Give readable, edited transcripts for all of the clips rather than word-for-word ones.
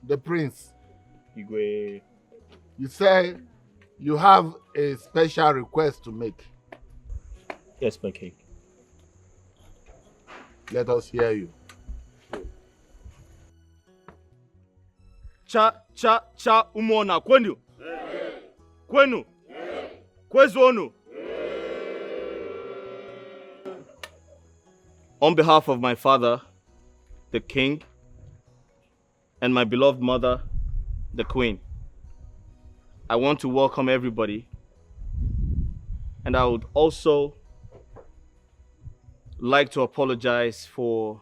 the prince. Igwe. You say you have a special request to make. Yes, my king. Let us hear you. Cha umona kwenu. Kwenu. Kwezonu. On behalf of my father, the king, and my beloved mother, the queen, I want to welcome everybody, and I would also like to apologize for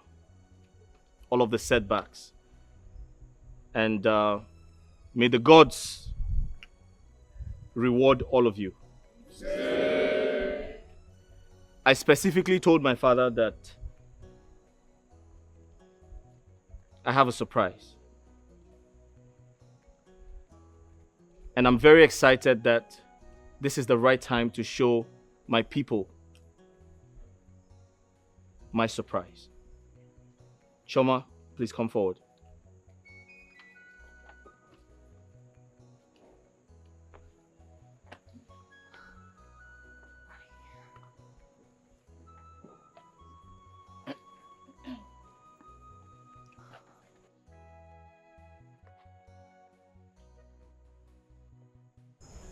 all of the setbacks. And may the gods reward all of you. I specifically told my father that I have a surprise. And I'm very excited that this is the right time to show my people my surprise. Choma, please come forward.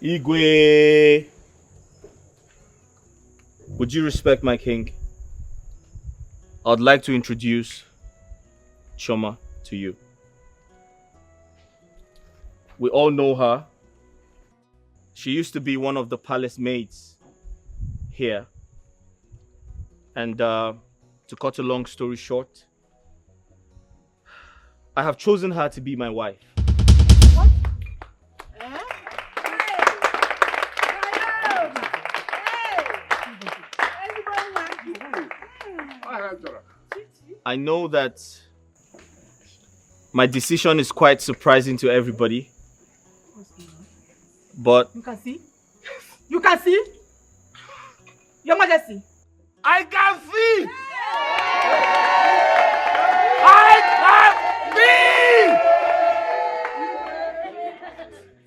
Igwe, would you respect my king? I'd like to introduce Choma to you. We all know her. She used to be one of the palace maids here. And to cut a long story short, I have chosen her to be my wife. I know that my decision is quite surprising to everybody, but you can see? You can see? Your Majesty. I can see! I can see!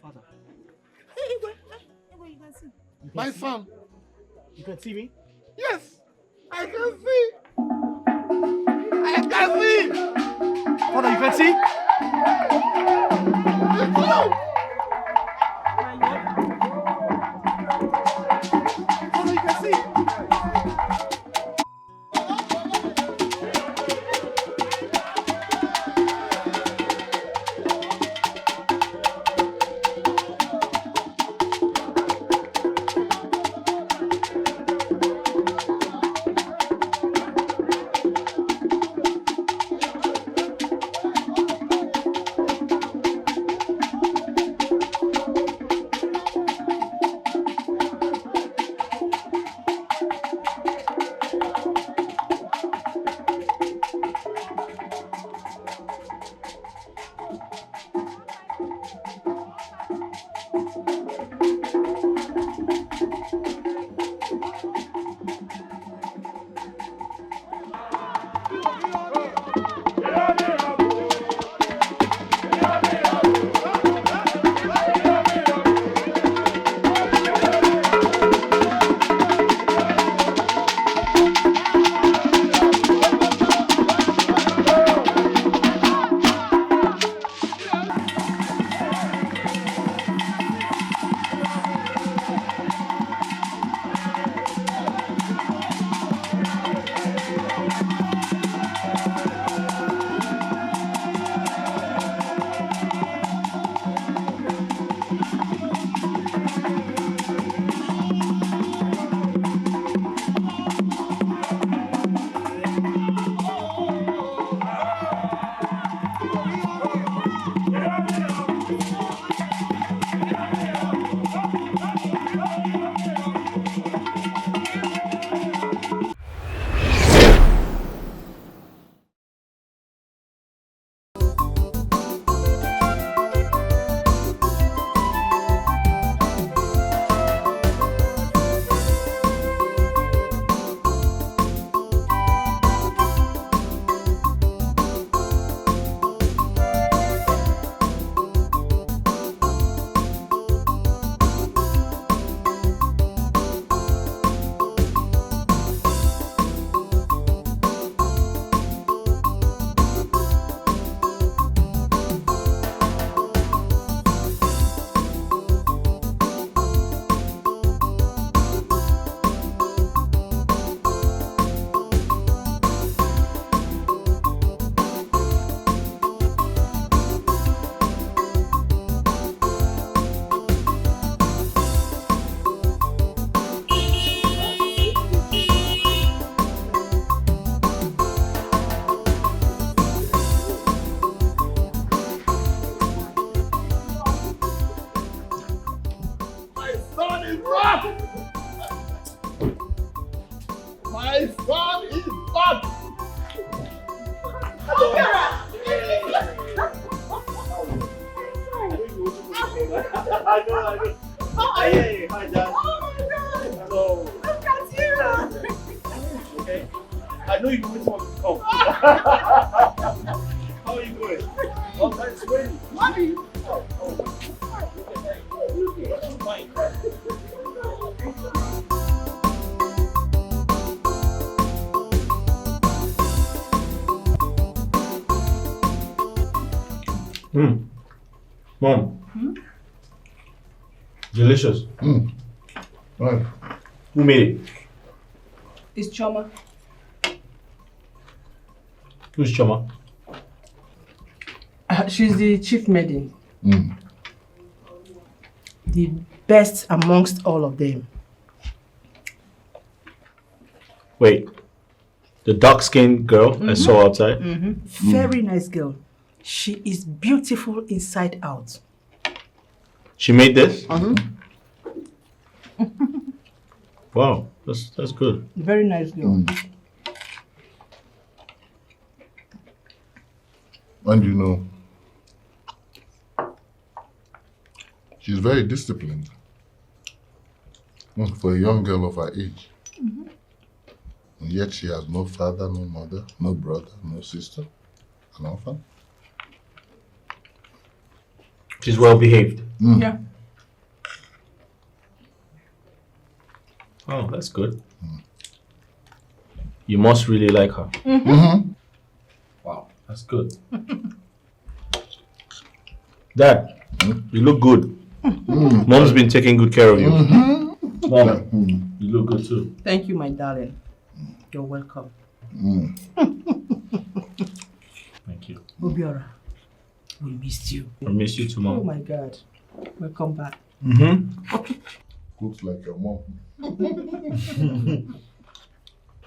Father, You can see. My son. you can see me? Yes, I can see. I can see. Father, you can see? It's you. Father, you can see? I know. Hey, hi, Dad. Oh my God! Hello. Look at you! Okay. I know you've been waiting for me to come. How are you doing? Oh, that's great. Mommy! Fine. Mom. Delicious. Right. Who made it? It's Choma. Who's Choma? She's the chief maiden. Mm. The best amongst all of them. Wait. The dark-skinned girl I saw outside? Very nice girl. She is beautiful inside out. She made this? Wow, that's good. Very nice girl. And you know, she's very disciplined for a young girl of her age. And yet she has no father, no mother, no brother, no sister, an orphan. She's well behaved. Yeah. Oh, that's good. You must really like her. Wow, that's good. Dad, you look good. Mom's been taking good care of you. Mom, you look good too. Thank you, my darling. You're welcome. Thank you. Obiora, we missed you. I miss you too, Mom. Oh my God. Welcome back. Looks like your mom.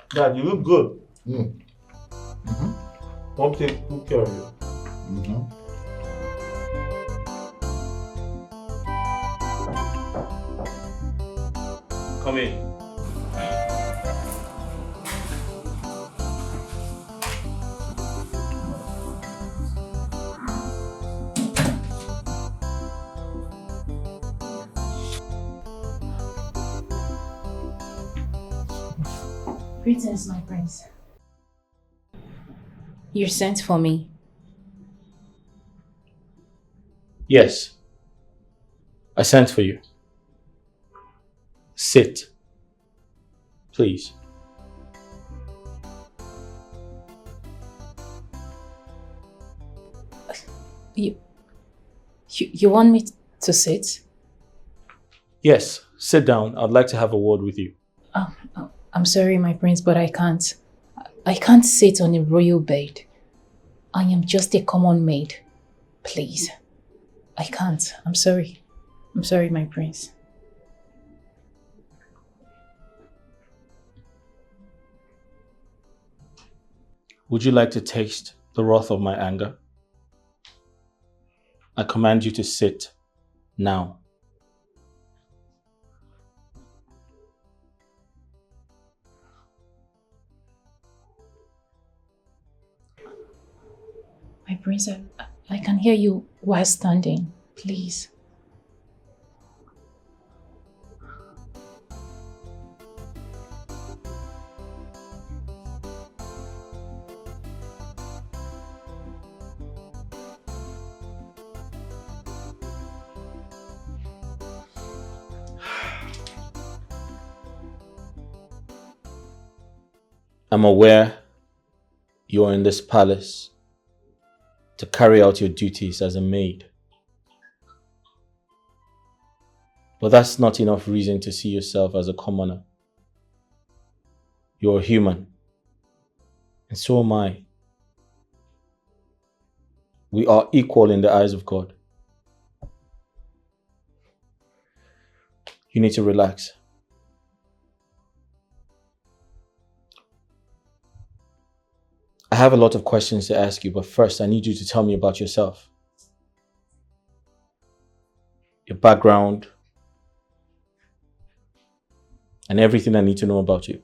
Dad, you look good. Mm. Mom take good care of you. Come in. Greetings, my prince. You're sent for me. Yes. I sent for you. Sit. Please. You want me to sit? Yes, sit down. I'd like to have a word with you. I'm sorry, my prince, but I can't. I can't sit on a royal bed. I am just a common maid. Please. I can't. I'm sorry. I'm sorry, my prince. Would you like to taste the wrath of my anger? I command you to sit now. My prince, I can hear you while standing. Please. I'm aware you're in this palace to carry out your duties as a maid. But that's not enough reason to see yourself as a commoner. You're a human, and so am I. We are equal in the eyes of God. You need to relax. I have a lot of questions to ask you, but first I need you to tell me about yourself. Your background, and everything I need to know about you.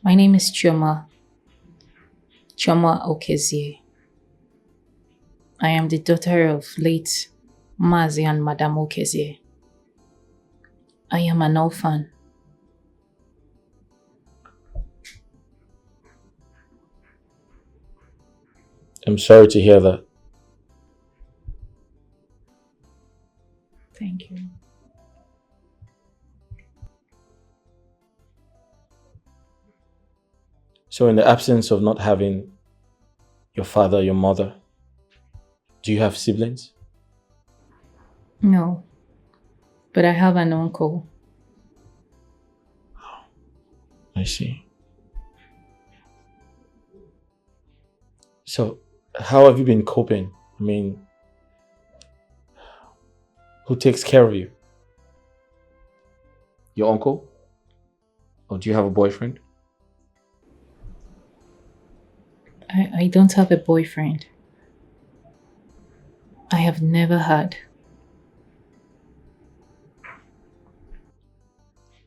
My name is Chioma. Choma Okezie. I am the daughter of late Mazi and Madame Okezie. I am an orphan. I'm sorry to hear that. Thank you. So in the absence of not having your father, your mother, do you have siblings? No, but I have an uncle. I see. So, how have you been coping? I mean, who takes care of you? Your uncle? Or do you have a boyfriend? I don't have a boyfriend. I have never had.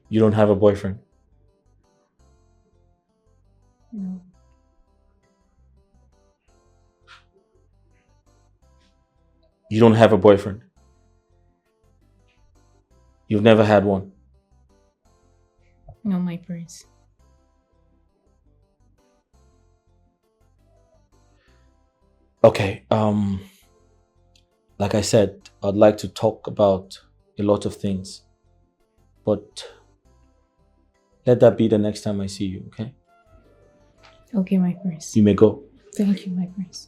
You don't have a boyfriend? No. You don't have a boyfriend? You've never had one? No, my prince. Okay, like I said, I'd like to talk about a lot of things, but let that be the next time I see you, okay? Okay, my prince. You may go. Thank you, my prince.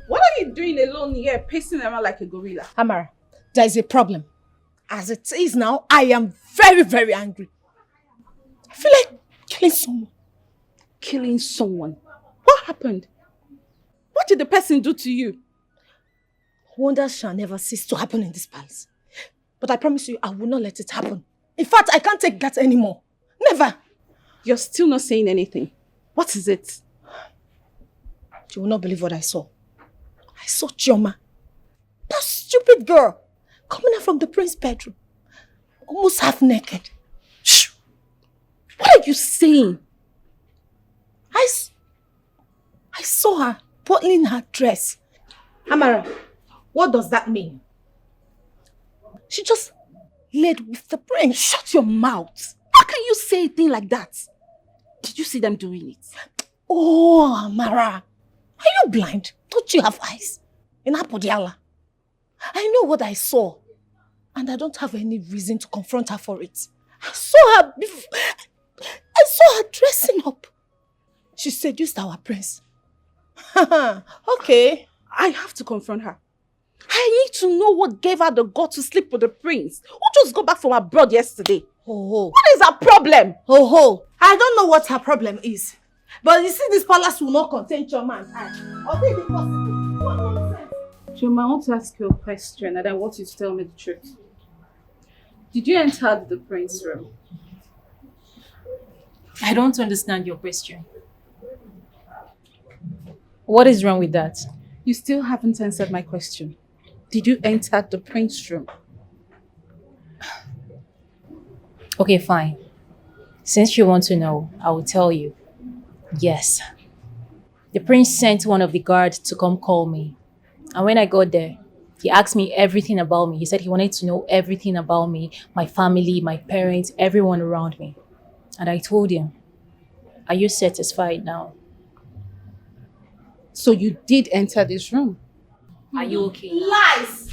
What are you doing alone here, pacing around like a gorilla? Amara, there is a problem. As it is now, I am very, very angry. I feel like killing someone. Killing someone? What happened? What did the person do to you? Wonders shall never cease to happen in this palace. But I promise you, I will not let it happen. In fact, I can't take that anymore. Never. You're still not saying anything. What is it? You will not believe what I saw. I saw Chioma, that stupid girl, coming out from the prince's bedroom, almost half naked. Shh! What are you saying? I saw her bottling her dress. Amara, what does that mean? She just laid with the prince. Shut your mouth. How can you say a thing like that? Did you see them doing it? Oh, Amara, are you blind? Don't you have eyes? In Apodiala. I know what I saw. And I don't have any reason to confront her for it. I saw her before. I saw her dressing up. She seduced our prince. Okay. I have to confront her. I need to know what gave her the guts to sleep with the prince who just got back from abroad yesterday. Oh. What is her problem? Oh. I don't know what her problem is. But you see, this palace will not contain Chioma and I. Or think it possible. What nonsense? Chioma, I want to ask you a question and I want you to tell me the truth. Did you enter the prince's room? I don't understand your question. What is wrong with that? You still haven't answered my question. Did you enter the prince's room? Okay, fine. Since you want to know, I will tell you. Yes. The prince sent one of the guards to come call me. And when I got there, he asked me everything about me. He said he wanted to know everything about me, my family, my parents, everyone around me. And I told him. Are you satisfied now? So you did enter this room? Are you okay? Lies!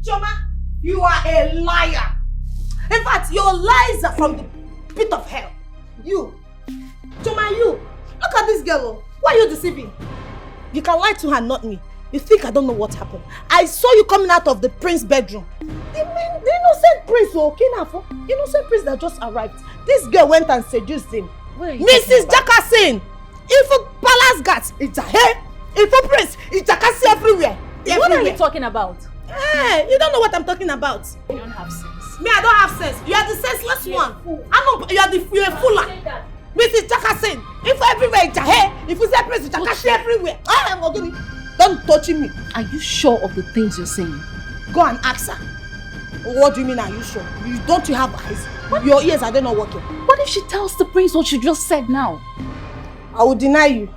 Choma, you are a liar. In fact, your lies are from the pit of hell. You, Choma, you. Look at this girl. Oh. Why are you deceiving? You can lie to her, not me. You think I don't know what happened? I saw you coming out of the prince's bedroom. The innocent prince, okay, innocent prince that just arrived. This girl went and seduced him. Mrs. Jackasin! If a palace guards, it's a hair. If a prince, it's Jakasi everywhere. What are you talking about? Hey, you don't know what I'm talking about. You don't have sense. Me, I don't have sense. You are the senseless one. I know you're a fool. Mrs. Jackasin. If everywhere it's a hair, if you say prince, it's Jakasi everywhere. I am going to don't touch me. Are you sure of the things you're saying? Go and ask her. What do you mean, are you sure? Don't you have eyes? What? Your ears are they not working? What if she tells the prince what you just said now? I will deny you.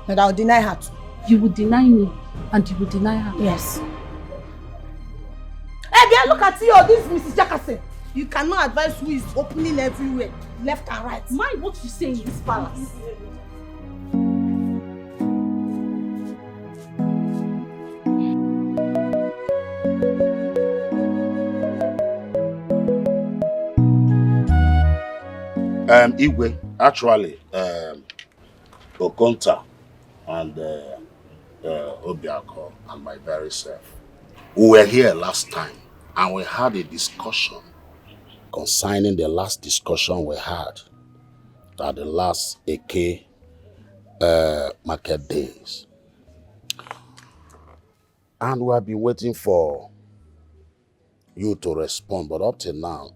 And I will deny her too. You will deny me and you will deny her? Yes. Hey, Bia, look at you, this Mrs. Jackasin. You cannot advise who is opening everywhere, left and right. Mind what you say in this palace. Igwe, actually, Okonta and Obiako and my very self, we were here last time and we had a discussion concerning the last discussion we had at the last AK market days. And we have been waiting for you to respond, but up till now,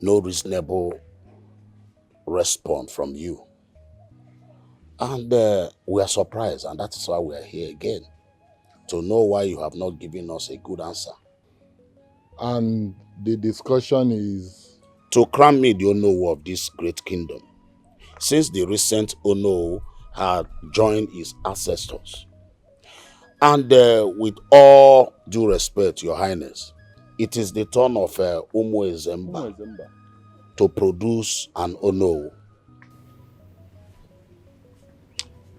no reasonable response from you. And we are surprised, and that is why we are here again, to know why you have not given us a good answer. And the discussion is? To crown me the Ono of this great kingdom, since the recent Ono had joined his ancestors. And with all due respect, Your Highness, it is the turn of Umu Ezemba to produce an Ono.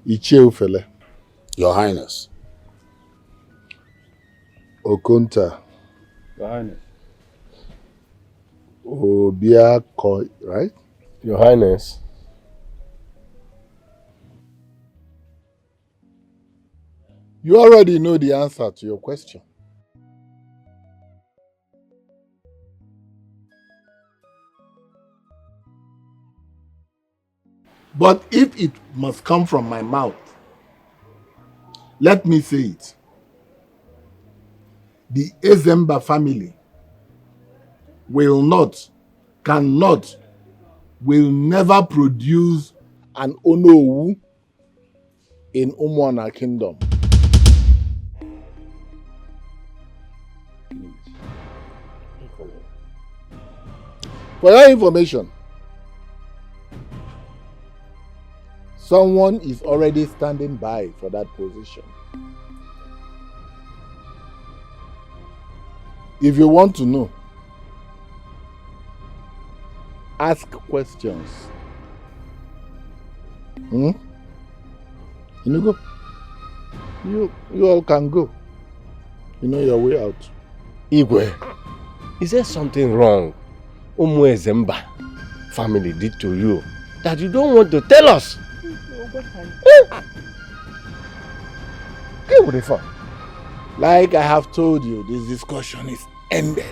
Icheufele. Your Highness. Okonta. Your Highness. Obiako, right? Your Highness. You already know the answer to your question. But if it must come from my mouth, let me say it. The Ezemba family will not, cannot, will never produce an Onowu in Umuana Kingdom. For your information, someone is already standing by for that position. If you want to know, ask questions. You know, go. You all can go. You know your way out. Igwe, is there something wrong Umu Ezemba family did to you that you don't want to tell us? Like I have told you, this discussion is ended.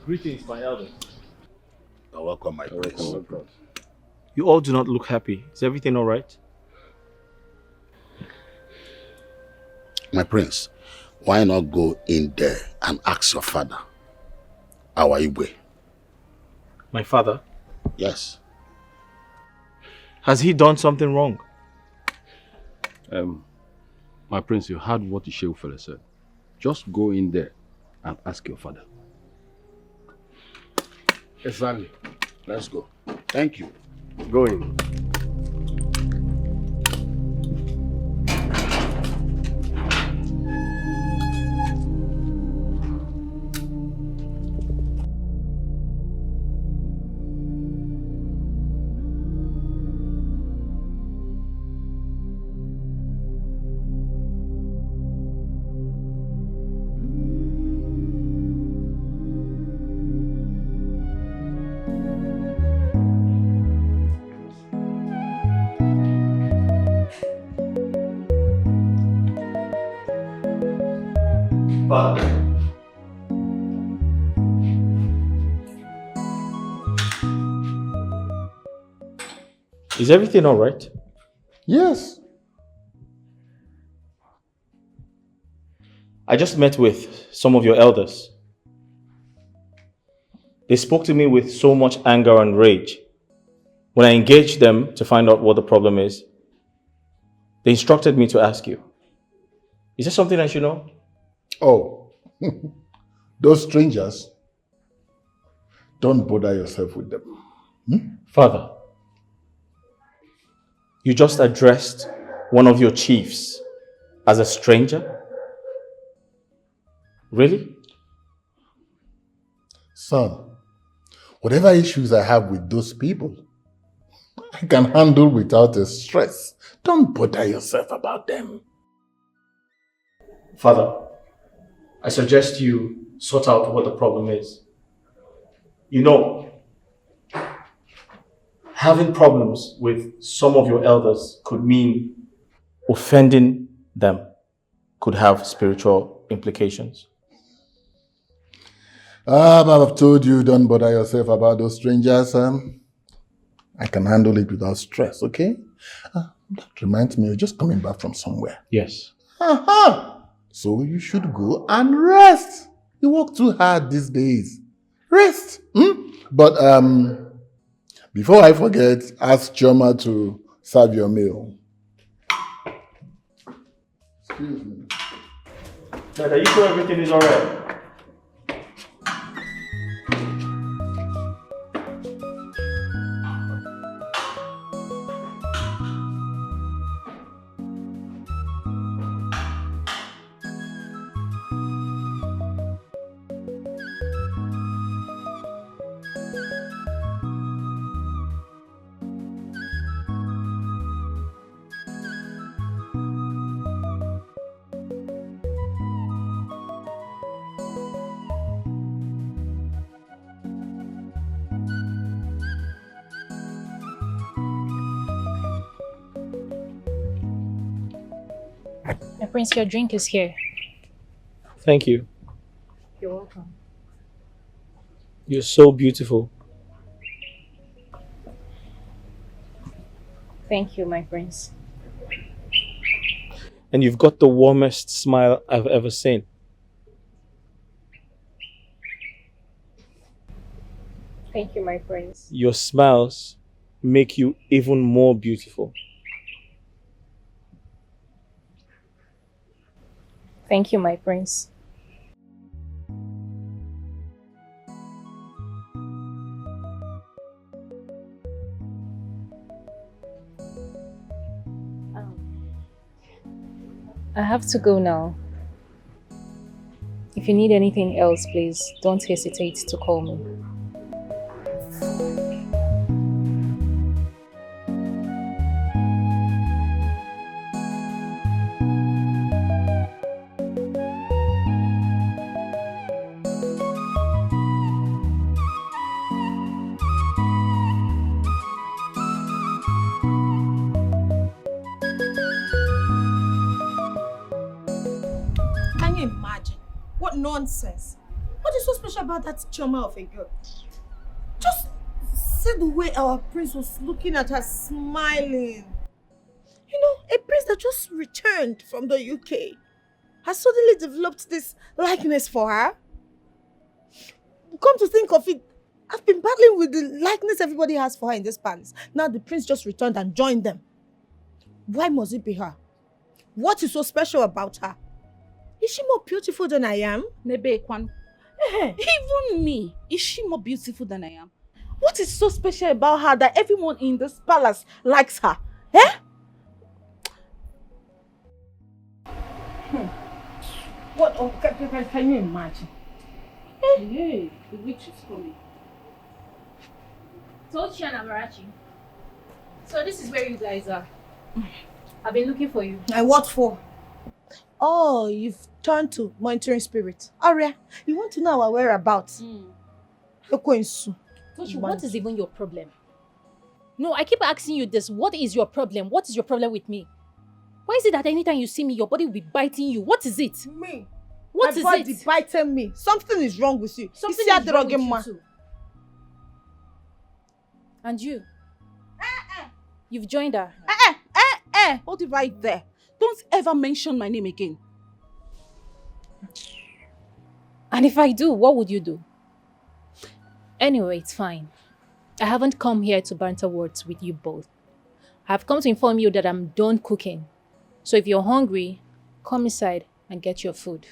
Greetings, my elder. You're welcome, my prince. You all do not look happy. Is everything all right? My prince, why not go in there and ask your father, our Igwe? My father? Yes. Has he done something wrong? My prince, you heard what the Shehu fella said. Just go in there and ask your father. Exactly. Let's go. Thank you. Go in. Father. Is everything all right? Yes. I just met with some of your elders. They spoke to me with so much anger and rage. When I engaged them to find out what the problem is, they instructed me to ask you. Is there something I should know? Oh, those strangers, don't bother yourself with them. Father, you just addressed one of your chiefs as a stranger? Really? Son, whatever issues I have with those people, I can handle without a stress. Don't bother yourself about them. Father, I suggest you sort out what the problem is. You know, having problems with some of your elders could mean offending them, could have spiritual implications. I've told you, don't bother yourself about those strangers. I can handle it without stress, okay? That reminds me, you're just coming back from somewhere. Yes. So you should go and rest. You work too hard these days. Rest. But before I forget, ask Choma to serve your meal. Excuse me. Dad, are you sure everything is alright? Prince, your drink is here. Thank you. You're welcome. You're so beautiful. Thank you, my prince. And you've got the warmest smile I've ever seen. Thank you, my prince. Your smiles make you even more beautiful. Thank you, my prince. I have to go now. If you need anything else, please don't hesitate to call me. Nonsense. What is so special about that Chioma of a girl? Just see the way our prince was looking at her smiling. You know, a prince that just returned from the UK has suddenly developed this likeness for her. Come to think of it, I've been battling with the likeness everybody has for her in this palace. Now the prince just returned and joined them. Why must it be her? What is so special about her? Is she more beautiful than I am? Nebe Ekwan. Even me, is she more beautiful than I am? What is so special about her that everyone in this palace likes her? Eh? What? Oh, can you imagine? Hey, the witch is coming. Tochi and Amarachi. So this is where you guys are. I've been looking for you. And what for? Oh, you've turned to monitoring spirit. Aria, you want to know our whereabouts? Tochi, what is even your problem? No, I keep asking you this. What is your problem? What is your problem with me? Why is it that anytime you see me, your body will be biting you? What is it? Me? What is My it? body biting me. Something is wrong with you. Something You see is that wrong with drugging you man? too. And you? You've joined her. Hold it right there. Don't ever mention my name again. And if I do, what would you do? Anyway, it's fine. I haven't come here to banter words with you both. I've come to inform you that I'm done cooking. So if you're hungry, come inside and get your food.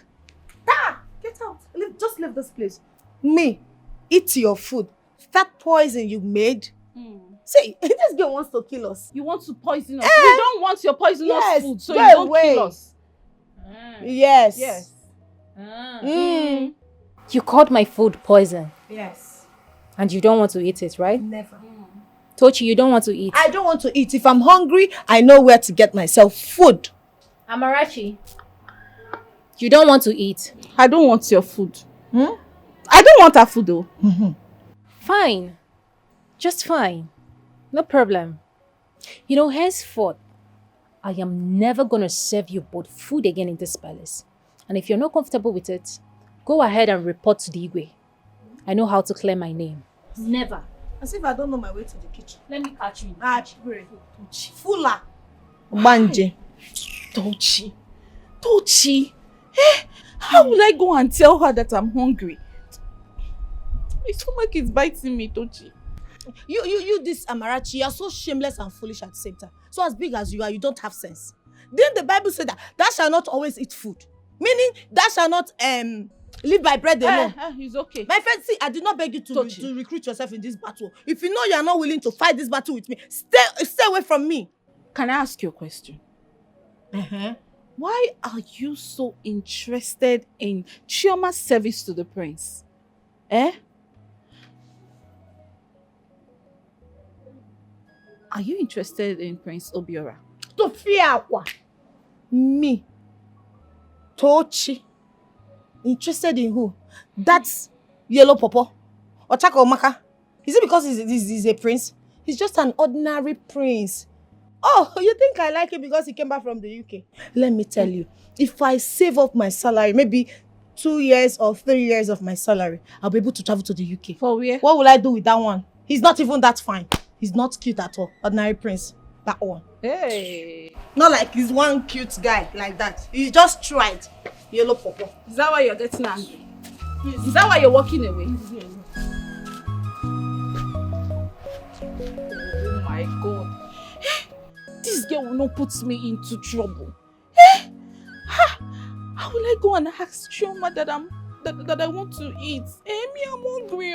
Get out. Just leave this place. Me, eat your food. That poison you made. See, this girl wants to kill us. You want to poison us? We don't want your poisonous food, so go you don't away. kill us. Yes. Yes. You called my food poison. Yes. And you don't want to eat it, right? Never. Tochi, you don't want to eat. I don't want to eat. If I'm hungry, I know where to get myself food. Amarachi, you don't want to eat. I don't want your food. I don't want her food though. Fine. Just fine. No problem. You know, henceforth, I am never gonna serve you both food again in this palace. And if you're not comfortable with it, go ahead and report to Dikeh. I know how to clear my name. Never. As if I don't know my way to the kitchen. Let me catch you. Fula. Banje. Tochi. How will I go and tell her that I'm hungry? My stomach is biting me, Tochi. You, this Amarachi, you're so shameless and foolish at the same time. So as big as you are, you don't have sense. Didn't the Bible say that thou shalt not always eat food? Meaning, thou shalt not live by bread alone. It's okay. My friend, see, I did not beg you to recruit yourself in this battle. If you know you are not willing to fight this battle with me, stay away from me. Can I ask you a question? Why are you so interested in Chioma's service to the prince? Are you interested in Prince Obiora? To fear what? Me. Tochi. Interested in who? That's Yellow Popo. Or Chaka Omaka. Is it because he's a prince? He's just an ordinary prince. Oh, you think I like him because he came back from the UK? Let me tell you, if I save up my salary, maybe 2 years or 3 years of my salary, I'll be able to travel to the UK. For where? What will I do with that one? He's not even that fine. He's not cute at all. Ordinary prince. That one. Hey. Not like he's one cute guy like that. He just tried. Yellow Popo. Is that why you're getting angry? Is that why you're walking away? Oh my God. This girl will not put me into trouble. How will I go and ask Chioma that I want to eat? Me, I'm hungry.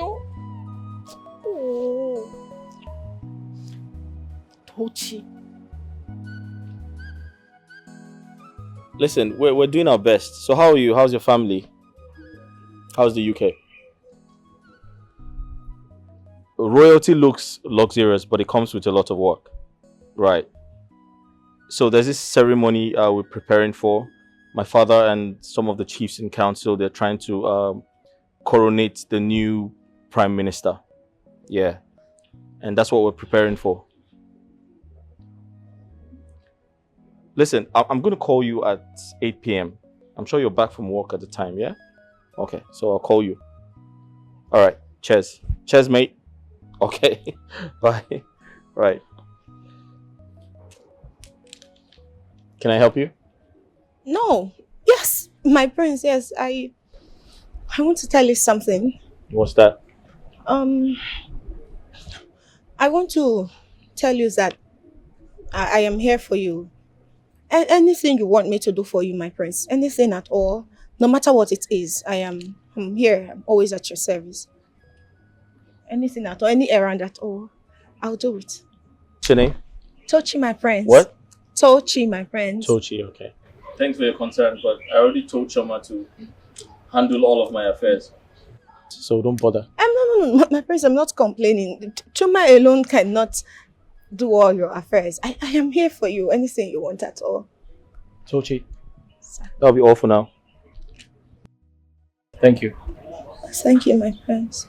Oh. Tochi. Listen, we're doing our best. So how are you? How's your family? How's the UK? Royalty looks luxurious, but it comes with a lot of work. Right. So there's this ceremony we're preparing for. My father and some of the chiefs in council, they're trying to coronate the new prime minister. Yeah. And that's what we're preparing for. Listen, I'm going to call you at 8 p.m. I'm sure you're back from work at the time, yeah? Okay, so I'll call you. All right. Cheers. Cheers, mate. Okay. Bye. Right. Can I help you? No. Yes, my prince, yes. I want to tell you something. What's that? I want to tell you that I am here for you. Anything you want me to do for you, my prince, anything at all, no matter what it is, I'm here. I'm always at your service. Anything at all, any errand at all, I'll do it. What's your name? Tochi, my prince. What? Tochi, my prince. Tochi, okay. Thanks for your concern, but I already told Choma to handle all of my affairs. So don't bother. No, my prince, I'm not complaining. Choma alone cannot do all your affairs. I am here for you, anything you want at all. Tochi, that'll be all for now. Thank you. Thank you, my prince.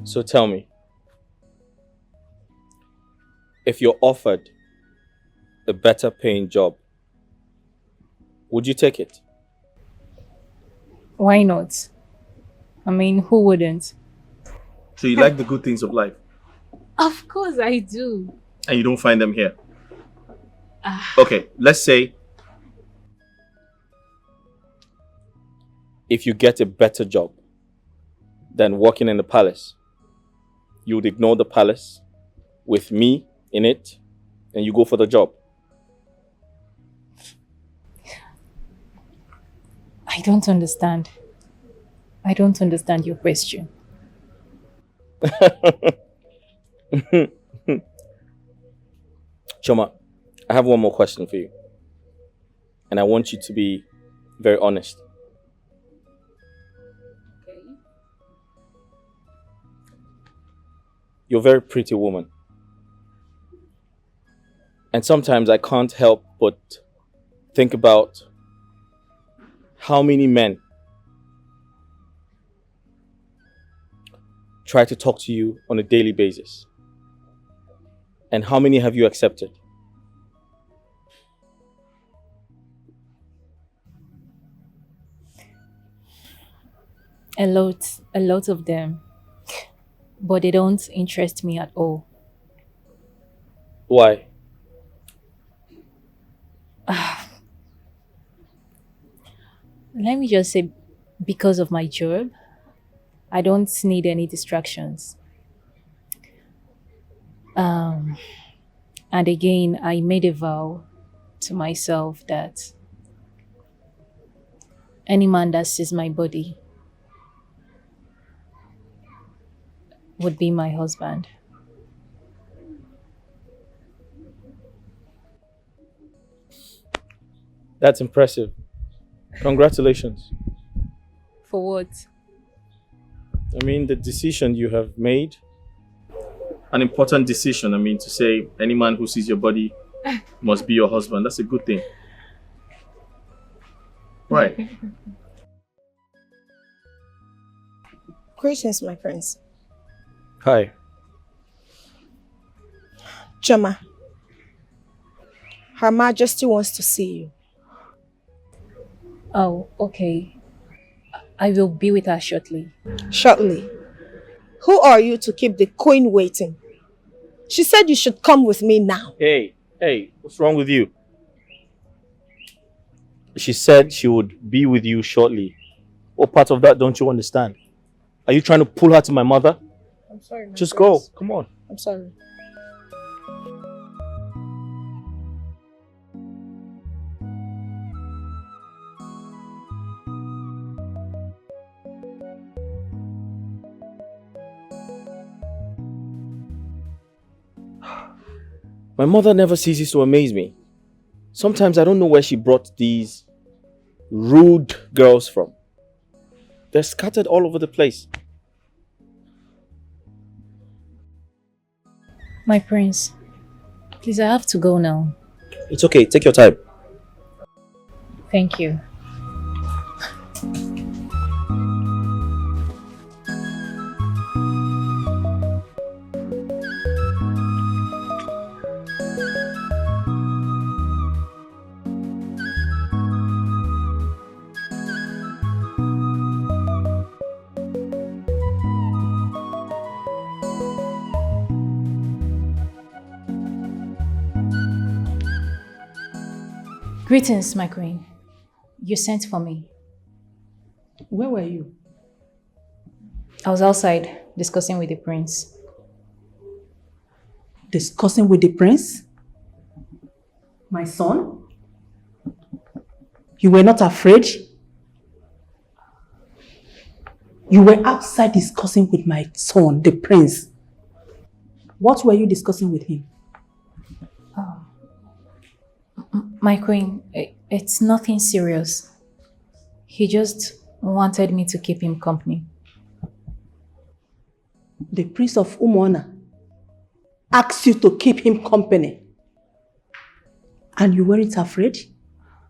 So tell me, if you're offered a better paying job, would you take it? Why not? I mean, who wouldn't? So you like the good things of life, Of course I do. and you don't find them here. Okay, let's say If you get a better job than working in the palace, you would ignore the palace with me in it and you go for the job. I don't understand. I don't understand your question. Choma, I have one more question for you. And I want you to be very honest. You're a very pretty woman. And sometimes I can't help but think about how many men try to talk to you on a daily basis. And how many have you accepted? A lot of them. But they don't interest me at all. Why? Let me just say, because of my job, I don't need any distractions. And again, I made a vow to myself that any man that sees my body would be my husband. That's impressive. Congratulations. For what? I mean, the decision you have made. an important decision. I mean, to say any man who sees your body must be your husband. That's a good thing. Right. Greetings, my friends. Hi. Choma, Her Majesty wants to see you. Oh, okay. I will be with her shortly. Shortly. Who are you to keep the queen waiting? She said you should come with me now. Hey, what's wrong with you? She said she would be with you shortly. What part of that don't you understand? Are you trying to pull her to my mother? I'm sorry, my Just friends. go. Come on. I'm sorry. My mother never ceases to amaze me. Sometimes I don't know where she brought these rude girls from. They're scattered all over the place. My prince, please, I have to go now. It's okay, take your time. Thank you. Greetings, my queen. You sent for me. Where were you? I was outside discussing with the prince. Discussing with the prince? My son? You were not afraid? You were outside discussing with my son, the prince. What were you discussing with him? My queen, it's nothing serious. He just wanted me to keep him company. The prince of Umona asked you to keep him company. And you weren't afraid?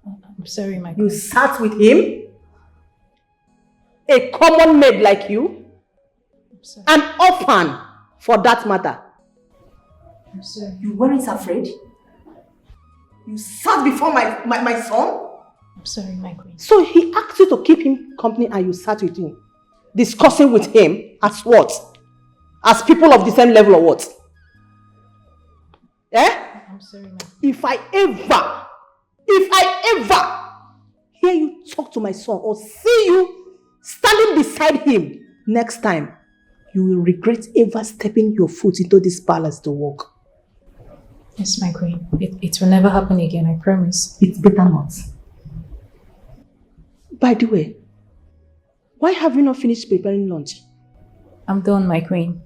I'm sorry, my queen. You sat with him? A common maid like you? I'm sorry. An orphan, for that matter. I'm sorry. You weren't afraid? You sat before my son? I'm sorry, my queen. So he asked you to keep him company and you sat with him? Discussing with him as what? As people of the same level or what? Eh? I'm sorry, my queen. If I ever hear you talk to my son or see you standing beside him next time, you will regret ever stepping your foot into this palace to work. Yes, my queen. It will never happen again, I promise. It's better not. By the way, why have you not finished preparing lunch? I'm done, my queen.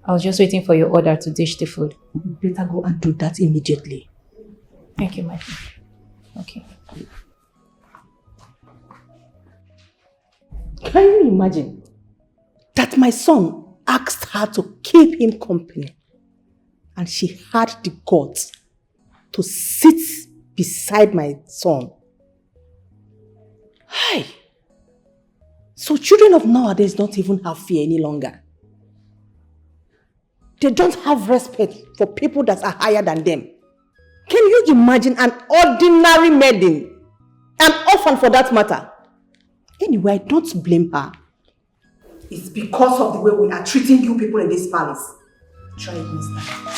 I was just waiting for your order to dish the food. You better go and do that immediately. Thank you, my queen. Okay. Can you imagine that my son asked her to keep him company and she had the guts to sit beside my son? Hi. So children of nowadays don't even have fear any longer. They don't have respect for people that are higher than them. Can you imagine an ordinary maiden, an orphan for that matter? Anyway, I don't blame her. It's because of the way we are treating you people in this palace. Try it next time.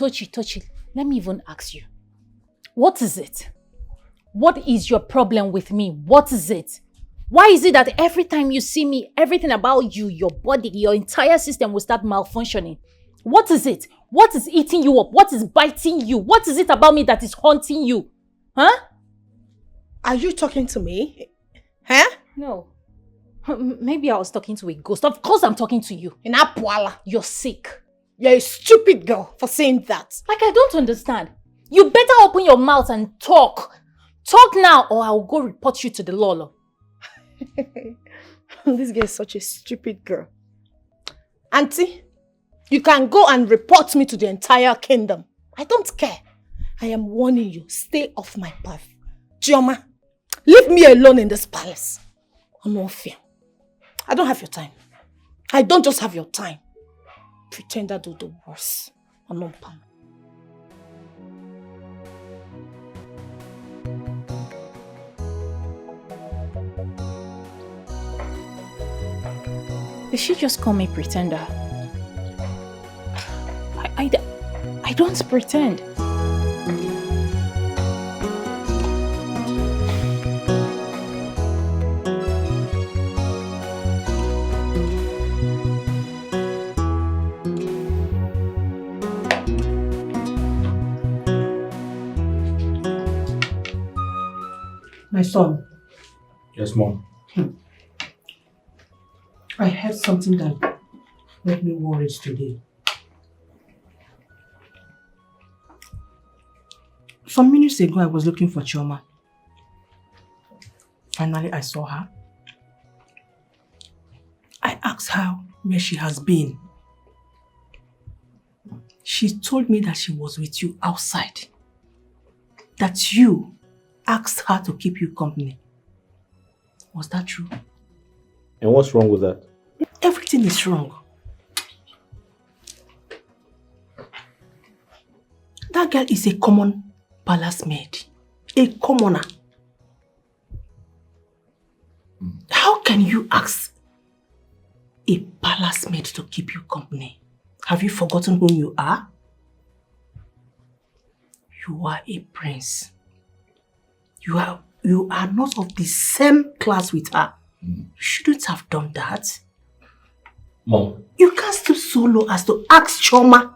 Tochi, let me even ask you. What is it? What is your problem with me? What is it? Why is it that every time you see me, everything about you, your body, your entire system will start malfunctioning? What is it? What is eating you up? What is biting you? What is it about me that is haunting you? Huh? Are you talking to me? Huh? No. Maybe I was talking to a ghost. Of course I'm talking to you. In Apwala. You're sick. You're a stupid girl for saying that. Like, I don't understand. You better open your mouth and talk. Talk now or I'll go report you to the law. This girl is such a stupid girl. Auntie, you can go and report me to the entire kingdom. I don't care. I am warning you, stay off my path. Chioma, leave me alone in this palace. I'm no fear. I don't have your time. I don't just have your time. Pretender do the worst. I'm not palm. Did she just call me pretender? I don't pretend. My son, Yes, Mom. I heard something that made me worried today. Some minutes ago, I was looking for Chioma. Finally, I saw her. I asked her where she has been. She told me that she was with you outside. That you asked her to keep you company. Was that true? And what's wrong with that? Everything is wrong. That girl is a common palace maid. A commoner. How can you ask a palace maid to keep you company? Have you forgotten who you are? You are a prince. You are not of the same class with her. You shouldn't have done that. Mom. You can't stoop so low as to ask Chioma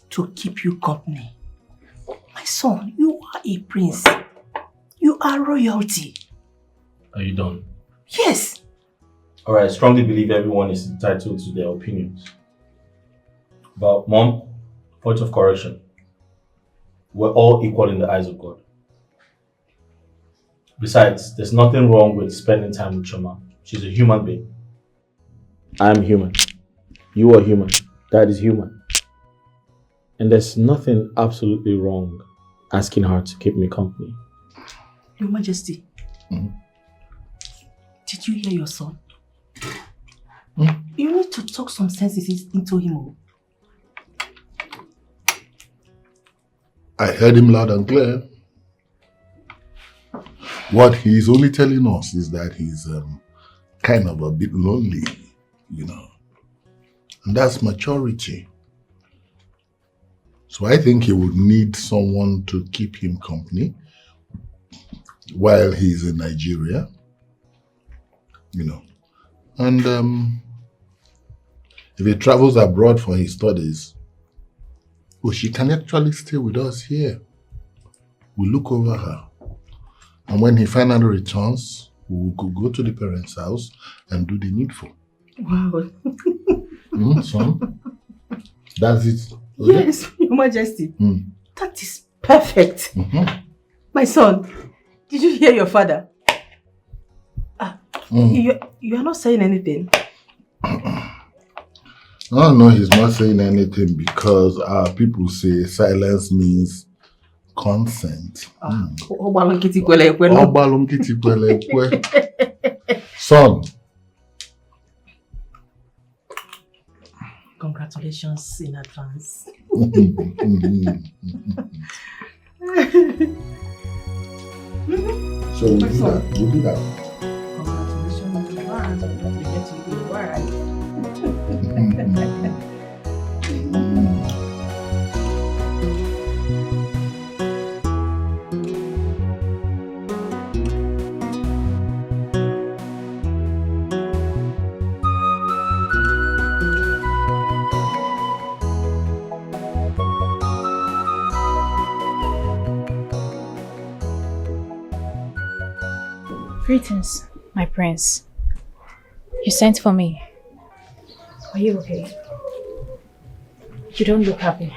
to keep you company. My son, you are a prince. You are royalty. Are you done? Yes. Alright, I strongly believe everyone is entitled to their opinions. But Mom, point of correction. We're all equal in the eyes of God. Besides, there's nothing wrong with spending time with Chioma. She's a human being. I'm human. You are human. Dad is human. And there's nothing absolutely wrong asking her to keep me company. Your Majesty, did you hear your son? You need to talk some senses into him. I heard him loud and clear. What he's only telling us is that he's kind of a bit lonely, you know. And that's maturity. So I think he would need someone to keep him company while he's in Nigeria, you know. And if he travels abroad for his studies, well, she can actually stay with us here. We'll look over her. And when he finally returns, we could go to the parents' house and do the needful. Wow. Son? That's it. Okay? Yes, Your Majesty. That is perfect. My son, did you hear your father? You are not saying anything. Oh no, he's not saying anything because our people say silence means consent. Son. Congratulations in advance. So we'll do that. We'll do that. Congratulations in advance. I'm going to get you the right. Greetings, my prince. You sent for me. Are you okay? You don't look happy.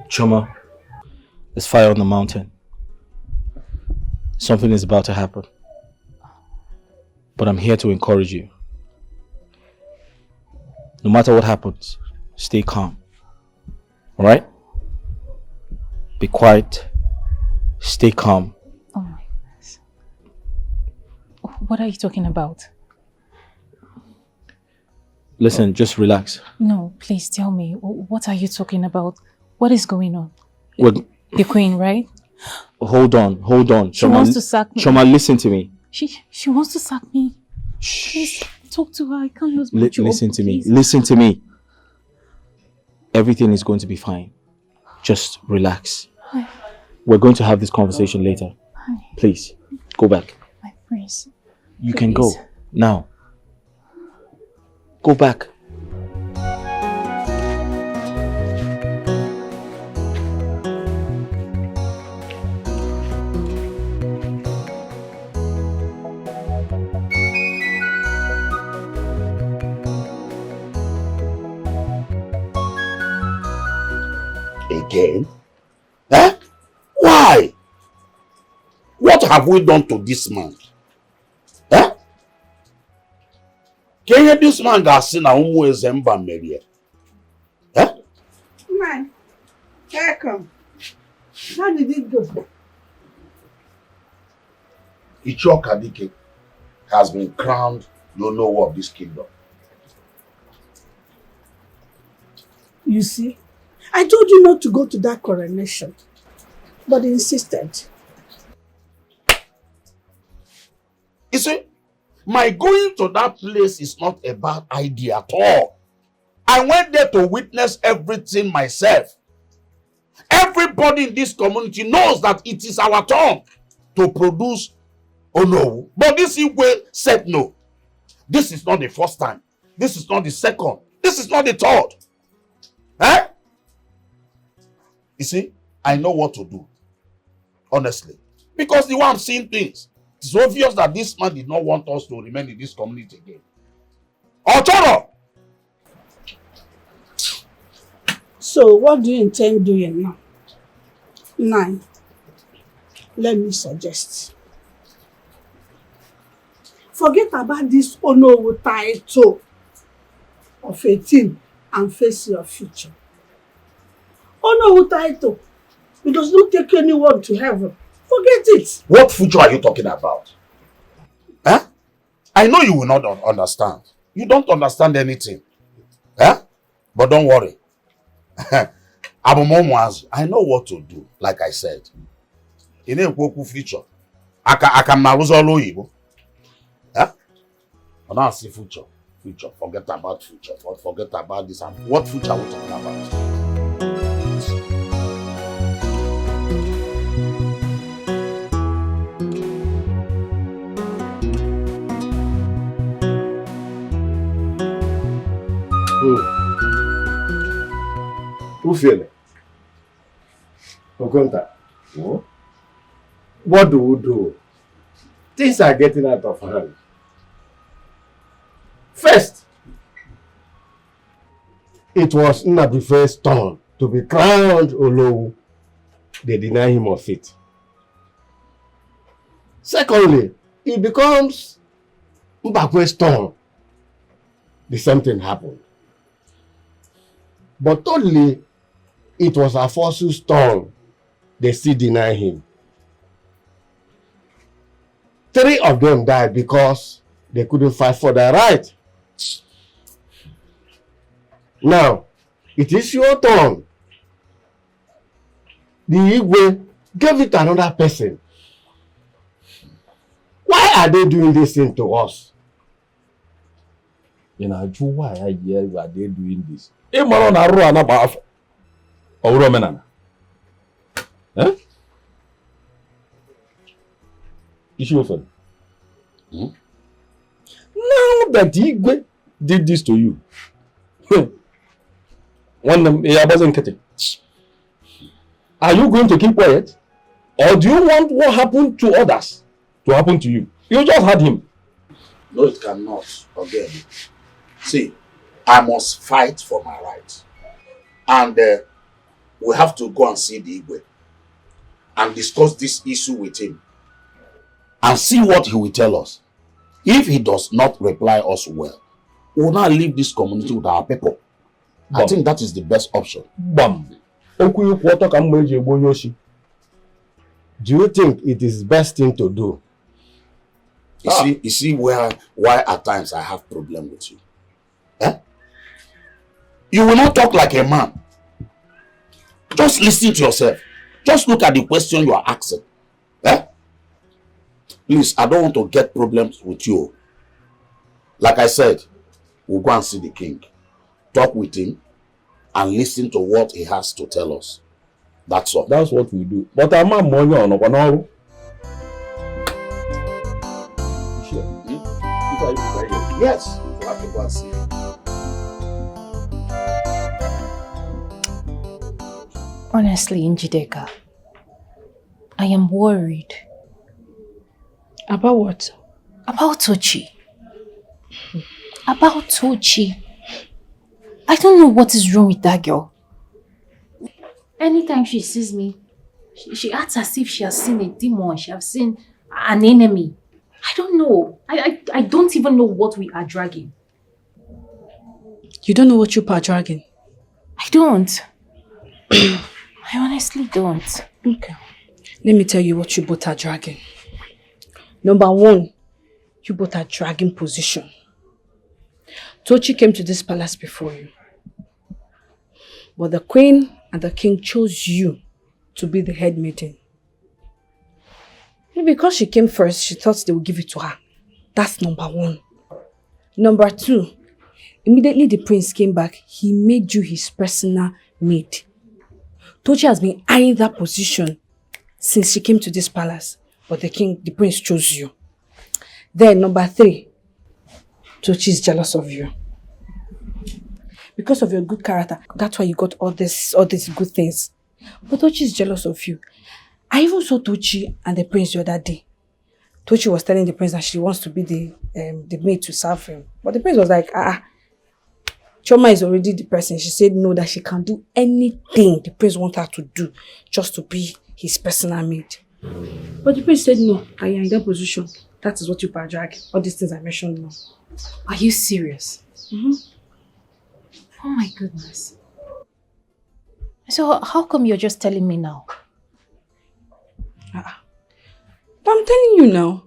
Chioma, there's fire on the mountain. Something is about to happen. But I'm here to encourage you. No matter what happens, stay calm. Alright? Be quiet. Stay calm. Oh my goodness. What are you talking about? Listen, just relax. No, please tell me. What are you talking about? What is going on? The queen, right? Hold on. She wants to sack me. Chioma, listen to me. She wants to sack me. Please talk to her. I can't lose my job. Listen to me. Please. Listen to me. Everything is going to be fine. Just relax. Hi. We're going to have this conversation later. Hi. Please, go back. My prince. You can go. Now. Go back. again? Eh? Why? What have we done to this man? Eh? Can you this man got seen a umu ezemba merie? Eh? Man, welcome. How did it go? Ichoka Dikeh has been crowned Onowu of this kingdom. You see, I told you not to go to that coronation, but he insisted. You see, my going to that place is not a bad idea at all. I went there to witness everything myself. Everybody in this community knows that it is our turn to produce Onowu. But this Igwe said no. This is not the first time. This is not the second. This is not the third. Eh? You see, I know what to do. Honestly. Because the way I'm seeing things, it's obvious that this man did not want us to remain in this community again. Ochoro! So what do you intend doing now? 9. Let me suggest. Forget about this Onowu title of 18 and face your future. Onowu title, it does not take anyone to heaven. Forget it. What future are you talking about? Huh? I know you will not understand. You don't understand anything. Huh? But don't worry. I know what to do, like I said. In a future, I can now. Huh? I don't see future. Future. Forget about future. Forget about this. What future are we talking about? Who feel it? Okonta. What do we do? Things are getting out of hand. First, it was Nnabufe's turn to be crowned Onowu. They deny him of it. Secondly, it becomes Mbakwe's turn. The same thing happened. But thirdly, it was Afosu's turn. They still deny him. 3 of them died because they couldn't fight for their right. Now, it is your turn. The Igwe gave it to another person. Why are they doing this thing to us? You know, why are they doing this? Eh? Issue of now that Igwe did this to you, are you going to keep quiet? Or do you want what happened to others to happen to you? You just had him. No, it cannot. Again. See, I must fight for my rights. And we have to go and see the Igwe and discuss this issue with him and see what he will tell us. If he does not reply us well, we will not leave this community with our people. I think that is the best option. Bam. Do you think it is the best thing to do? You see why at times I have problem with you. Eh? You will not talk like a man. Just listen to yourself. Just look at the question you are asking. Eh? Please, I don't want to get problems with you. Like I said, we'll go and see the king. Talk with him and listen to what he has to tell us. That's all. That's what we do. But I'm not money on a Yes, we'll have to go and see him. Honestly, Njideka, I am worried. About what? About Tochi. About Tochi. I don't know what is wrong with that girl. Anytime she sees me, she acts as if she has seen a demon, she has seen an enemy. I don't know. I don't even know what we are dragging. You don't know what you are dragging? I don't. I honestly don't. Okay. Let me tell you what you both are dragging. Number one, you both are dragging position. Tochi came to this palace before you. But the queen and the king chose you to be the head maiden. And because she came first, she thought they would give it to her. That's number one. Number two, immediately the prince came back, he made you his personal maid. Tochi has been eyeing that position since she came to this palace. But the prince chose you. Then number three, Tochi is jealous of you. Because of your good character, that's why you got all these good things. But Tochi is jealous of you. I even saw Tochi and the prince the other day. Tochi was telling the prince that she wants to be the maid to serve him. But the prince was like, Choma is already the person. She said no, that she can do anything the prince wants her to do just to be his personal maid. But the prince said no, I am in that position. That is what you are dragging. All these things I mentioned now. Are you serious? Mm-hmm. Oh my goodness. So how come you're just telling me now? But I'm telling you now.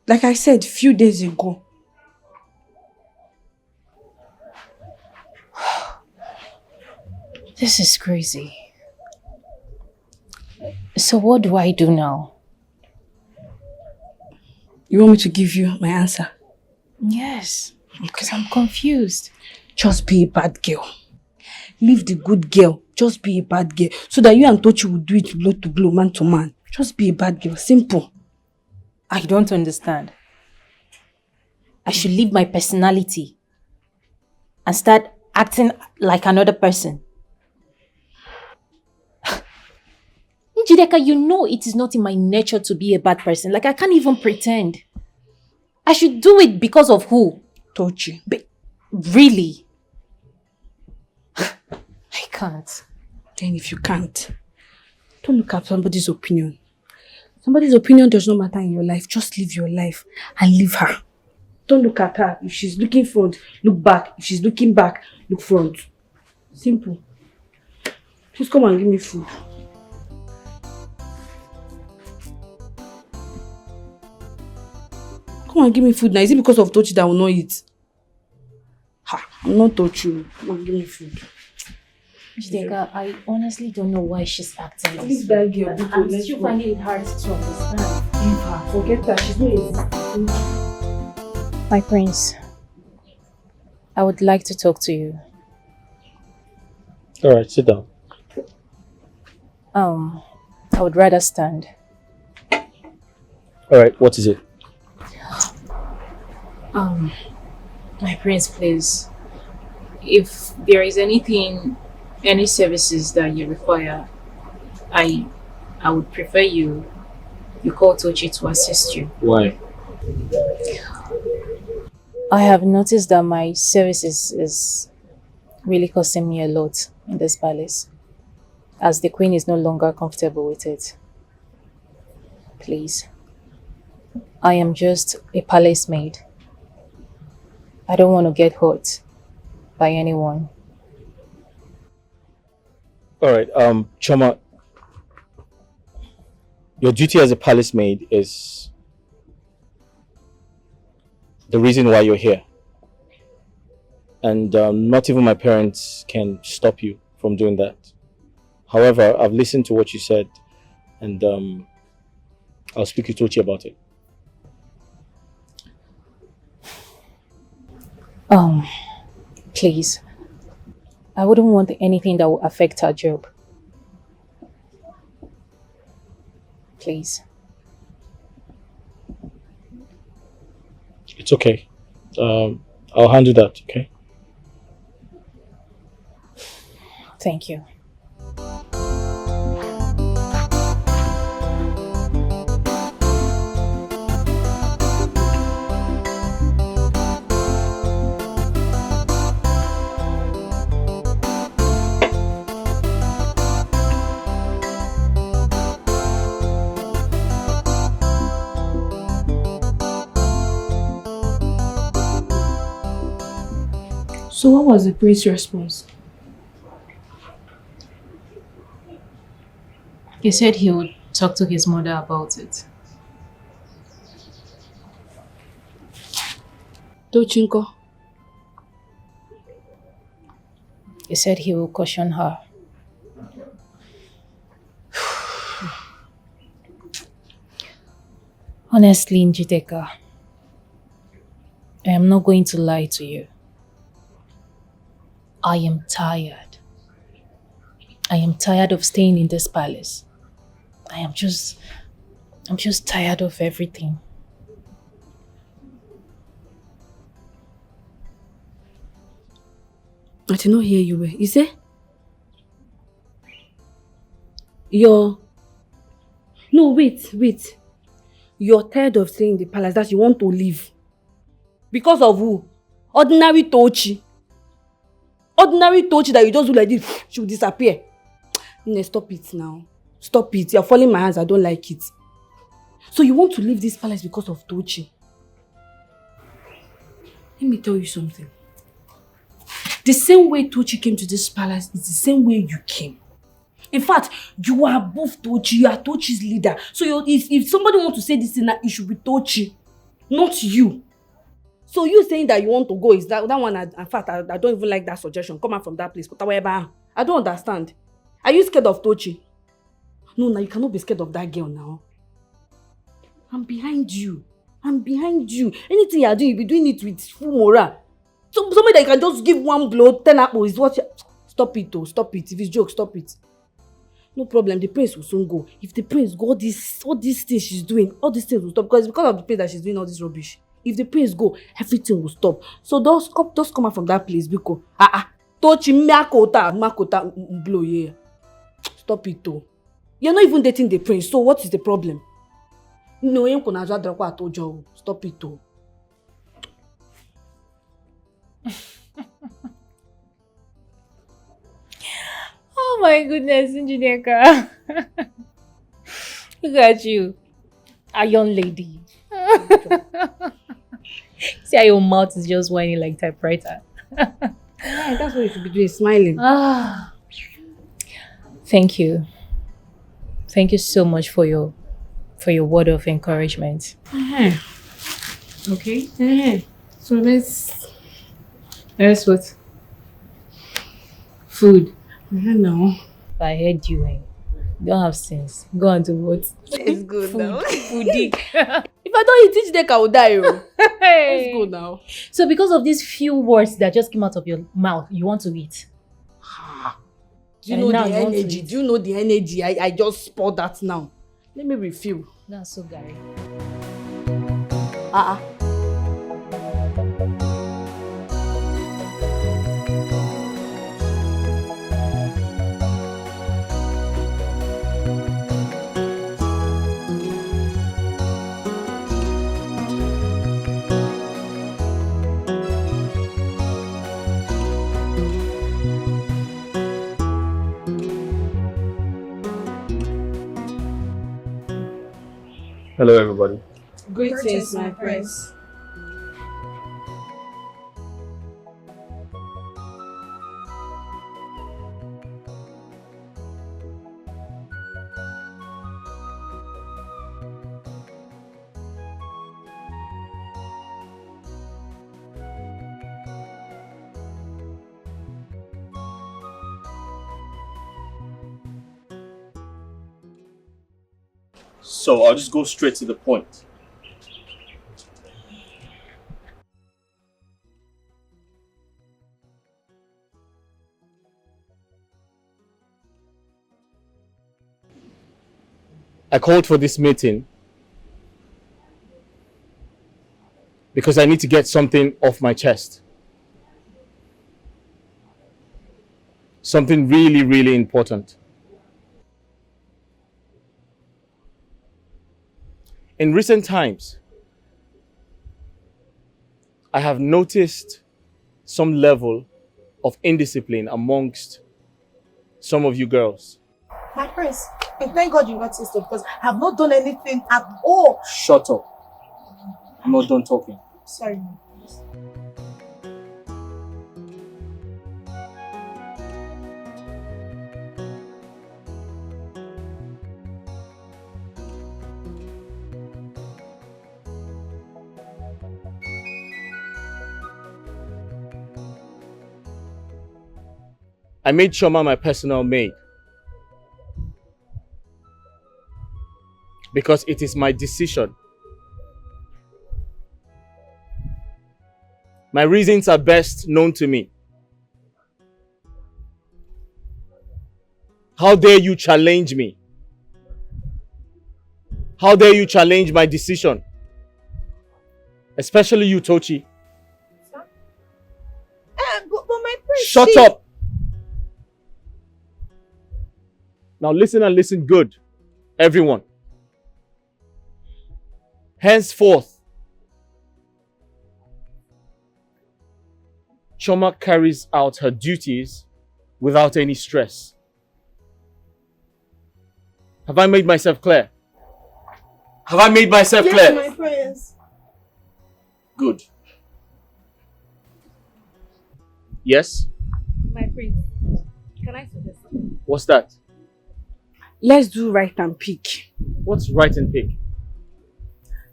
Like I said a few days ago. This is crazy. So what do I do now? You want me to give you my answer? Yes, because I'm confused. Just be a bad girl. Leave the good girl. Just be a bad girl. So that you and Tochi will do it blow to blow, man to man. Just be a bad girl. Simple. I don't understand. I should leave my personality and start acting like another person. Njideka, you know it is not in my nature to be a bad person. Like, I can't even pretend. I should do it because of who? Tochi. Really? I can't. Then if you can't, don't look at somebody's opinion. Somebody's opinion does not matter in your life. Just live your life and leave her. Don't look at her. If she's looking front, look back. If she's looking back, look front. Simple. Please come and give me food. Come and give me food now. Is it because of Tochi that I will not eat? I'm not Tochi. Come and give me food. Njideka, I honestly don't know why she's acting like Leave that girl. I'm still finding it hard to understand. Leave her. Forget her. She's not existing. My prince, I would like to talk to you. All right, sit down. I would rather stand. All right, what is it? My prince, please. If there is any services that you require, I would prefer you call Tochi to assist you. Why? I have noticed that my services is really costing me a lot in this palace, as the queen is no longer comfortable with it. Please. I am just a palace maid. I don't want to get hurt by anyone. All right, Choma, your duty as a palace maid is the reason why you're here. And not even my parents can stop you from doing that. However, I've listened to what you said, and I'll speak to Tochi about it. Please. I wouldn't want anything that will affect our job. Please. It's okay. I'll handle that, okay? Thank you. So what was the prince's response? He said he would talk to his mother about it. Tochinko. He said he will caution her. Honestly, Njideka, I am not going to lie to you. I am tired. I am tired of staying in this palace. I'm just tired of everything. I did not hear you well. Is it? No, wait. You're tired of staying in the palace, that you want to leave. Because of who? Ordinary Tochi. Ordinary Tochi that you just do like this, she will disappear. No, stop it now. Stop it. You're falling my hands. I don't like it. So you want to leave this palace because of Tochi? Let me tell you something. The same way Tochi came to this palace is the same way you came. In fact, you are above Tochi. You are Tochi's leader. So if somebody wants to say this thing, it should be Tochi, not you. So you saying that you want to go is that one? In fact, I don't even like that suggestion. Come out from that place. I don't understand. Are you scared of Tochi? No, you cannot be scared of that girl now. I'm behind you. Anything you are doing, you'll be doing it with full morale. So somebody that you can just give one blow, 10 apples is what you... Stop it, oh, stop it. If it's joke, stop it. No problem, the prince will soon go. If the prince go, all these things she's doing, all these things will stop. Because of the prince that she's doing all this rubbish. If the prince go, everything will stop. So just come out from that place, because Tochi makota blow here. Stop it, oh. You're not even dating the prince, so what is the problem? No, you can stop it, oh. Oh my goodness, Njideka. Look at you. A young lady. See how your mouth is just whining like typewriter. Yeah, that's what you should be doing, smiling. Thank you. Thank you so much for your word of encouragement. Okay. So let's what? Food. I don't know. I heard you. You don't have sense. Go on to what? It's good now. Foodie. If I don't eat Dikeh, I will die. Let's go now. So because of these few words that just came out of your mouth, you want to eat? Do you know the energy? Do you know the energy? I just spoiled that now. Let me refill. That's so Gary. Hello, everybody. Greetings, my prince. So I'll just go straight to the point. I called for this meeting because I need to get something off my chest. Something really, really important. In recent times, I have noticed some level of indiscipline amongst some of you girls. My prince, thank God you noticed it because I have not done anything at all. Shut up. I'm not done talking. Sorry. I made Chioma my personal maid. Because it is my decision. My reasons are best known to me. How dare you challenge me? How dare you challenge my decision? Especially you, Tochi. But my prince. Shut up! Now listen and listen good, everyone. Henceforth, Chioma carries out her duties without any stress. Have I made myself clear? Have I made myself clear? Yes, my prince. Good. Yes? My prince, can I suggest something? What's that? Let's do write and pick. What's right and pick?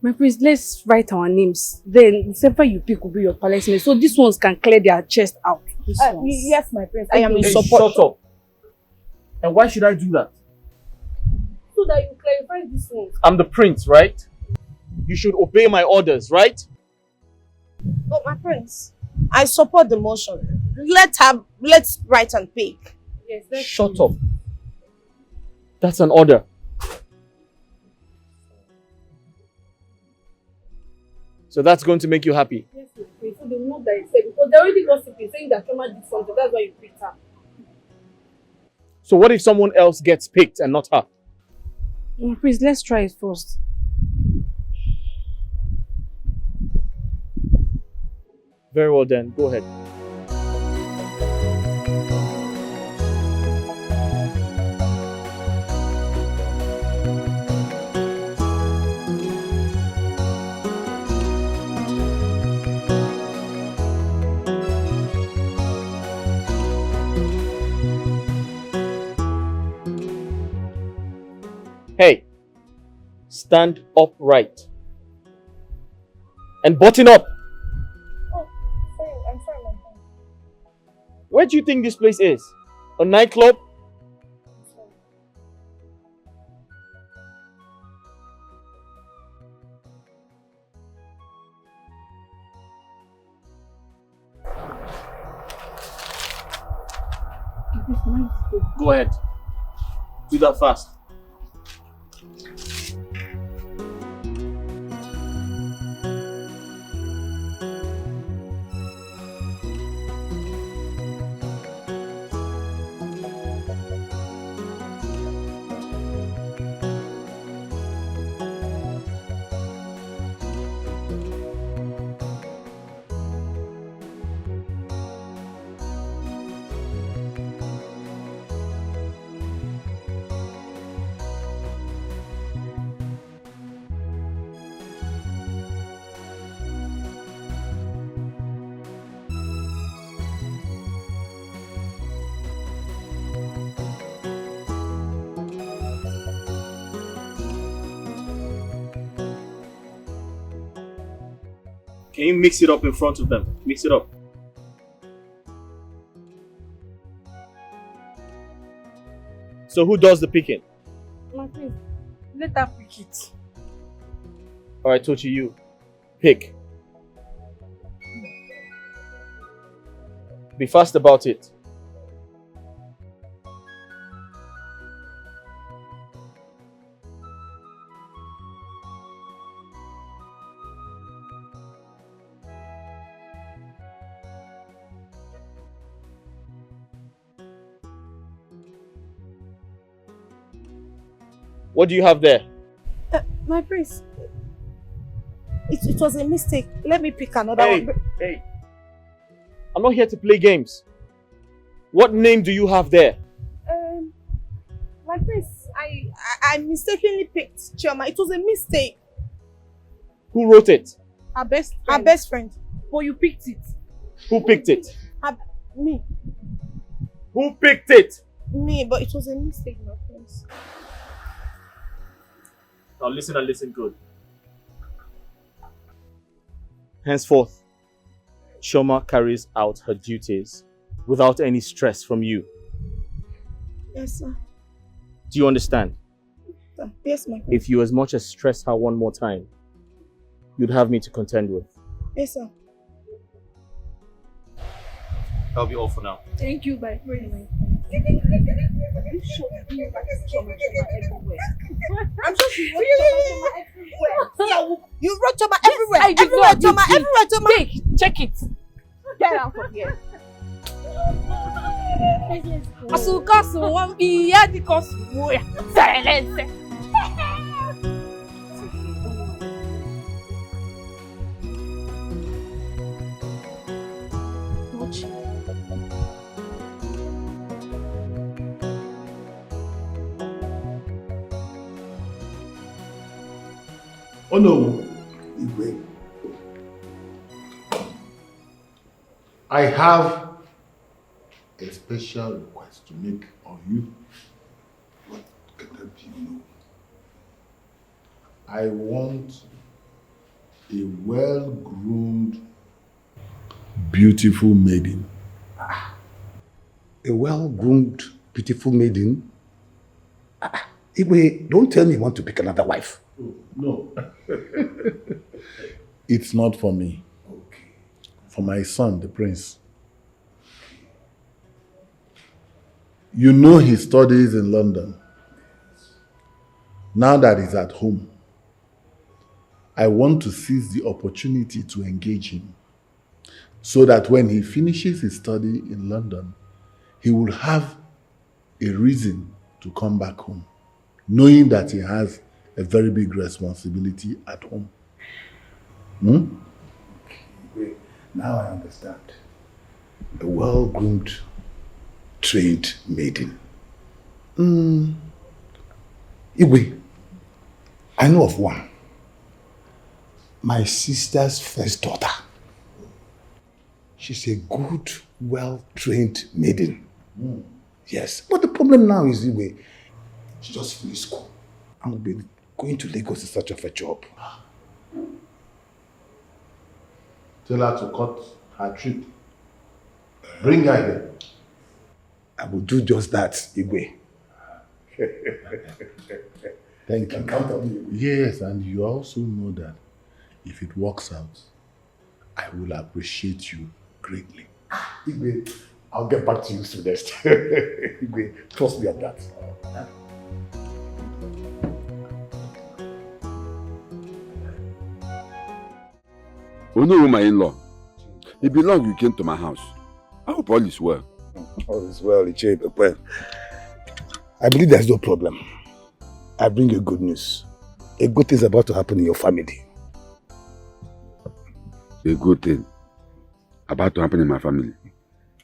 My prince, let's write our names. Then whoever you pick will be your palace mate. So these ones can clear their chest out. Yes, my prince. I am in Hey, support. shut up. And why should I do that? So that you clarify these ones. I'm the prince, right? You should obey my orders, right? But my prince, I support the motion. Let's write and pick. Yes, let's Shut up. That's an order. So that's going to make you happy. Yes, my prince. So they know that you said, because they already gossiping saying that Chioma did something. That's why you picked her. So what if someone else gets picked and not her? My prince, let's try it first. Very well then, go ahead. Hey, stand upright and button up. Oh, sorry, I'm sorry, my prince. Where do you think this place is? A nightclub? Go ahead. Do that fast. Can you mix it up in front of them? Mix it up. So who does the picking? My prince, let her pick it. Alright, Tochi, you. Pick. Be fast about it. What do you have there? My prince, it was a mistake. Let me pick another Hey, one. hey. I'm not here to play games. What name do you have there? My prince, I mistakenly picked Chioma. It was a mistake. Who wrote it? Our best friend. But you picked it. Who picked it? Me. Who picked it? Me, but it was a mistake, my prince. Now listen and listen good. Henceforth, Chioma carries out her duties without any stress from you. Yes, sir. Do you understand? Yes, my prince. If you as much as stress her one more time, you'd have me to contend with. Yes, sir. That'll be all for now. Thank you, my friend. I'm sure she You wrote Choma everywhere. I did Everywhere, not. Choma. Everywhere, Choma. Take, check it. Get out of here. Asuka one be ya di kosuya. Silence. Oh no, Igwe. I have a special request to make of you. What can that be? No. I want a well-groomed, beautiful maiden. A well-groomed, beautiful maiden? Igwe, don't tell me you want to pick another wife. Oh, no. It's not for me. Okay. For my son, the prince. You know he studies in London. Now that he's at home, I want to seize the opportunity to engage him so that when he finishes his study in London, he will have a reason to come back home, knowing that he has a very big responsibility at home. Wait, now I understand. A well-groomed, trained maiden. Igwe, I know of one. My sister's first daughter. She's a good, well-trained maiden. Yes, but the problem now is, Igwe, she just finished school and will be going to Lagos in search of a job. Tell her to cut her trip. Bring her here. I will do just that, Igwe. Thank you. Count on me. Yes, and you also know that if it works out, I will appreciate you greatly. Igwe, I'll get back to you soonest. Igwe, trust me on that. Onu, my in-law. It belongs you came to my house. I hope all is well. All is well, Iche. Well, I believe there's no problem. I bring you good news. A good thing is about to happen in your family. A good thing about to happen in my family.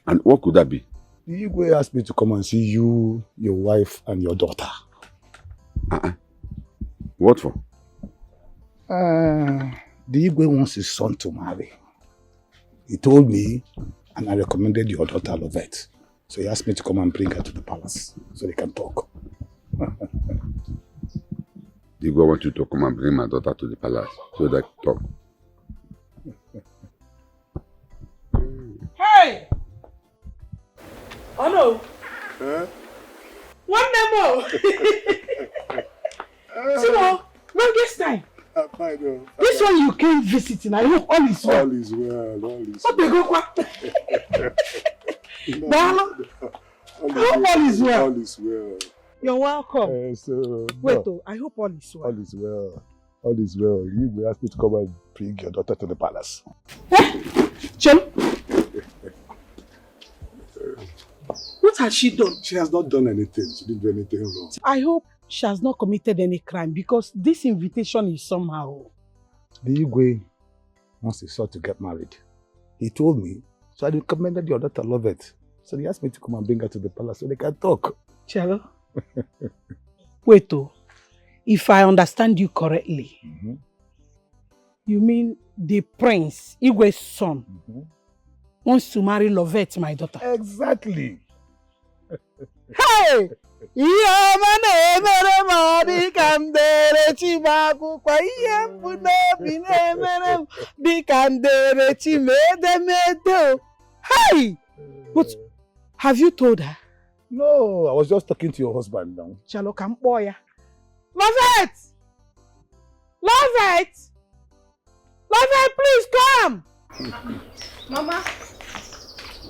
And what could that be? The Igwe asked me to come and see you, your wife, and your daughter. What for? The Igwe wants his son to marry. He told me, and I recommended your daughter Lovette. So he asked me to come and bring her to the palace so they can talk. The Igwe wants you to come and bring my daughter to the palace so they can talk. Hey! Oh no! Huh? One more! Simo, longest time. This one you came visiting, I hope all is well. All is well, all is well. I hope all is well. All is well. You're welcome. Wait, I hope all is well. All is well. All is well. You will ask me to come and bring your daughter to the palace. Chum? What has she done? She has not done anything. She didn't do anything wrong. I hope she has not committed any crime because this invitation is somehow. The Igwe wants his son to get married. He told me, so I recommended your daughter Lovette. So he asked me to come and bring her to the palace so they can talk. Chelo? Wait, if I understand you correctly, you mean the prince, Igwe's son, wants to marry Lovette, my daughter? Exactly. Hey! Hey! But have you told her? No, I was just talking to your husband now. Chalo come boy. Lovett! Lovett! Lovett, please come! Mama,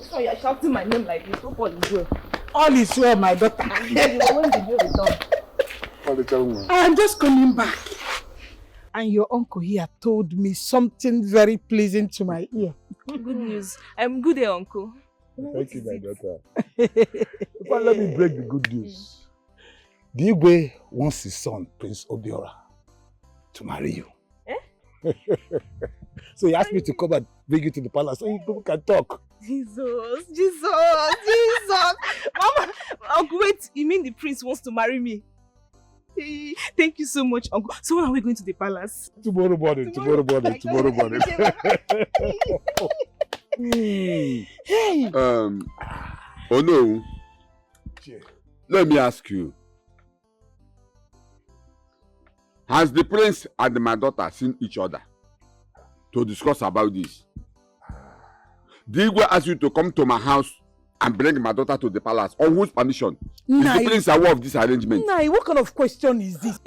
so you're shouting my name like this. What is you? All is well, my daughter. When did you return? I am just coming back. And your uncle here told me something very pleasing to my ear. Good news. I'm good, uncle. Thank you, my daughter. Let me break the good news. The Igwe wants his son, Prince Obiora, to marry you. Eh? So he asked me to come and bring you to the palace so people can talk. Jesus. Mama, uncle, wait, you mean the prince wants to marry me? Thank you so much, uncle. So when are we going to the palace? Tomorrow morning. Hey! Oh no. Let me ask you. Has the prince and my daughter seen each other to discuss about this? Did Igwe ask you to come to my house and bring my daughter to the palace? On whose permission? Is the prince aware of this arrangement? Nah, what kind of question is this?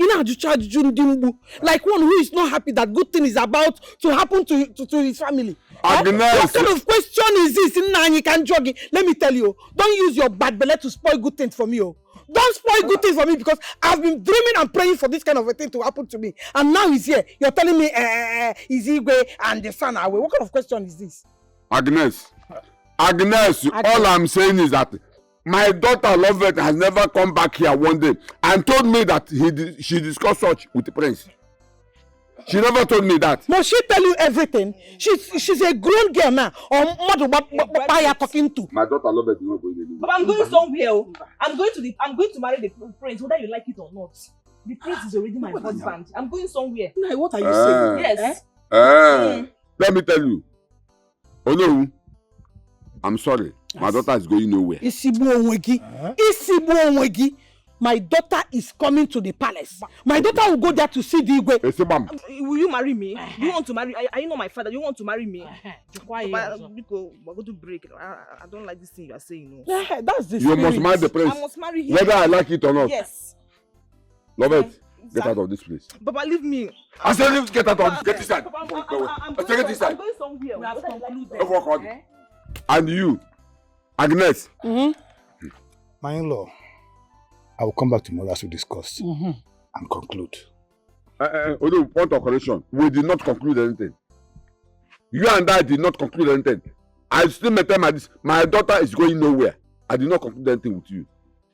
Like one who is not happy that good thing is about to happen to his family. Agnes. What kind of question is this? You can jog it. Let me tell you, don't use your bad belly to spoil good things for me. Don't spoil good things for me because I've been dreaming and praying for this kind of a thing to happen to me. And now he's here. You're telling me is Igwe and the son away. What kind of question is this? Agnes, all I'm saying is that my daughter Lovett has never come back here one day and told me that she discussed such with the prince. She never told me that. Must she tell you everything? She's a grown girl now. Or what are you talking to? My daughter Lovett is not going anywhere. But I'm going somewhere. I'm going to marry the prince, whether you like it or not. The prince is already my husband. I'm going somewhere. No, what are you saying? Yes. Let me tell you. Oh no. I'm sorry. My daughter is going nowhere. My daughter is coming to the palace. My daughter will go there to see the Igwe. Will you marry me? Do you want to marry? Are you not my father? Do you want to marry me? We're going to break. I don't like this thing you are saying. No. Yeah, that's the You must marry the prince. I must marry him. Whether I like it or not. Yes. Lovett, get out of this place. Papa, leave me. I said get out of this. Get inside. Get inside. I'm going somewhere. We have concluded. And you, Agnes. My in-law, I will come back tomorrow as we discuss and conclude. Although, point of correction, we did not conclude anything. You and I did not conclude anything. I still maintain my daughter is going nowhere. I did not conclude anything with you.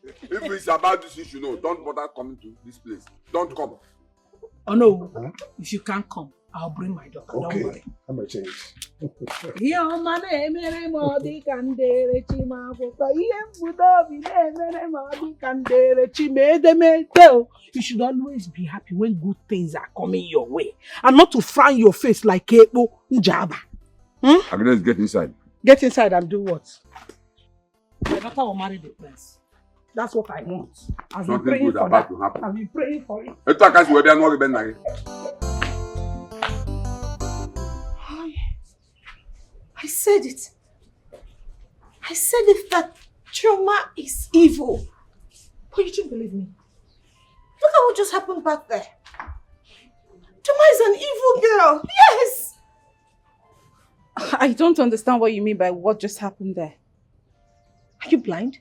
If it's about this issue, no, don't bother coming to this place. Don't come. Oh no, if you can't come, I'll bring my daughter. Okay. Don't worry. I'm going to change. You should always be happy when good things are coming your way and not to frown your face like Ebo Njaba. Agnes, get inside. Get inside and do what? My daughter will marry the prince. That's what I want. I've been praying for that. I've been praying for it. I said it. I said it that Chioma is evil. But you didn't believe me. Look at what just happened back there. Chioma is an evil girl. Yes. I don't understand what you mean by what just happened there. Are you blind?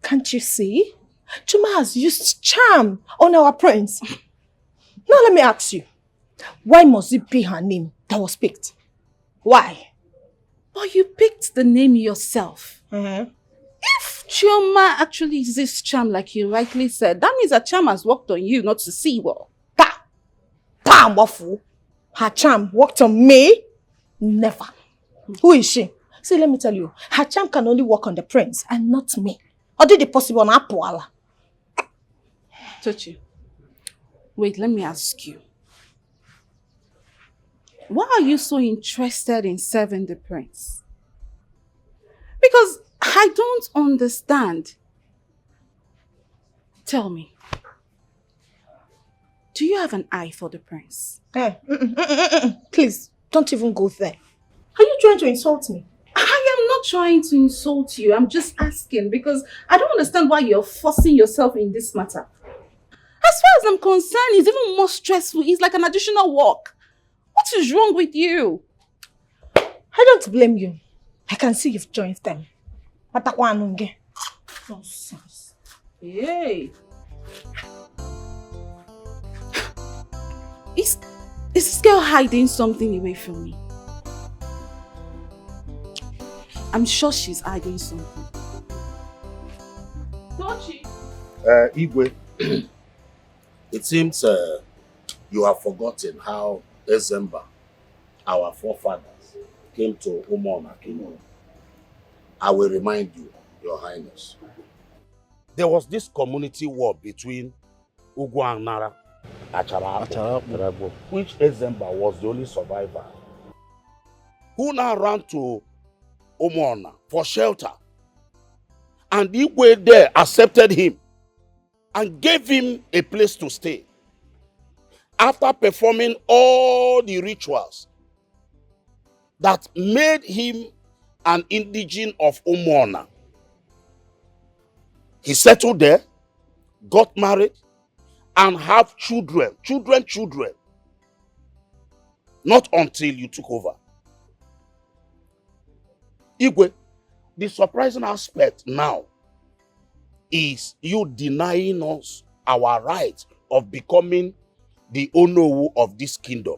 Can't you see? Chioma has used charm on our prince. Now let me ask you. Why must it be her name that was picked? Why? But you picked the name yourself. If Chioma actually is this charm like you rightly said, that means her charm has worked on you, not to see well. Bam, waffle. Her charm worked on me? Never. Who is she? See, let me tell you. Her charm can only work on the prince and not me. Or did it possible on Apuala? Tochi, wait, let me ask you. Why are you so interested in serving the prince? Because I don't understand. Tell me, do you have an eye for the prince? Please, don't even go there. Are you trying to insult me? I am not trying to insult you. I'm just asking because I don't understand why you're forcing yourself in this matter. As far as I'm concerned, it's even more stressful. It's like an additional work. What is wrong with you? I don't blame you. I can see you've joined them. Nonsense. Hey. Is this girl hiding something away from me? I'm sure she's hiding something. Tochi. Igwe, it seems you have forgotten how Ezemba, our forefathers, came to Umona Kingdom. I will remind you, Your Highness. There was this community war between Ugwu and Nara, Acharapo, which Ezemba was the only survivor, who now ran to Umona for shelter. And Igwe there accepted him and gave him a place to stay. After performing all the rituals that made him an indigene of Umona, he settled there, got married, and have children. Not until you took over. Igwe, the surprising aspect now is you denying us our right of becoming the Onowu of this kingdom.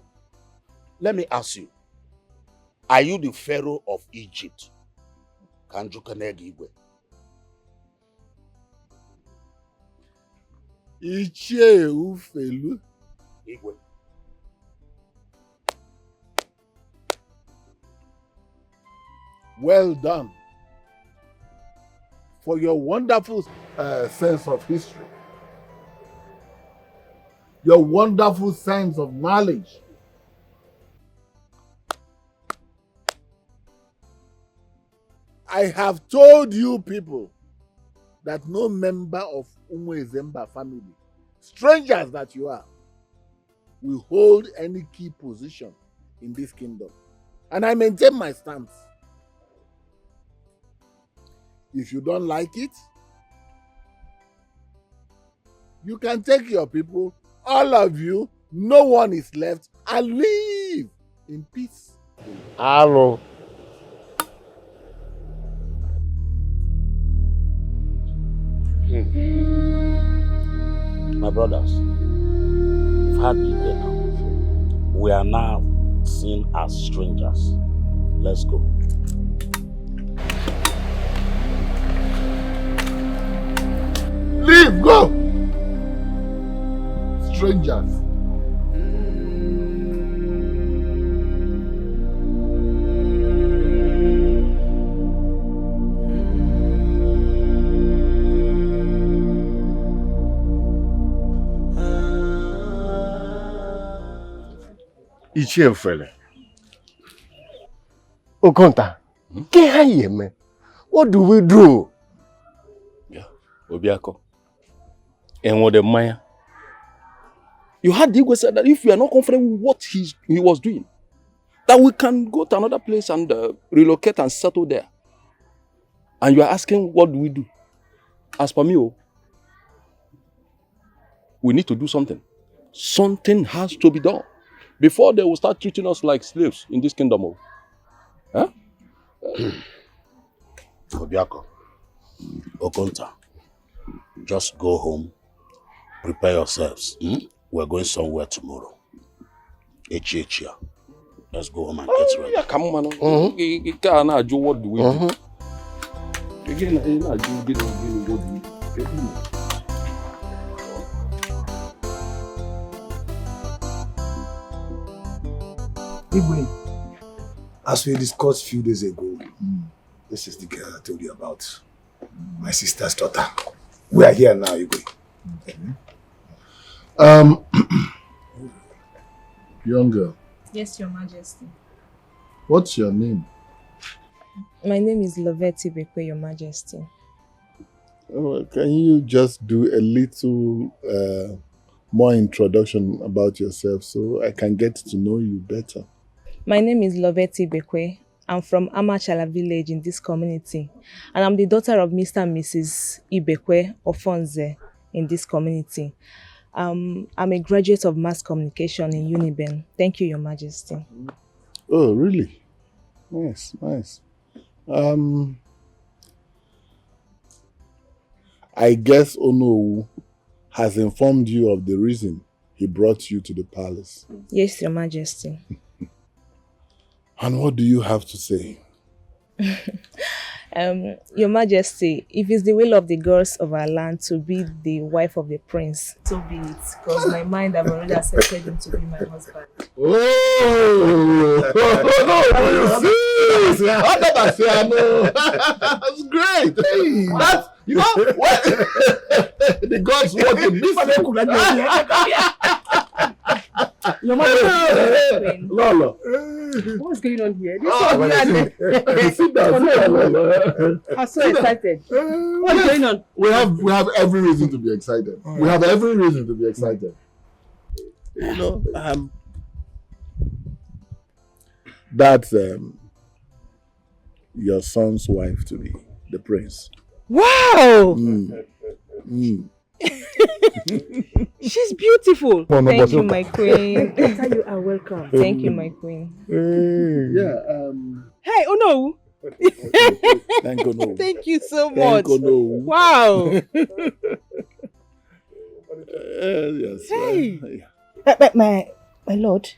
Let me ask you, are you the Pharaoh of Egypt? Kanjukanegi Igwe. Ichie Ufelu. Igwe. Well done for your wonderful sense of history, your wonderful sense of knowledge. I have told you people that no member of Ezemba family, strangers that you are, will hold any key position in this kingdom. And I maintain my stance. If you don't like it, you can take your people, all of you, no one is left, and leave in peace. Hello. My brothers, we've had been there now. We are now seen as strangers. Let's go. Leave, go! Strangers. Ichie Mfele. Okonta, man. What do we do? Yeah, Obiako. And what the Maya? You had Igwe said that if we are not confident with what he was doing, that we can go to another place and relocate and settle there. And you are asking, what do we do? As per me, we need to do something. Something has to be done before they will start treating us like slaves in this kingdom. Huh? Obiako, Okonta, just go home, prepare yourselves. We're going somewhere tomorrow. Echia. Let's go home and get ready. Yeah, come on, man. You can't do what do we do? Igwe, as we discussed a few days ago, this is the girl I told you about. My sister's daughter. We are here now, Igwe. Young girl, Yes, Your Majesty. what's your name? My name is Loveti Bekwe, Your Majesty. Oh, can you just do a little more introduction about yourself so I can get to know you better? My name is Loveti Bekwe. I'm from Amachala village in this community. And I'm the daughter of Mr. and Mrs. Ibekwe Ofonze in this community. I'm a graduate of mass communication in Uniben. Thank you, Your Majesty. Oh, really? Nice. I guess Ono has informed you of the reason he brought you to the palace. Yes, Your Majesty. And what do you have to say? Your Majesty, if it's the will of the girls of our land to be the wife of the prince, so be it. Because my mind, I've already accepted him to be my husband. Oh, you see? That's great. That's, you know, what? The gods want to miss Your mother. Lolo. What's going on here? This Sit down. I'm so excited. What's going on? We have every reason to be excited. We have every reason to be excited. You know, that's your son's wife to be, the prince. Wow! She's beautiful. Thank you, my queen. You are welcome. Thank you, my queen. Hey, oh no! Thank you, no. Thank you so much. Thank you, no. Wow! Yes. Hey. My lord,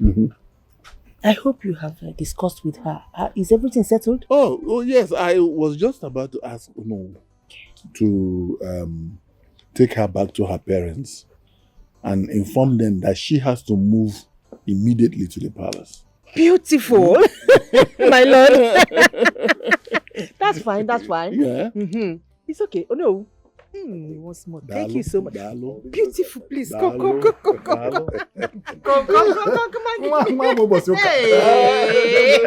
I hope you have discussed with her. Is everything settled? Oh yes. I was just about to ask Uno to take her back to her parents and inform them that she has to move immediately to the palace. Beautiful, my lord. That's fine. Yeah. It's okay. Oh no. Once more. Thank you so much. Beautiful, please. Come on. Hey.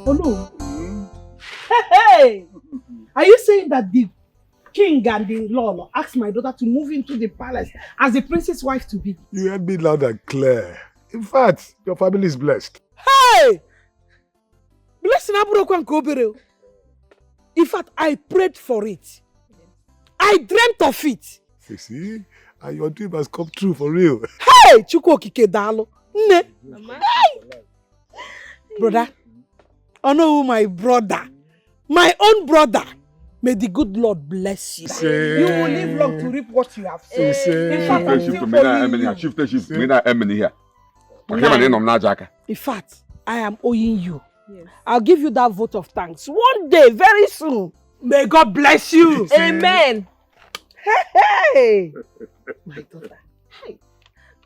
Oh no. Hey! Are you saying that the king and the Lolo asked my daughter to move into the palace as the princess wife to be? You heard me loud and clear. In fact, your family is blessed. Hey! Blessing Aburoko and Kobere. In fact, I prayed for it. I dreamt of it. See? And your dream has come true for real. Hey! Chukwu Okike Dalo. Hey! Brother. Oh no, my brother. My own brother. May the good Lord bless you. You will live long to reap what you have sown. In fact, I'm still owing you. In fact, I am owing you. Yes. I'll give you that vote of thanks one day, very soon. May God bless you. Amen. Hey! My daughter. Hey.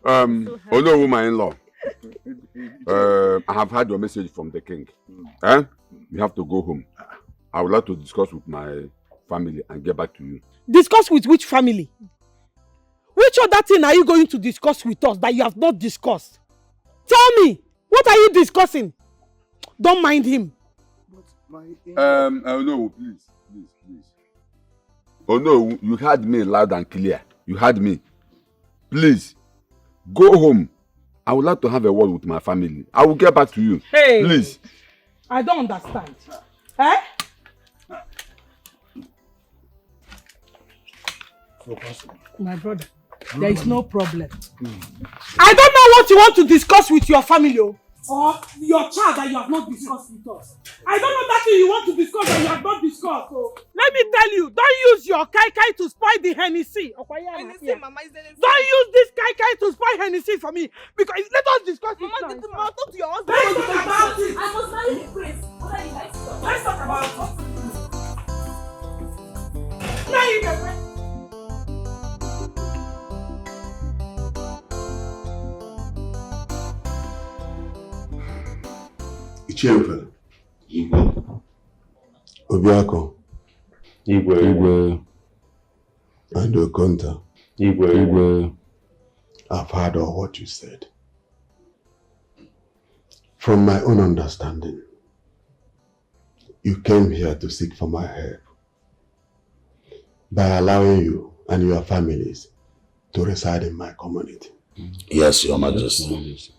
Hello, my in-law. I have had your message from the king. You have to go home. I would like to discuss with my family and get back to you. Discuss with which family? Which other thing are you going to discuss with us that you have not discussed? Tell me, what are you discussing? Don't mind him. No, please. Oh no, you heard me loud and clear. You heard me. Please, go home. I would like to have a word with my family. I will get back to you. Hey. Please. I don't understand. Eh? My brother, there is no problem. I don't know what you want to discuss with your family or your child that you have not discussed with us. I don't know that thing you want to discuss that you have not discussed. So let me tell you, don't use your kai to spoil the Hennessy. Don't use this kai to spoil Hennessy for me. Because let us discuss it. Mama, talk to your husband. Let's talk about it. I must marry the prince. Let's talk about it. Marry the prince. Ichempe. Obiako. Igwe. And Okonta. Igwe. I've heard all what you said. From my own understanding, you came here to seek for my help by allowing you and your families to reside in my community. Yes, Your Majesty.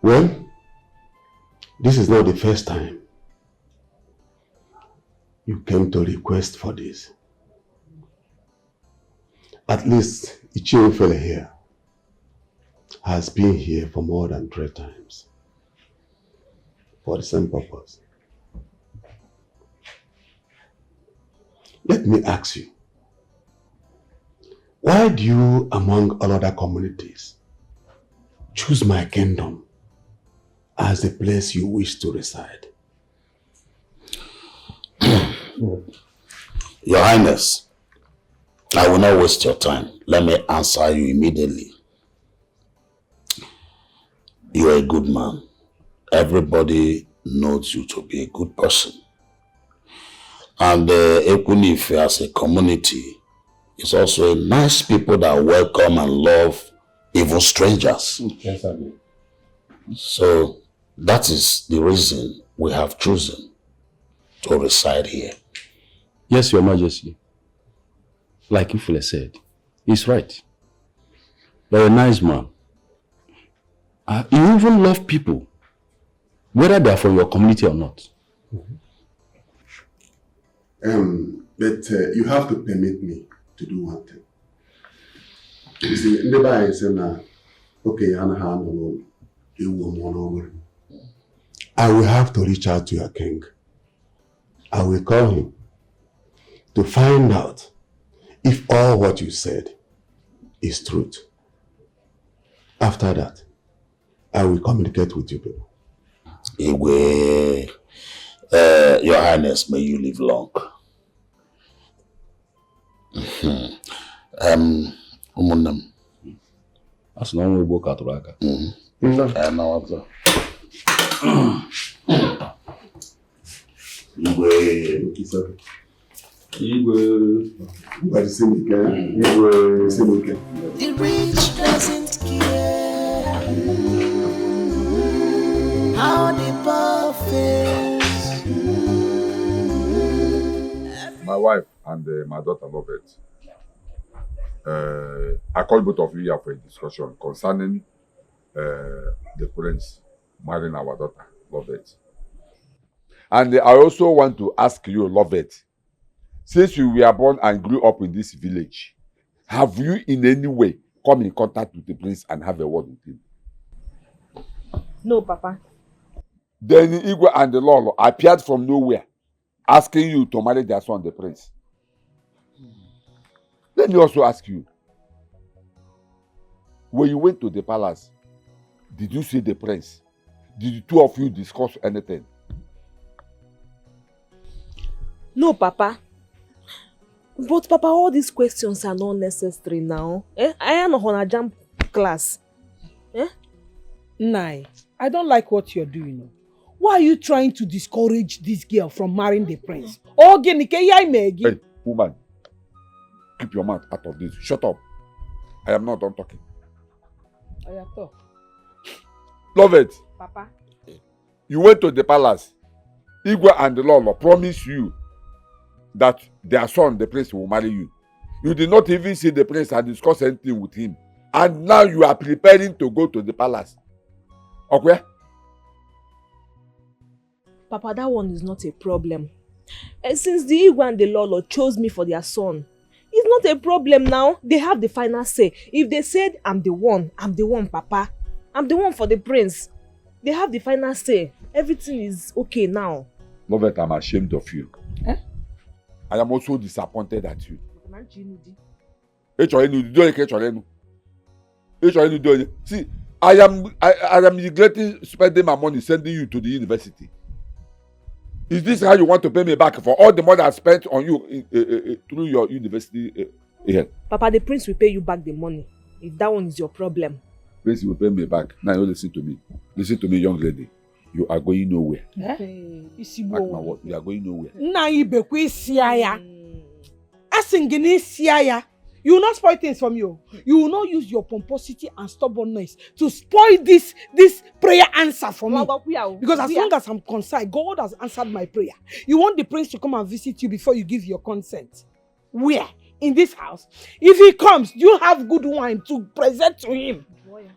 Well, this is not the first time you came to request for this. At least Ichiofele here has been here for more than 3 times for the same purpose. Let me ask you, why do you, among all other communities, choose my kingdom as the place you wish to reside? Your Highness, I will not waste your time. Let me answer you immediately. You are a good man. Everybody knows you to be a good person. And Ekunife as a community is also a nice people that welcome and love even strangers. Yes, I do. So that is the reason we have chosen to reside here. Yes, Your Majesty. Like Ifule said, he's right. You're a nice man. You even love people, whether they're from your community or not. But you have to permit me to do one thing. You see, never say okay, I will have to reach out to your king. I will call him to find out if all what you said is truth. After that, I will communicate with you people. Igwe, Your Highness, may you live long. Umunam. That's not only work out Raka. The rich doesn't care how the poor fails. My wife and my daughter love it. I call both of you here for a discussion concerning the prince marrying our daughter, Lovett. And I also want to ask you, Lovett, since you were born and grew up in this village, have you in any way come in contact with the prince and have a word with him? No, Papa. Then Igwe and the Lolo appeared from nowhere, asking you to marry their son, the prince. Let me also ask you, when you went to the palace, did you see the prince? Did the two of you discuss anything? No, Papa. But Papa, all these questions are not necessary now. I am on a jump class. Nai, I don't like what you're doing. Why are you trying to discourage this girl from marrying the prince? Hey, woman, keep your mouth out of this. Shut up. I am not done talking. Love it. Papa. You went to the palace. Igwe and the Lolo promised you that their son, the prince, will marry you. You did not even see the prince and discuss anything with him. And now you are preparing to go to the palace. Okay? Papa, that one is not a problem. Since the Igwe and the Lolo chose me for their son, it's not a problem now. They have the final say. If they said, I'm the one, Papa. I'm the one for the prince. They have the final say. Everything is okay now. Lovett, I'm ashamed of you. I am also disappointed at you. See, I am regretting spending my money sending you to the university. Is this how you want to pay me back for all the money I spent on you through your university? Papa, the prince will pay you back the money if that one is your problem. Prince will pay me back. Now you listen to me. Listen to me, young lady. You are going nowhere. Mark my word, you are going nowhere. You will not spoil things from you. You will not use your pomposity and stubbornness to spoil this prayer answer for me. Because as long as I'm concerned, God has answered my prayer. You want the prince to come and visit you before you give your consent. Where? In this house. If he comes, you have good wine to present to him.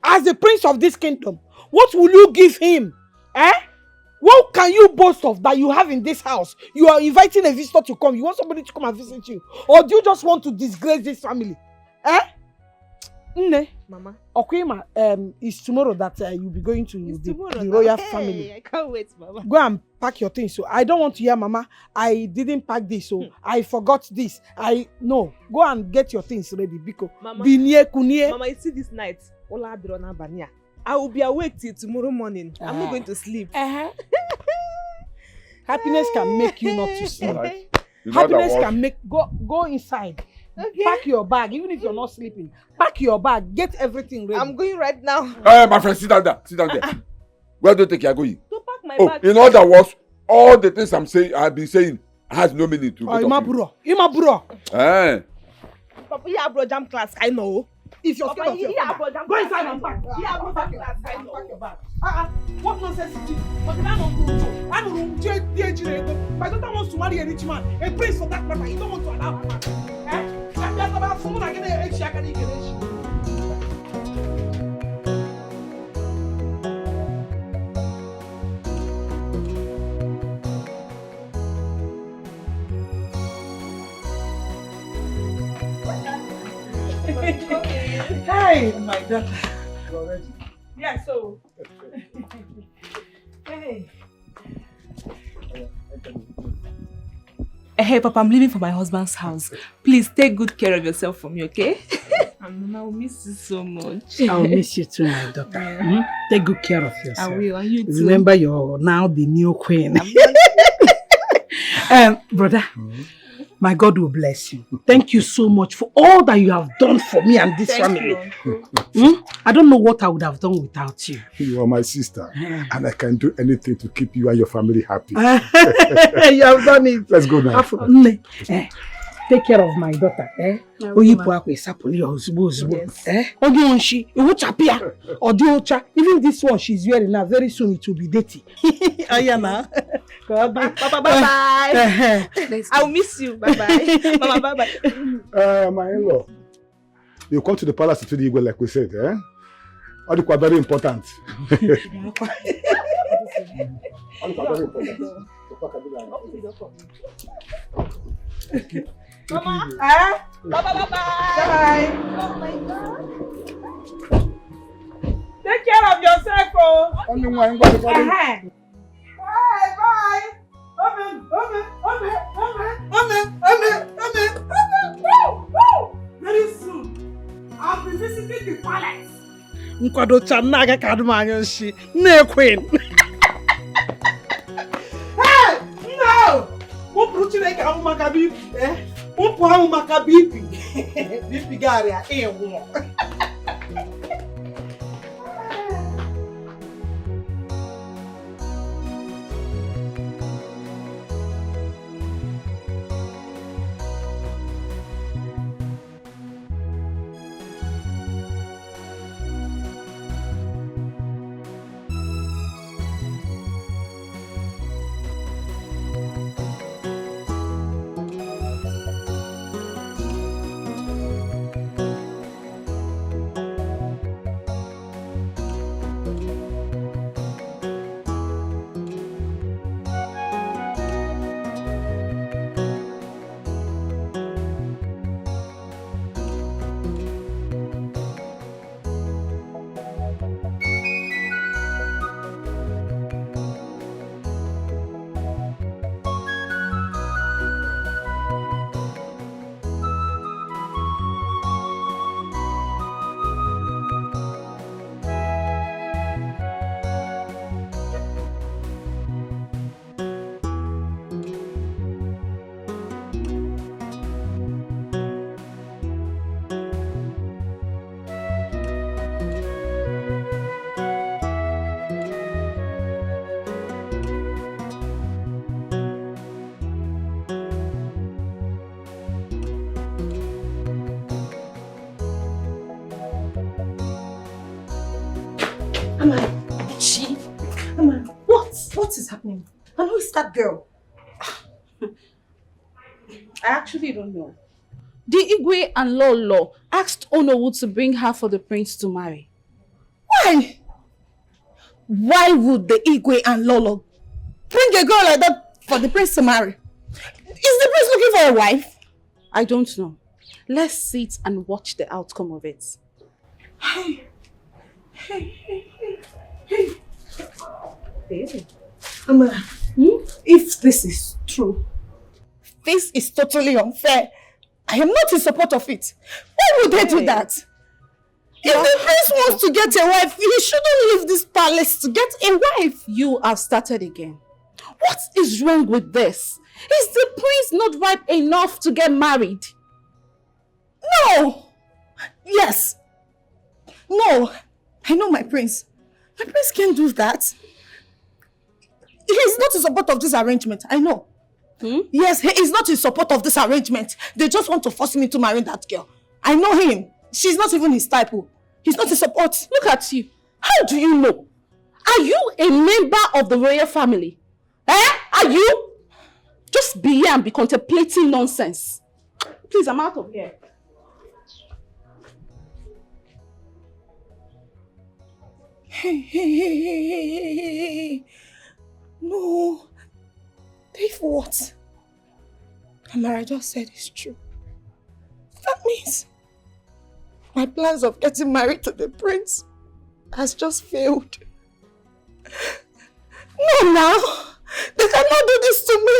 As the prince of this kingdom, what will you give him? Eh? What can you boast of that you have in this house? You are inviting a visitor to come. You want somebody to come and visit you. Or do you just want to disgrace this family? Eh? Nne, Mama. Okwima, it's tomorrow that you'll be going to the royal family. I can't wait, Mama. Go and pack your things. So I don't want to hear, Mama, I didn't pack this, so I forgot this. No. Go and get your things ready, Biko. Mama. Binye kunye. Mama, you see this night, Ola Adrona Bania. I will be awake till tomorrow morning. I'm not going to sleep. Happiness can make you not to sleep. Right. Happiness can make go inside. Okay. Pack your bag, even if you're not sleeping. Pack your bag, get everything ready. I'm going right now. Hey, my friend, sit down there. Sit down there. Where do you think you're going? To pack my bag. In other words, all the things I've been saying has no meaning to both of you. Ima Eh. Papa, you have bro jam class, I know. If you're Papa, you have bro jam go class, inside I and know. pack. You have bro jam class, I Pack know. your bag. What nonsense is this? But I don't know. I don't know. My daughter wants to marry a rich man. A prince for that matter. You don't want to allow her. Eh? I'm just about someone I get a rich. I can get rich. Hey, my daughter. Yeah, so. Hey. Hey, Papa, I'm leaving for my husband's house. Please take good care of yourself for me, okay? And Mama, I will miss you so much. I will miss you too, my daughter. Take good care of yourself. I will, and you too. Remember, you're now the new queen. Brother, my God will bless you. Thank you so much for all that you have done for me and this family. I don't know what I would have done without you. You are my sister, and I can do anything to keep you and your family happy. You have done it. Let's go now. Take care of my daughter. Even this one she's wearing now, very soon it will be dirty. Papa, bye-bye. I'll miss you. Bye-bye. Mama, bye-bye. My in-law, you come to the palace to the Igwe like we said, eh? All the quite very important. Mama, bye-bye. Bye. Oh my God. Take care of yourself, oh. Only one, bye. Bye. Very soon, I'll be visiting the palace. Nkwado chanaga kadumanya shi ne queen. Hey, no! Mo pruchi na ka makabi, mo po makabi. Bibi gari a ewo. She? What is happening? And who is that girl? I actually don't know. The Igwe and Lolo asked Onowu to bring her for the prince to marry. Why? Why would the Igwe and Lolo bring a girl like that for the prince to marry? Is the prince looking for a wife? I don't know. Let's sit and watch the outcome of it. Hey. Amara, if this is true, this is totally unfair. I am not in support of it. Why would they do that? If the prince wants to get a wife, he shouldn't leave this palace to get a wife. You have started again. What is wrong with this? Is the prince not ripe enough to get married? No! Yes. No. I know my prince. My prince can't do that. He is not in support of this arrangement. I know. Yes, he is not in support of this arrangement. They just want to force me to marry that girl. I know him. She's not even his type. He's not in support. Look at you. How do you know? Are you a member of the royal family? Are you? Just be here and be contemplating nonsense. Please, I'm out of here. Hey. No. If what Amara just said is true, that means my plans of getting married to the prince has just failed. No, now. They cannot do this to me.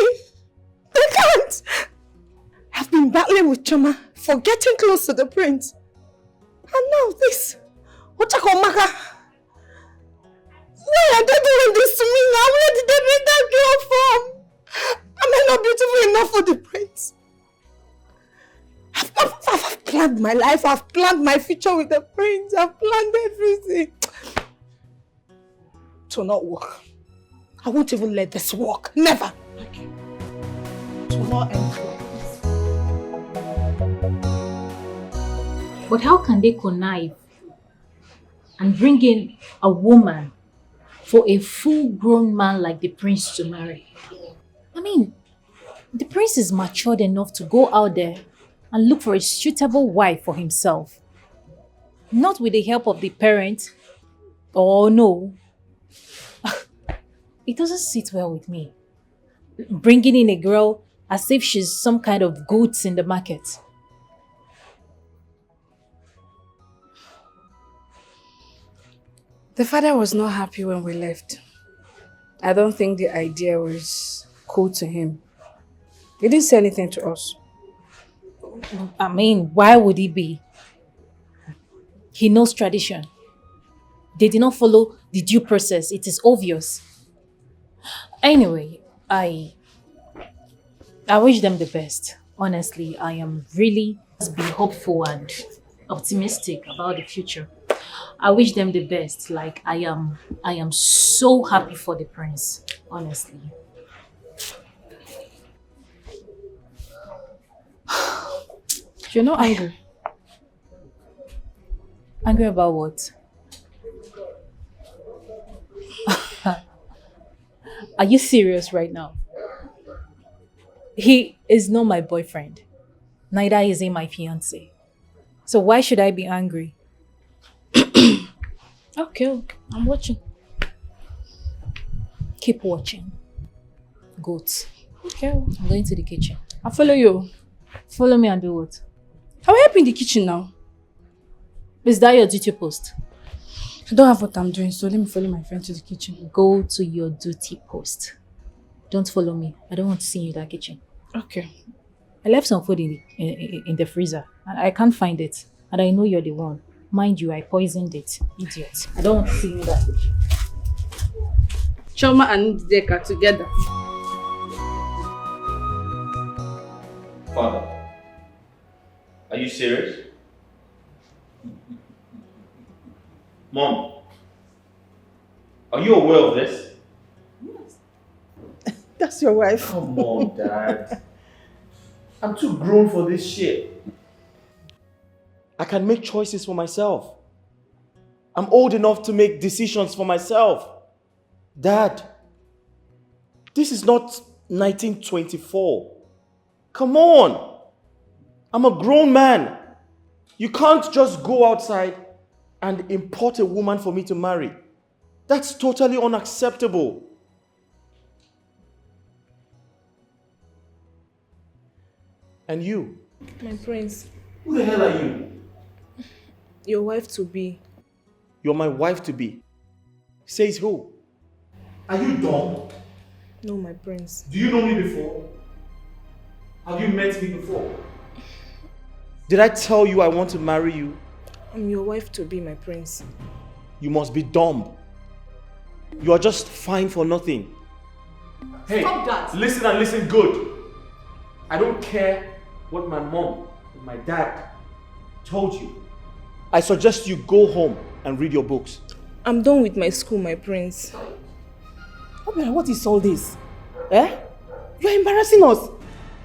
They can't. I've been battling with Choma for getting close to the prince. And now this. Ochakomaka. Why are they doing this to me now? Where did they bring that girl from? Am I not beautiful enough for the prince? I've planned my life. I've planned my future with the prince. I've planned everything. It will not work. I won't even let this work. Never. It will not end well. But how can they connive and bring in a woman for a full-grown man like the prince to marry? I mean, the prince is matured enough to go out there and look for a suitable wife for himself. Not with the help of the parents. Oh no. It doesn't sit well with me. Bringing in a girl as if she's some kind of goods in the market. The father was not happy when we left. I don't think the idea was cool to him. He didn't say anything to us. I mean, why would he be? He knows tradition. They did not follow the due process. It is obvious. Anyway, I wish them the best. Honestly, I am really be hopeful and optimistic about the future. I wish them the best. Like I am so happy for the prince, honestly. You're not angry. Angry about what? Are you serious right now? He is not my boyfriend. Neither is he my fiancé. So why should I be angry? Okay, I'm watching. Keep watching. Goats. Okay, I'm going to the kitchen. I'll follow you. Follow me and do what? I will help you in the kitchen now. Is that your duty post? I don't have what I'm doing, so let me follow my friend to the kitchen. Go to your duty post. Don't follow me. I don't want to see you in that kitchen. Okay. I left some food in the freezer. And I can't find it. And I know you're the one. Mind you, I poisoned it. Idiot. I don't want to see you in that kitchen. Choma and Dikeh together. Father, are you serious? Mom, are you aware of this? That's your wife. Come on, Dad. I'm too grown for this shit. I can make choices for myself. I'm old enough to make decisions for myself. Dad, this is not 1924. Come on. I'm a grown man. You can't just go outside and import a woman for me to marry. That's totally unacceptable. And you? My prince. Who the hell are you? Your wife to be. You're my wife to be. Says who? Are you dumb? No, my prince. Do you know me before? Have you met me before? Did I tell you I want to marry you? I'm your wife to be, my prince. You must be dumb. You are just fine for nothing. Hey, Stop that. Listen and listen good. I don't care what my mom and my dad told you. I suggest you go home and read your books. I'm done with my school, my prince. Obia, what is all this? Eh? You're embarrassing us.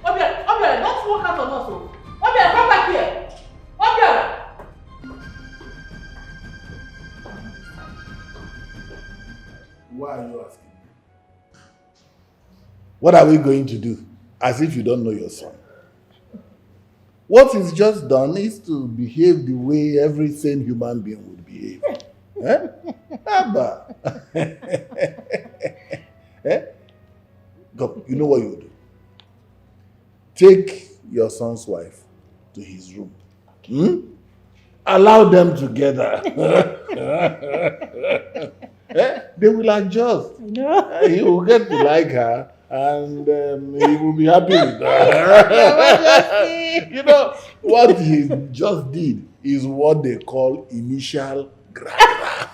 Obia, don't walk out on us. Oh. Obia, come back here. Obia! Why are you asking? What are we going to do? As if you don't know your son. What is just done is to behave the way every sane human being would behave. Eh? Abba. Eh? Go, you know what you do? Take your son's wife to his room. Allow them together. Eh? They will adjust. He will get to like her and he will be happy with her. You know, what he just did is what they call initial gra-gra.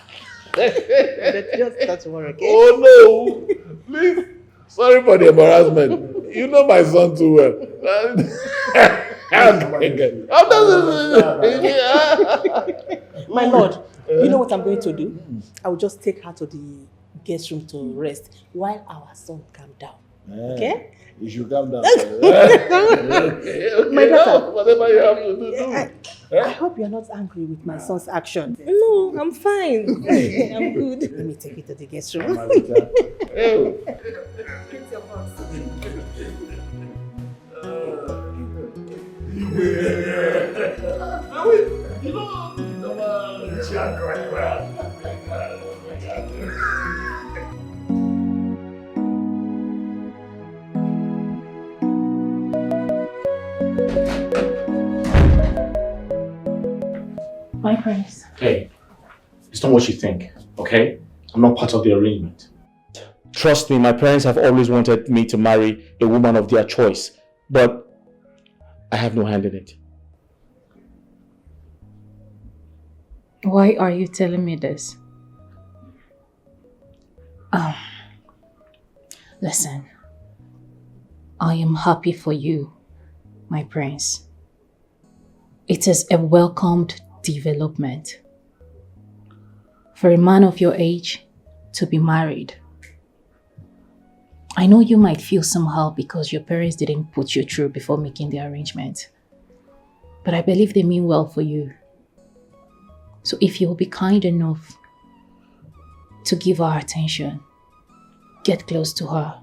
Just start tomorrow, okay? Oh no! Please, sorry for the embarrassment. You know my son too well. My lord, you know what I'm going to do? I will just take her to the guest room to rest while our son calm down. Okay? You should calm down. My daughter, whatever you have to do. I hope you're not angry with my son's action. No, I'm fine. I'm good. Let me take you to the guest room. My prince. Hey, it's not what you think, okay? I'm not part of the arrangement. Trust me, my parents have always wanted me to marry a woman of their choice, but I have no hand in it. Why are you telling me this? Listen, I am happy for you, my prince. It is a welcomed development for a man of your age to be married. I know you might feel somehow because your parents didn't put you through before making the arrangement, but I believe they mean well for you. So if you will be kind enough to give her attention, get close to her,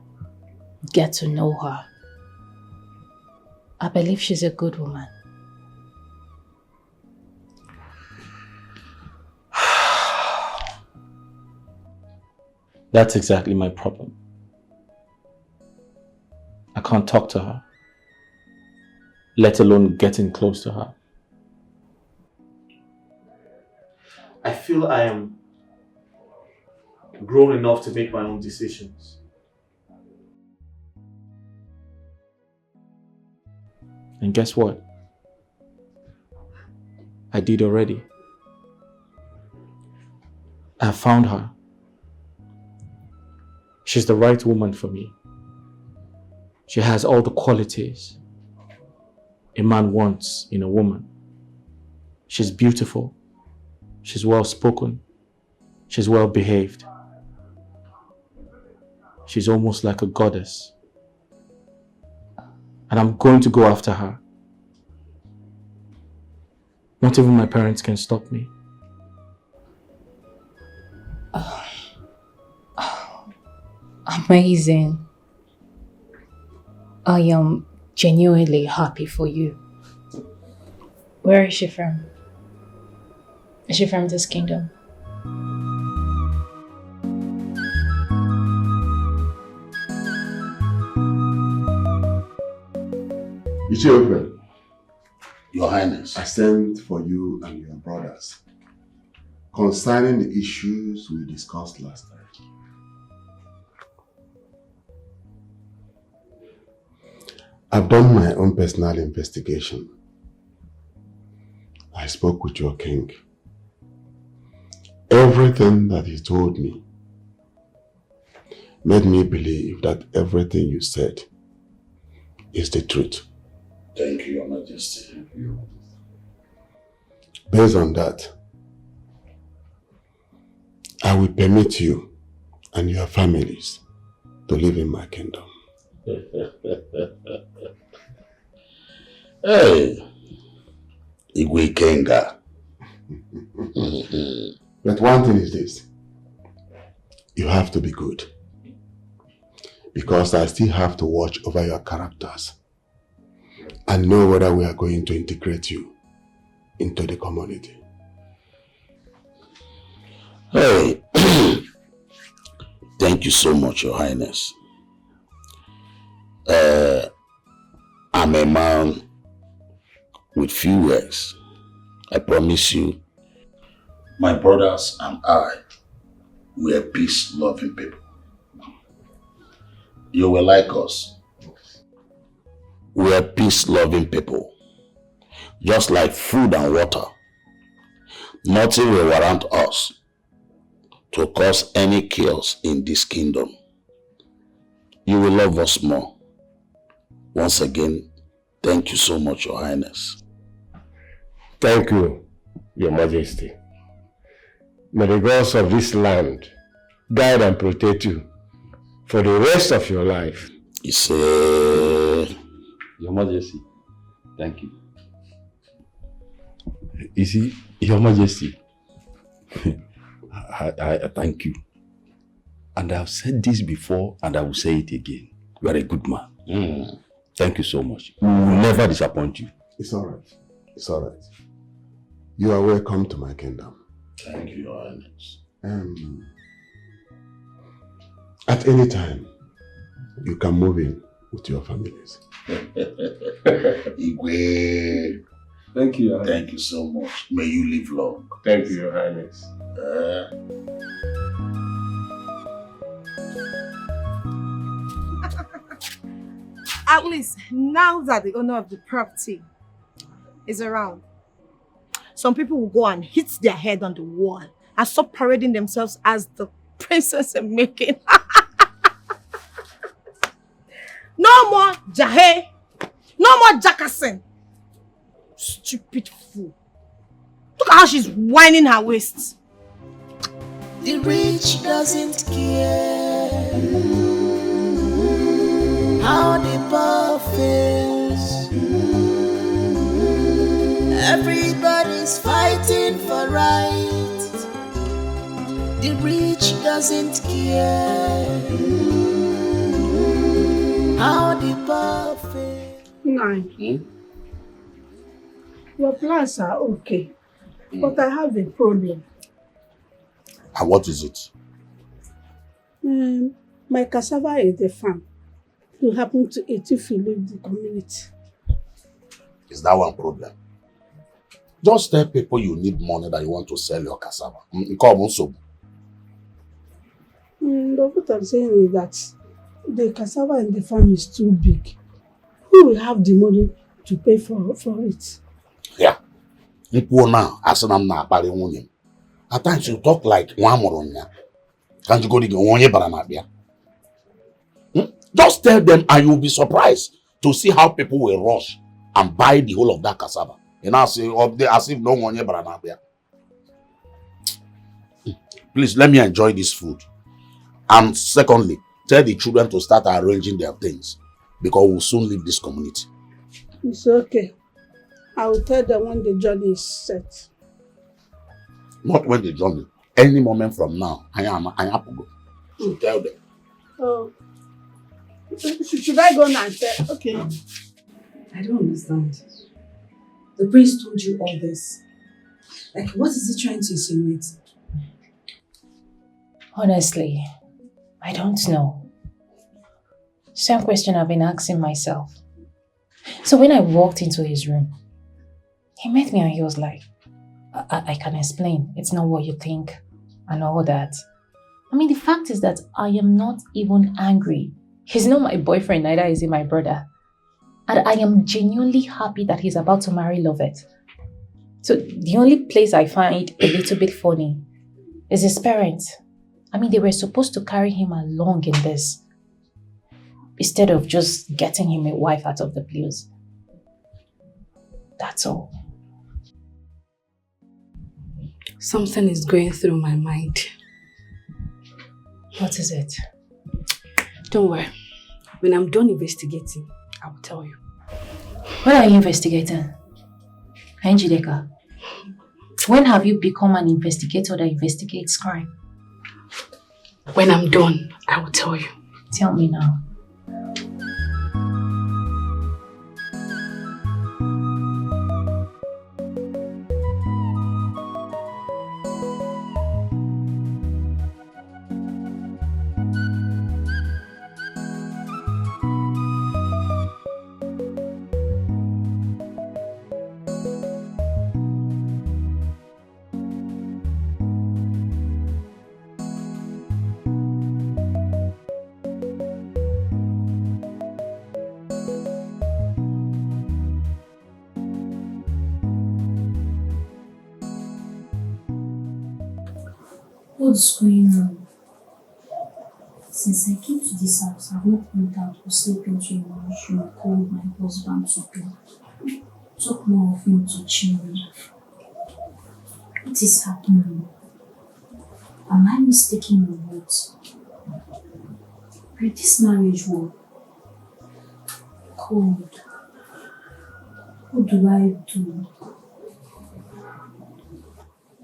get to know her, I believe she's a good woman. That's exactly my problem. I can't talk to her, let alone getting close to her. I feel I am grown enough to make my own decisions. And guess what? I did already. I found her. She's the right woman for me. She has all the qualities a man wants in a woman. She's beautiful. She's well spoken. She's well behaved. She's almost like a goddess. And I'm going to go after her. Not even my parents can stop me. Amazing. I am genuinely happy for you. Where is she from? Is she from this kingdom? Your Highness. I sent for you and your brothers concerning the issues we discussed last time. I've done my own personal investigation. I spoke with your king. Everything that he told me made me believe that everything you said is the truth. Thank you, Your Majesty. Based on that, I will permit you and your families to live in my kingdom. Hey, Igwe Kenga. But one thing is this, you have to be good, because I still have to watch over your characters and know whether we are going to integrate you into the community. Hey, thank you so much, Your Highness. I'm a man with few words. I promise you, my brothers and I, we are peace-loving people. You will like us. We are peace-loving people. Just like food and water. Nothing will warrant us to cause any chaos in this kingdom. You will love us more. Once again, thank you so much, Your Highness. Thank you, Your Majesty. May the gods of this land guide and protect you for the rest of your life. It's Your Majesty, thank you. You see, Your Majesty, I thank you. And I've said this before and I will say it again. You are a good man. Thank you so much. We will never disappoint you. It's all right. It's all right. You are welcome to my kingdom. Thank you, Your Highness. At any time, you can move in with your families. Igwe. Thank you, Your Highness. Thank you so much. May you live long. Thank you, Your Highness. At least now that the owner of the property is around, some people will go and hit their head on the wall and stop parading themselves as the princess in making. No more jahe, no more jackassing. Stupid fool. Look at how she's whining her waist. The rich doesn't care how the poor feels. Everybody's fighting for right. The rich doesn't care how the poor feels. Nine. Your plans are okay, but I have a problem. And what is it? My cassava is the farm. You happen to eat if you leave the community. Is that one problem? Just tell people you need money that you want to sell your cassava. Come also. But what I'm saying is that the cassava in the farm is too big. Who will have the money to pay for it? Yeah. At times you talk like one more. Can't you go to the Just tell them and you'll be surprised to see how people will rush and buy the whole of that cassava. And I say up there as if no one here. Please let me enjoy this food. And secondly, tell the children to start arranging their things because we'll soon leave this community. It's okay. I will tell them when the journey is set. Not when the journey. Any moment from now, I am Apogo. So tell them. Oh. Should I go now and tell? Okay. I don't understand. The prince told you all this. Like, what is he trying to insinuate? Honestly, I don't know. Same question I've been asking myself. So when I walked into his room, he met me and he was like, I can explain. It's not what you think and all that. I mean, the fact is that I am not even angry. He's not my boyfriend, neither is he my brother. And I am genuinely happy that he's about to marry Lovett. So the only place I find a little bit funny is his parents. I mean, they were supposed to carry him along in this, instead of just getting him a wife out of the blues. That's all. Something is going through my mind. What is it? Don't worry. When I'm done investigating, I will tell you. What are you investigating? Njideka, when have you become an investigator that investigates crime? When I'm done, I will tell you. Tell me now. What's going on? Since I came to this house, I've not moved out or slept into a washroom or called my husband to talk more of him to chill me. What is happening? Am I mistaken or what? Will this marriage work? God, what do I do?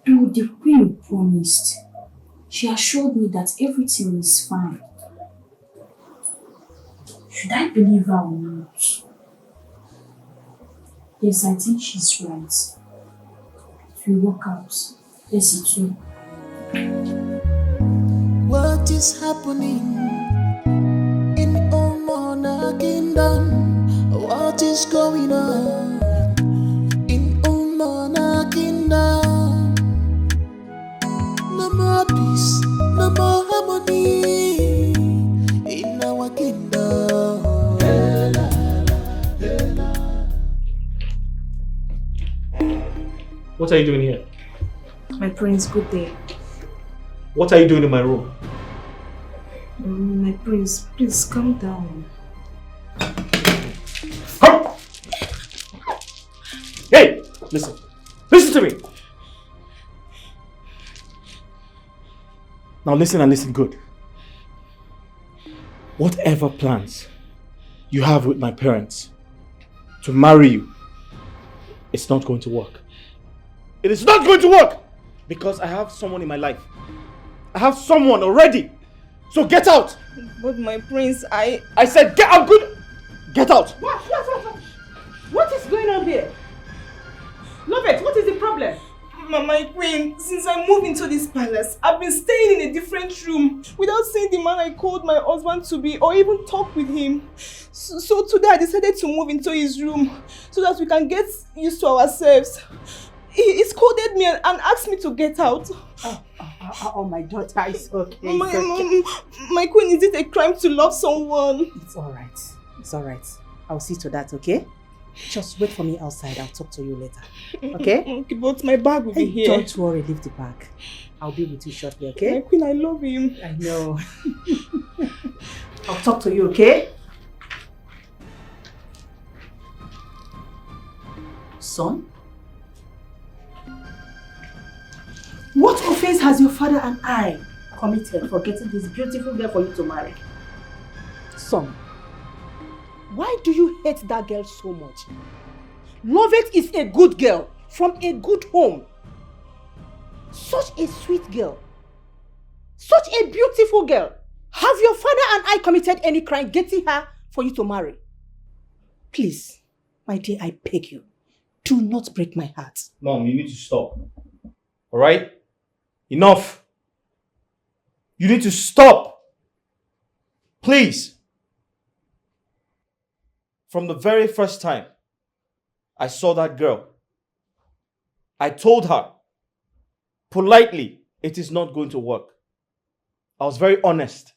Though the queen promised, she assured me that everything is fine. Should I believe her or not? Yes, I think she's right. If we work out, yes it will. What is happening in Omona Kingdom? What is going on in Omona Kingdom? No more peace, no more harmony in our kingdom. What are you doing here? My prince, good day. What are you doing in my room? My prince, please calm down. Come! Hey! Listen. Listen to me! Now listen and listen good. Whatever plans you have with my parents to marry you, it's not going to work. It is not going to work! Because I have someone in my life. I have someone already. So get out! But my prince, I said get out, good! Get out! What is going on here? Lovett, what is the problem? My queen, since I moved into this palace, I've been staying in a different room without seeing the man I called my husband to be or even talk with him. So today I decided to move into his room so that we can get used to ourselves. He scolded me and asked me to get out. Oh, my daughter, it's okay. My queen, is it a crime to love someone? It's alright. It's alright. I'll see to that, okay? Just wait for me outside. I'll talk to you later. Okay? Okay, but my bag will be here. Don't worry, leave the bag. I'll be with you shortly, okay? My queen, I love him. I know. I'll talk to you, okay? Son? What offense has your father and I committed for getting this beautiful girl for you to marry? Son, why do you hate that girl so much? Lovett is a good girl from a good home. Such a sweet girl. Such a beautiful girl. Have your father and I committed any crime getting her for you to marry? Please, my dear, I beg you, do not break my heart. Mom, you need to stop. Alright? Enough. You need to stop. Please. From the very first time I saw that girl, I told her politely, it is not going to work. I was very honest.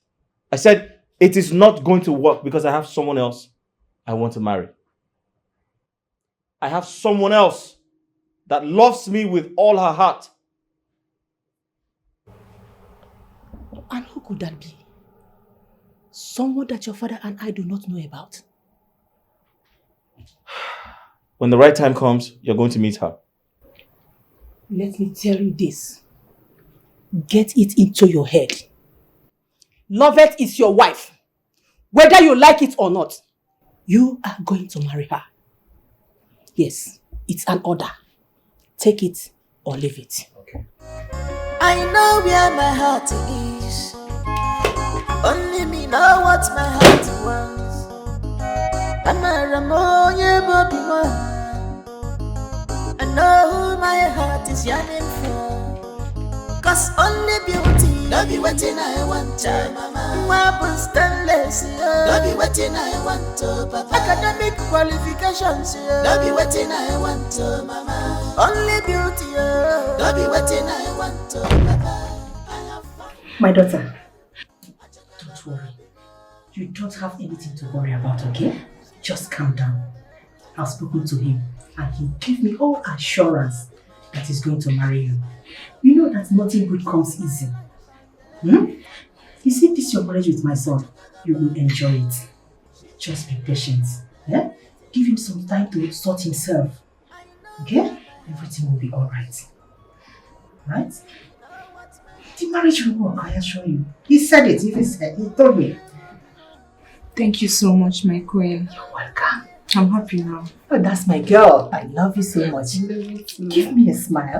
I said, it is not going to work because I have someone else I want to marry. I have someone else that loves me with all her heart. And who could that be? Someone that your father and I do not know about. When the right time comes, you're going to meet her. Let me tell you this. Get it into your head. Lovett is your wife. Whether you like it or not, you are going to marry her. Yes, it's an order. Take it or leave it. Okay. I know where my heart is. Only me know what my heart wants. I'm a Ramoye Bobby one. I know who my heart is yearning for. Cause only beauty. Don't be waiting, I want to, mama. Weapons stainless, don't be waiting, I want to, papa. Academic qualifications, don't be waiting, I want to, mama. Only beauty, don't be waiting, I want to, papa. My daughter, don't worry. You don't have anything to worry about, okay? Just calm down. I've spoken to him and he gave me all assurance that he's going to marry you. You know that nothing good comes easy. You see this your marriage with my son, you will enjoy it. Just be patient. Yeah? Give him some time to sort himself. Okay? Everything will be alright. Right? The marriage will work, I assure you. He said it, he told me. Thank you so much, my queen. You're welcome. I'm happy now. Oh, that's my girl. I love you so much. Give me a smile.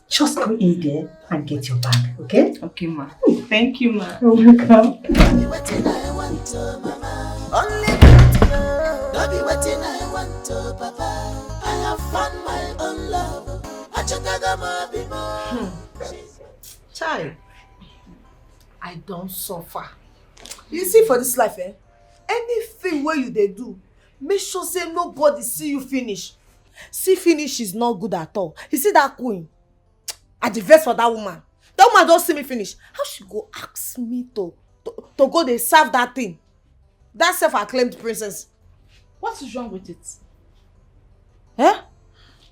Just go in there and get your bag, okay? Okay, ma. Thank you, ma. You're welcome. Don't be waiting, I want to, mama. Only beauty, don't be waiting, I want to, papa. I have found my own love. Achataga bimo. Child, I don't suffer. You see, for this life, anything where you they do, make sure say nobody see you finish. See finish is not good at all. You see that queen? I the verse for that woman. That woman don't see me finish. How she go ask me to go they serve that thing? That self-acclaimed princess. What is wrong with it?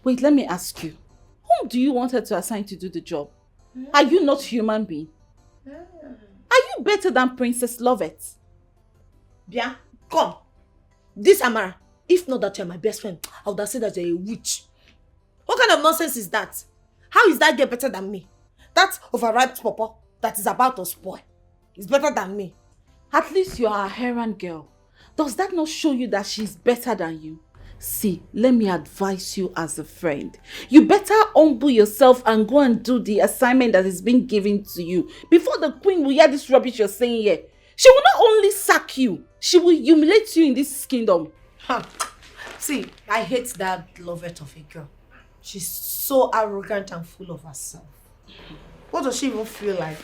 Wait, let me ask you. Whom do you want her to assign to do the job? Are you not human being? Are you better than Princess Lovett? Bia, come. This Amara, if not that you're my best friend, I would have said that you're a witch. What kind of nonsense is that? How is that girl better than me? That overripe pawpaw that is about to spoil is better than me. At least you are a errand girl. Does that not show you that she's better than you? See, let me advise you as a friend. You better humble yourself and go and do the assignment that is being given to you before the queen will hear this rubbish you're saying here. She will not only sack you, she will humiliate you in this kingdom. See, I hate that Lovett of a girl. She's so arrogant and full of herself. What does she even feel like?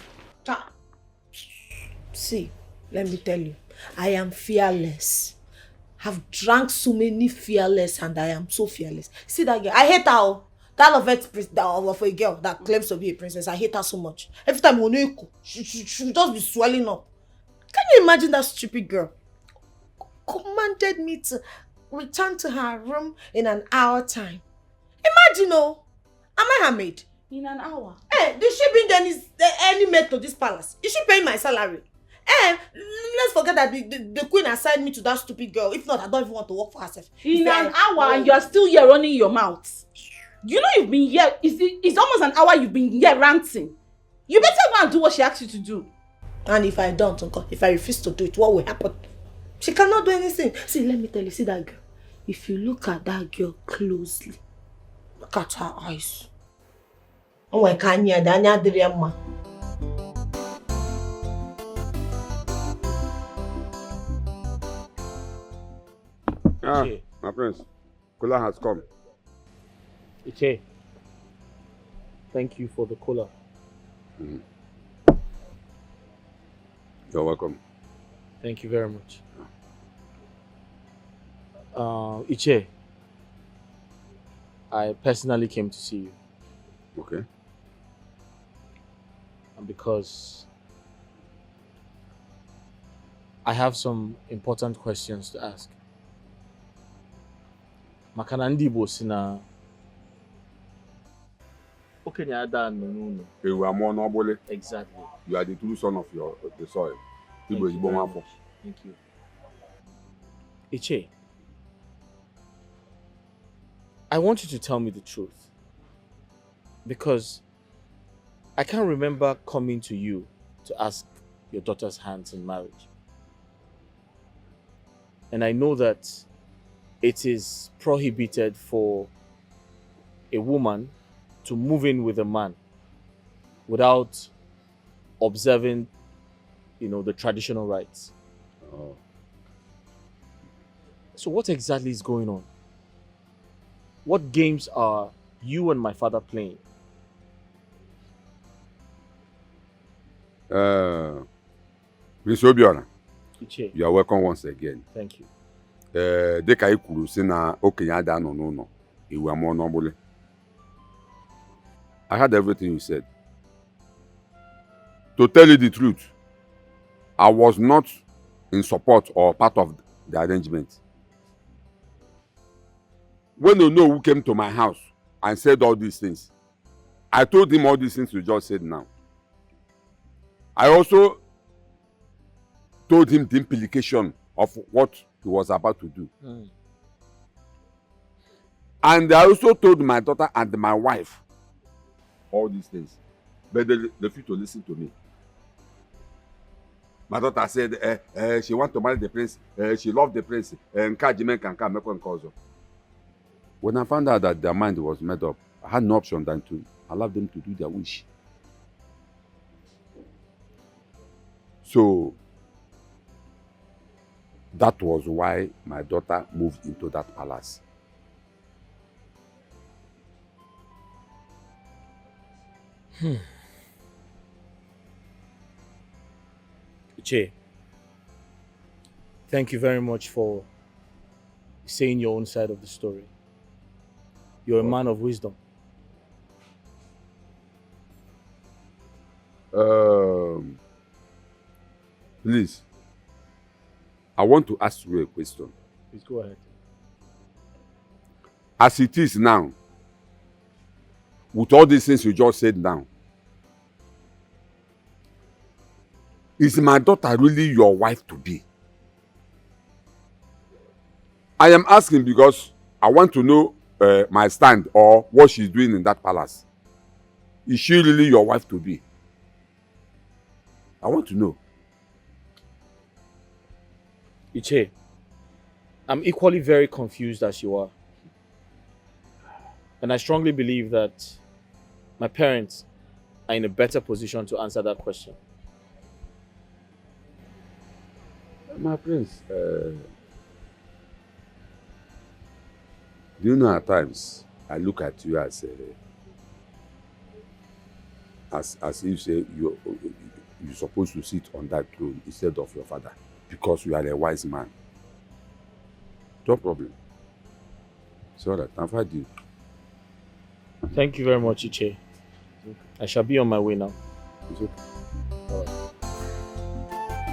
See, let me tell you, I am fearless. I've drank so many fearless and I am so fearless. See that girl? I hate her. That Lovett of a girl that claims to be a princess, I hate her so much. Every time she just be swelling up. Can you imagine that stupid girl? Commanded me to return to her room in an hour time. Imagine, am I her maid? In an hour? Did she bring any maid to this palace? Is she paying my salary? Let's forget that the queen assigned me to that stupid girl. If not, I don't even want to work for herself. In an hour and you are still here running your mouth. You know you've been here, it's almost an hour you've been here ranting. You better go and do what she asked you to do. And if I don't, Uncle, if I refuse to do it, what will happen? She cannot do anything. See, let me tell you, see that girl? If you look at that girl closely, look at her eyes. Onwe ka anya da anya dịrị ya mma. Ah, my prince. Kola has come. Iche, thank you for the cola. Mm. You're welcome. Thank you very much. Iche, I personally came to see you. Okay. And because I have some important questions to ask. Makana ndị Igbo si na okenye ada n'ụlọ. Ewu amụọ n'ọgbụlị. Exactly. You are the true son of the soil. Igbo Igbo nwafọ. Thank you. Iche, I want you to tell me the truth. Because I can't remember coming to you to ask your daughter's hands in marriage. And I know that it is prohibited for a woman to move in with a man without observing, the traditional rites. Oh. So what exactly is going on? What games are you and my father playing? Prince Obiora, Iche. you are welcome once again. Thank you. Dịka ị kwuru sị na okenye ada nọ n'ụlọ, ewu amụọ n'ọgbụlị. I heard everything you said. To tell you the truth, I was not in support or part of the arrangement. When Onowu came to my house and said all these things, I told him all these things you just said now. I also told him the implication of what he was about to do. Mm. And I also told my daughter and my wife all these things. But they refused to listen to me. My daughter said she wants to marry the prince. She loved the prince. When I found out that their mind was made up, I had no option than to allow them to do their wish. So that was why my daughter moved into that palace. Iche, thank you very much for saying your own side of the story. You're a man of wisdom. Please, I want to ask you a question. Please go ahead. As it is now, with all these things you just said now, is my daughter really your wife to be? I am asking because I want to know my stand or what she's doing in that palace. Is she really your wife to be? I want to know. Iche, I'm equally very confused as you are. And I strongly believe that my parents are in a better position to answer that question. My prince, do you know at times I look at you as if say you're supposed to sit on that throne instead of your father because you are a wise man. No problem. It's all right. I've had you. Thank you very much, Iche. I shall be on my way now. It's okay. All right.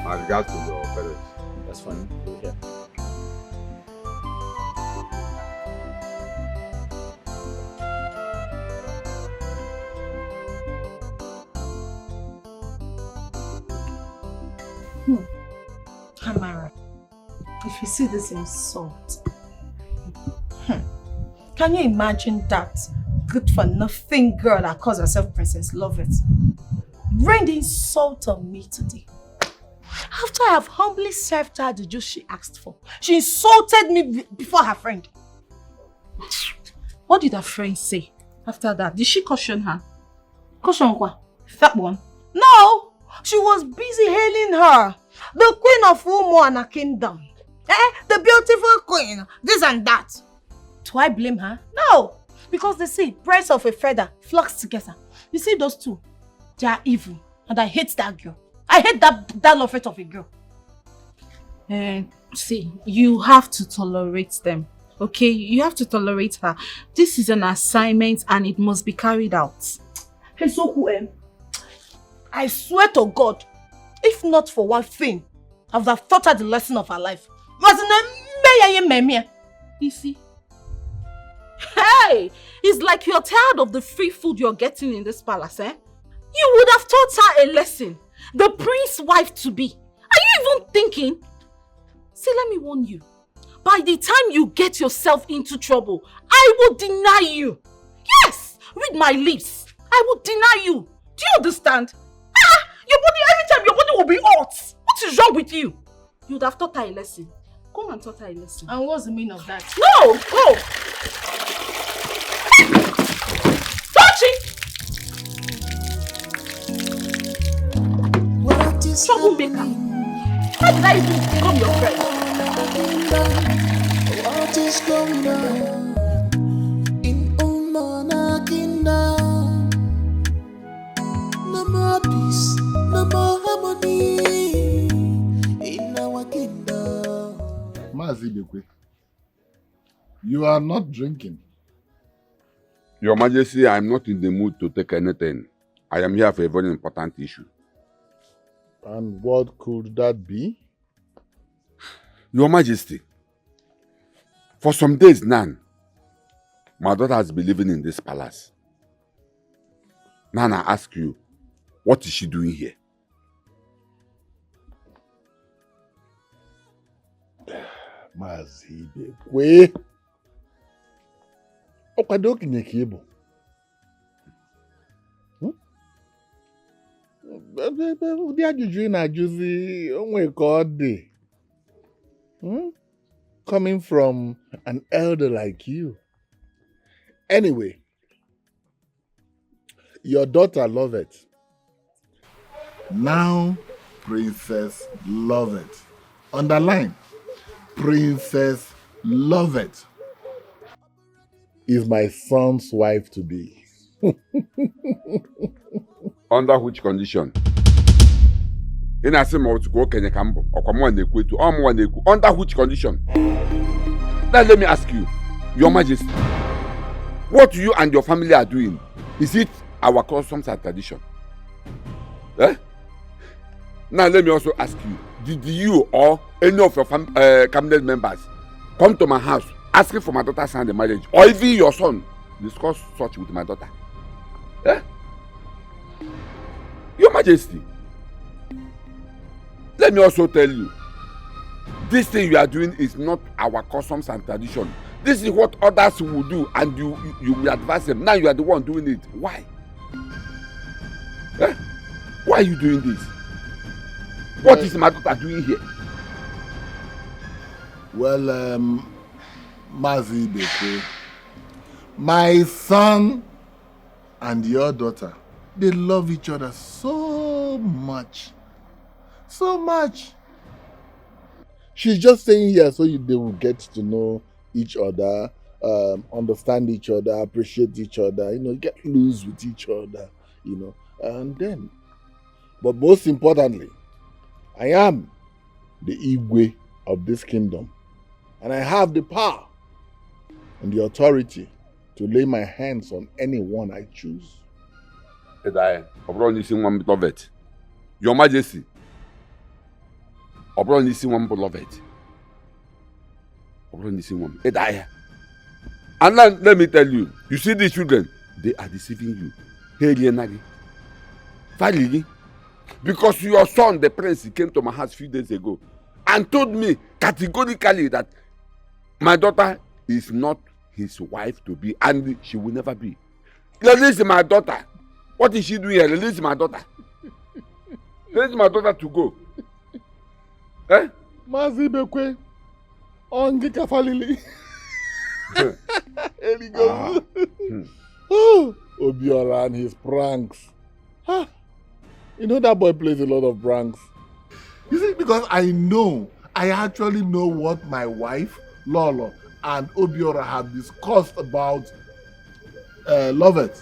My regards to your parents. That's fine. Yeah. Amara, if you see this insult, can you imagine that good for nothing girl that calls herself Princess Lovett rained insult on me today? After I have humbly served her the juice she asked for, she insulted me before her friend. What did her friend say after that? Did she caution her? Koshonkwa, that one. No, she was busy hailing her. The queen of Umo and her kingdom. The beautiful queen, this and that. Do I blame her? No, because they say birds of a feather flocks together. You see those two, they are evil, and I hate that girl. I hate that loveth of a girl. See, you have to tolerate them. Okay, you have to tolerate her. This is an assignment and it must be carried out. Hey, so I swear to God, if not for one thing, I would have taught her the lesson of her life. You see? Hey, it's like you're tired of the free food you're getting in this palace, eh? You would have taught her a lesson. The prince's wife to be. Are you even thinking? See, let me warn you. By the time you get yourself into trouble, I will deny you. Yes, with my lips, I will deny you. Do you understand? Your body, every time your body will be hot. What is wrong with you? You would have taught her a lesson. Come and taught her a lesson. And what's the meaning of that? No, go. Troublemaker. How did I even become your friend? What is going on in Umona Kingdom? No more peace, no more harmony in our kingdom. Mazibekwe, you are not drinking. Your Majesty, I am not in the mood to take anything. I am here for a very important issue. And what could that be? Your Majesty, for some days now, my daughter has been living in this palace. Now I ask you, what is she doing here? Mazibekwe. Okwadoki nyekebo. Ụdị ajụjụ ị na-ajụzi onwe ka ọ dị. Coming from an elder like you. Anyway, your daughter Lovett. Now Princess Lovett. Underline, Princess Lovett is my son's wife to be. Under which condition? In a same to go Kenya Cambo or come on the under which condition? Now let me ask you, Your Majesty, what you and your family are doing, is it our customs and tradition? Eh? Now let me also ask you, did you or any of your cabinet members come to my house asking for my daughter's hand in marriage, or even your son discuss such with my daughter? Eh? Your Majesty, let me also tell you, this thing you are doing is not our customs and tradition. This is what others will do, and you will advise them. Now you are the one doing it. Why? Eh? Why are you doing this? What is my daughter doing here? Well, Mazibekwe, my son and your daughter, they love each other so much. So much. She's just saying here so they will get to know each other, understand each other, appreciate each other, get loose with each other, and then. But most importantly, I am the Igwe of this kingdom, and I have the power and the authority to lay my hands on anyone I choose. Your Majesty, and then let me tell you, you see these children, they are deceiving you. Because your son, the prince, he came to my house a few days ago and told me categorically that my daughter is not his wife to be, and she will never be. Release my daughter. What is she doing here? Release my daughter. Release my daughter to go. Eh? Mazibekwe, ongi kafalili. There he goes. Oh, Obiola and his pranks. You know that boy plays a lot of pranks. You see, because I actually know what my wife, Lolo, and Obiora have discussed about Lovett.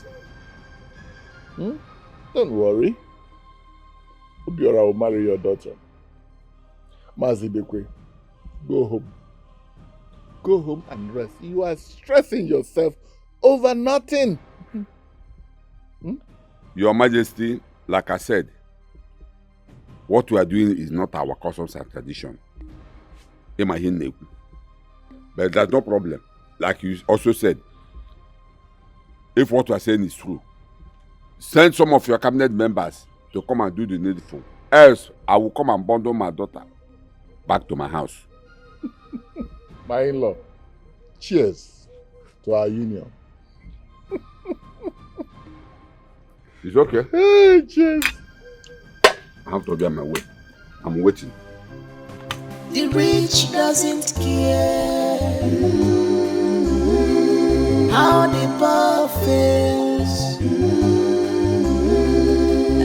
Don't worry. Obiora will marry your daughter. Mazibekwe, go home. Go home and rest. You are stressing yourself over nothing. Your Majesty, like I said, what we are doing is not our customs and tradition. But that's no problem. Like you also said, if what we are saying is true, send some of your cabinet members to come and do the needful. Else, I will come and bundle my daughter back to my house. My in-law, cheers to our union. It's okay. Hey, cheers. I have to be on my way. I'm waiting. The rich doesn't care how the poor feels.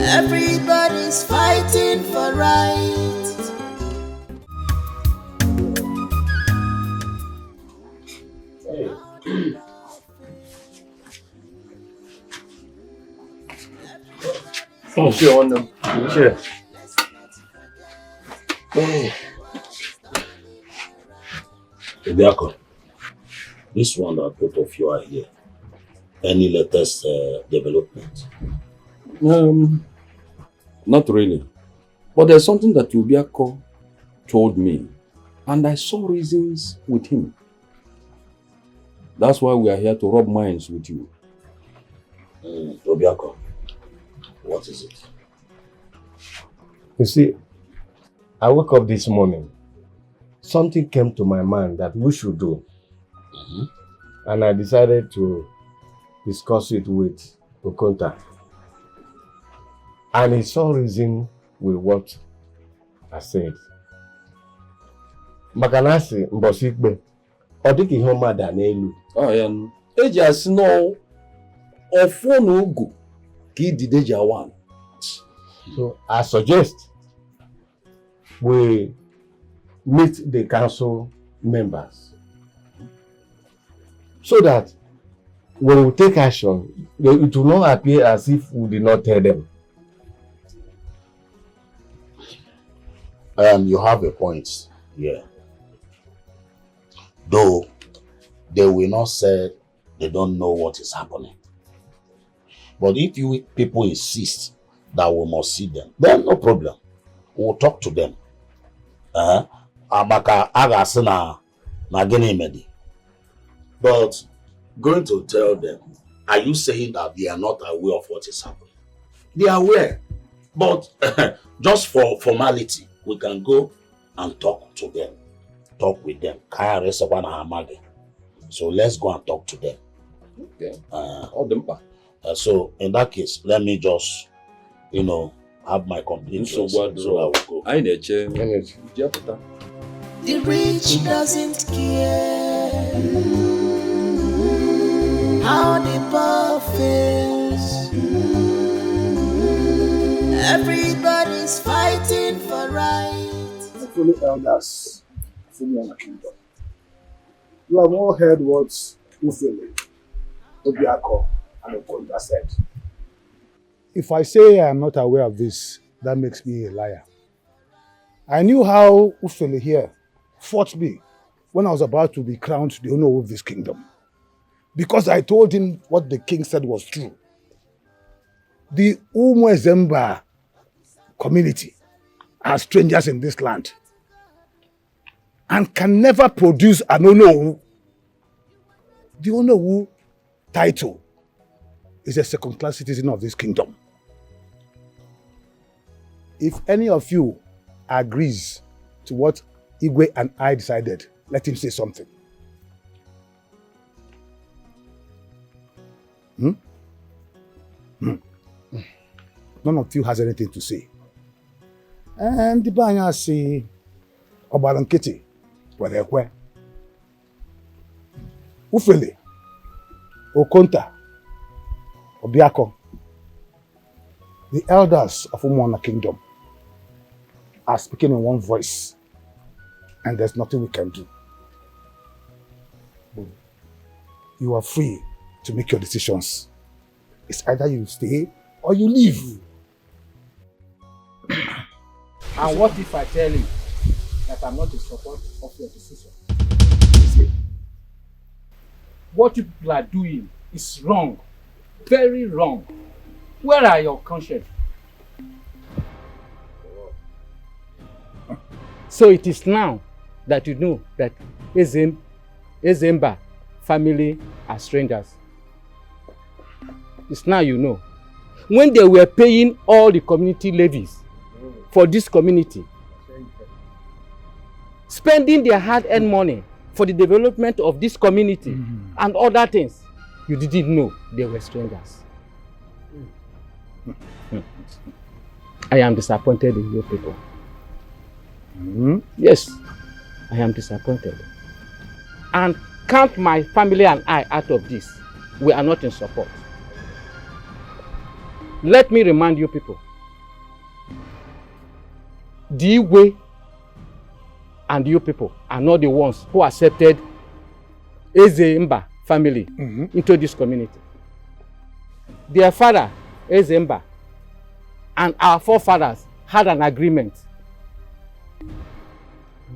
Everybody's fighting for right. Oh, sure, on them. Sure. Obiako, this one that both of you are here. Any latest development? Not really. But there's something that Obiako told me, and I saw reasons with him. That's why we are here to rub minds with you. Obiako, what is it? You see, I woke up this morning. Something came to my mind that we should do. And I decided to discuss it with Okonta. And he saw reason with what I said. Makanasi mbosikbe. Odiki homa danelu. Oh yeah. Eja snow ofo ugu ki dideja one. So I suggest we meet the council members so that when we take action, it will not appear as if we did not tell them. You have a point here. Though they will not say they don't know what is happening. But if you people insist that we must see them, then no problem. We'll talk to them. Abaka agasina na gini medi. But going to tell them, are you saying that they are not aware of what is happening? They are aware. But just for formality, we can go and talk to them. Talk with them. So let's go and talk to them. Okay. So in that case, let me just, have my complete So so I will go. The rich doesn't care how the poor feels. Everybody's fighting for right. Fellow elders from your kingdom, you have all heard what Ufele, Obiako, and Okonta said. If I say I am not aware of this, that makes me a liar. I knew how Ufele here fought me when I was about to be crowned the owner of this kingdom. Because I told him what the king said was true. The Umwezemba community are strangers in this land and can never produce an Onowu. The Onowu title is a second-class citizen of this kingdom. If any of you agrees to what Igwe and I decided, let him say something. None of you has anything to say. And the Banya say, Obalankiti, Wadekwe, Ufele, Okonta, Obiako. The elders of Umona Kingdom are speaking in one voice, and there's nothing we can do. You are free to make your decisions. It's either you stay or you leave. And what if I tell you that I'm not in support of your decision? What you people are doing is wrong, very wrong. Where are your conscience? So it is now that you know that Ezemba family are strangers. It's now you know. When they were paying all the community levies for this community, spending their hard-earned money for the development of this community and other things, you didn't know they were strangers. I am disappointed in you people. Yes, I am disappointed. And count my family and I out of this. We are not in support. Let me remind you people. The way and you people are not the ones who accepted Ezemba family into this community. Their father, Ezemba, and our forefathers had an agreement.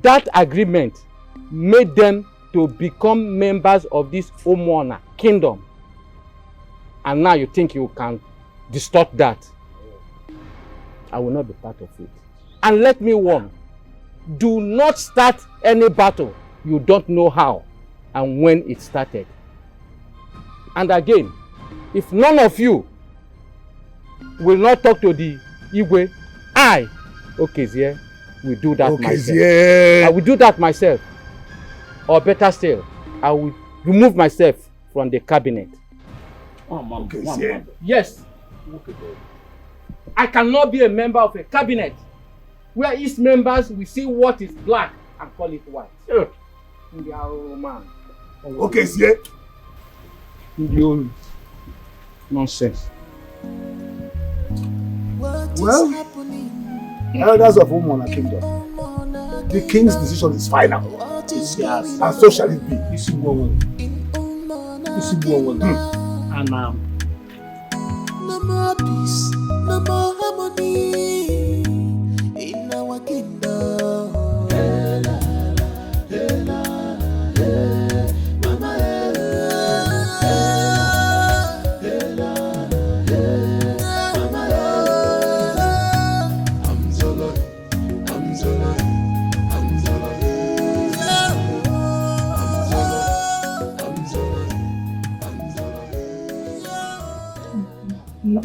That agreement made them to become members of this Umona kingdom. And now you think you can distort that. I will not be part of it. And let me warn, do not start any battle you don't know how and when it started. And again, if none of you will not talk to the Igwe, I, Okezie, will do that myself. I will do that myself. Or better still, I will remove myself from the cabinet. Yes. I cannot be a member of a cabinet where its members will see what is black and call it white. Okay, see. Nonsense. Well, elders of Umona Kingdom, the king's decision is final. Yes. And so shall it be. And no more peace, no more harmony in our kingdom.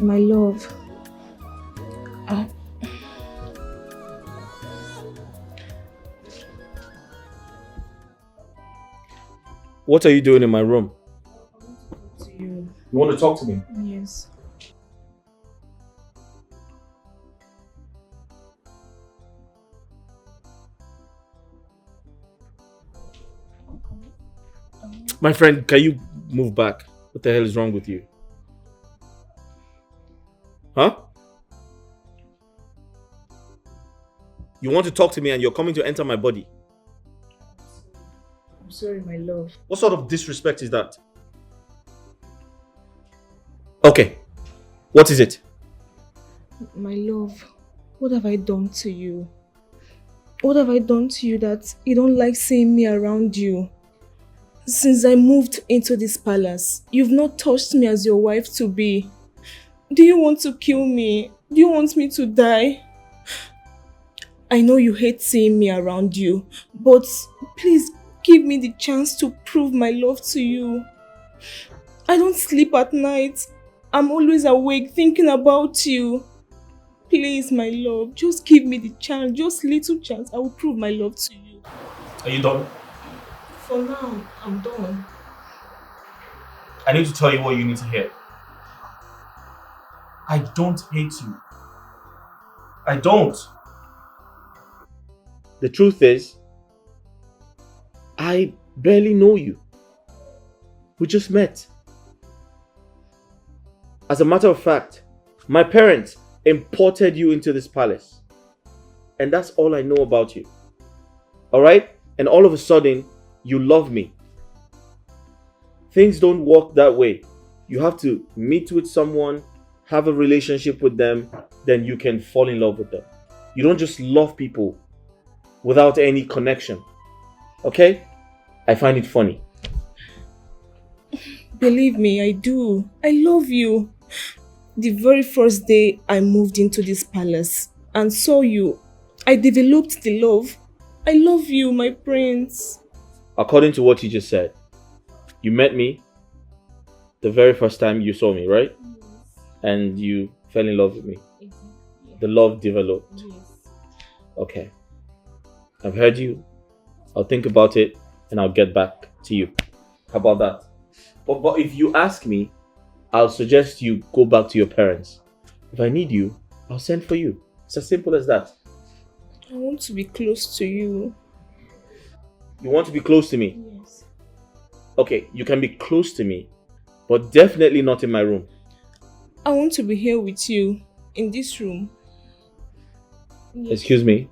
My love, What are you doing in my room? You want to talk to me? Yes. My friend, can you move back? What the hell is wrong with you? Huh? You want to talk to me and you're coming to enter my body? I'm sorry, my love. What sort of disrespect is that? Okay. What is it? My love, what have I done to you? What have I done to you that you don't like seeing me around you? Since I moved into this palace, you've not touched me as your wife to be. Do you want to kill me? Do you want me to die? I know you hate seeing me around you, but please give me the chance to prove my love to you. I don't sleep at night. I'm always awake thinking about you. Please, my love, just give me the chance, just little chance. I will prove my love to you. Are you done? For now, I'm done. I need to tell you what you need to hear. I don't hate you. I don't. The truth is, I barely know you. We just met. As a matter of fact, my parents imported you into this palace. And that's all I know about you. Alright? And all of a sudden, you love me. Things don't work that way. You have to meet with someone, have a relationship with them, then you can fall in love with them. You don't just love people without any connection. Okay? I find it funny. Believe me, I do. I love you. The very first day I moved into this palace and saw you, I developed the love. I love you, my prince. According to what you just said, you met me the very first time you saw me, right? Yes. And you fell in love with me. Exactly. The love developed. Yes. Okay. I've heard you. I'll think about it and I'll get back to you. How about that? But if you ask me, I'll suggest you go back to your parents. If I need you, I'll send for you. It's as simple as that. I want to be close to you. You want to be close to me? Yes. Okay, you can be close to me, but definitely not in my room. I want to be here with you, in this room. Yes. Excuse me?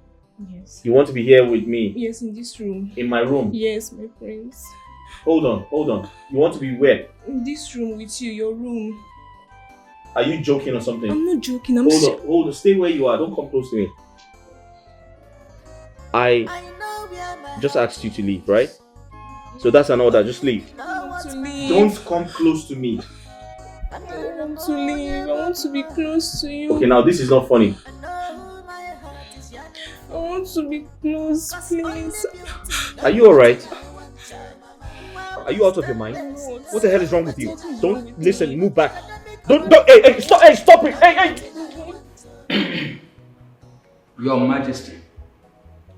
Yes. You want to be here with me? Yes, in this room. In my room? Yes, my prince. Hold on. You want to be where? In this room with you, your room. Are you joking or something? I'm not joking, Hold on. Stay where you are. Don't come close to me. I just asked you to leave, right? So that's an order. Just leave. I want to leave. Don't come close to me. I want to leave. I want to be close to you. Okay, now this is not funny. I want to be close, please. Are you alright? Are you out of your mind? What the hell is wrong with you? Don't listen. Move back. Don't. Hey, stop! Hey, stop it! Hey! Your Majesty,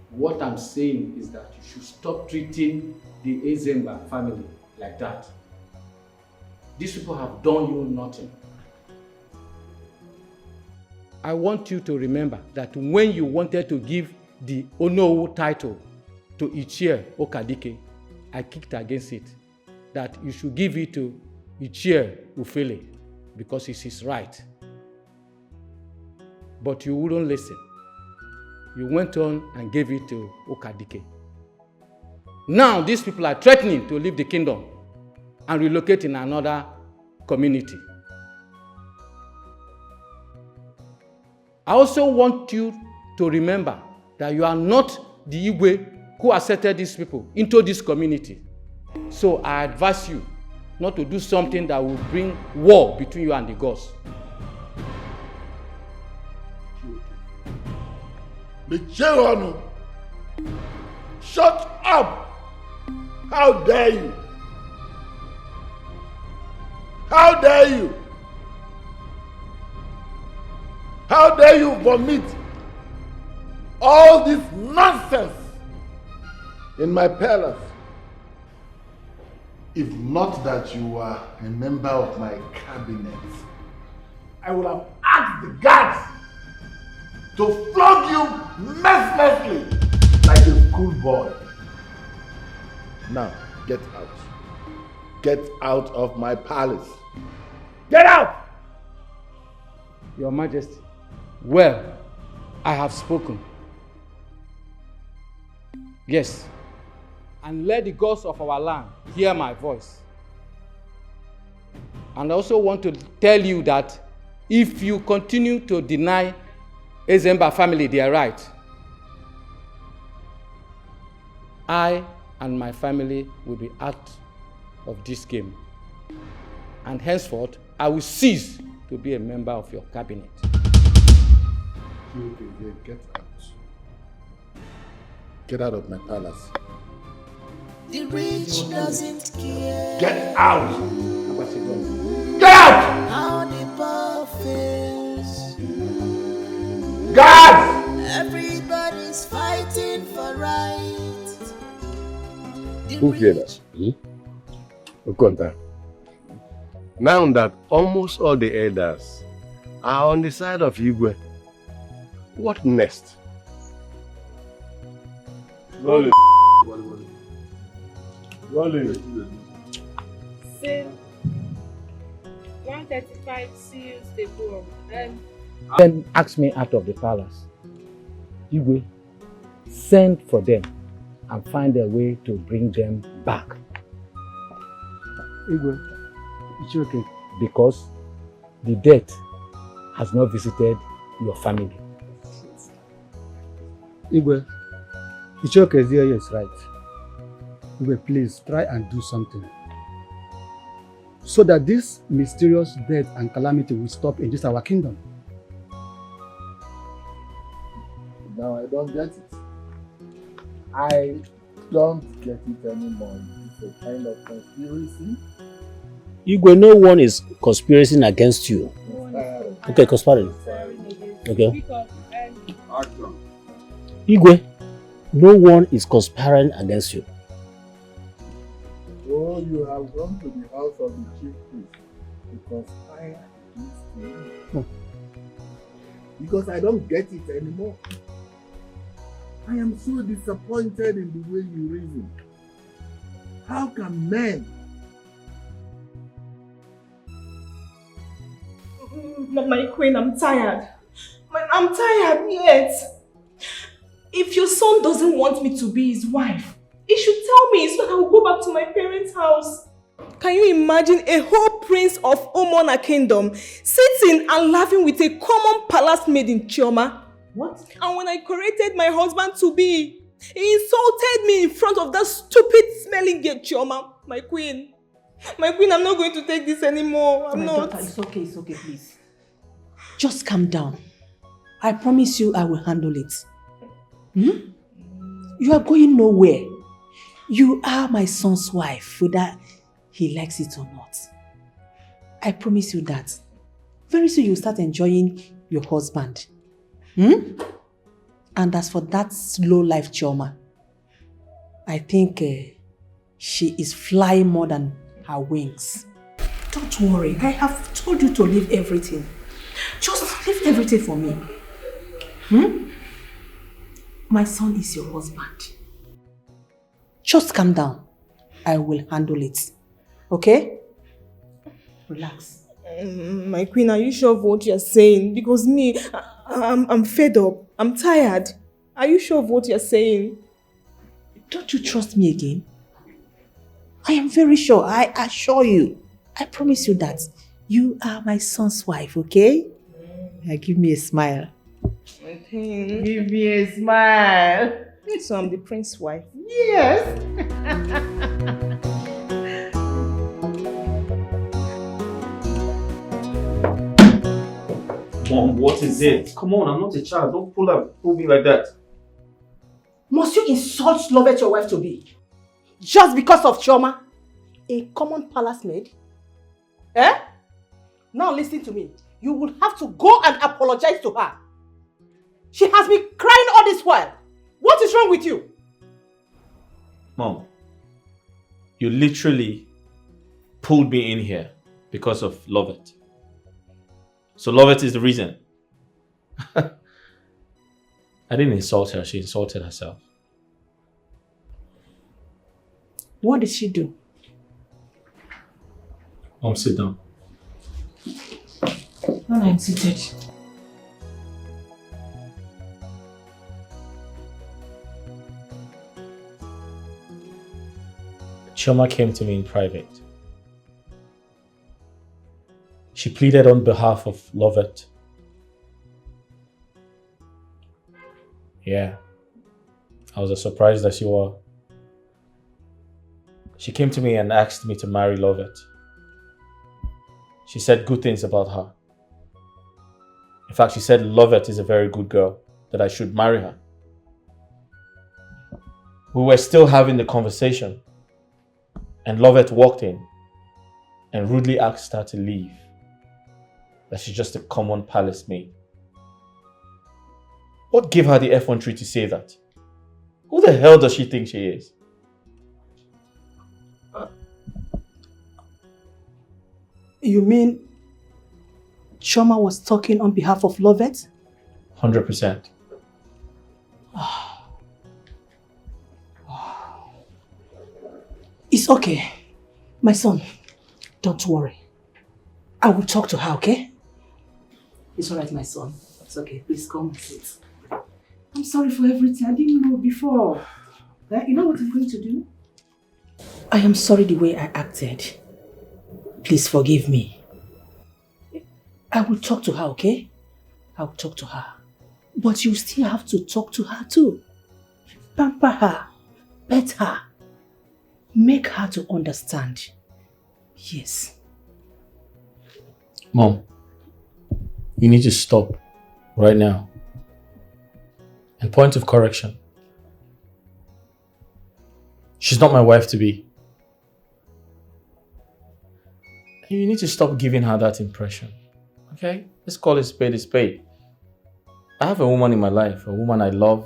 what I'm saying is that you should stop treating the Ezemba family like that. These people have done you nothing. I want you to remember that when you wanted to give the Onowu title to Ichie Okadike, I kicked against it, that you should give it to Ichie Ufele because it's his right. But you wouldn't listen. You went on and gave it to Okadike. Now these people are threatening to leave the kingdom and relocate in another community. I also want you to remember that you are not the Igwe who accepted these people into this community. So I advise you not to do something that will bring war between you and the gods. Shut up! How dare you? How dare you? How dare you vomit all this nonsense in my palace? If not that you are a member of my cabinet, I would have asked the guards to flog you mercilessly like a schoolboy. Now, get out. Get out of my palace. Get out! Your Majesty, well, I have spoken. Yes, and let the gods of our land hear my voice. And I also want to tell you that if you continue to deny Ezemba family their right, I and my family will be out of this game. And henceforth, I will cease to be a member of your cabinet. Get out. Get out of my palace. The rich doesn't care. Get out! Get out! How the poor feels. Guards! Everybody's fighting for right. Who feared us? Okonta. Now that almost all the elders are on the side of Igwe, what next? Wale. Say 135 seals the boom. then ask me out of the palace. Igwe, send for them and find a way to bring them back. Igwe, it's okay. Because the death has not visited your family. Igwe, Ichoke is right. Igwe, please try and do something so that this mysterious death and calamity will stop in this our kingdom. Now I don't get it. I don't get it anymore. It's a kind of conspiracy. Igwe, no one is conspiring against you. Okay, conspiring. Okay. Igwe, no one is conspiring against you. Oh, you have gone to the house of the chief priest to conspire against me. Because I don't get it anymore. I am so disappointed in the way you reason. How can men? My queen, I'm tired. I'm tired, yet. If your son doesn't want me to be his wife, he should tell me so that I will go back to my parents' house. Can you imagine a whole prince of Omona kingdom sitting and laughing with a common palace maid in Chioma? What? And when I corrected my husband to be, he insulted me in front of that stupid smelling girl Chioma. My queen, I'm not going to take this anymore. I'm not. Daughter, it's okay, please. Just calm down. I promise you I will handle it. You are going nowhere. You are my son's wife, whether he likes it or not. I promise you that. Very soon you'll start enjoying your husband. And as for that slow life Chioma, I think she is flying more than her wings. Don't worry, I have told you to leave everything. Just leave everything for me. My son is your husband. Just calm down. I will handle it. Okay? Relax. My queen, are you sure of what you're saying? Because me, I'm fed up. I'm tired. Are you sure of what you're saying? Don't you trust me again? I am very sure. I assure you. I promise you that. You are my son's wife, okay? Now give me a smile. Give me a smile. So I'm the prince's wife? Yes. Mom, what is it? Come on, I'm not a child. Don't pull me like that. Must you insult Lovett your wife to be? Just because of Chioma? A common palace maid? Eh? Now listen to me. You will have to go and apologize to her. She has been crying all this while. What is wrong with you? Mom, you literally pulled me in here because of Lovett. So Lovett is the reason. I didn't insult her, she insulted herself. What did she do? Mom, sit down. No, I'm seated. Chioma came to me in private. She pleaded on behalf of Lovett. Yeah, I was as surprised as you were. She came to me and asked me to marry Lovett. She said good things about her. In fact, she said Lovett is a very good girl, that I should marry her. We were still having the conversation, and Lovett walked in and rudely asked her to leave, that she's just a common palace maid. What gave her the effrontery to say that? Who the hell does she think she is? You mean Chioma was talking on behalf of Lovett? 100%. It's okay. My son, don't worry. I will talk to her, okay? It's all right, my son. It's okay. Please come and sit. I'm sorry for everything. I didn't know before. You know what I'm going to do? I am sorry the way I acted. Please forgive me. I will talk to her, okay? I will talk to her. But you still have to talk to her too. Pamper her. Pet her. Make her to understand. Yes. Mom, you need to stop right now. And point of correction. She's not my wife to be. You need to stop giving her that impression. Okay? Let's call it spade a spade. I have a woman in my life, a woman I love,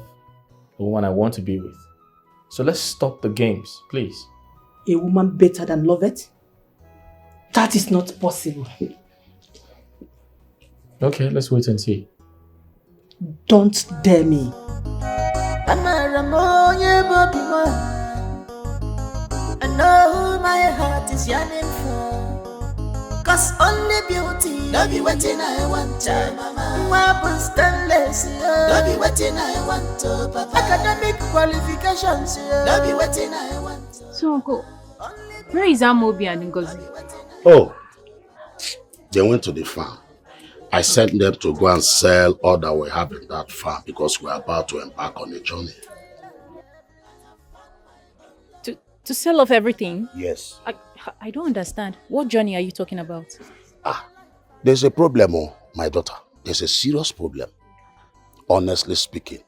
a woman I want to be with. So let's stop the games, please. A woman better than Lovett? That is not possible. Okay, let's wait and see. Don't dare me. I know who my heart is yearning for. Cause only beauty, no be waiting I want to, mama. Marble stainless, no be waiting I want to, papa. Academic qualifications, no be waiting I want to. So, Uncle, where is Amobi and Ngozi? Oh, they went to the farm. I sent them to go and sell all that we have in that farm because we're about to embark on a journey. To sell off everything? Yes. I don't understand. What journey are you talking about? There's a problem, oh, my daughter. There's a serious problem. Honestly speaking,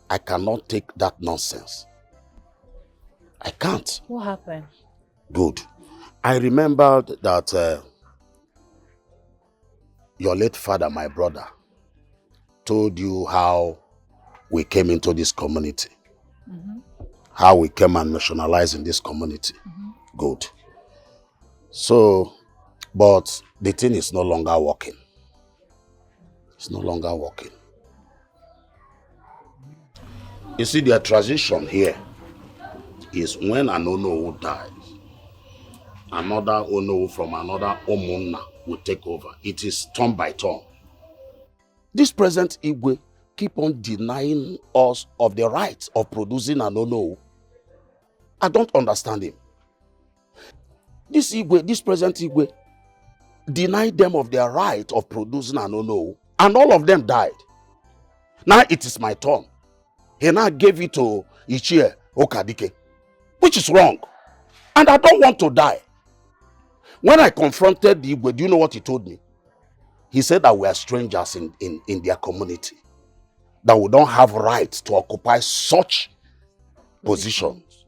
I cannot take that nonsense. I can't. What happened? Good. I remembered that your late father, my brother, told you how we came into this community. How we came and nationalized in this community. Good. So, but the thing is no longer working. It's no longer working. You see, the tradition here is when an Onowu dies, another Onowu from another Omunna will take over. It is turn by turn. This present Igwe keep on denying us of the right of producing an Onowu. I don't understand him. This Igwe, this present Igwe, denied them of their right of producing an Onowu, and all of them died. Now it is my turn. He now gave it to Ichie Okadike, which is wrong. And I don't want to die. When I confronted the Igwe, do you know what he told me? He said that we are strangers in their community, that we don't have rights to occupy such positions.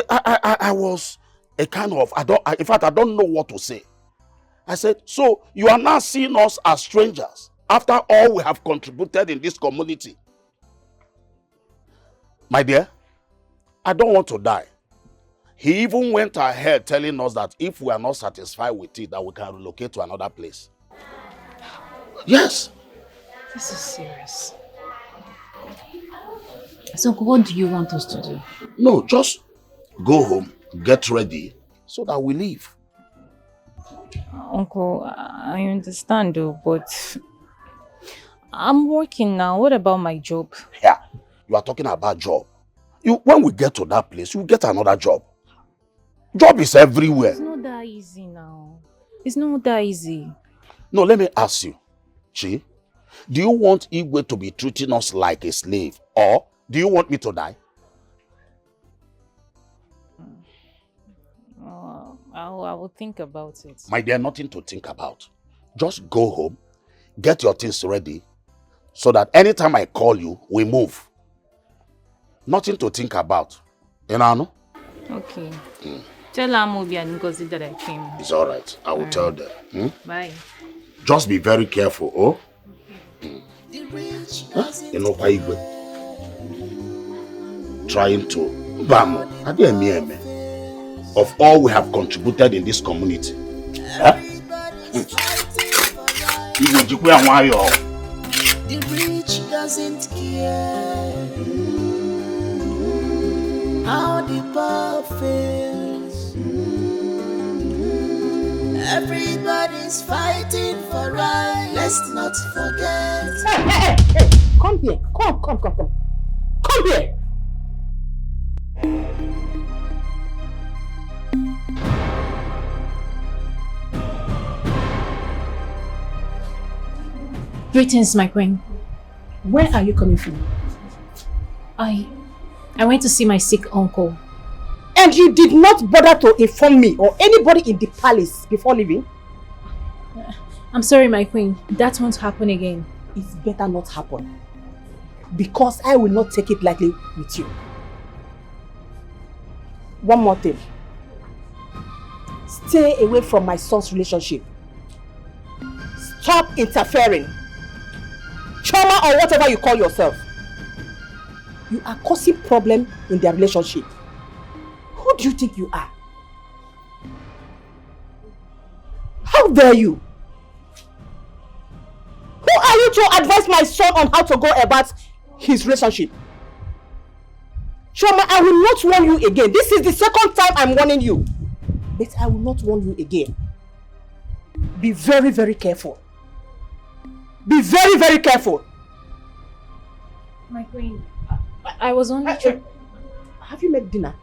I was a kind of, in fact, I don't know what to say. I said, so you are now seeing us as strangers after all we have contributed in this community. My dear, I don't want to die. He even went ahead telling us that if we are not satisfied with it, that we can relocate to another place. Yes. This is serious. So what do you want us to do? No, just go home, get ready, so that we leave. Uncle, I understand though, but I'm working now. What about my job? Yeah, you are talking about job. When we get to that place, you get another job. Job is everywhere. It's not that easy now. It's not that easy. No, let me ask you, Chi, do you want Igwe to be treating us like a slave, or do you want me to die? I will think about it. My dear, nothing to think about. Just go home, get your things ready, so that anytime I call you, we move. Nothing to think about. You know? Okay. Tell Amobi and Ngozi that I came. It's all right. I will tell them. Bye. Just be very careful, oh? You know why Igwe? Trying to bam. Of all we have contributed in this community. The rich doesn't care how the poor feels. Everybody's fighting for right. Let's not forget. Hey! Come here. Come. Come here. Greetings, my queen. Where are you coming from? I went to see my sick uncle. And you did not bother to inform me or anybody in the palace before leaving? I'm sorry, my queen. That won't happen again. It better not happen. Because I will not take it lightly with you. One more thing. Stay away from my son's relationship. Stop interfering. Choma or whatever you call yourself. You are causing problem in their relationship. Who do you think you are? How dare you? Who are you to advise my son on how to go about his relationship? Choma, I will not warn you again. This is the second time I'm warning you. But I will not warn you again. Be very, very careful. Be very, very careful. My queen, I was only Have you made dinner?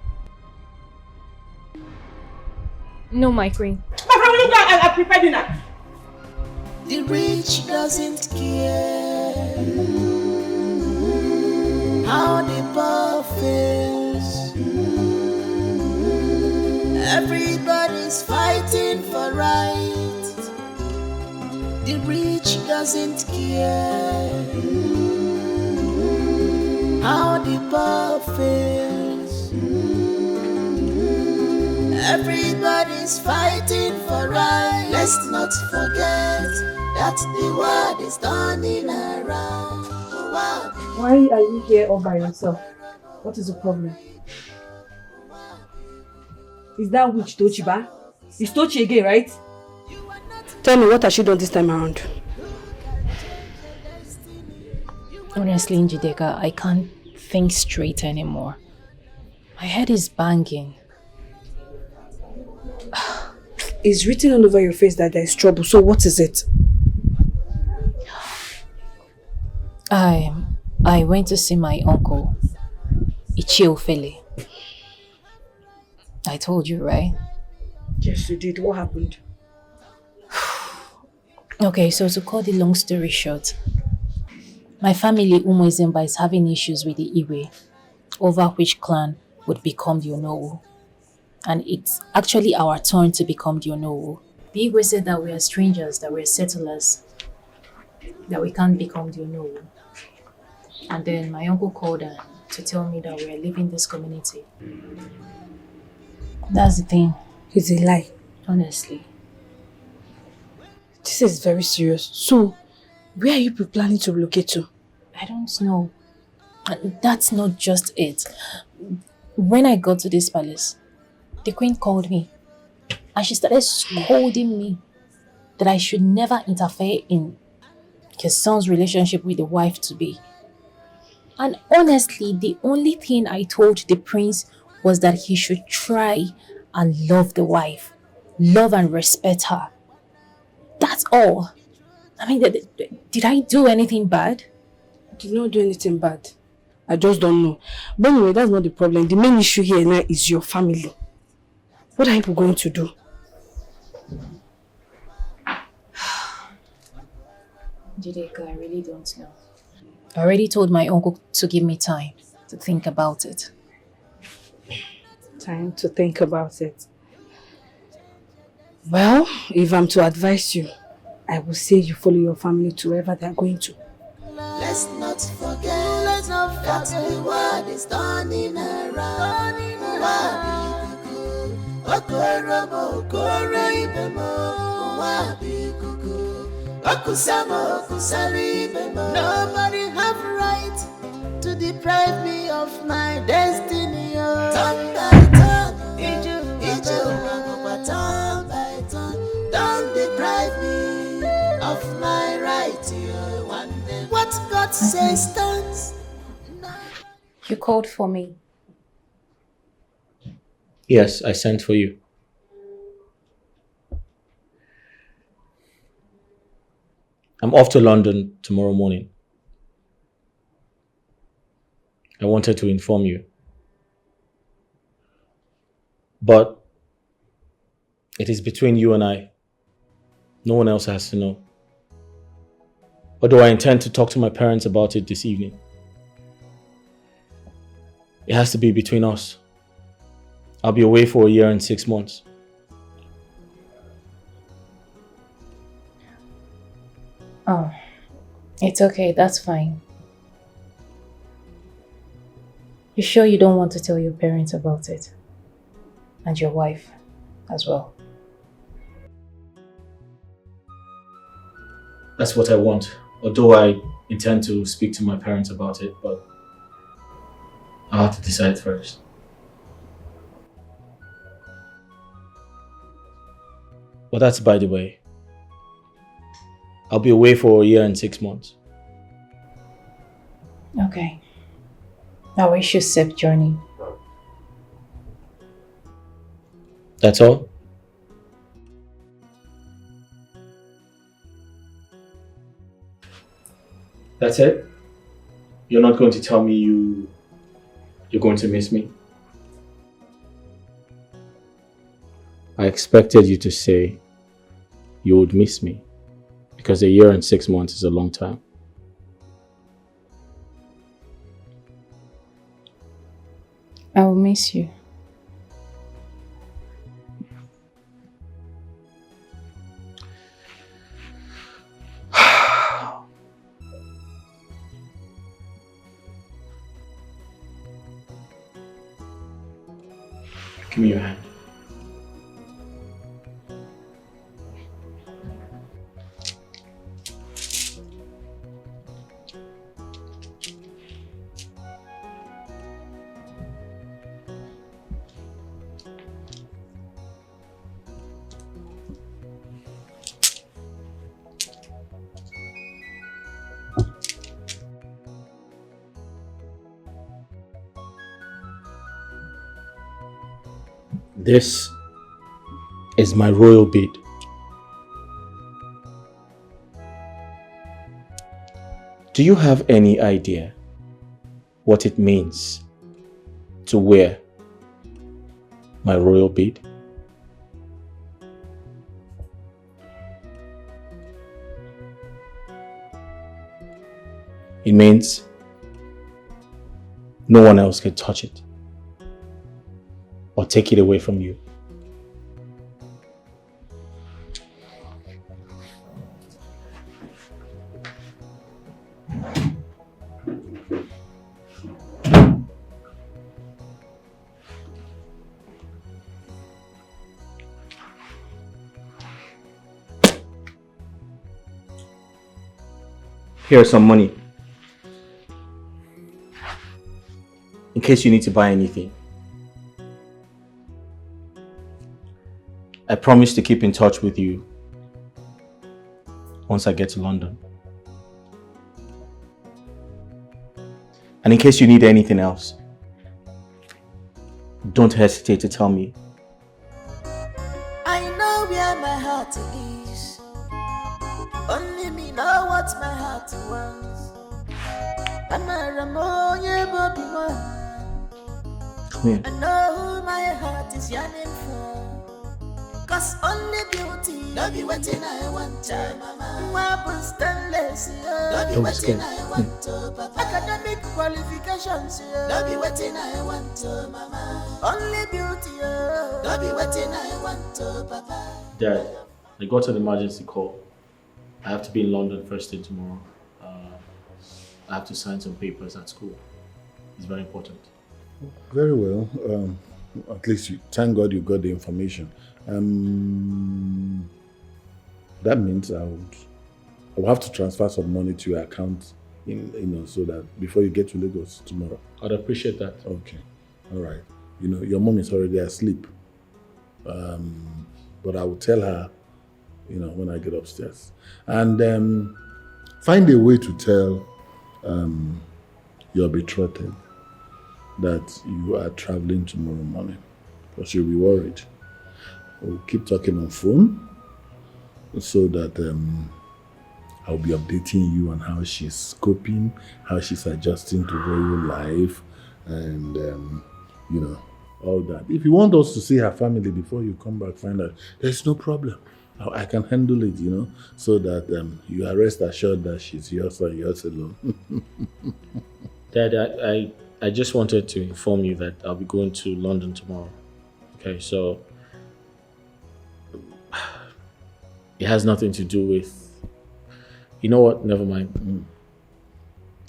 No, my queen. My friend, will you go and prepare dinner? The rich doesn't care how the poor feels. Everybody's fighting for right. The rich doesn't care how the poor feels. Everybody's fighting for right. Let's not forget that the world is turning around. Why are you here all by yourself? What is the problem? Is that witch Tochiba? It's Tochi again, right? Tell me, what has she done this time around? Honestly, Njideka, I can't think straight anymore. My head is banging. It's written all over your face that there is trouble, so what is it? I went to see my uncle, Ichiofele. I told you, right? Yes, you did. What happened? Okay, so to cut the long story short, my family, Umuizemba, is having issues with the Iwe, over which clan would become the Onowu. And it's actually our turn to become the Onowu. The Igwe said that we are strangers, that we are settlers, that we can't become the Onowu. And then my uncle called her to tell me that we are leaving this community. That's the thing. It's a lie. Honestly. This is very serious. So, where are you planning to relocate to? I don't know. And that's not just it. When I got to this palace, the queen called me and she started scolding me that I should never interfere in his son's relationship with the wife-to-be. And honestly, the only thing I told the prince was that he should try and love the wife, love and respect her. That's all. I mean, did I do anything bad? I did not do anything bad. I just don't know. But anyway, that's not the problem. The main issue here now is your family. What are you going to do? Jideka, I really don't know. I already told my uncle to give me time to think about it. Time to think about it. Well, if I'm to advise you, I will say you follow your family to wherever they are going to. Let's not forget that the world is turning around. Nobody have right to deprive me of my destiny. Turn by turn, turn by turn, don't deprive me of my right. What God says stands. You called for me. Yes, I sent for you. I'm off to London tomorrow morning. I wanted to inform you. But it is between you and I. No one else has to know. Although I intend to talk to my parents about it this evening. It has to be between us. I'll be away for a year and 6 months. Oh, it's okay. That's fine. You sure you don't want to tell your parents about it? And your wife as well? That's what I want. Although I intend to speak to my parents about it, but I'll have to decide first. But that's by the way. I'll be away for a year and 6 months. Okay. I wish you safe journey. That's all? That's it? You're not going to tell me you're going to miss me? I expected you to say you would miss me, because a year and 6 months is a long time. I will miss you. Give me your hand. This is my royal bead. Do you have any idea what it means to wear my royal bead? It means no one else can touch it or take it away from you. Here's some money, in case you need to buy anything. I promise to keep in touch with you once I get to London. And in case you need anything else, don't hesitate to tell me. I know where my heart is. Only me know what my heart wants. Come here. I know who my heart is yearning for. Cause only beauty, no be waiting I want to, mama. Weapon stainless, no be waiting I want to, papa. Academic qualifications, no be waiting I want to, mama. Only beauty, no be waiting I want to, papa. Dad, I got an emergency call. I have to be in London first thing tomorrow. I have to sign some papers at school. It's very important. Very well. At least thank God you got the information. That means I will have to transfer some money to your account, so that before you get to Lagos tomorrow. I'd appreciate that. Okay, all right. Your mom is already asleep, but I will tell her, when I get upstairs, and find a way to tell your betrothed that you are traveling tomorrow morning, because she'll be worried. We'll keep talking on phone so that I'll be updating you on how she's coping, how she's adjusting to royal life, and you know, all that. If you want us to see her family before you come back, find out, there's no problem. I can handle it, you know, so that you are rest assured that she's yours and yours alone. Dad, I just wanted to inform you that I'll be going to London tomorrow. Okay, so it has nothing to do with. You know what? Never mind.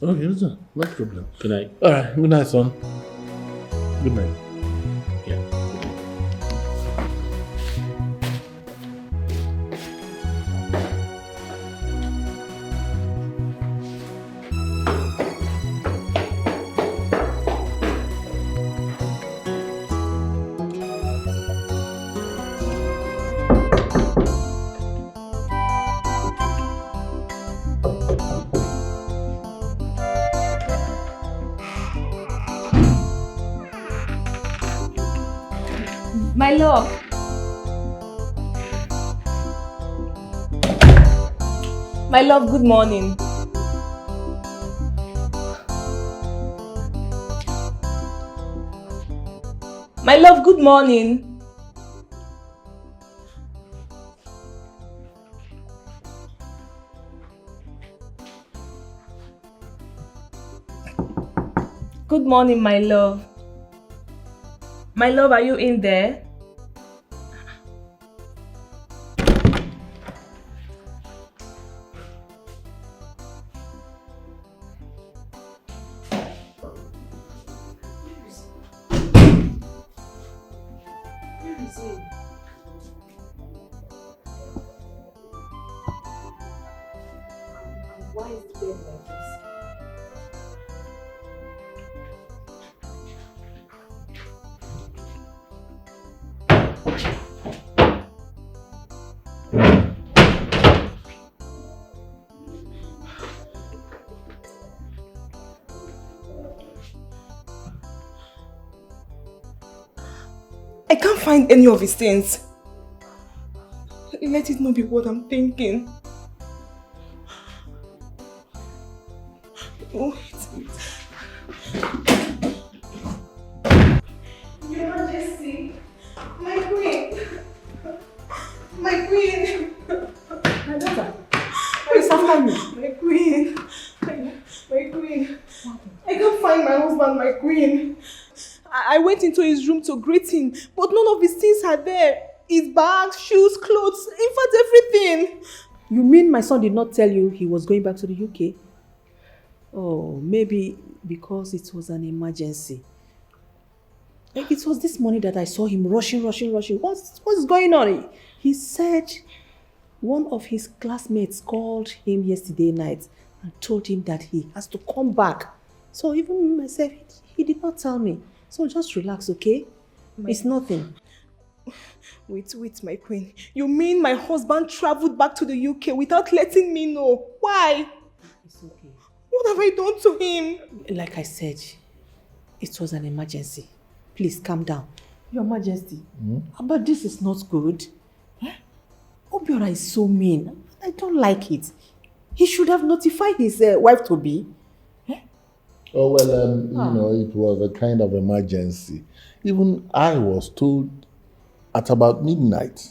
Okay, listen, no problem. Good night. All right, good night, son. Good night. My love. My love, good morning. My love, good morning. Good morning, my love. My love, are you in there? Why is the bed like this? I can't find any of his things. Let it not be what I'm thinking. Oh, Your Majesty, my queen, my queen. My daughter, who is after me? My queen, my queen. I can't find my husband, my queen. I went into his room to greet him, but none of his things are there. His bags, shoes, clothes, in fact, everything. You mean my son did not tell you he was going back to the UK? Oh, maybe because it was an emergency. Like it was this morning that I saw him rushing. What's going on? He said one of his classmates called him yesterday night and told him that he has to come back. So even myself, he did not tell me. So just relax, okay? It's nothing. Wait, my queen. You mean my husband traveled back to the UK without letting me know? Why? It's okay. What have I done to him? Like I said, it was an emergency. Please calm down. Your Majesty, but this is not good. Obiora is so mean. I don't like it. He should have notified his wife to be. Oh, well, you know, it was a kind of emergency. Even I was told at about midnight.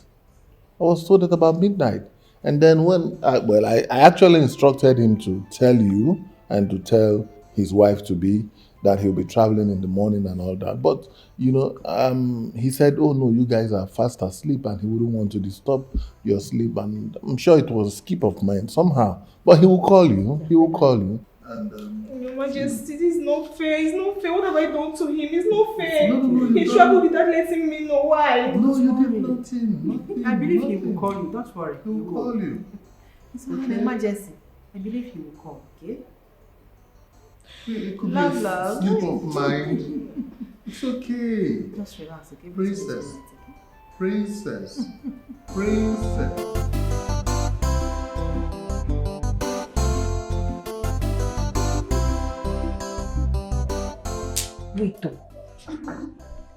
And then when, I actually instructed him to tell you and to tell his wife to be that he'll be traveling in the morning and all that. But, you know, he said, oh no, you guys are fast asleep and he wouldn't want to disturb your sleep. And I'm sure it was a skip of mine somehow. But he will call you. And, Your Majesty, this is not fair. It's not fair. What have I done to him? It's not fair. He traveled without letting me know. Why? No, you did nothing. I believe he will call you. Don't worry. He will call you. It's not an emergency. I believe he will call, okay? It could Love, be a love. slip of mind. It's okay. Just relax, okay? Princess. Wait, though.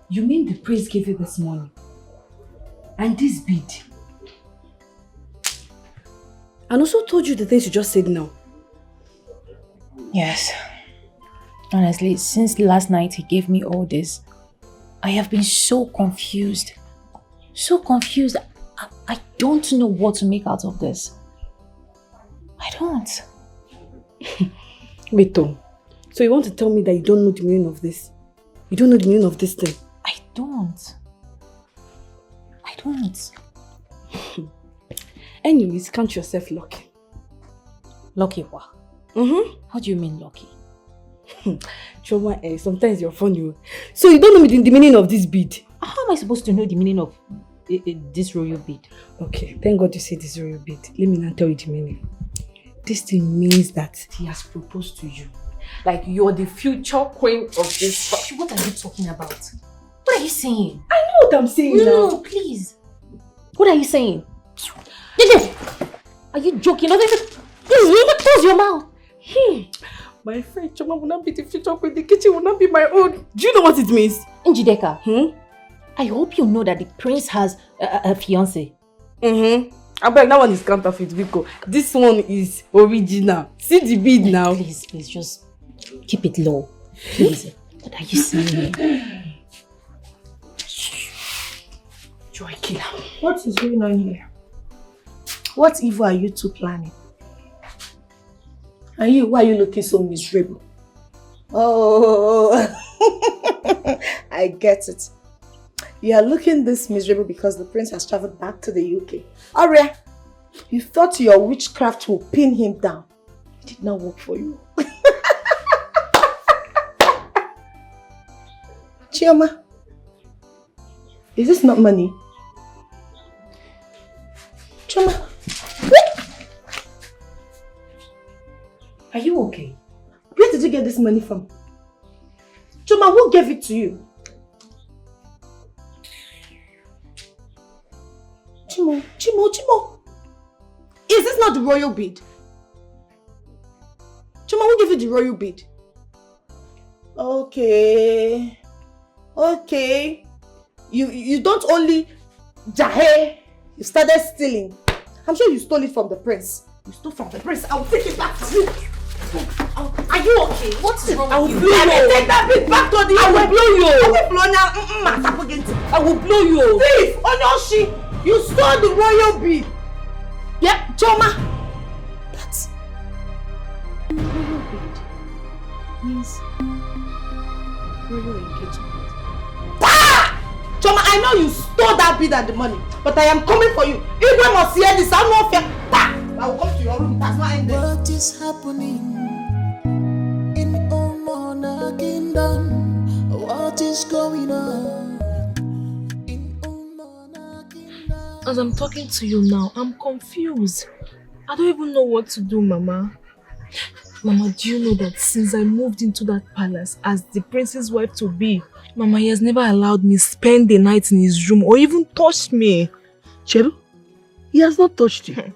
You mean the prince gave you this money? And this bead? And also told you the things you just said now. Yes. Honestly, since last night he gave me all this, I have been so confused. So confused. I don't know what to make out of this. I don't. Wait, Tom. So you want to tell me that you don't know the meaning of this? You don't know the meaning of this thing? I don't. Anyways, count yourself lucky. Lucky what? What do you mean lucky? Choma, sometimes you're funny. So you don't know the meaning of this bead? How am I supposed to know the meaning of this royal bead? Okay, thank God you said this royal bead. Let me now tell you the meaning. This thing means that he has proposed to you. Like you're the future queen of this. What are you talking about? What are you saying? I know what I'm saying now. No, please. What are you saying? Dikeh! Are you joking? Close your mouth. My friend Choma will not be the future queen. The kitchen will not be my own. Do you know what it means? Njideka, I hope you know that the prince has a fiancé. I bet that one is counterfeit, Vico. This one is original. See the bead now. Please, just keep it low. Please. What are you saying? Joy killer. What is going on here? What evil are you two planning? And you, why are you looking so miserable? Oh, I get it. You are looking this miserable because the prince has traveled back to the UK. Aria, you thought your witchcraft would pin him down. It did not work for you. Chioma, is this not money? Chioma, are you okay? Where did you get this money from? Chioma, who gave it to you? Chimo. Is this not the royal bead? Chima, who gave you the royal bead? Okay. You don't only jahe, you started stealing. I'm sure you stole it from the prince. You stole from the prince. I'll take it back from you. Are you okay? What is wrong with you? Let me take that bead back to the... I will blow you. I will blow you. Thief! Onyoshi! You stole the royal bead. Yep, Choma. That's... Royal bead means royal engagement. Choma, I know you stole that bead and the money, but I am coming for you. If I must hear this, I'm not fair. I will come to your room. That's not ending. What is happening in Omona Kingdom? What is going on? As I'm talking to you now, I'm confused. I don't even know what to do, Mama. Mama, do you know that since I moved into that palace as the prince's wife to be, Mama, he has never allowed me spend the night in his room or even touched me. Chelu, he has not touched you.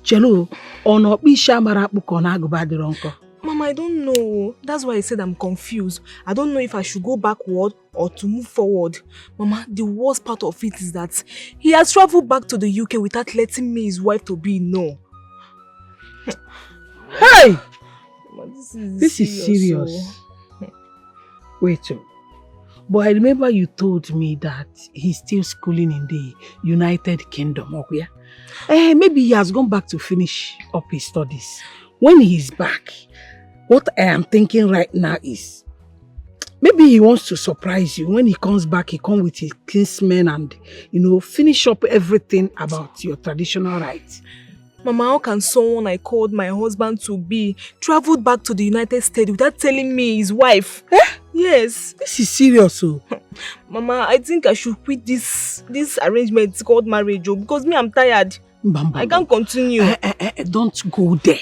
Chelu, ono bisha marapu kona agubadironko. Mama, I don't know. That's why I said I'm confused. I don't know if I should go backward or to move forward. Mama, the worst part of it is that he has traveled back to the UK without letting me, his wife, to be know. Hey! Mama, this is serious. Wait, but I remember you told me that he's still schooling in the United Kingdom. Okay? Maybe he has gone back to finish up his studies. When he's back, what I am thinking right now is, maybe he wants to surprise you. When he comes back, he comes with his kinsmen and, finish up everything about your traditional rites. Mama, how can someone I called my husband to be traveled back to the United States without telling me his wife? Yes. This is serious, oh. Mama, I think I should quit this arrangement called marriage, because me, I'm tired. I can't continue. Don't go there.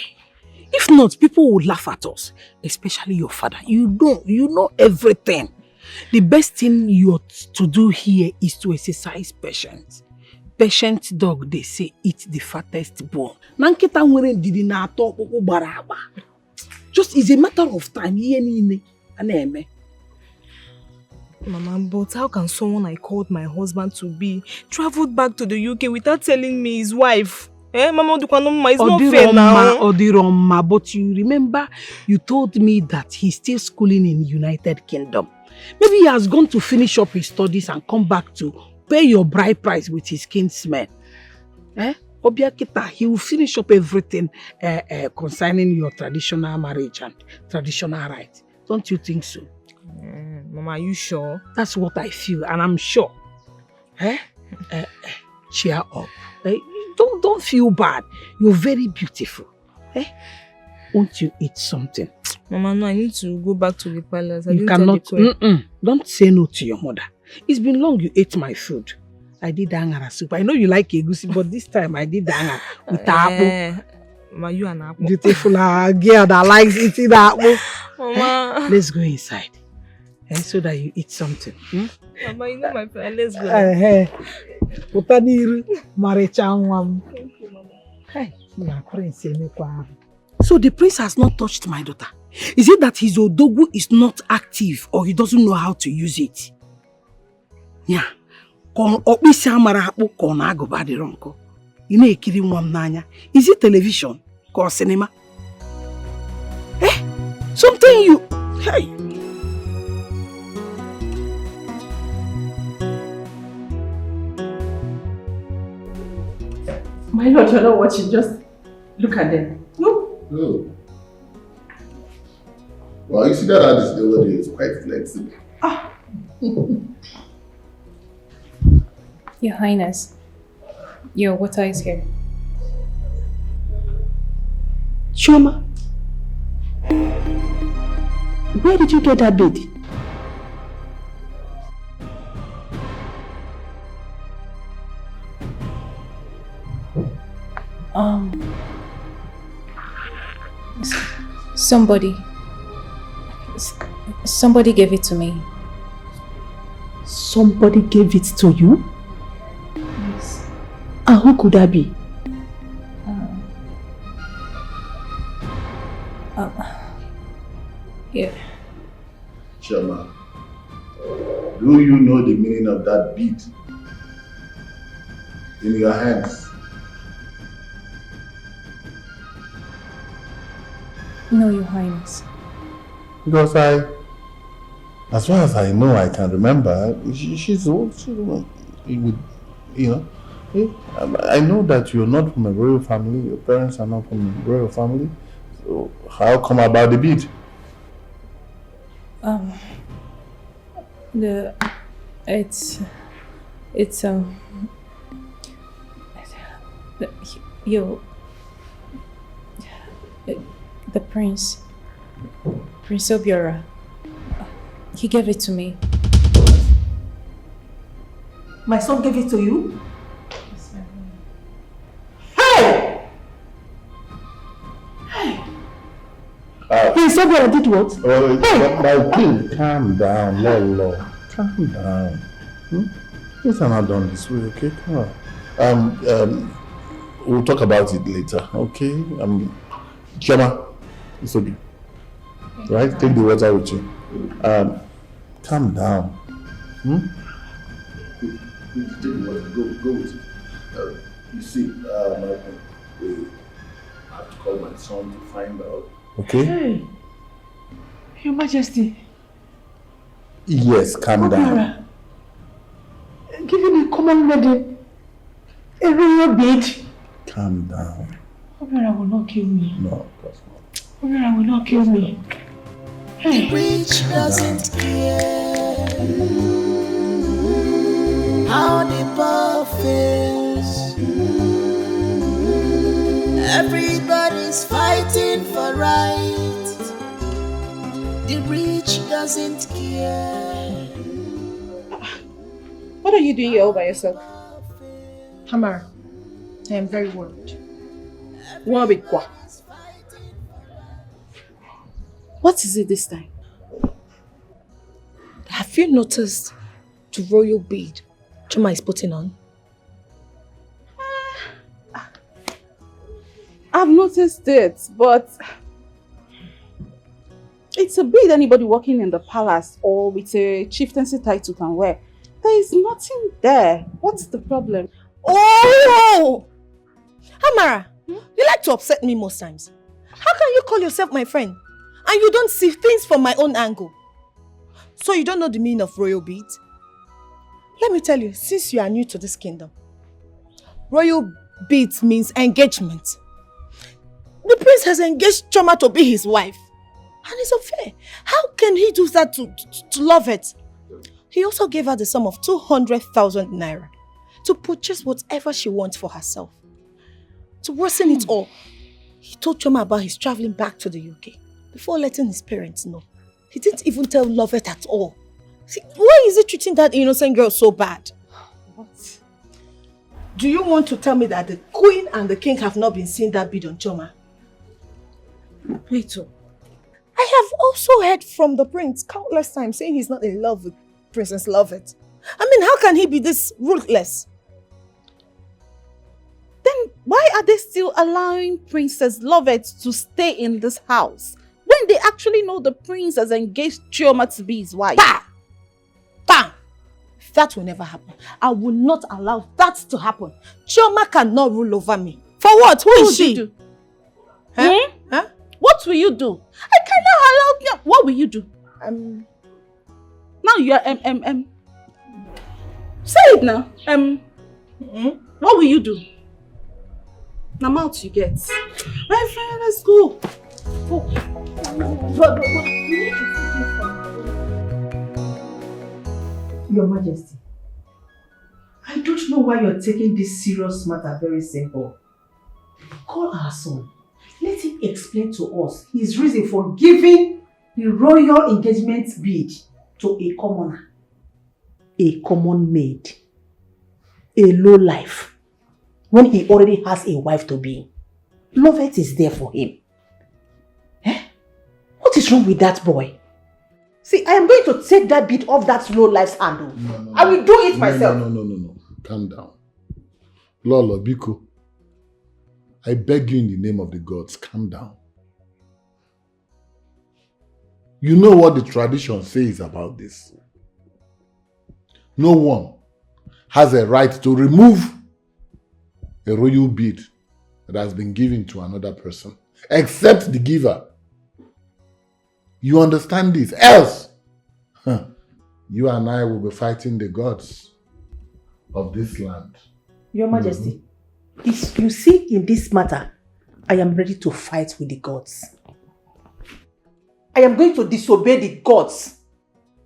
If not, people will laugh at us, especially your father. You know everything. The best thing you're to do here is to exercise patience. Patient dog, they say, eat the fattest bone. Just is a matter of time. Mama, but how can someone I called my husband to be traveled back to the UK without telling me his wife? Mama, it's not fair now. Odiroma, but you remember you told me that he's still schooling in United Kingdom. Maybe he has gone to finish up his studies and come back to pay your bride price with his kinsmen. Obiakita, he will finish up everything concerning your traditional marriage and traditional rights. Don't you think so? Mama, are you sure? That's what I feel, and I'm sure. Cheer up. Don't feel bad. You're very beautiful. Won't you eat something? Mama, no, I need to go back to the palace. You cannot. Don't say no to your mother. It's been long you ate my food. I did angara soup. I know you like egusi, but this time I did angara with apple. Mama, you an apple. Beautiful girl that likes eating apple. Mama. Let's go inside. So that you eat something. Mama, you know my friend. Let's go. So the prince has not touched my daughter. Is it that his odogu is not active or he doesn't know how to use it? Yeah. Is it television or cinema? Something you... Hey! My lord, you're not watching. Just look at them. No? No. Well, you see that artist the other day is quite flexible. Your Highness, your water is here. Choma, where did you get that bead? Somebody gave it to me. Somebody gave it to you? Yes. And who could that be? Yeah. Choma, do you know the meaning of that bead in your hands? No, Your Highness. Because as far as I know, I can remember, she's old. I know that you're not from a royal family, your parents are not from a royal family, so how come about the bead? The Prince Obiora, he gave it to me. My son gave it to you? Prince Obiora did what? My queen, calm down, Lolo. Calm down. Things are not done this way, okay? Come on. We'll talk about it later, okay? Choma, it's okay. Right? Take the water with you. Calm down. Take the water. Go with it. You see, I have to call my son to find out. Okay? Hey, Your Majesty. Yes, calm down. Giving a common wedding, a royal bead. Calm down. Obiora will not kill me. No, of course not. Obiora will not kill me. The rich doesn't care how the poor feels. Everybody's fighting for right. The rich doesn't care. What are you doing here all by yourself? Hamara, I am very worried. What is it this time? Have you noticed the royal bead Choma is putting on? I've noticed it, but it's a bead anybody working in the palace or with a chieftaincy title can wear. There is nothing there. What's the problem? Oh! Amara, you like to upset me most times. How can you call yourself my friend and you don't see things from my own angle? So you don't know the meaning of royal beads? Let me tell you, since you are new to this kingdom, royal beads means engagement. The prince has engaged Choma to be his wife. And it's unfair. How can he do that to love it? He also gave her the sum of 200,000 naira to purchase whatever she wants for herself. To worsen it all, he told Choma about his traveling back to the UK before letting his parents know. He didn't even tell Lovett at all. See, why is he treating that innocent girl so bad? What? Do you want to tell me that the queen and the king have not been seeing that bid on Choma? Wait. I have also heard from the prince countless times saying he's not in love with Princess Lovett. I mean, how can he be this ruthless? Then why are they still allowing Princess Lovett to stay in this house when they actually know the prince has engaged Chioma to be his wife? Bah! Bah! That will never happen. I will not allow that to happen. Chioma cannot rule over me. For what? Who is she? Do? Huh? Huh? What will you do? I cannot allow. What will you do? Now you are Say it now. What will you do? Now mouth you get. My friend, let's go. But we need to take it from Your Majesty, I don't know why you're taking this serious matter very simple. Call our son. Let him explain to us his reason for giving the royal engagement bid to a commoner. A common maid. A low life. When he already has a wife to be. Lovett is there for him. What is wrong with that boy? See, I am going to take that bit off that low life's handle. No. I will do it myself. No. Calm down. Lolo, Biko. I beg you in the name of the gods, calm down. You know what the tradition says about this. No one has a right to remove a royal bead that has been given to another person, except the giver. You understand this? Else, you and I will be fighting the gods of this land. Your Majesty, if you see in this matter, I am ready to fight with the gods. I am going to disobey the gods.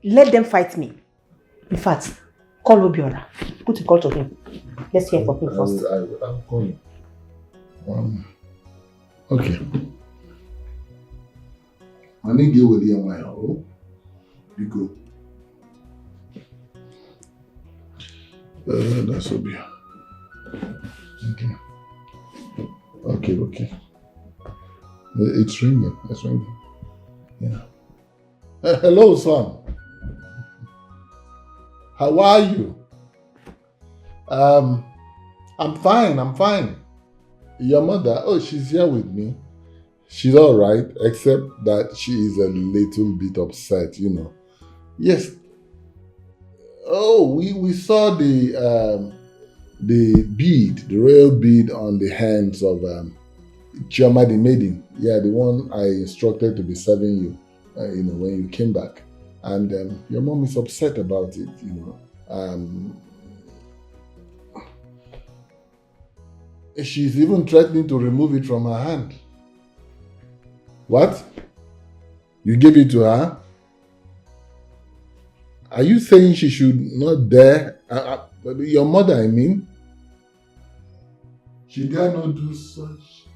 Let them fight me. In fact, call Obiora. Put a call to him. Let's hear from him first. I'll call him. Okay. I need to go with you, my own. You go. That's Obio. Okay. It's ringing. Yeah. Hello, son. How are you? I'm fine. Your mother, she's here with me. She's all right, except that she is a little bit upset, you know. Yes. Oh, we saw the bead, the royal bead on the hands of Chioma the maiden. Yeah, the one I instructed to be serving you, when you came back. And your mom is upset about it, She's even threatening to remove it from her hand. What? You gave it to her? Are you saying she should not dare? Your mother, I mean. She dare not do such.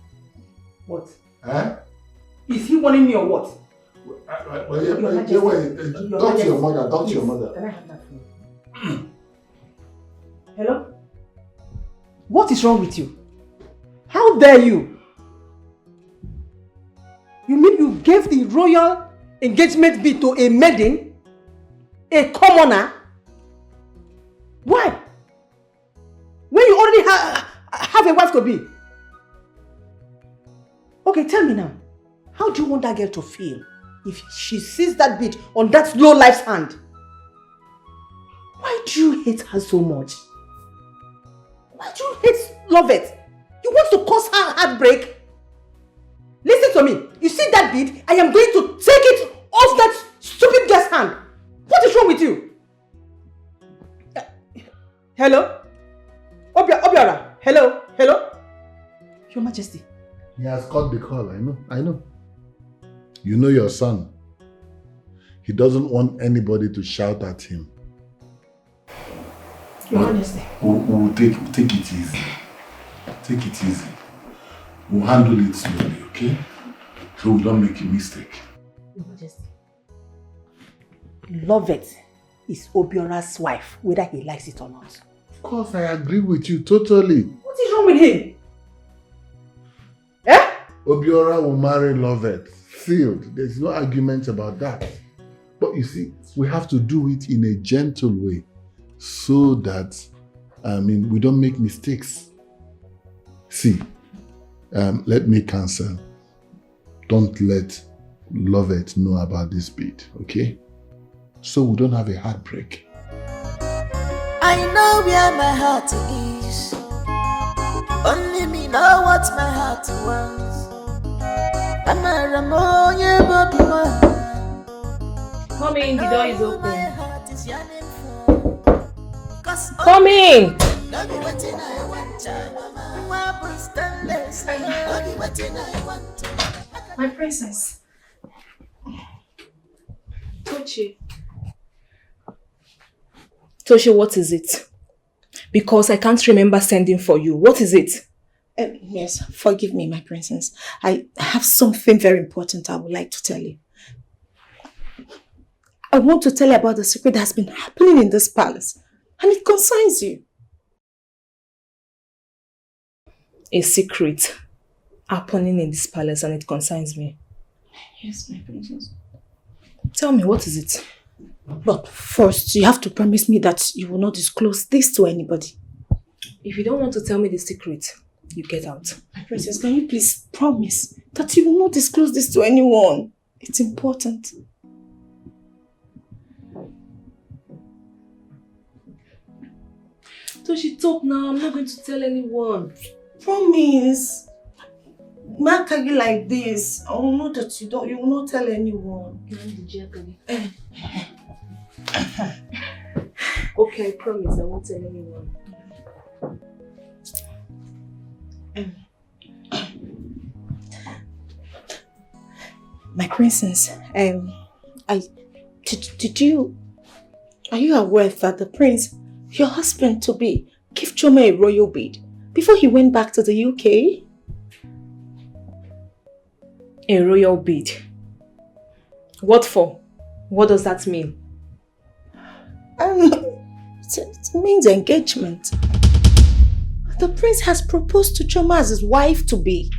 What? Huh? Is he warning me or what? Talk to your mother. Can I have that phone? Hello? What is wrong with you? How dare you? You mean you gave the royal engagement bid to a maiden? A commoner? Why? When you already have a wife to be? Okay, tell me now. How do you want that girl to feel if she sees that bid on that low life's hand? Why do you hate her so much? Why do you love it? You want to cause her heartbreak? Listen to me. You see that bead? I am going to take it off that stupid girl's hand. What is wrong with you? Hello? Obiora. Hello? Your Majesty. He has got the call, I know. You know your son. He doesn't want anybody to shout at him. Your Majesty. We'll take it easy. Take it easy. We'll handle it slowly, okay? So we don't make a mistake. Your Majesty. Lovett is Obiora's wife, whether he likes it or not. Of course, I agree with you totally. What is wrong with him? Obiora will marry Lovett. Sealed. There's no argument about that. But you see, we have to do it in a gentle way so that, we don't make mistakes. See, let me cancel. Don't let Lovett know about this beat, okay? So we don't have a heartbreak. I know where my heart is. Only me know what my heart wants. Come in, the door is open. Come in! My princess. Toshi, what is it? Because I can't remember sending for you. What is it? Yes, forgive me, my princess. I have something very important I would like to tell you. I want to tell you about the secret that has been happening in this palace. And it concerns you. A secret happening in this palace and it concerns me. Yes, my princess. Tell me, what is it? But first, you have to promise me that you will not disclose this to anybody. If you don't want to tell me the secret, you get out. My princess, can you please promise that you will not disclose this to anyone? It's important. Toshi, talk now. I'm not going to tell anyone. Promise. Mark you like this. I will know that you will not tell anyone. Okay, I promise I won't tell anyone. My princess, are you aware that the prince, your husband to be, gave Choma a royal bead before he went back to the UK? A royal bead? What for? What does that mean? It means engagement. The prince has proposed to Choma as his wife to be.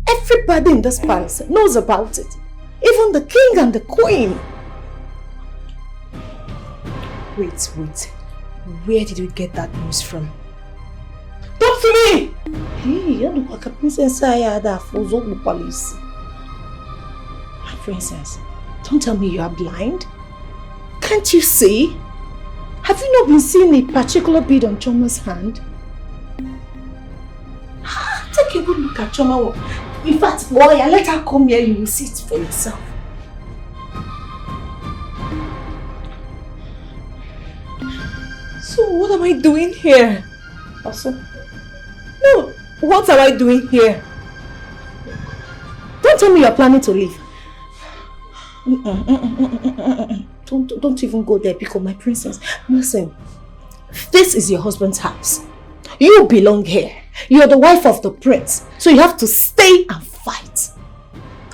Everybody in this palace knows about it. Even the king and the queen. Wait. Where did you get that news from? Talk to me! Hey, you don't like a princess. My princess, don't tell me you are blind. Can't you see? Have you not been seeing a particular bead on Choma's hand? Take a good look at Choma. In fact, boy, let her come here, you will see it for yourself. So what am I doing here? Also? No, what am I doing here? Don't tell me you're planning to leave. Don't even go there, because my princess, listen, this is your husband's house. You belong here. You're the wife of the prince, so you have to stay and fight.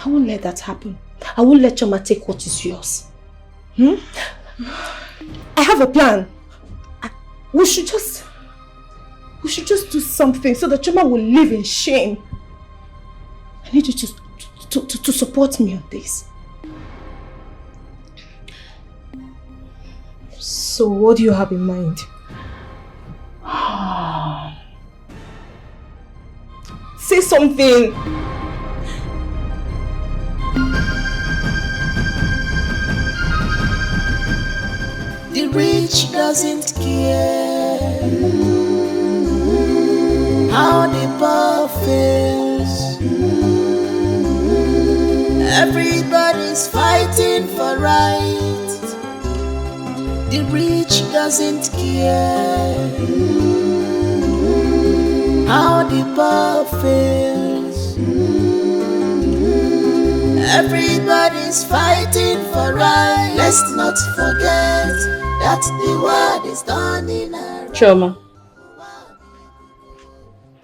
I won't let that happen. I won't let Choma take what is yours. I have a plan. We should just do something so that Choma will live in shame. I need you to support me on this. So what do you have in mind? Say something! The rich doesn't care how the poor fails. Everybody's fighting for right. The rich doesn't care how the poor fails. Everybody's fighting for right. Let's not forget that the world is turning around.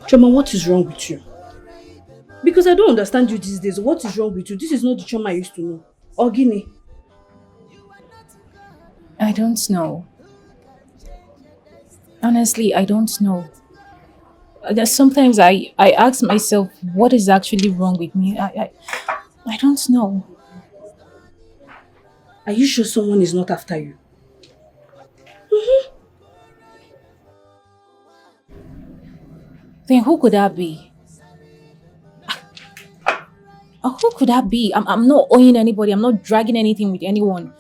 Choma, what is wrong with you? Because I don't understand you these days. What is wrong with you? This is not the Choma I used to know. Ogini. I don't know. Honestly, I don't know. Sometimes I ask myself what is actually wrong with me. I don't know. Are you sure someone is not after you? Then who could that be? Who could that be? I'm not owing anybody. I'm not dragging anything with anyone.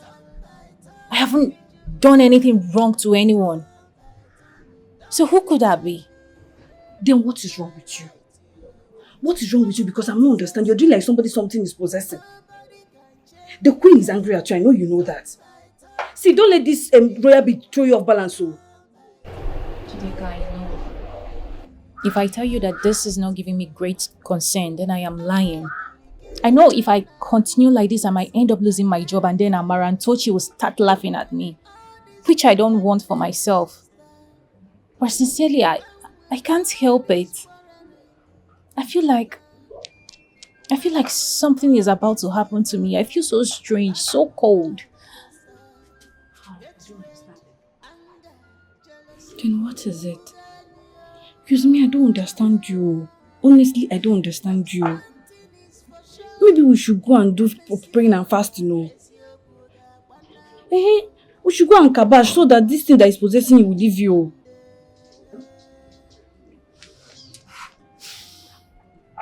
I haven't done anything wrong to anyone. So who could that be? Then what is wrong with you? What is wrong with you? Because I'm not understanding. You're doing like something is possessing. The queen is angry at you. I know you know that. See, don't let this royal beat throw you off balance. So. Dikeh, I know. If I tell you that this is not giving me great concern, then I am lying. I know if I continue like this, I might end up losing my job, and then Amara and Tochi will start laughing at me, which I don't want for myself. But sincerely, I can't help it. I feel like something is about to happen to me. I feel so strange, so cold. Then what is it? Because me, I don't understand you. Honestly, I don't understand you. Maybe we should go and do praying and fasting, no? We should go and kabash so that this thing that is possessing you will leave you.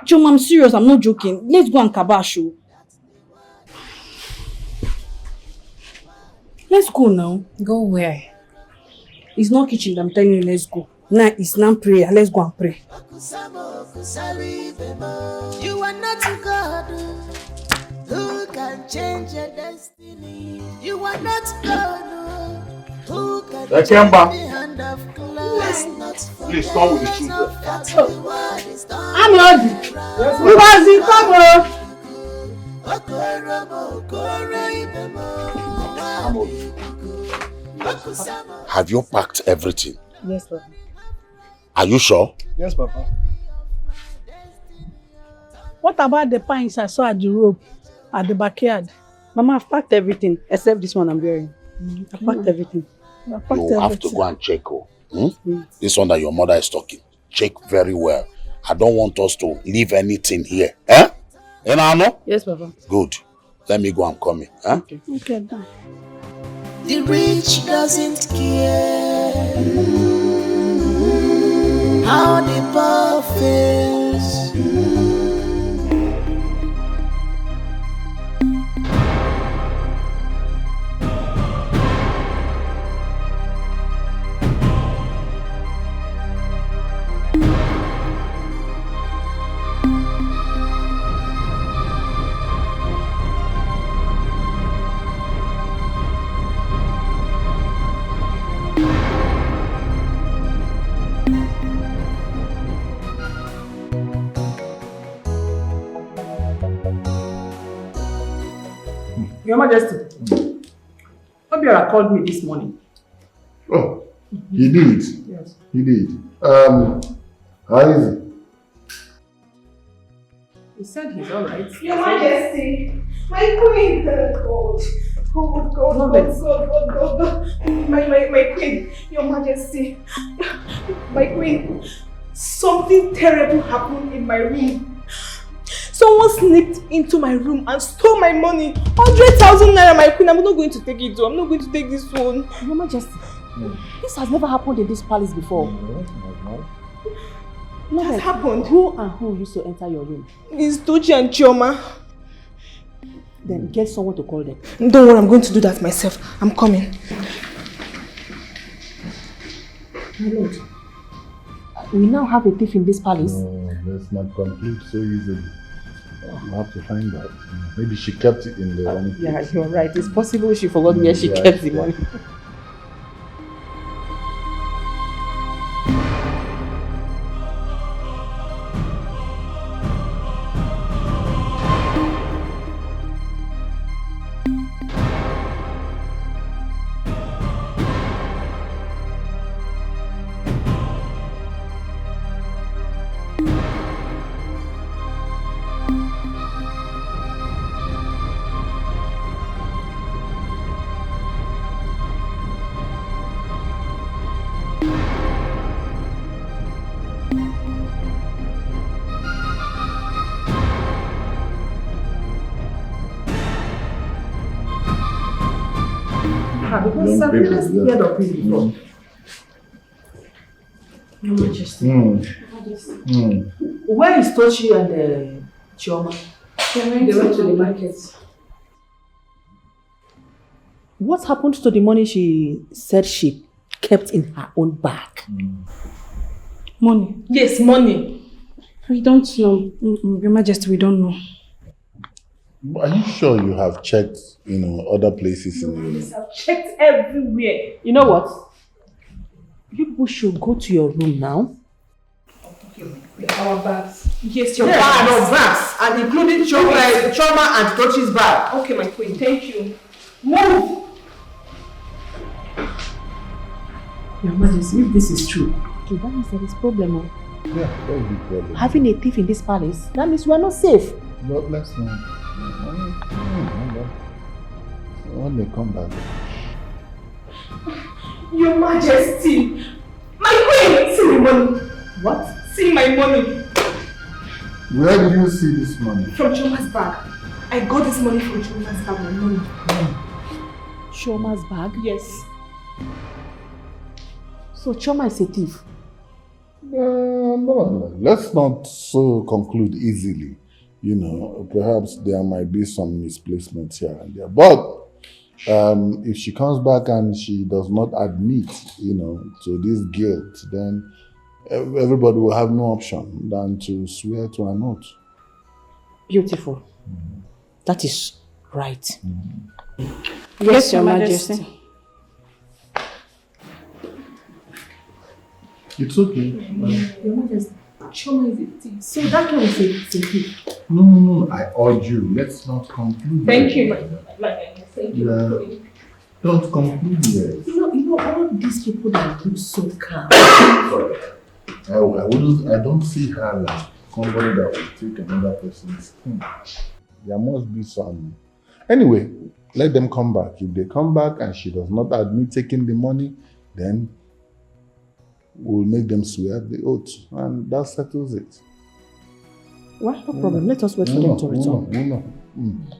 Choma, I'm serious, I'm not joking. Let's go and kabash. Let's go now. Go where? It's not kitchen, I'm telling you, let's go. Now it's not prayer, let's go and pray. You are not God who can change your destiny. You are not God who can change the hand of God. Let's not Please come with the children. I'm ready. You guys Come on. Have you packed everything? Yes, Papa. Are you sure? Yes, Papa. What about the pines I saw at the rope at the backyard? Mama, I've packed everything except this one I'm wearing. I've packed everything. You have to go and check. This one that your mother is talking. Check very well. I don't want us to leave anything here. Eh? You know? Yes, Papa. Good. Let me go. I'm coming. Eh? Okay, done. The rich doesn't care how the poor feels. Your Majesty, Obiora called me this morning. Oh, he did? Yes. He did. How is he? He said he's alright. Your Majesty, my queen. God. My queen, Your Majesty, my queen, something terrible happened in my room. Someone sneaked into my room and stole my money. 100,000 naira, my queen. I'm not going to take it though. I'm not going to take this one. Your Majesty, this has never happened in this palace before. No, it has happened. Who and who used to enter your room? It's Tochi and Chioma. Then get someone to call them. Don't worry, I'm going to do that myself. I'm coming. My lord, we now have a thief in this palace. let's not conclude so easily. We'll have to find out. Maybe she kept it in the wrong place. Yeah, you're right. It's possible she forgot where she kept the money. Because I've never heard of it before. Your Majesty. Where is Tochi and Chioma? They went to the market. What happened to the money she said she kept in her own bag? Money? Yes, money. We don't know. Your Majesty, we don't know. Are you sure you have checked, other places in the Yes, I've checked everywhere. You know what? You people should go to your room now. Our bags. Yes, your bags. No, bags. And including Choma and Tochi's bag. Okay, my queen. Thank you. Move! Your Majesty, if this is true, okay, that means there is problem. Yeah, that would be problem. Having a thief in this palace, that means we are not safe. But let's not. When they come back. Your Majesty! My queen! See my money. What? See my money. Where did you see this money? From Choma's bag. I got this money from Choma's bag, my money. Choma's bag? Yes. So Choma is a thief? No. Let's not so conclude easily. Perhaps there might be some misplacements here and there. But if she comes back and she does not admit, to this guilt, then everybody will have no option than to swear to an oath. Beautiful. That is right. Yes, Your Majesty. It's okay. Your Majesty, Choma is a thief. So that one is a thief. No. I urge you. Let's not conclude. Thank you, my thank you. Yeah. Don't conclude yet. All these people that look so calm. I don't see her like somebody that will take another person's thing. There must be some. Anyway, let them come back. If they come back and she does not admit taking the money, then we'll make them swear the oath, and that settles it. Well, no problem. Let us wait for them to return.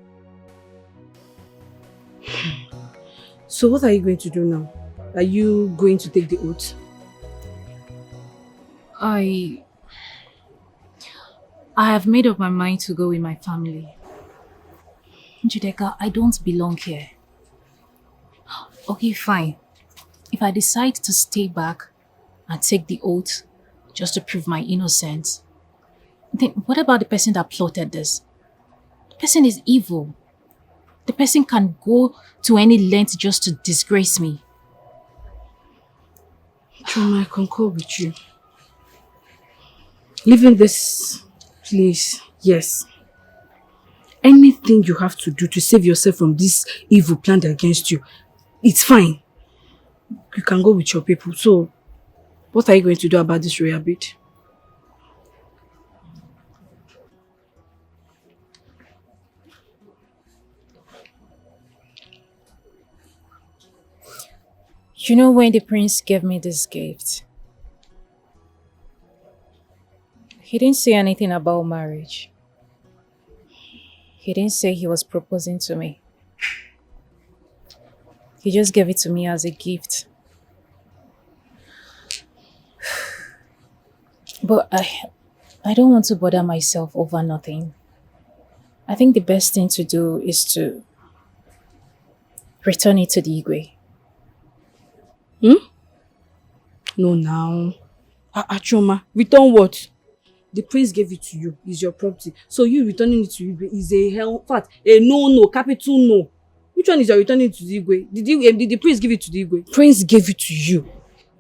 So what are you going to do now? Are you going to take the oath? I have made up my mind to go with my family. Judeka, I don't belong here. Okay, fine. If I decide to stay back and take the oath just to prove my innocence, then what about the person that plotted this? The person is evil. The person can go to any length just to disgrace me. Choma, I concur with you. Leaving this place, yes. Anything you have to do to save yourself from this evil planned against you, it's fine. You can go with your people. So, what are you going to do about this royal bid? You know, when the prince gave me this gift, he didn't say anything about marriage. He didn't say he was proposing to me. He just gave it to me as a gift. But I don't want to bother myself over nothing. I think the best thing to do is to return it to the Igwe. No, now. Choma, return what? The prince gave it to you. It's your property. So you returning it to Igwe is a hell fact. A no, capital no. Which one is your returning it to the Igwe? Did the prince give it to the Igwe? Prince gave it to you.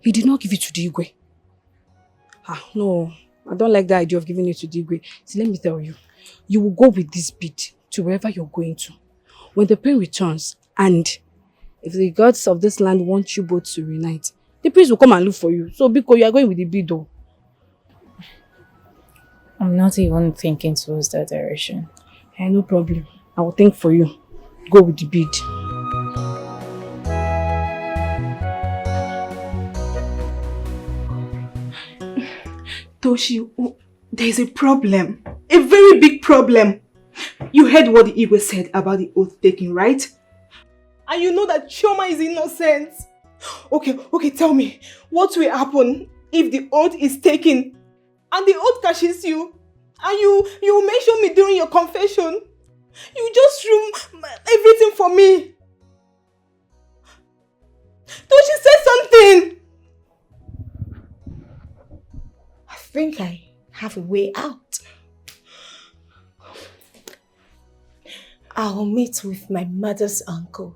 He did not give it to the Igwe. No. I don't like the idea of giving it to the Igwe. See, let me tell you. You will go with this bid to wherever you're going to. When the prince returns, and if the gods of this land want you both to reunite, the prince will come and look for you. So, because you are going with the bid though. I'm not even thinking towards that direction. No problem. I will think for you. Go with the bid. Toshi, there's a problem. A very big problem. You heard what the Igwe said about the oath taking, right? And you know that Chioma is innocent. Okay, tell me. What will happen if the oath is taken and the oath catches you? And you mentioned me during your confession. You just ruined everything for me. Toshi, say something. I think I have a way out. I'll meet with my mother's uncle.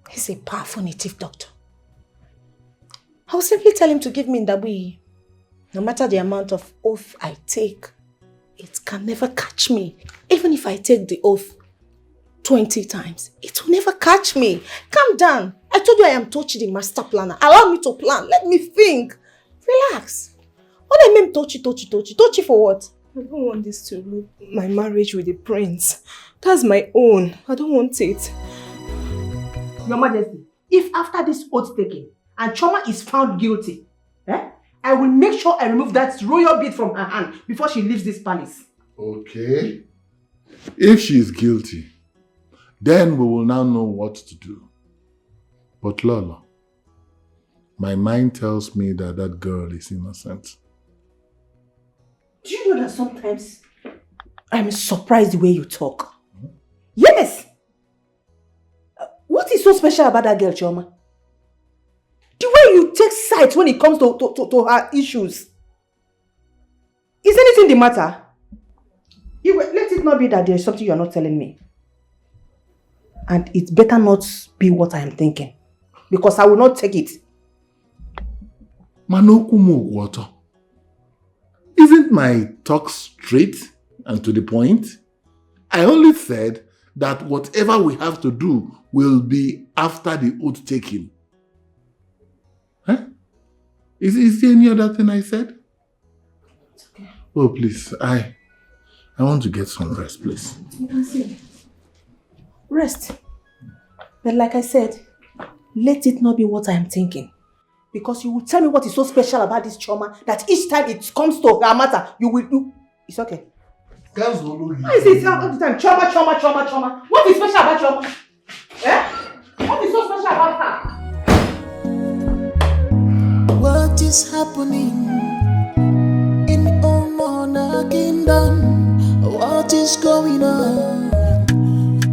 He's a powerful native doctor. I'll simply tell him to give me Ndabi. No matter the amount of oath I take, it can never catch me. Even if I take the oath 20 times, it will never catch me. Calm down. I told you I am Tochi, the master planner. Allow me to plan. Let me think. Relax. What I mean Tochi? Tochi for what? I don't want this to ruin my marriage with the prince. That's my own. I don't want it. Your Majesty, if after this oath taking and Chioma is found guilty, I will make sure I remove that royal bead from her hand before she leaves this palace. Okay. If she is guilty, then we will now know what to do. But Lola, my mind tells me that that girl is innocent. Do you know that sometimes I'm surprised the way you talk? Yes! What is so special about that girl, Chioma? The way you take sides when it comes to her issues. Is anything the matter? Let it not be that there is something you are not telling me. And it better not be what I am thinking. Because I will not take it. Manokumu water. Isn't my talk straight and to the point? I only said that whatever we have to do will be after the oath taking. Huh? Is there any other thing I said? Okay. Oh, please, I want to get some rest, please. Rest. But like I said, let it not be what I am thinking. Because you will tell me what is so special about this Chioma that each time it comes to her matter, you will do. It's okay. Why is it all the time? Chioma. What is special about Chioma? What is so special about her? What is happening in Omona Kingdom? What is going on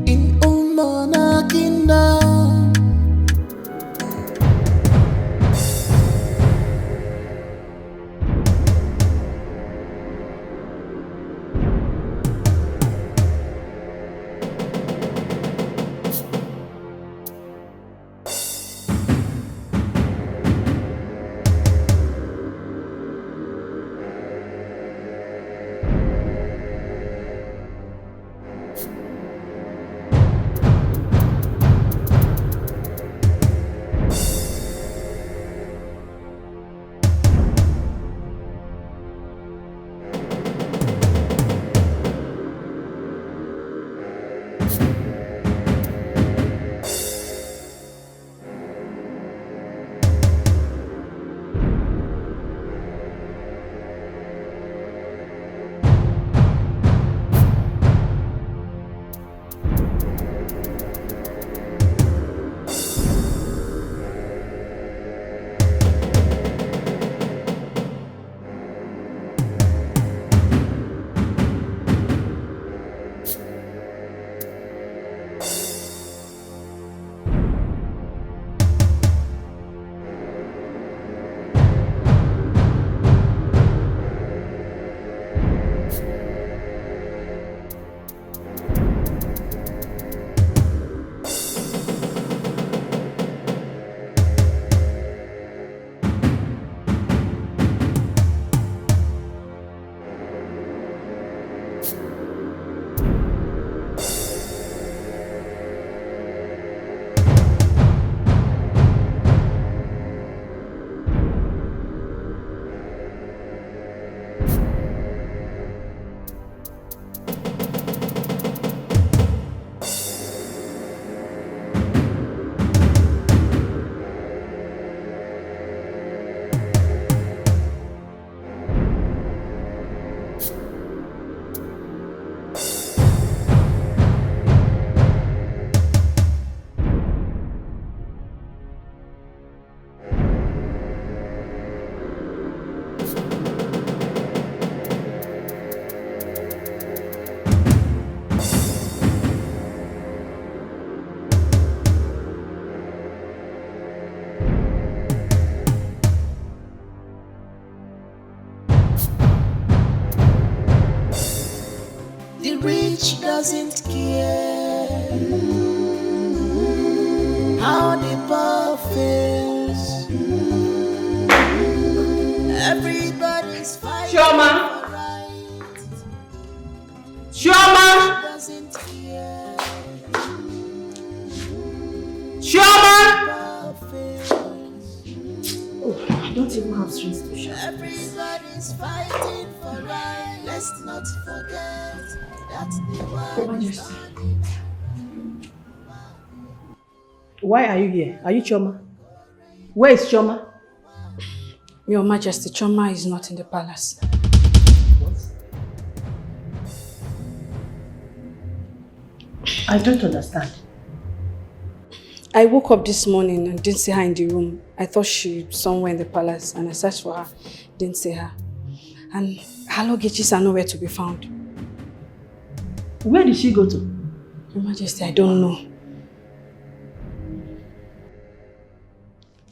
in Omona Kingdom? The rich doesn't care how the poor feels. Everybody's fighting Chioma! for right. Chioma! Doesn't care. Chioma! Oh, I don't even have strength to shout. Everybody's fighting for right. Let's not forget that the world is Why are you here? Are you Chioma? Where is Chioma? Your Majesty, Chioma is not in the palace. I don't understand. I woke up this morning and didn't see her in the room. I thought she was somewhere in the palace and I searched for her, didn't see her. And her luggages are nowhere to be found. Where did she go to? Your Majesty, I don't know.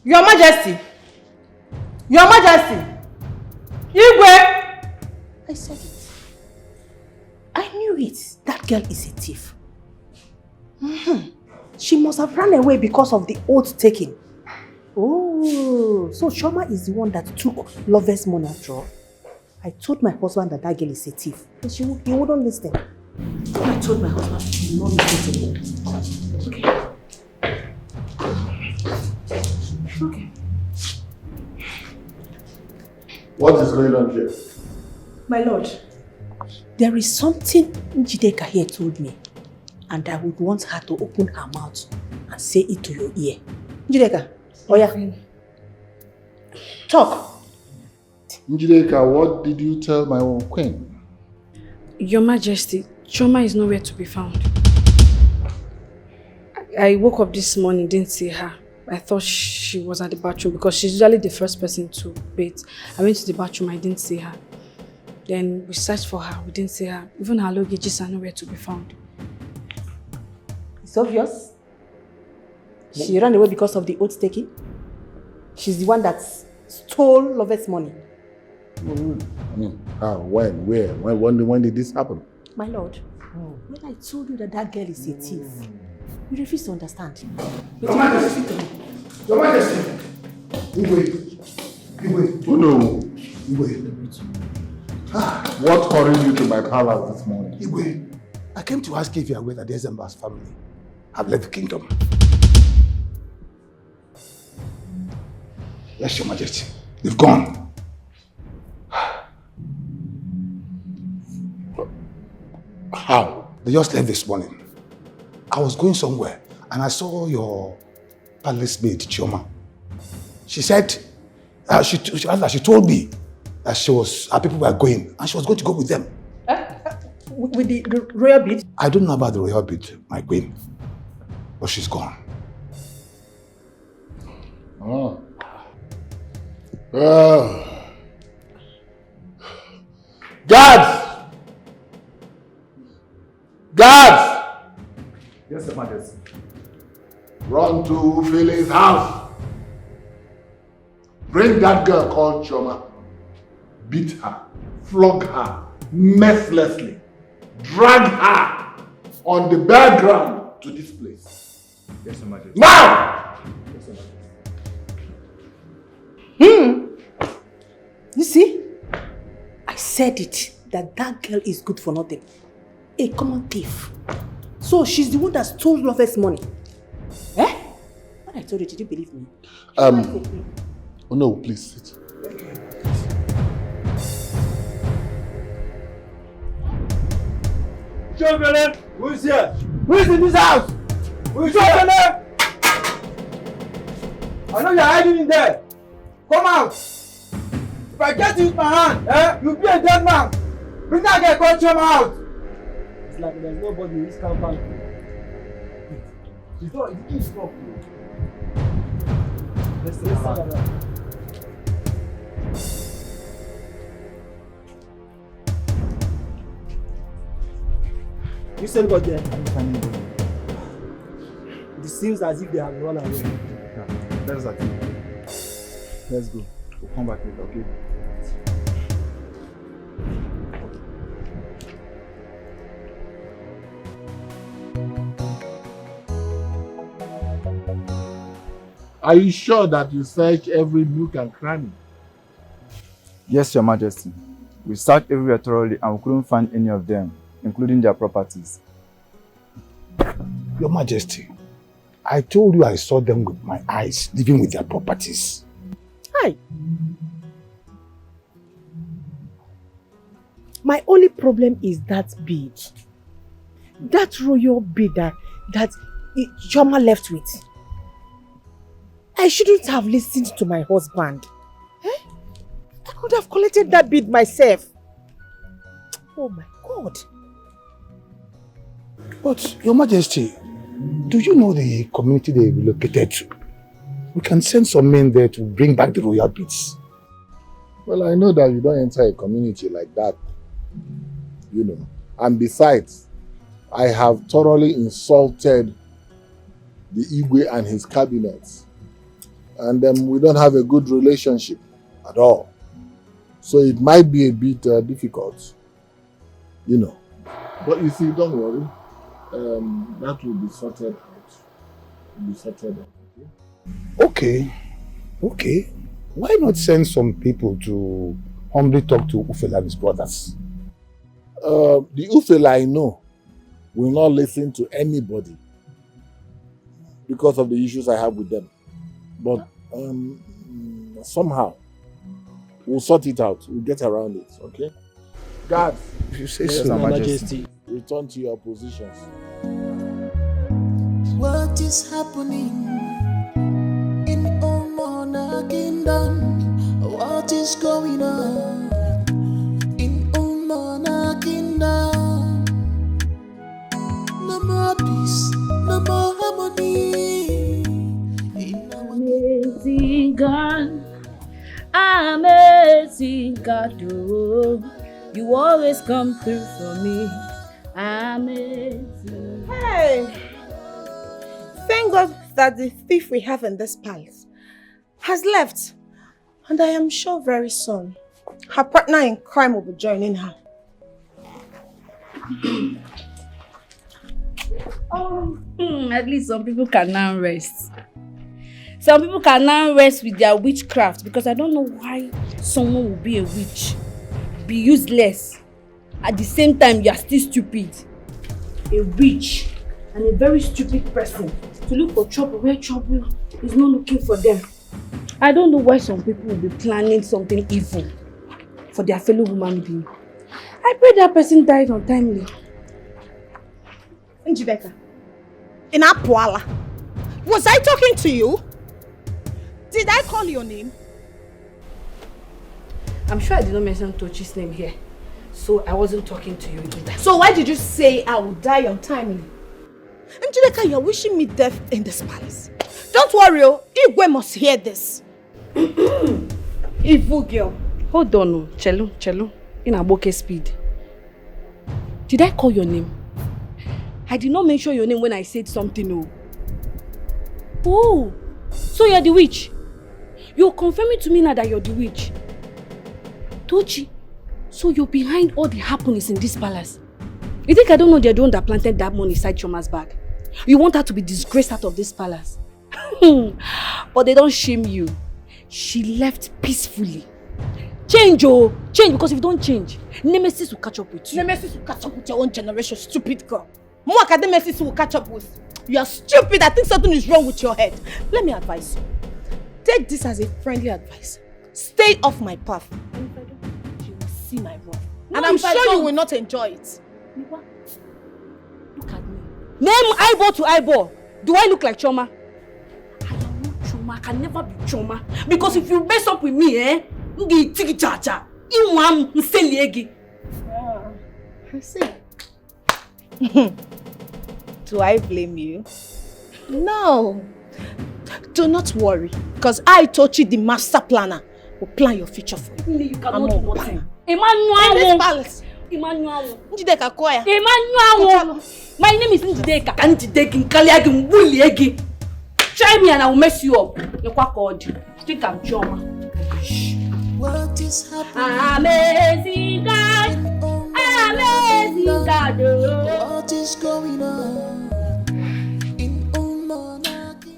Your Majesty! Your Majesty! Igwe! I said it. I knew it. That girl is a thief. She must have run away because of the oath taking. Oh, so Chioma is the one that took Lover's money after all. I told my husband that girl is a thief, but he wouldn't listen. I told my husband he would not listen to me. Okay. What is going on here? My lord, there is something Njideka here told me, and I would want her to open her mouth and say it to your ear. Njideka, Oya, talk. Njideka, what did you tell my own queen? Your Majesty, Chioma is nowhere to be found. I woke up this morning, didn't see her. I thought she was at the bathroom because she's usually the first person to bathe. I went to the bathroom, I didn't see her. Then we searched for her, we didn't see her. Even her luggages are nowhere to be found. It's obvious. She ran away because of the oath taking. She's the one that stole Lover's money. I mean, how, when, where, when did this happen? My lord, when I told you that that girl is a thief, you refuse to understand. Your Majesty! Your Majesty! Igwe! Oh no! Igwe! What hurried you to my palace this morning? Igwe, I came to ask if you are aware that the Ezemba's family have left the kingdom. Yes, Your Majesty. They've gone. How? They just left this morning. I was going somewhere and I saw your palace maid, Chioma. She said, she told me that her people were going and she was going to go with them. With the royal bid? I don't know about the royal bid, my queen, but she's gone. Oh. Guards! Guards! Yes, Your Majesty. Run to Philly's house. Bring that girl called Chioma. Beat her, flog her mercilessly, drag her on the bare ground to this place. Yes, Your Majesty. Now! Yes, Your Majesty. You see? I said it. that that girl is good for nothing. A common thief. So she's the one that stole Love's money. Eh? What I told you, did you believe me? Oh no, please sit. Children, who's here? Who's in this house? Who's here? I know you're hiding in there. Come out. If I get you with my hand, you'll be a dead man. Bring that guy, call Choma out. It's like there's nobody in this compound. She's not, the key is not. Let's start that. You still got there? It seems as if they have run away. Yeah, that's that. Let's go. We'll come back later, okay? Are you sure that you search every nook and cranny? Yes, Your Majesty. We searched everywhere thoroughly and we couldn't find any of them, including their properties. Your Majesty, I told you I saw them with my eyes, living with their properties. Hi. My only problem is that bid. That royal bid that Choma left with. I shouldn't have listened to my husband. Eh? I could have collected that bid myself. Oh my God. But, Your Majesty, do you know the community they relocated to? We can send some men there to bring back the royal bids. Well, I know that you don't enter a community like that, you know. And besides, I have thoroughly insulted the Igwe and his cabinet. And we don't have a good relationship at all. So it might be a bit difficult, you know. But you see, don't worry. That will be sorted out. Okay. Why not send some people to humbly talk to Ufela and his brothers? The Ufela I know will not listen to anybody because of the issues I have with them. But somehow we'll sort it out. We'll get around it, okay? Guards, if you say so, Your Majesty. Return to your positions. What is happening in Omona Kingdom? What is going on in Omona Kingdom? No more peace, no more harmony. Amazing God, amazing God, oh, you always come through for me. Amazing. Hey! Thank God that the thief we have in this palace has left. And I am sure very soon her partner in crime will be joining her. At least some people can now rest. Some people can now rest with their witchcraft, because I don't know why someone will be a witch, be useless. At the same time, you are still stupid. A witch and a very stupid person to look for trouble where trouble is not looking for them. I don't know why some people will be planning something evil for their fellow human being. I pray that person died untimely. Njideka, in Apuala, was I talking to you? Did I call your name? I'm sure I did not mention Tochi's name here, so I wasn't talking to you either. So why did you say I will die untimely? Njideka, you're wishing me death in this palace. Don't worry, Igwe must hear this. Evil girl. Hold on, Chelo, in Aboke speed. Did I call your name? I did not mention your name when I said something. Oh, so you're the witch. You're confirming to me now that you're the witch. Tochi, so you're behind all the happenings in this palace. You think I don't know they're the one that planted that money inside Choma's bag? You want her to be disgraced out of this palace. But they don't shame you. She left peacefully. Change, oh! Change, because if you don't change, Nemesis will catch up with you. Nemesis will catch up with your own generation, stupid girl. More Nemesis will catch up with. You are stupid. I think something is wrong with your head. Let me advise you. Take this as a friendly advice. Stay off my path. And if I don't, you will see my wrath. And I'm sure you will not enjoy it. Look at me. Name eyeball to eyeball. Do I look like Choma? I am not Choma. I can never be Choma. Because if you mess up with me, I see. Do I blame you? No. Do not worry. Because I, Tochi, the master planner, will plan your future for you. You cannot do nothing. Emmanuel. In this palace. Emmanuel. Njideka Koya. Emmanuel. My name is Njideka. Njideka Nkaliagi Mbuliegi. Try me and I will mess you up. You're quite called. Think I'm Choma. What is happening? Amazing God. Amazing God. What is going on?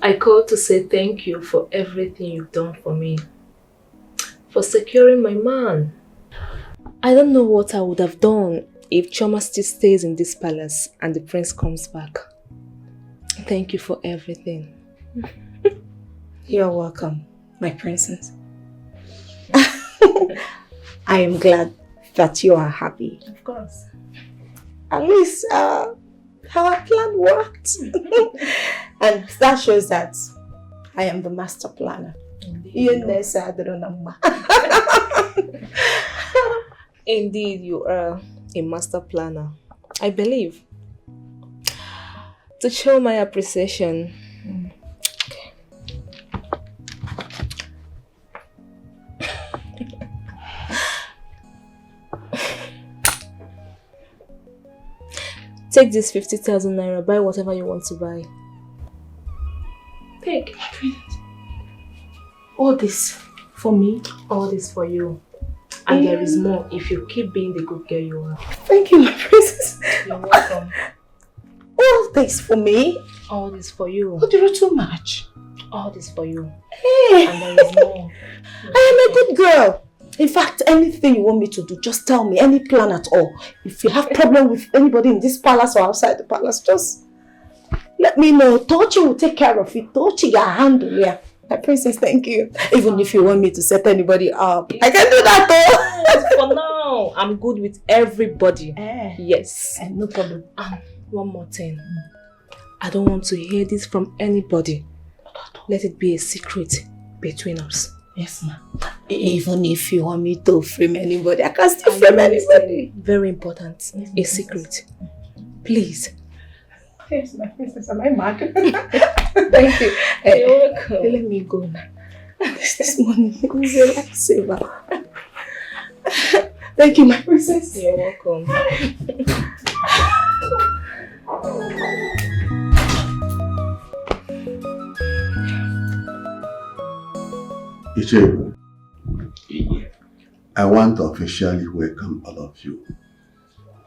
I called to say thank you for everything you've done for me. For securing my man. I don't know what I would have done if Choma still stays in this palace and the prince comes back. Thank you for everything. You're welcome, my princess. I am glad that you are happy. Of course. At least our plan worked. And that shows that I am the master planner. Indeed, you are a master planner. I believe. To show my appreciation. Okay. Take this 50,000 naira, buy whatever you want to buy. Take. All this for me? All this for you. And there is more if you keep being the good girl you are. Thank you, my princess. You're welcome. All this for me? All this for you. Oh, there are too much. All this for you. Hey. And there is more. I am a good girl. In fact, anything you want me to do, just tell me. Any plan at all. If you have problem with anybody in this palace or outside the palace, just let me know. Tochi will take care of it. Tochi will handle it. My princess, thank you. Even if you want me to set anybody up, I can do that though. Yes, for now, I'm good with everybody. Yes. No problem. One more thing. I don't want to hear this from anybody. Let it be a secret between us. Yes, ma'am. Even if you want me to frame anybody, I can still frame anybody. Very important. Yes, a secret. Please. Yes, my princess. Am I mad? Thank you. You're welcome. Let me go now. This morning is a lifesaver. Thank you, my princess. You're welcome. Ichebu, I want to officially welcome all of you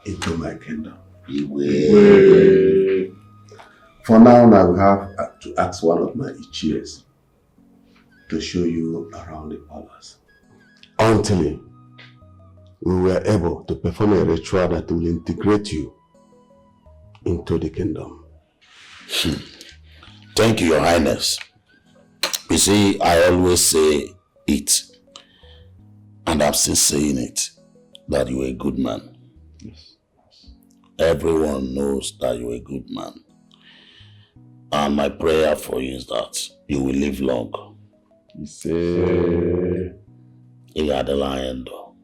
into my kingdom. For now, I will have to ask one of my Ichies to show you around the palace. Until we were able to perform a ritual that will integrate you into the kingdom. Thank you, Your Highness. You see, I always say it, and I'm still saying it, that you're a good man. Yes. Everyone knows that you're a good man. And my prayer for you is that you will live long. You say... You are the lion, though.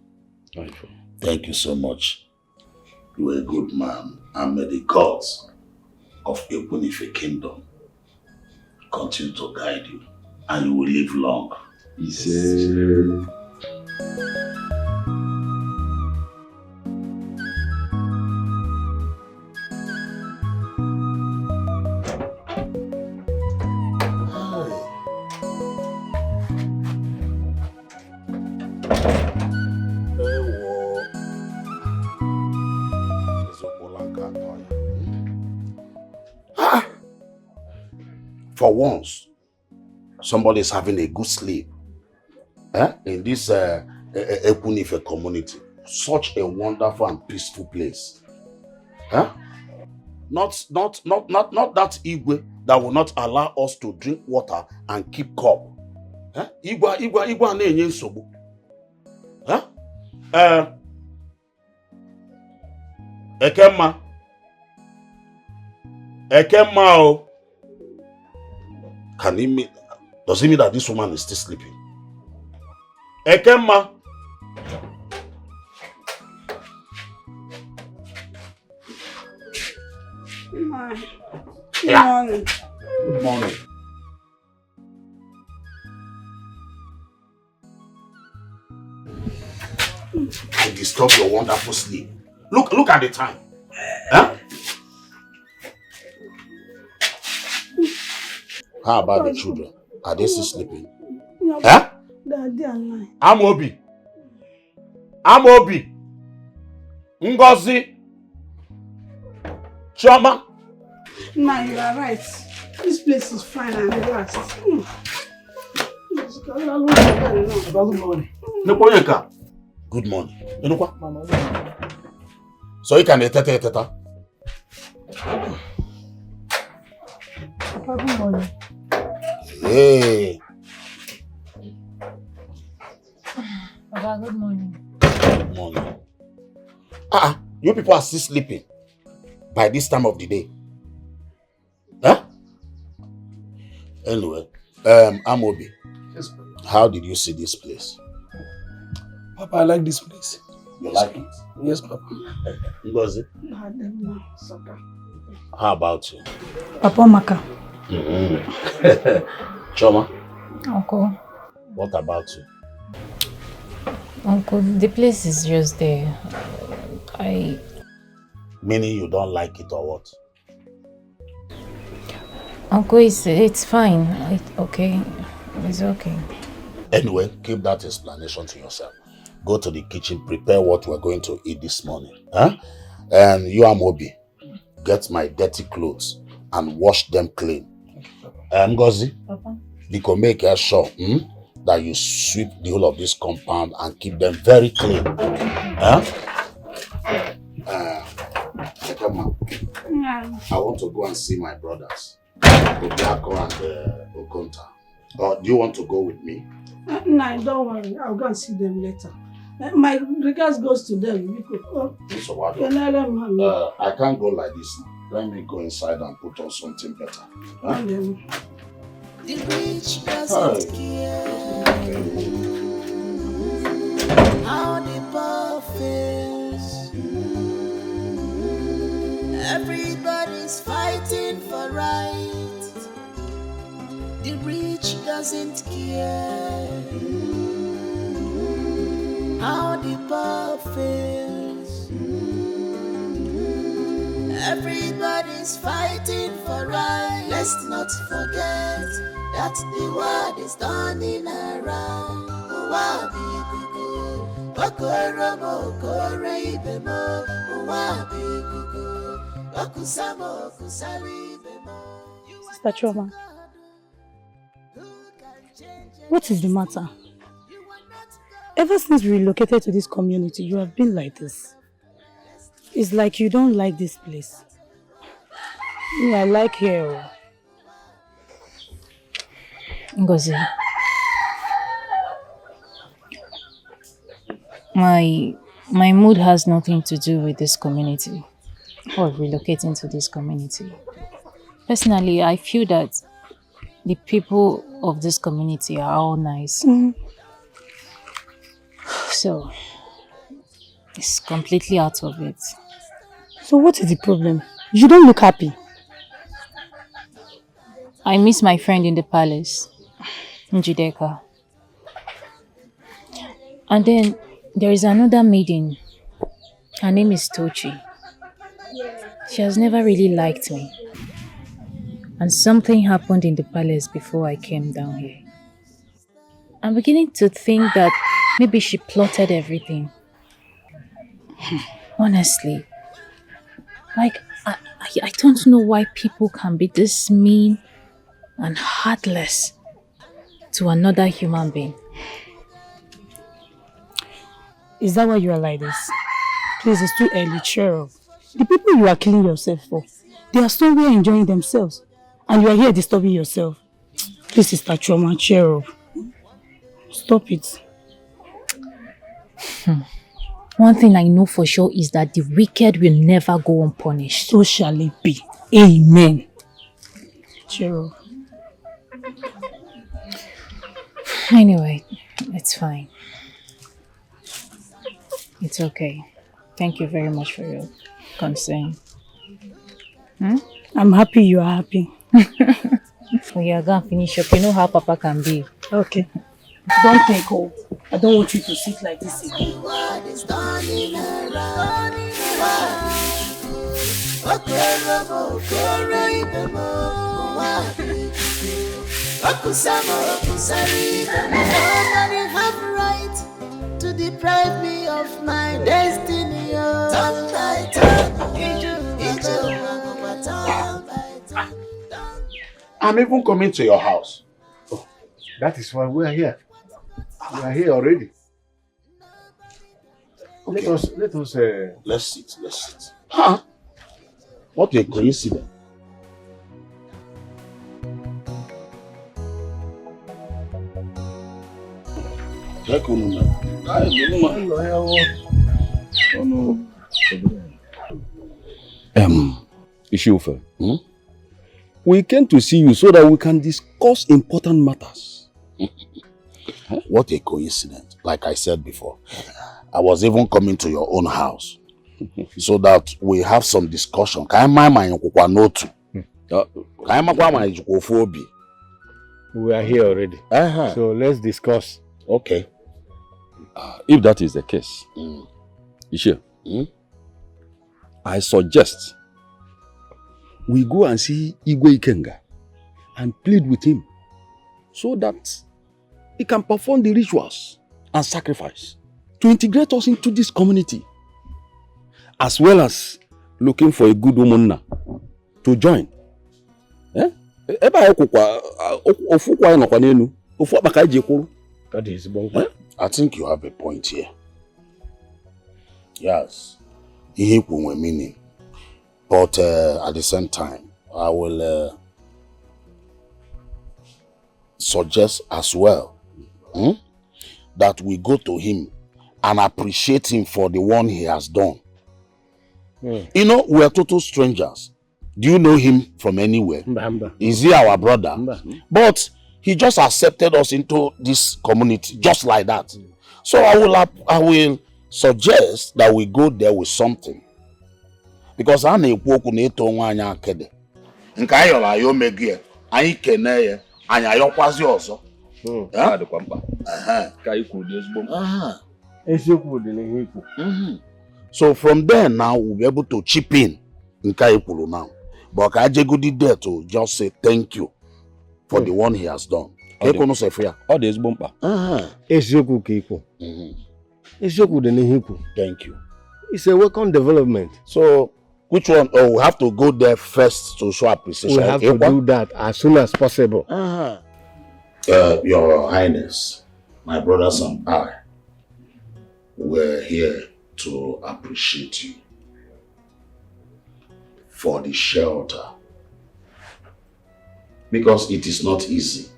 Thank you so much. You are a good man, and may the gods of Ebunife Kingdom continue to guide you, and you will live long. You say... For once, somebody is having a good sleep in this Ekunife community. Such a wonderful and peaceful place. Huh? Not that Igwe that will not allow us to drink water and keep cup. Huh? Igwe na-enye nsogbu. Huh? Ekemma, oh. Does it mean that this woman is still sleeping? Ekemma. Good morning. Good morning. I disturb your wonderful sleep. Look at the time. Huh? How about the children? Are they still sleeping? Huh? They are lying. Amobi. Ngozi. Chioma. Nah, you are right. This place is fine and relaxed. Good morning. So you can teta. Good morning. Hey. Papa, good morning. Good morning. You people are still sleeping by this time of the day. Huh? Anyway, Amobi. Yes, Papa. How did you see this place? Papa, I like this place. You like it? Yes, Papa. Ngozi? How about you? Papa Maka. Choma? Uncle. What about you? Uncle, the place is just there. Meaning you don't like it or what? Uncle, it's fine. Okay. It's okay. Anyway, keep that explanation to yourself. Go to the kitchen, prepare what we're going to eat this morning. Huh? And you, Amobi, get my dirty clothes and wash them clean. Ngozi, because make sure that you sweep the whole of this compound and keep them very clean. Huh? I want to go and see my brothers, Obiako and Okonta. Or do you want to go with me? No, don't worry. I'll go and see them later. My regards goes to them. So what? I can't go like this now. Let me go inside and put on something better. Huh? The rich doesn't care how the poor feels. Everybody's fighting for right. The rich doesn't care how the poor feels. Everybody's fighting for right. Let's not forget that the world is turning around. Sister Choma, what is the matter? Ever since we relocated to this community, you have been like this. It's like you don't like this place. I like here. Ngozi, my mood has nothing to do with this community or relocating to this community. Personally, I feel that the people of this community are all nice. So, it's completely out of it. So what is the problem? You don't look happy. I miss my friend in the palace, Njideka. And then there is another maiden. Her name is Tochi. She has never really liked me. And something happened in the palace before I came down here. I'm beginning to think that maybe she plotted everything. Honestly. Like, I don't know why people can be this mean and heartless to another human being. Is that why you are like this? Please, it's too early. Cheer up. The people you are killing yourself for, they are somewhere enjoying themselves. And you are here disturbing yourself. Please, Sister Choma, cheer up. Stop it. One thing I know for sure is that the wicked will never go unpunished. So shall it be. Amen. Cheer up. Anyway, it's fine. It's okay. Thank you very much for your concern. I'm happy you are happy. We are going to finish up. You know how Papa can be. Okay. Don't take hold. I don't want you to sit like this again. Nobody have right to deprive me of my destiny. I'm even coming to your house. Oh, that is why we are here. We are here already. Okay. Let's sit. Huh? What a coincidence. Ishufe, we came to see you so that we can discuss important matters. What a coincidence. Like I said before, I was even coming to your own house so that we have some discussion. We are here already. So let's discuss. Okay. If that is the case, Ishe, I suggest we go and see Igwe Ikenga and plead with him so that he can perform the rituals and sacrifice to integrate us into this community, as well as looking for a good woman to join. That is I think you have a point here. Yes, meaning. But at the same time, I will suggest as well that we go to him and appreciate him for the one he has done. You know, we are total strangers. Do you know him from anywhere? Is he our brother? But he just accepted us into this community just like that. So I will suggest that we go there with something. Because I na-ekwu okwu na-eto nwa anyị akede. Nke anyị yọrọ anyị omegị anyị kene ya anyị ayọkwazi ọzọ. Adịkwa mkpa. Ka anyị kwuru dị ezigbo mkpa. Eziokwu dị n'ihe ikwu. So from there now we'll be able to chip in nke anyị kwuru now. But ka ajegudi there to just say thank you for the one he has done. Ekono se fear. Ọ dị ezigbo mkpa. Eziokwu ka ikwu. Eziokwu dị n'ihe ikwu. Thank you. It's a welcome development. So which one? Oh, we have to go there first to show appreciation. We have to do that as soon as possible. Your Highness, my brothers and I, we're here to appreciate you for the shelter. Because it is not easy.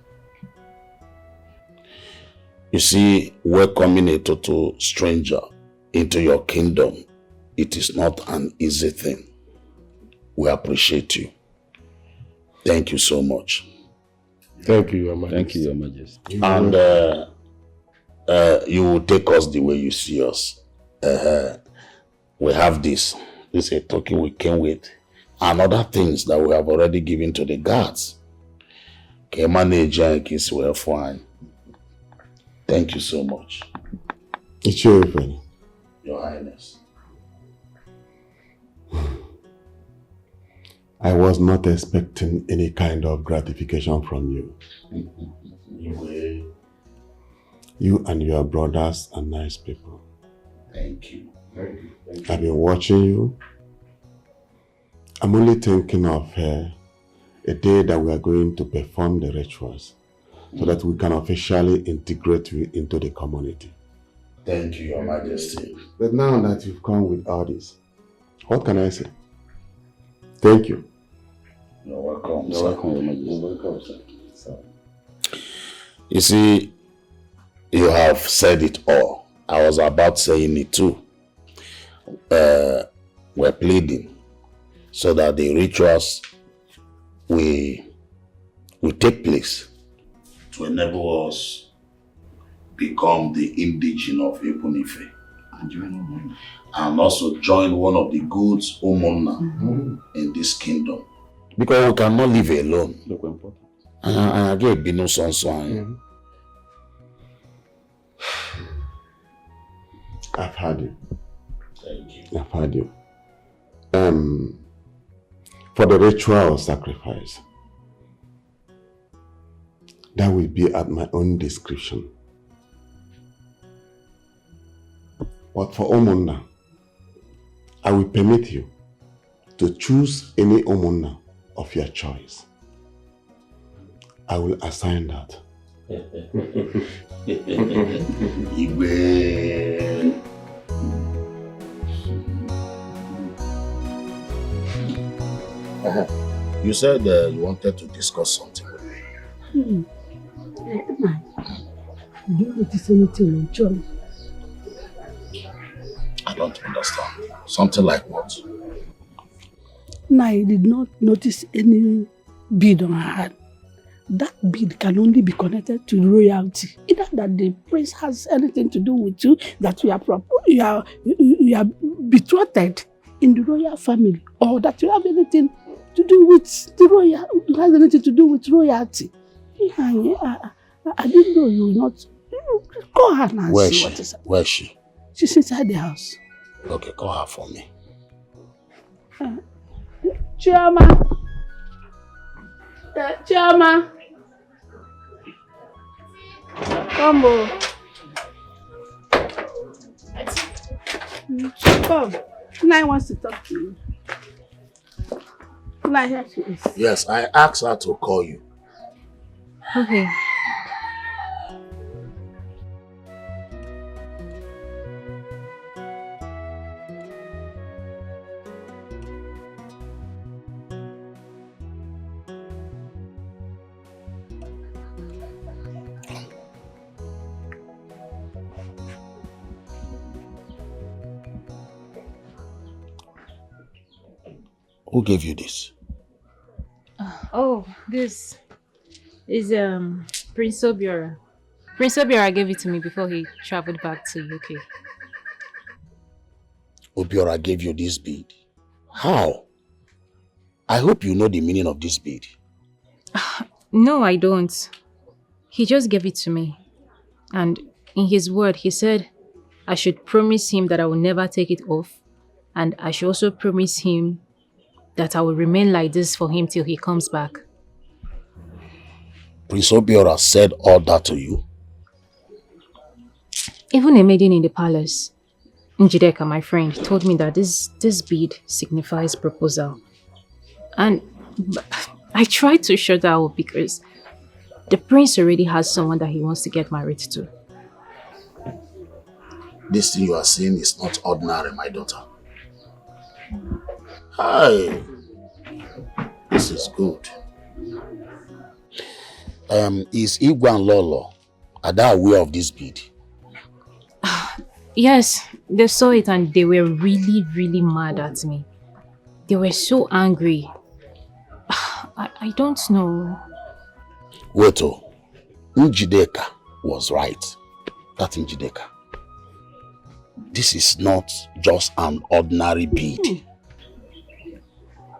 You see, welcoming a total stranger into your kingdom, it is not an easy thing. We appreciate you. Thank you so much. Thank you, Your Majesty. Thank you, Your Majesty. And you will take us the way you see us. We have this. This is a token we came with. And other things that we have already given to the guards. Is well fine. Thank you so much. It's your friend. Your Highness. I was not expecting any kind of gratification from you. You and your brothers are nice people. Thank you. Thank you. I've been watching you. I'm only thinking of a day that we are going to perform the rituals so that we can officially integrate you into the community. Thank you, Your Majesty. But now that you've come with all this, what can I say? Thank you. You're welcome. You're welcome, Your Majesty. You're welcome, sir. You see, you have said it all. I was about saying it too. We're pleading so that the rituals will take place to enable us become the indigene of Ebunife and also join one of the goods Omona in this kingdom. Because we cannot live alone. And again, be no son. I've heard you. Thank you. I've heard you. For the ritual sacrifice, that will be at my own discretion. But for Omona, I will permit you to choose any Omona of your choice. I will assign that. You said you wanted to discuss something with me. Emma, do you notice anything on John? I don't understand. Something like what? No, I did not notice any bead on her hand. That bead can only be connected to royalty. Either that the prince has anything to do with you, that you are betrothed in the royal family, or that you have anything to do with the royal, has anything to do with royalty. I didn't know you will not. Call her now. Where is she? Where is she? She's inside the house. Okay, call her for me. Chioma. Chioma. Come on. Come. Nai wants to talk to you. Nai, here she is. Yes, I asked her to call you. Okay. Who gave you this? Oh, this is Prince Obiora. Prince Obiora gave it to me before he traveled back to UK. Obiora gave you this bead? How? I hope you know the meaning of this bead. No, I don't. He just gave it to me. And in his word, he said I should promise him that I will never take it off. And I should also promise him that I will remain like this for him till he comes back. Prince Obiora said all that to you? Even a maiden in the palace, Njideka, my friend, told me that this bead signifies proposal. And I tried to shut that up because the prince already has someone that he wants to get married to. This thing you are saying is not ordinary, my daughter. Hi. This is good. Is Igwe and Lolo, are they aware of this bead? Yes, they saw it and they were really, really mad at me. They were so angry. I don't know. Wait, Njideka was right. That Njideka. This is not just an ordinary bead.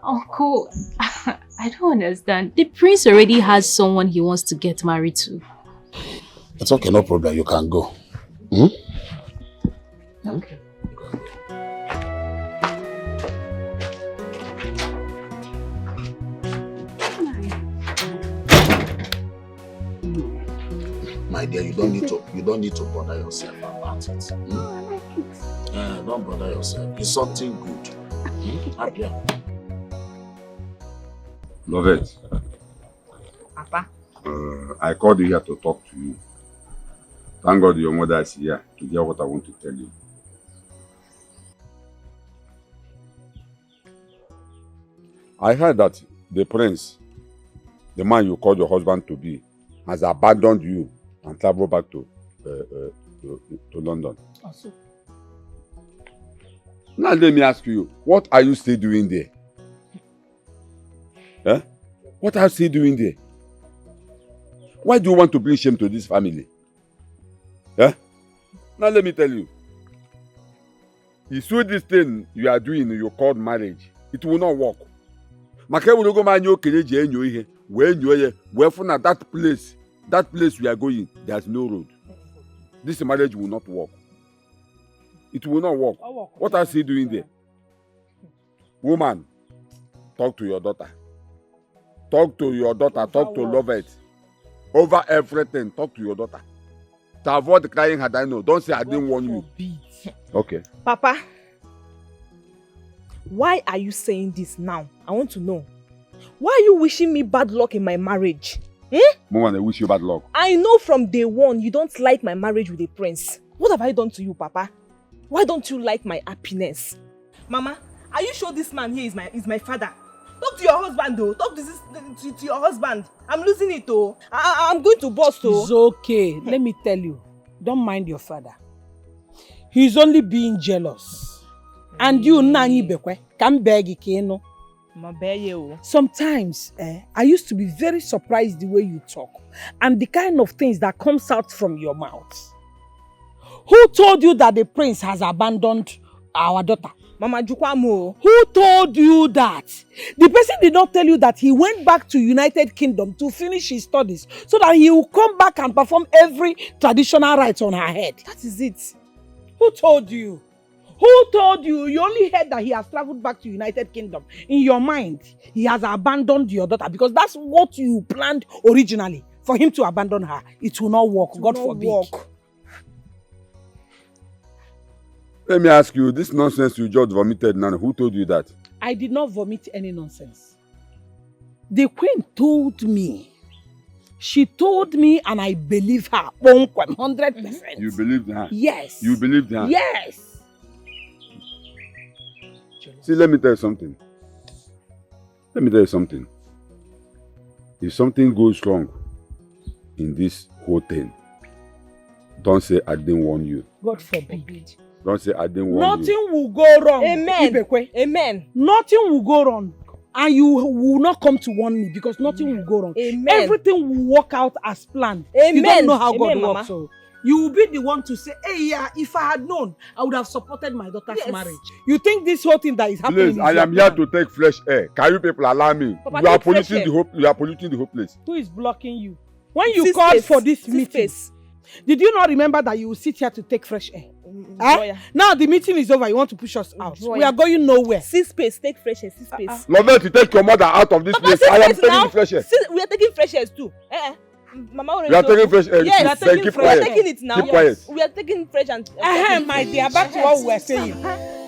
Uncle, I don't understand. The prince already has someone he wants to get married to. It's okay, no problem. You can go. Hmm? Okay. My dear, you don't need to bother yourself about it. Don't bother yourself. It's something good. Happy. Lovett. Papa. I called you here to talk to you. Thank God your mother is here to hear what I want to tell you. I heard that the prince, the man you called your husband to be, has abandoned you and traveled back to London. Also. Now let me ask you, what are you still doing there? Eh? What are you still doing there? Why do you want to bring shame to this family? Eh? Now let me tell you. You see this thing you are doing, you called marriage, it will not work. That place we are going, there's no road. This marriage will not work. It will not work. What are you doing there? Woman, talk to your daughter. Talk to your daughter. Talk to Lovett. Over everything, talk to your daughter. To avoid crying, had I know. Don't say I didn't warn you. Okay. Papa, why are you saying this now? I want to know. Why are you wishing me bad luck in my marriage? Mama, I wish you bad luck. I know from day one you don't like my marriage with a prince. What have I done to you, Papa? Why don't you like my happiness? Mama, are you sure this man here is my father? Talk to your husband though. Talk to your husband. I'm losing it though. I'm going to bust though. It's okay. Let me tell you. Don't mind your father. He's only being jealous. And you Nani Bekwe can beg Ikeno. Sometimes I used to be very surprised the way you talk and the kind of things that comes out from your mouth. Who told you that the prince has abandoned our daughter? Mama Jukwamo. Who told you that? The person did not tell you that he went back to United Kingdom to finish his studies so that he will come back and perform every traditional rites on her head. That is it. Who told you? Who told you? You only heard that he has traveled back to United Kingdom. In your mind, he has abandoned your daughter because that's what you planned originally, for him to abandon her. It will not work. God forbid. Let me ask you, this nonsense you just vomited, Nana, who told you that? I did not vomit any nonsense. The queen told me. She told me and I believe her 100%. You believed her? Yes. You believed her? Yes. See, let me tell you something. Let me tell you something. If something goes wrong in this whole thing, don't say I didn't warn you. God forbid. Don't say I didn't warn you. Nothing will go wrong. Amen. Ibekwe. Amen. Nothing will go wrong. And you will not come to warn me because nothing will go wrong. Amen. Everything will work out as planned. Amen. You don't know how God Amen, works. Mama. So you will be the one to say, hey, yeah, if I had known, I would have supported my daughter's marriage. You think this whole thing that is happening Please, I am here to take fresh air. Can you people allow me? Papa, You are take fresh polluting the whole. You are polluting the whole place. Who is blocking you? When you called for this meeting, did you not remember that you will sit here to take fresh air? Now the meeting is over. You want to push us out. We are going nowhere. See space, take fresh air, see space. Lovett, to take your mother out of this place. I am taking the fresh air. We are taking fresh air too. Mama, We are taking fresh air. Yes, Then keep quiet. We are taking it now. Keep quiet. We are taking fresh and. My dear, back to what we were saying.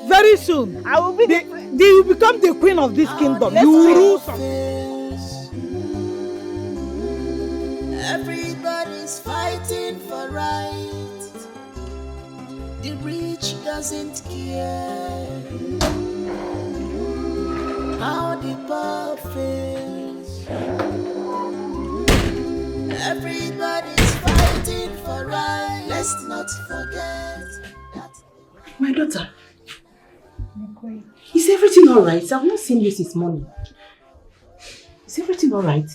Very soon, I will be you will become the queen of this kingdom. You will rule some. Everybody's fighting for right. The rich doesn't care how the poor feels. Everybody's fighting for right. Let's not forget that. My daughter, is everything alright? I've not seen you since morning. Is everything alright?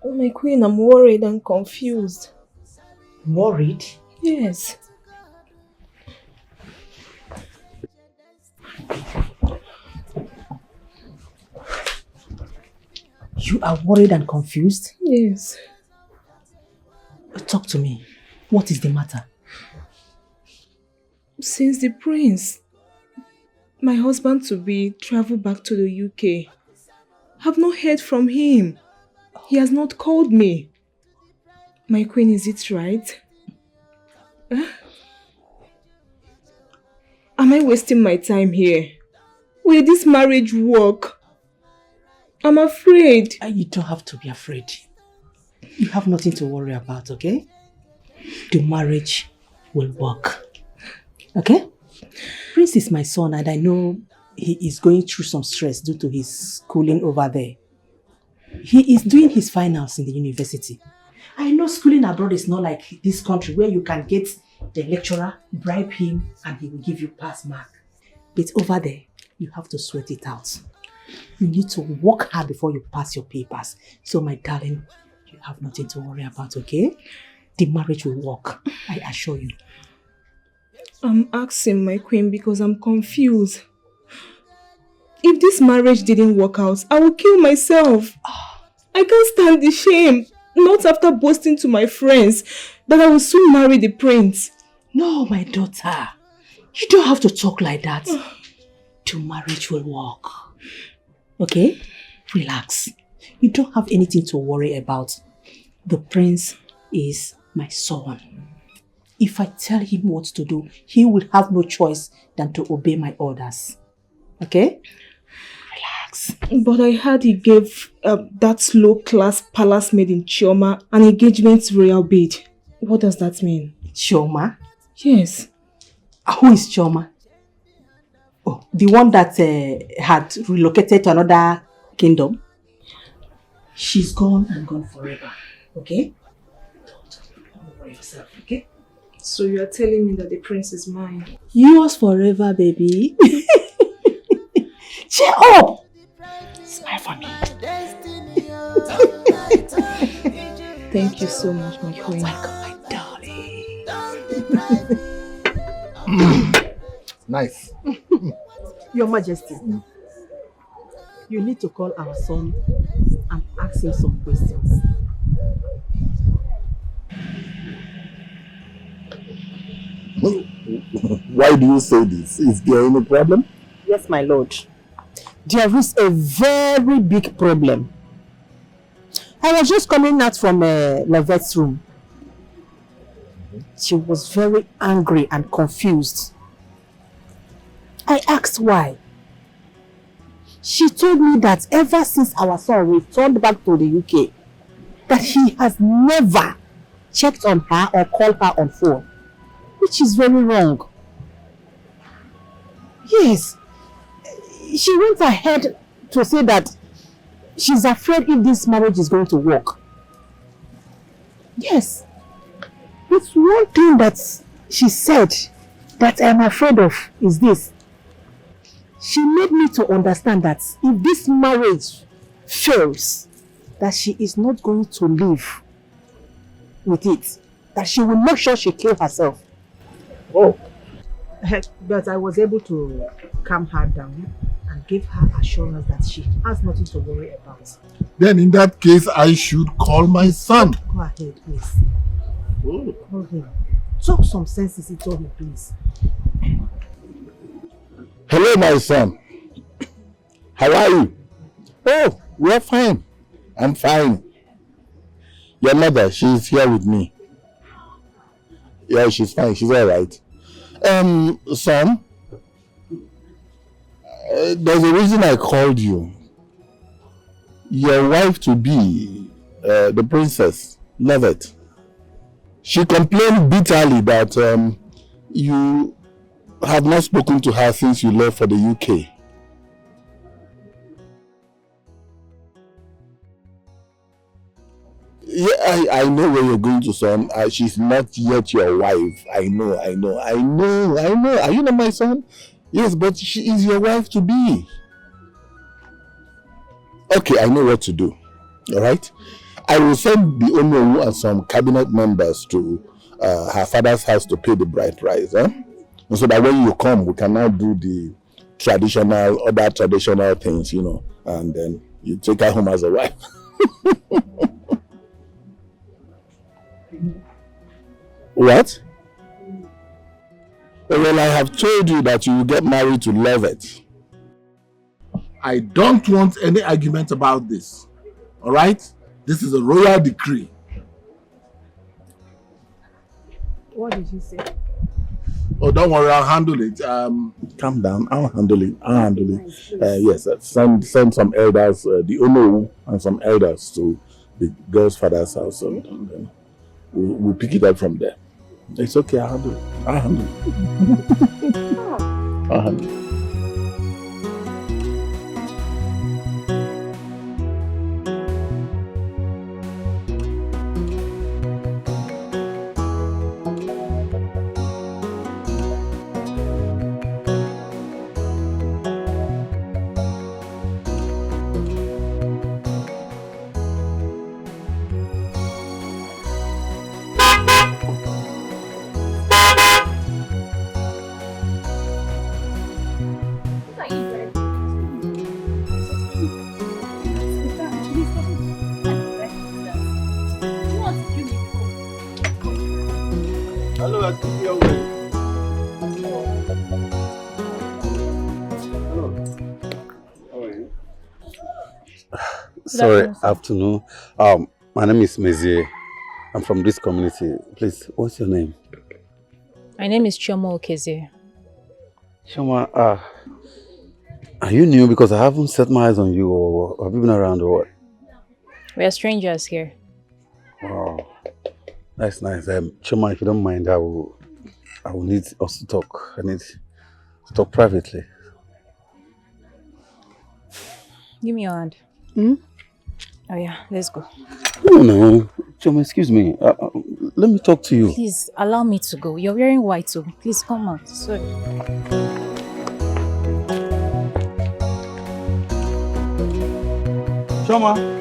Oh, my queen, I'm worried and confused. Worried? Yes. You are worried and confused? Yes. Talk to me. What is the matter? Since the prince, my husband-to-be, traveled back to the UK, I've not heard from him. He has not called me. My queen, is it right? Am I wasting my time here? Will this marriage work? I'm afraid. You don't have to be afraid. You have nothing to worry about, okay? the marriage will work. Okay? Prince is my son and I know he is going through some stress due to his schooling over there. He is doing his finals in the university. I know schooling abroad is not like this country where you can get the lecturer, bribe him, and he will give you pass mark. But over there, you have to sweat it out. You need to work hard before you pass your papers. So my darling, you have nothing to worry about, okay? The marriage will work, I assure you. I'm asking, my queen, because I'm confused. If this marriage didn't work out, I will kill myself. I can't stand the shame. Not after boasting to my friends that I will soon marry the prince. No, my daughter. You don't have to talk like that. The marriage will work. Okay? Relax. You don't have anything to worry about. The prince is my son. If I tell him what to do, he will have no choice than to obey my orders. Okay? Relax. But I heard he gave that low-class palace maid in Chioma an engagement royal bid. What does that mean? Chioma? Yes. Who is Chioma? Oh, the one that had relocated to another kingdom? She's gone and gone forever. Okay? Don't worry yourself, okay? So you are telling me that the prince is mine? Yours forever, baby. Cheer up! Smile for me. Thank you so much, my queen. Welcome, my darling. Nice. Your Majesty, you need to call our son and ask him some questions. Why do you say this? Is there any problem? Yes, my lord. There is a very big problem. I was just coming out from Levette's room. She was very angry and confused. I asked why. She told me that ever since our son returned back to the UK, that he has never checked on her or called her on phone, which is very wrong. Yes, she went ahead to say that she's afraid if this marriage is going to work. Yes, but one thing that she said that I'm afraid of is this. She made me to understand that if this marriage fails, that she is not going to live with it. That she will make sure she kills herself. Oh. But I was able to calm her down and give her assurance that she has nothing to worry about. Then in that case, I should call my son. Go ahead, please. Call him. Talk some sense into him, please. Hello, my son. How are you? Oh, we're fine. I'm fine. Your mother, she's here with me. Yeah, she's fine. She's all right. Son, there's a reason I called you. Your wife-to-be, the princess, Lovett, she complained bitterly that you have not spoken to her since you left for the UK. Yeah, I know where you're going to, son. She's not yet your wife. I know. Are you not my son? Yes, but she is your wife to be. Okay, I know what to do. All right? I will send the Onowu and some cabinet members to her father's house to pay the bride price. Huh? And so that when you come, we can now do the other traditional things, you know, and then you take her home as a wife. What? Well, I have told you that you will get married to Lovett. I don't want any argument about this. All right? This is a royal decree. What did you say? Oh, don't worry, I'll handle it. Calm down, I'll handle it. Yes, send some elders, the Onowu and some elders to the girl's father's house. And we'll pick it up from there. It's okay, I'll handle it. I'll handle it. I'll handle it. Sorry, afternoon. My name is Mezie. I'm from this community. Please, what's your name? My name is Chioma Okezie. Chioma, are you new? Because I haven't set my eyes on you, or have you been around or what? We are strangers here. Wow, that's nice. Chioma, if you don't mind, I will need us to talk. I need to talk privately. Give me your hand. Oh yeah, let's go. No, Chioma, excuse me. Let me talk to you. Please, allow me to go. You're wearing white, so please come out. Sorry. Chioma.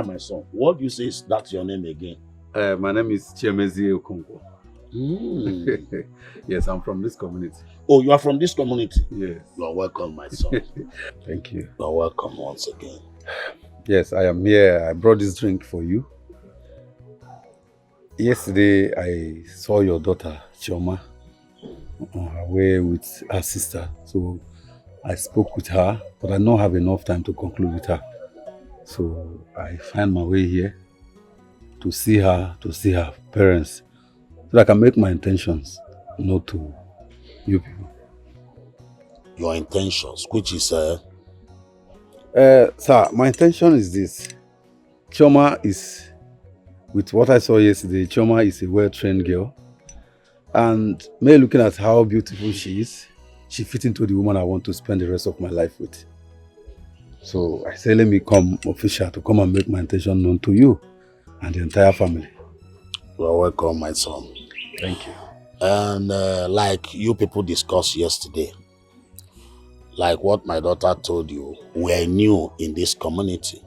My son, what do you say is that your name again? My name is Chiemezi Okonkwo. Yes, I'm from this community. Oh, you are from this community? Yes. You are welcome, my son. Thank you. You are welcome once again. Yes, I am here. I brought this drink for you. Yesterday, I saw your daughter, Chioma, on her way with her sister. So I spoke with her, but I don't have enough time to conclude with her. So I find my way here to see her parents, so that I can make my intentions known to you people. Your intentions, which is Sir, my intention is this. Chioma is, with what I saw yesterday, Chioma is a well-trained girl. And me looking at how beautiful she is, she fits into the woman I want to spend the rest of my life with. So I say, let me come official to come and make my intention known to you and the entire family. You are welcome, my son. Thank you. And like you people discussed yesterday, like what my daughter told you, we're new in this community.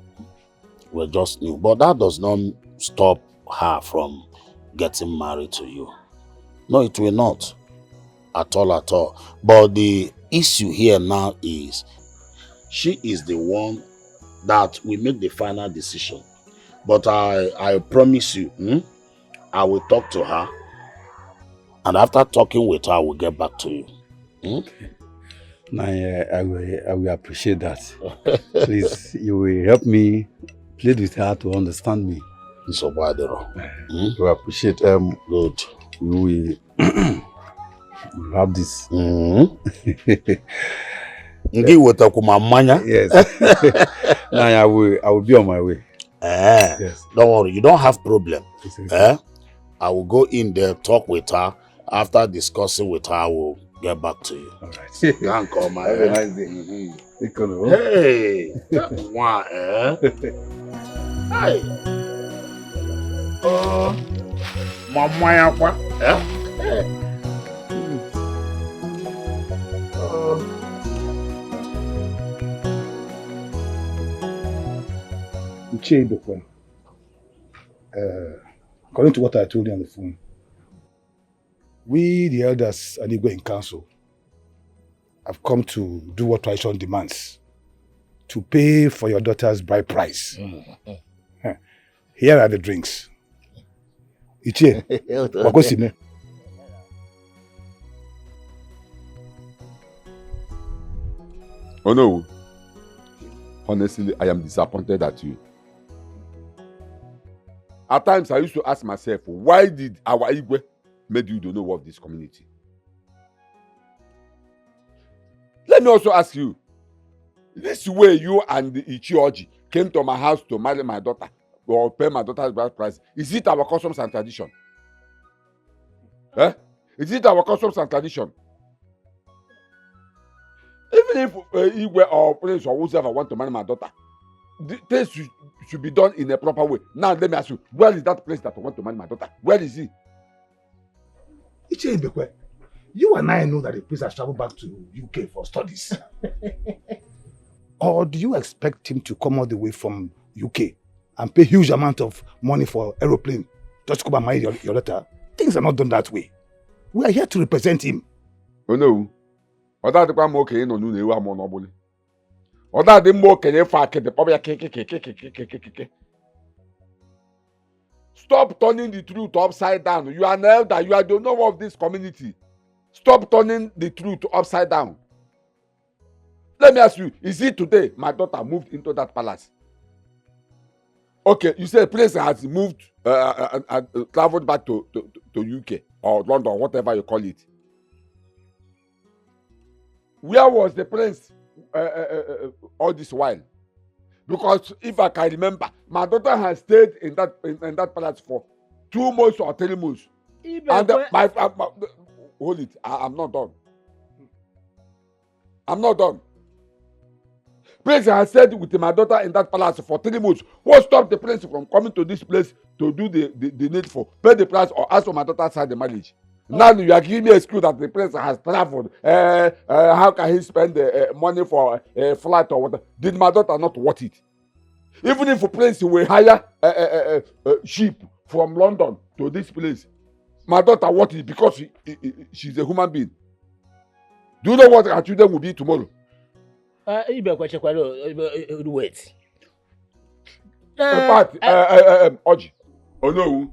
We're just new. But that does not stop her from getting married to you. No, it will not. At all. But the issue here now is, she is the one that will make the final decision. But I promise you, I will talk to her. And after talking with her, I will get back to you. Okay. Now, I will appreciate that. Please, you will help me plead with her to understand me. So bad, we will appreciate. Good. We will have this. Yes. Now I will be on my way. Yes. Don't worry, you don't have problem. Okay. I will go in there, talk with her. After discussing with her, I will get back to you. All right. You can call my Have a nice day. Hey, that one, Hi. Mama, according to what I told you on the phone, we, the elders and Igwe in council, have come to do what tradition demands, to pay for your daughter's bride price. Here are the drinks. Ichie, wakosime. Oh no. Honestly, I am disappointed at you. At times, I used to ask myself, why did our Igwe make you the know of this community? Let me also ask you, this way you and the Ichioji came to my house to marry my daughter or pay my daughter's bride price, is it our customs and tradition? Is it our customs and tradition? Even if Igwe or Prince or whoever want to marry my daughter, things should be done in a proper way. Now let me ask you, where is that place that I want to marry my daughter? Where is he? Ichie Ibekwe, you and I know that the prince has traveled back to UK for studies. Or do you expect him to come all the way from UK and pay huge amount of money for aeroplane just to come and marry your daughter? Things are not done that way. We are here to represent him. Oh no. Stop turning the truth upside down. You are an elder. You are the owner of this community. Stop turning the truth upside down. Let me ask you, is it today my daughter moved into that palace? Okay, you say Prince has moved, traveled back to UK or London, whatever you call it. Where was the Prince all this while? Because if I can remember, my daughter has stayed in that palace for 2 months or 3 months. And hold it, I'm not done. I'm not done. Prince has stayed with my daughter in that palace for 3 months. What stopped the prince from coming to this place to do the needful, pay the price, or ask for my daughter's side the marriage? Now you are giving me a excuse that the prince has traveled. How can he spend the money for a flight or whatever? Did my daughter not worth it? Even if a prince will hire a ship from London to this place, my daughter worth it because she's a human being. Do you know what our children will be tomorrow? Wait. In fact, Oji, oh no,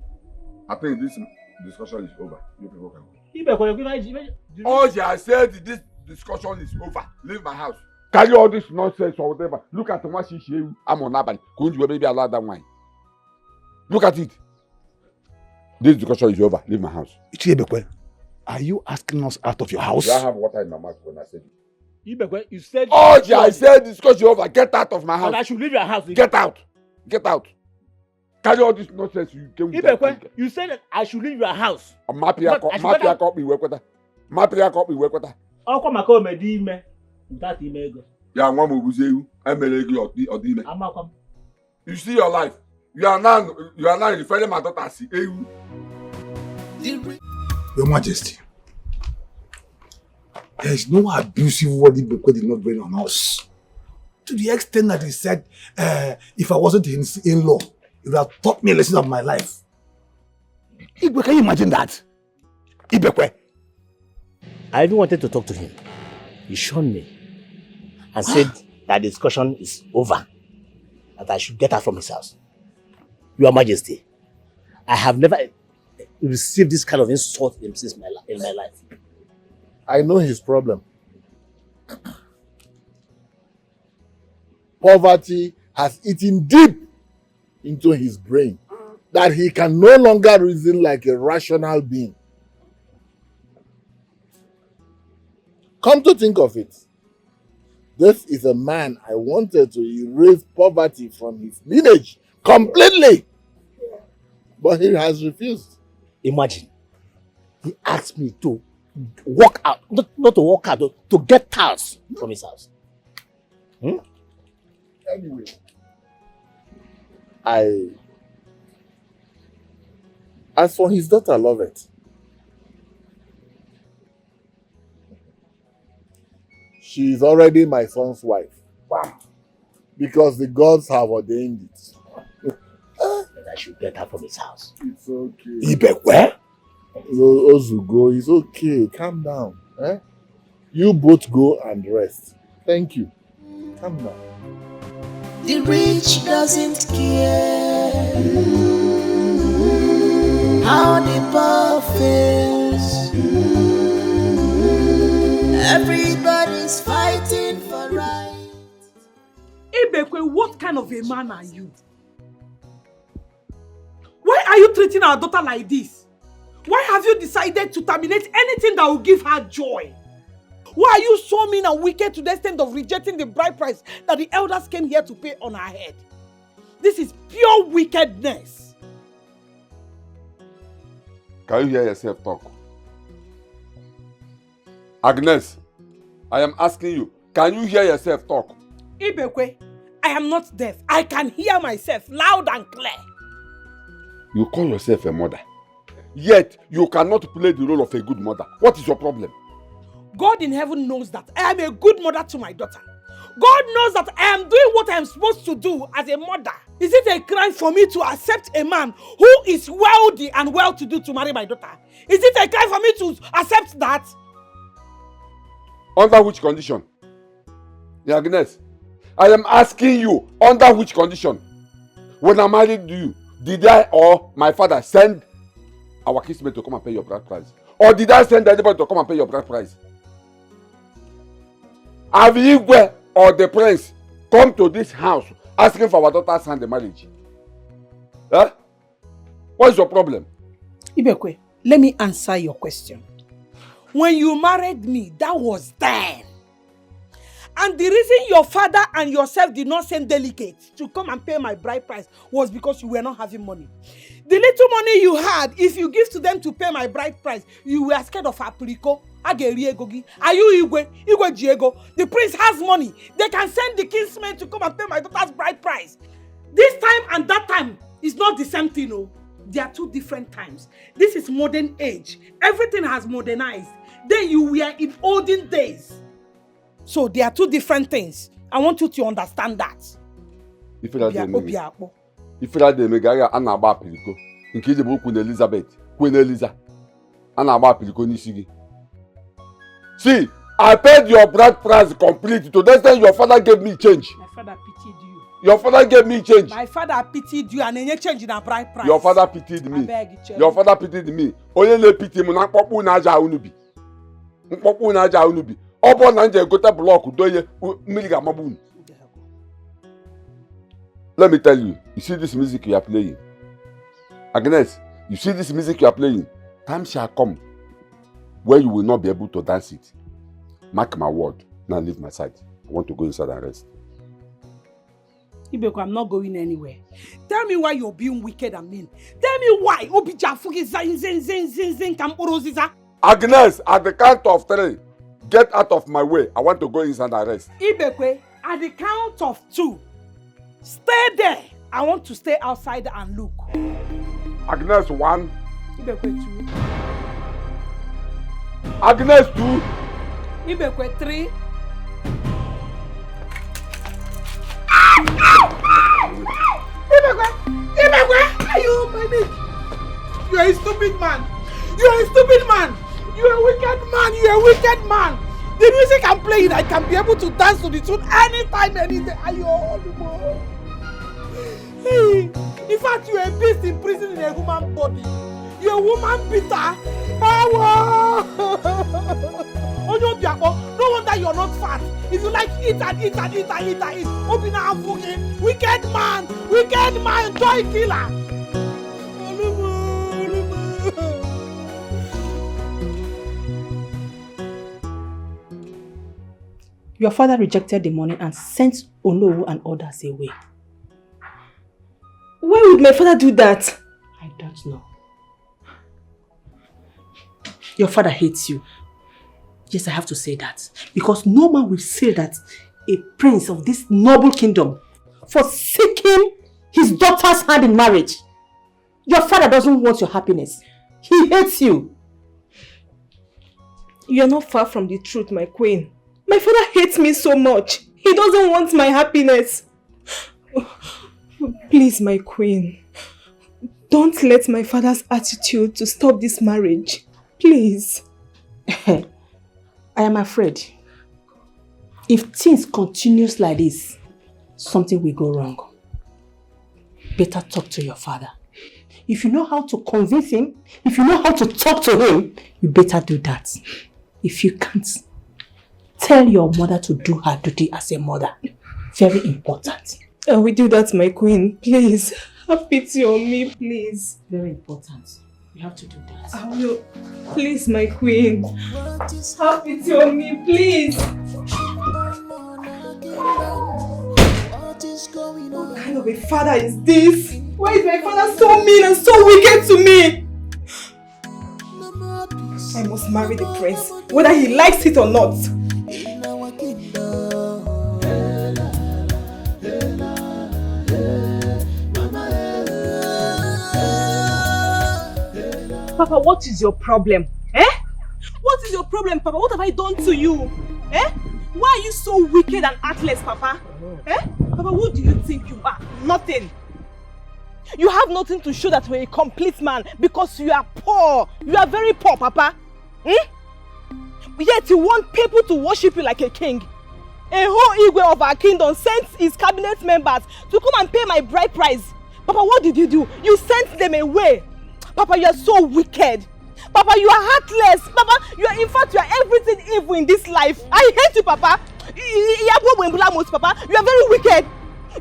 I think this discussion is over. You people can go. Oji, I said this discussion is over. Leave my house. Carry all this nonsense or whatever. Look at what she I'm on Abali. Couldn't you maybe allow that wine? Look at it. This discussion is over. Leave my house. Ichie, are you asking us out of your house? Do I have water in my mouth when I said it? You said. Oji, I said discussion over. Get out of my house. And I should leave your house. Get out. Get out. Carry all this nonsense you came with. You said that I should leave your house. Mapia copy work with that. Mapia copy work with that. How come I call me Dime? That email. Yeah, one more you. Or Dime. You see your life. You are now referring my daughter as EU. Your Majesty, there is no abusive word Ibekwe did not bring on us. To the extent that he said, if I wasn't his in-law, he would have taught me a lesson of my life. Ibekwe, can you imagine that? Ibekwe. I even wanted to talk to him. He shunned me and said that the discussion is over, that I should get out from his house. Your Majesty, I have never received this kind of insult in my life. I know his problem. Poverty has eaten deep into his brain that he can no longer reason like a rational being. Come to think of it, this is a man I wanted to erase poverty from his lineage completely, but he has refused. Imagine, he asked me to walk out, not to walk out, to get out from his house. Anyway, as for his daughter, Lovett, she is already my son's wife. Wow. Because the gods have ordained it. I should get her from his house. It's okay. Ibekwe? Ozugo, it's okay. Calm down. Eh? You both go and rest. Thank you. Calm down. The rich doesn't care how the poor feels. Everybody's fighting for right. Ibekwe, what kind of a man are you? Why are you treating our daughter like this? Why have you decided to terminate anything that will give her joy? Why are you so mean and wicked to the extent of rejecting the bride price that the elders came here to pay on her head? This is pure wickedness. Can you hear yourself talk? Agnes, I am asking you, can you hear yourself talk? Ibekwe, I am not deaf. I can hear myself loud and clear. You call yourself a mother, yet you cannot play the role of a good mother. What is your problem? God in heaven knows that I am a good mother to my daughter. God knows that I am doing what I am supposed to do as a mother. Is it a crime for me to accept a man who is wealthy and well-to-do to marry my daughter? Is it a crime for me to accept that? Under which condition? Agnes, I am asking you, under which condition? When I married you, did I or my father send our kinsmen to come and pay your bride price? Or did I send anybody to come and pay your bride price? Have Igwe or the prince come to this house asking for our daughter's hand in marriage? Huh? What is your problem? Ibekwe, let me answer your question. When you married me, that was then. And the reason your father and yourself did not send delegates to come and pay my bride price was because you were not having money. The little money you had, if you give to them to pay my bride price, you were scared of Apriko. Are you Igwe? Igwe Diego? The prince has money. They can send the kinsmen to come and pay my daughter's bride price. This time and that time is not the same thing, no. They are two different times. This is modern age. Everything has modernized. Then you were in olden days. So they are two different things. I want you to understand that. If you megaya anaba apiliko, nke je bu Queen Elizabeth, Queen Eliza, anaba apiliko n'isi gi. See, I paid your bride price complete. To the extent your father gave me change. My father pitied you. Your father gave me change. My father pitied you and any change in a bride price. Your father pitied me. Your father pitied me. Onye le pity mu na nkpokpu na aja unubi. Nkpokpu na aja unubi. Obo na nje gote block doye mmiri ga mabun. Let me tell you, you see this music you are playing. Agnes, you see this music you are playing. Time shall come where you will not be able to dance it. Mark my word. Now leave my side. I want to go inside and rest. Ibeko, I'm not going anywhere. Tell me why you're being wicked and mean. Tell me why. Agnes, at the count of 3, get out of my way. I want to go inside and rest. Ibeko, at the count of 2, stay there. I want to stay outside and look. Agnes 1. Ibeko 2. Agnes 2. Ibeko 3. Ibeko, are you my neck? You are a stupid man. You are a stupid man. You are a wicked man. You are a wicked man. The music I'm playing, I can be able to dance to the tune anytime, any day. Are you all the Hey, in fact, you are a beast in prison in a human body. You are a woman beater. No wonder you are not fat. If you like eat and eat and eat and eat and eat, Obina Afuki, wicked man, joy killer. Your father rejected the money and sent Onowu and others away. Why would my father do that? I don't know. Your father hates you. Yes, I have to say that. Because no man will say that a prince of this noble kingdom forsaking his daughter's hand in marriage. Your father doesn't want your happiness. He hates you. You are not far from the truth, my queen. My father hates me so much. He doesn't want my happiness. Please, my queen. Don't let my father's attitude to stop this marriage. Please. I am afraid. If things continues like this, something will go wrong. Better talk to your father. If you know how to convince him, if you know how to talk to him, you better do that. If you can't, tell your mother to do her duty as a mother. Very important. I will do that, my queen. Please, have pity on me, please. Very important. You have to do that. I will. Please, my queen. Have pity on me, please. What kind of a father is this? Why is my father so mean and so wicked to me? I must marry the prince, whether he likes it or not. Papa, what is your problem? Eh? What is your problem, Papa? What have I done to you? Eh? Why are you so wicked and heartless, Papa? Eh? Papa, who do you think you are? Nothing. You have nothing to show that you're a complete man because you are poor. You are very poor, Papa. Yet you want people to worship you like a king. A whole Igwe of our kingdom sent his cabinet members to come and pay my bride price. Papa, what did you do? You sent them away. Papa, you are so wicked. Papa, you are heartless. Papa, you are, in fact, you are everything evil in this life. I hate you, Papa. Papa, you are very wicked.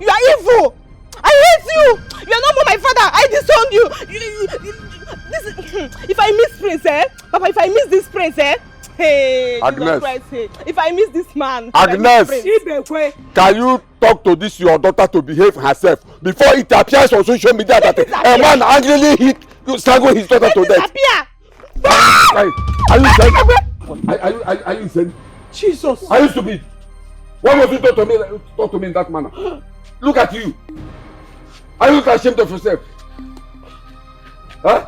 You are evil. I hate you. You are not more my father. I disowned you. If I miss Prince, Papa, if I miss this Prince, hey, Agnes. Christ, hey, if I miss this man, Agnes, can you talk to this your daughter to behave herself before it appears on social media that a man angrily hit you strangle his daughter to death? Are you insane? Are you insane? Jesus. Are you stupid? Why must you talk to me in that manner? Look at you. Are you not ashamed of yourself? Huh?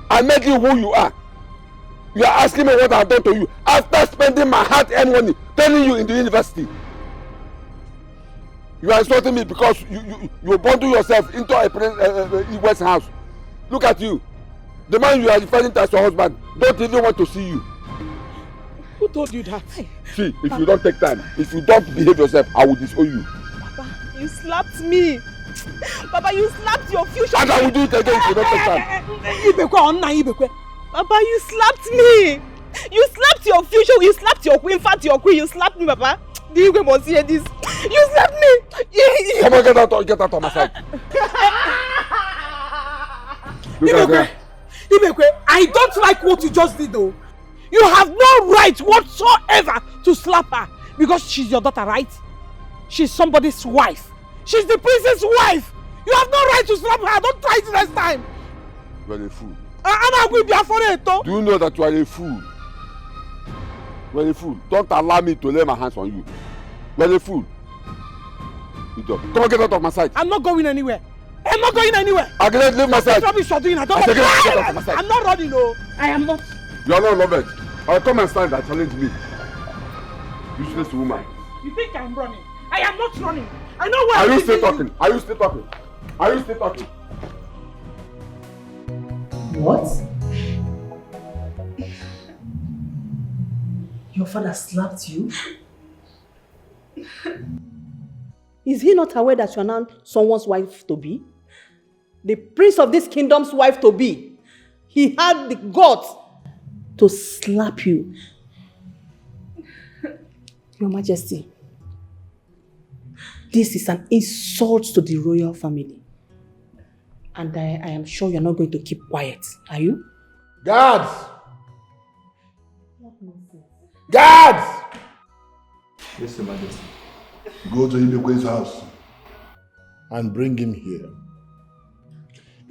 I made you who you are. You are asking me what I've done to you after spending my hard-earned money telling you in the university. You are insulting me because you bundle yourself into a Igwe's house. Look at you. The man you are referring to as your husband don't even want to see you. Who told you that? See, if you don't take time, if you don't behave yourself, I will disown you. Papa, you slapped me. Papa, you slapped your future. And I will do it again if you don't take time. Papa, you slapped me. You slapped your future. You slapped your queen. In fact, your queen. You slapped me, Papa. Do you must hear this? You slapped me. Come on, get out of my side. Ibekwe, I don't like what you just did though. You have no right whatsoever to slap her because she's your daughter, right? She's somebody's wife. She's the princess' wife. You have no right to slap her. Don't try it next time. You are a fool. Do you know that you are a fool? You are a fool. Don't allow me to lay my hands on you. You are a fool. Come on, get out of my sight. I'm not going anywhere. I'm not going anywhere. Agnes, leave my side. Rubbish you're doing. I don't get out of my sight. I'm not running, no. I am not. You are not loved. I'll come and stand and challenge me. Useless woman. You think I'm running? I am not running. I know where Are you still talking? Are you still talking? Are you still talking? What? Your father slapped you? Is he not aware that you are now someone's wife to be? The prince of this kingdom's wife to be. He had the guts to slap you. Your Majesty, this is an insult to the royal family. And I am sure you're not going to keep quiet, are you? Guards! Guards! Yes, Your Majesty. Go to Ibekwe's house and bring him here.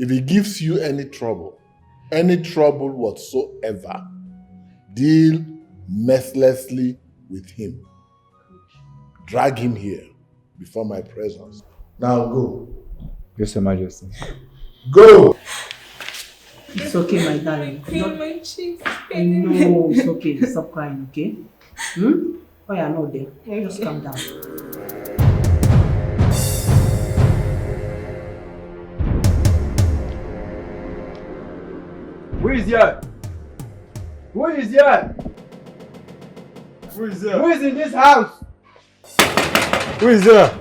If he gives you any trouble whatsoever, deal mercilessly with him. Drag him here before my presence. Now go. Yes, Your Majesty. Go! It's okay, my darling. My cheeks. No, it's okay. Stop crying, okay? Oh, yeah, no, there. Just calm down. Who is here? Who is here? Who is here? Who is in this house? Who is there?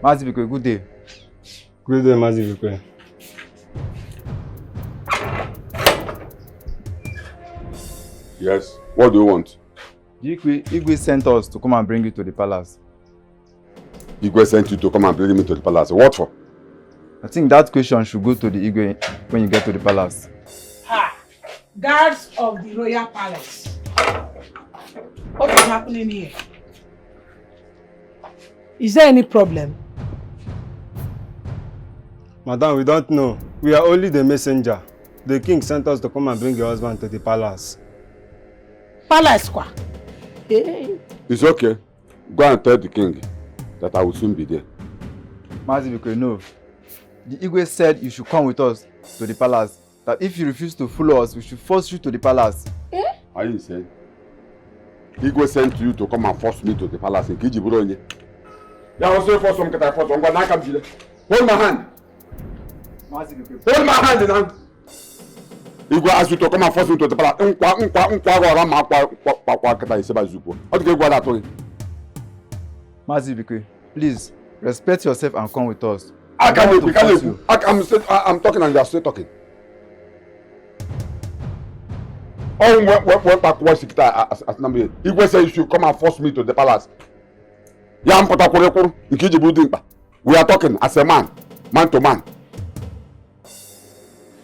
Mazibiko, good day. Good day, Mazibiko. Yes, what do you want? Igwe sent us to come and bring you to the palace. Igwe sent you to come and bring me to the palace. What for? I think that question should go to the Igwe when you get to the palace. Ha! Guards of the royal palace. What is happening here? Is there any problem? Madam, we don't know. We are only the messenger. The king sent us to come and bring your husband to the palace. Palace kwa? Hey. It's okay. Go and tell the king that I will soon be there. Mazibiko, no. The Igwe said you should come with us to the palace. That if you refuse to follow us, we should force you to the palace. Eh? Are you saying? Igwe sent you to come and force me to the palace in Kijiburonye. Yeah, I was saying for some cut I force. Hold my hand. Hold my hand now. Igwe asked you to come and force me to the palace. Mazibiko, please respect yourself and come with us. I'm talking and you are still talking. Oh, what back was it as number? Igwe said you should come and force me to the palace. We are talking as a man to man.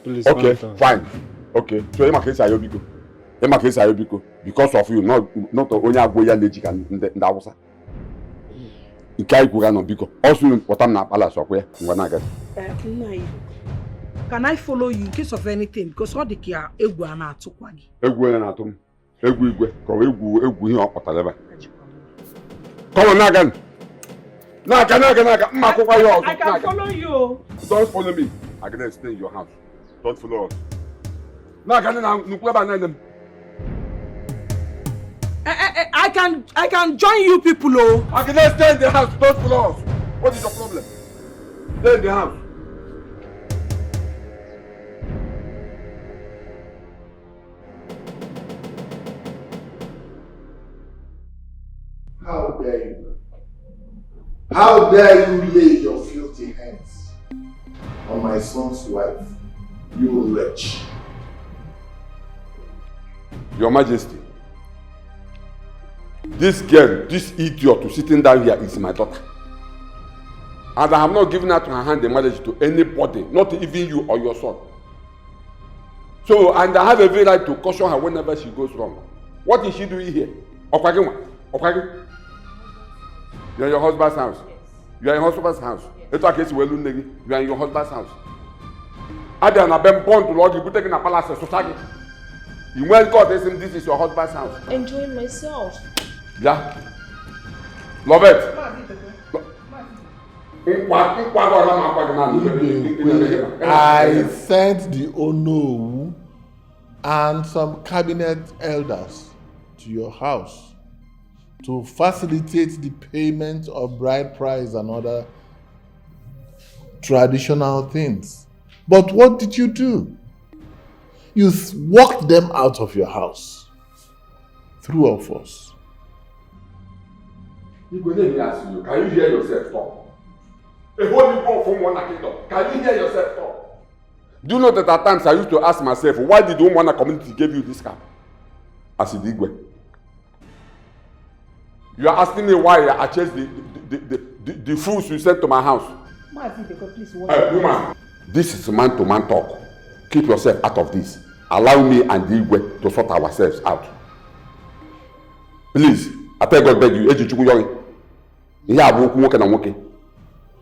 Please, okay, fine. Okay, so in my case, I will go. Because of you, not only Agoya Legic and the Hausa. Also, what I'm not palace of where when I get. Can I follow you in case of anything? Because all the care, Eguana took one. Come on, Nagan. I can follow you. Don't follow me. I can stay in your house. Don't follow us. I can join you people. Oh. I can stay in the house. Don't follow us. What is your problem? Stay in the house. How dare you? How dare you lay your filthy hands on my son's wife, you wretch? Your Majesty, this girl, this idiot sitting down here is my daughter. And I have not given her to her hand in marriage to anybody, not even you or your son. So, and I have every right to caution her whenever she goes wrong. What is she doing here? You're in your husband's house. You are in your husband's house. You are in your husband's house. Adam have been born to Lord, you taking a palace society. You went God, this is your husband's house. Enjoying myself. Yeah. Love it. I sent the Ono and some cabinet elders to your house to facilitate the payment of bride price and other traditional things. But what did you do? You walked them out of your house. Through of us. Can you hear yourself talk? A holy God from one kingdom. Can you hear yourself talk? Do you know that at times I used to ask myself, why did the Umwana community give you this car? As it did. You are asking me why I chased the fools you sent to my house. Woman, this is man-to-man talk. Keep yourself out of this. Allow me and the Igwe to sort ourselves out. Please, I tell God beg you,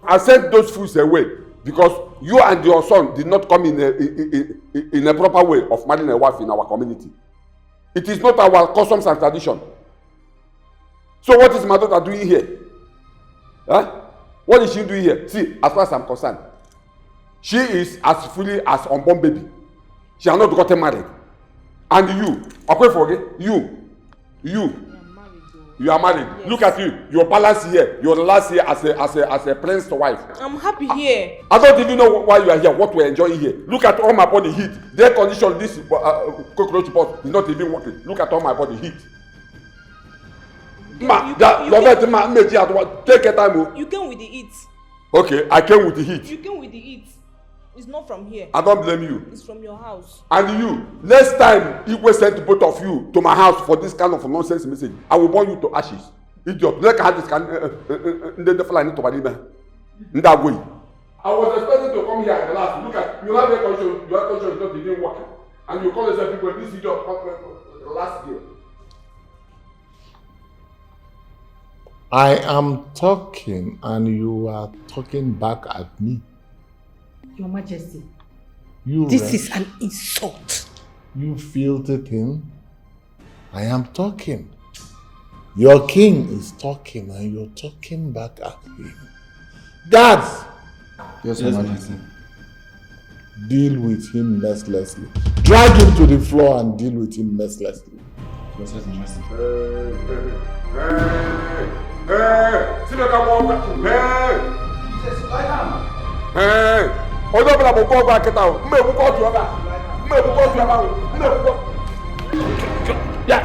I sent those fools away because you and your son did not come in a proper way of marrying a wife in our community. It is not our customs and tradition. So what is my daughter doing here? Huh? What is she doing here? See, as far as I'm concerned, she is as fully as unborn baby. She has not gotten married. And you, okay, forget you. You are married. Yes. Look at you. Your balance here. Your last year as a prince's wife. I'm happy here. I don't even know why you are here. What we're enjoying here. Look at all my body heat. The air condition. This cockroach pot is not even working. Look at all my body heat. Take your time. You came with the heat. Okay, I came with the heat. You came with the heat. It's not from here. I don't blame you. It's from your house. And you, next time Igwe send both of you to my house for this kind of nonsense message, I will burn you to ashes. Idiot. Look at this kind the fly to Bariba. In that way. I was expecting to come here at the last. Look at you have your condition is not even working. And you call yourself people this idiot last year. I am talking and you are talking back at me. Your Majesty, This is an insult. You filthy thing. I am talking. Your king is talking and you're talking back at him. Guards! Yes, Your Majesty. Deal with him mercilessly. Drag him to the floor and deal with him mercilessly. Yes, Your Majesty. Hey! Odo bla mo ko gba keta o. Mme bu ko tu aba. Mme bu ko tu aba o. Mme bu ko. Ya.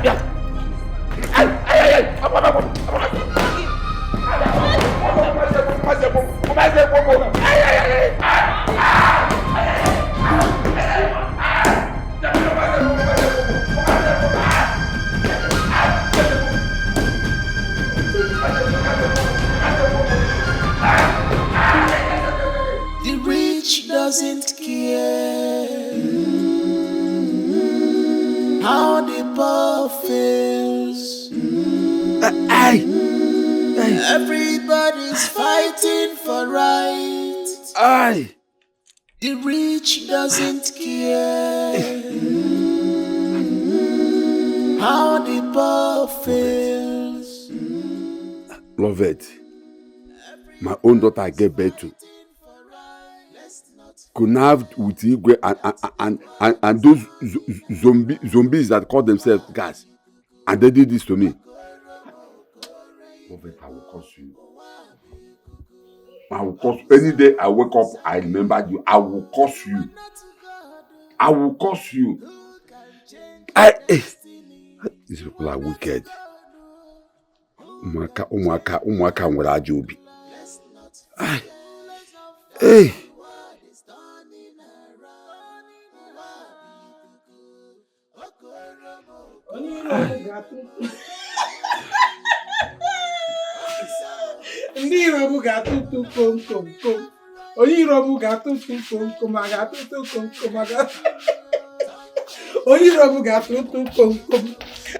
Ay. Apa. The rich doesn't care how the poor feels. Everybody's fighting for right. The rich doesn't care how the poor feels. Love it. My own daughter I gave birth to. Connived with Igwe and those zombies that call themselves guys. And they did this to me. Love it, I will curse you. I will curse you. Any day I wake up, I remember you. I will curse you. I will curse you. These people are wicked. Umwaka nwere aja obi. Hey. Ndị iro m ga-atụtụ kom. Onye iro m ga-atụtụ kom ga-atụtụ kom Onye iro m ga-atụtụ kom.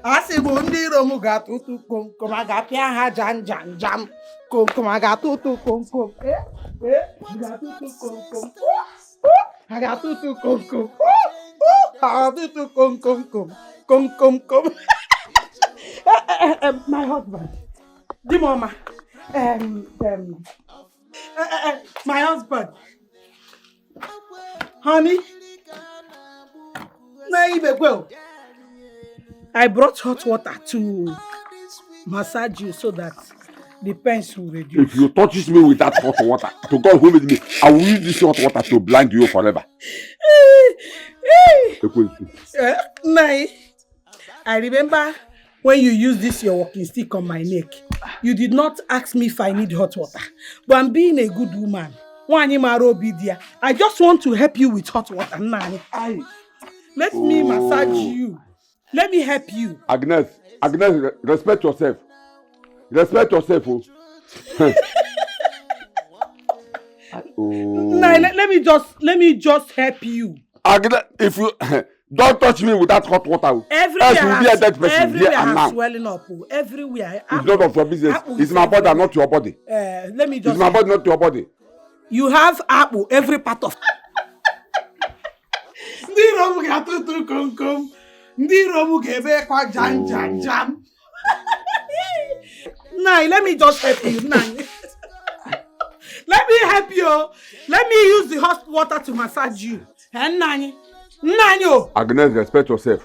Asị bụ ndị iro m ga-atụtụ kom ga-apịa ha jam kom ga-atụtụ kom. Ga-atụtụ kom. Ha ga-atụtụ kom. Ha ga-atụtụ kom. My husband. Dimoma. My husband. Honey. I brought hot water to massage you so that the pains will reduce. If you touch me with that hot water, to God who made me, I will use this hot water to blind you forever. I remember when you used this your walking stick on my neck. You did not ask me if I need hot water. But I'm being a good woman. I just want to help you with hot water. Let me massage you. Let me help you. Agnes, respect yourself. Respect yourself. Let me just help you. Agnes, if you don't touch me with that hot water. Everywhere has swelling up. Everywhere. It's none of your business. It's my body, not your body. Let me just. It's my body, not your body. You have apple every part of. Ndi romu gatutu kom. Ndi romu gebe kwa jam. Nai, let me just help you. Nai. Let me help you. Let me use the hot water to massage you. And Nani. Agnes, respect yourself.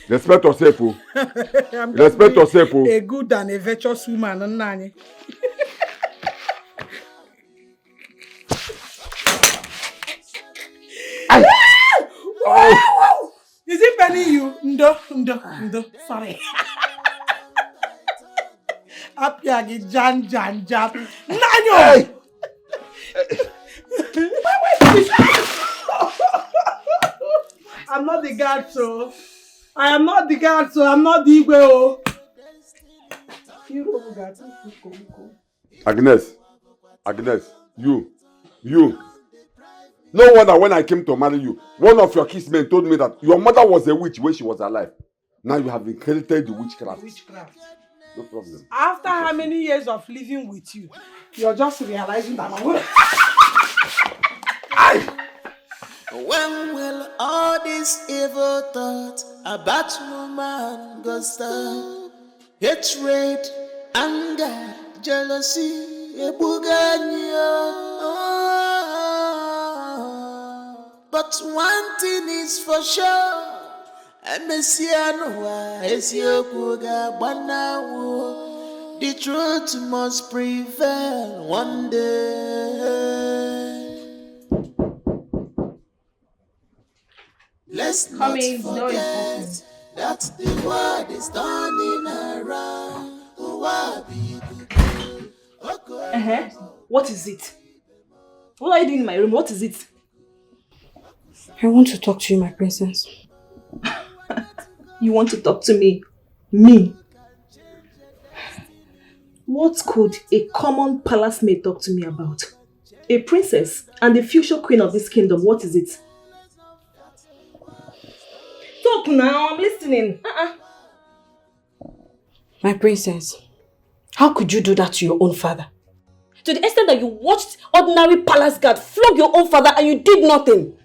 Respect yourself, oh. I'm Respect yourself, oh. a good and a virtuous woman, Nani. Oh. Is it penny you? Ndo. Sorry. Apiagi jan. Nanyo! I'm not the guard, so. I am not the guard, so I'm not the Igwe. Agnes, you. No wonder when I came to marry you, one of your kinsmen told me that your mother was a witch when she was alive. Now you have inherited the witchcraft. No problem. After how many years of living with you, you're just realizing that I'm going When will all this evil thought about woman go stop? Hatred, anger, jealousy, but one thing is for sure. The truth must prevail one day. Let's not forget that the world is turning around. What is it? What are you doing in my room? What is it? I want to talk to you, my princess. You want to talk to me? Me? What could a common palace maid talk to me about? A princess and the future queen of this kingdom, what is it? Talk now, I'm listening. My princess, how could you do that to your own father? To the extent that you watched ordinary palace guard flog your own father and you did nothing.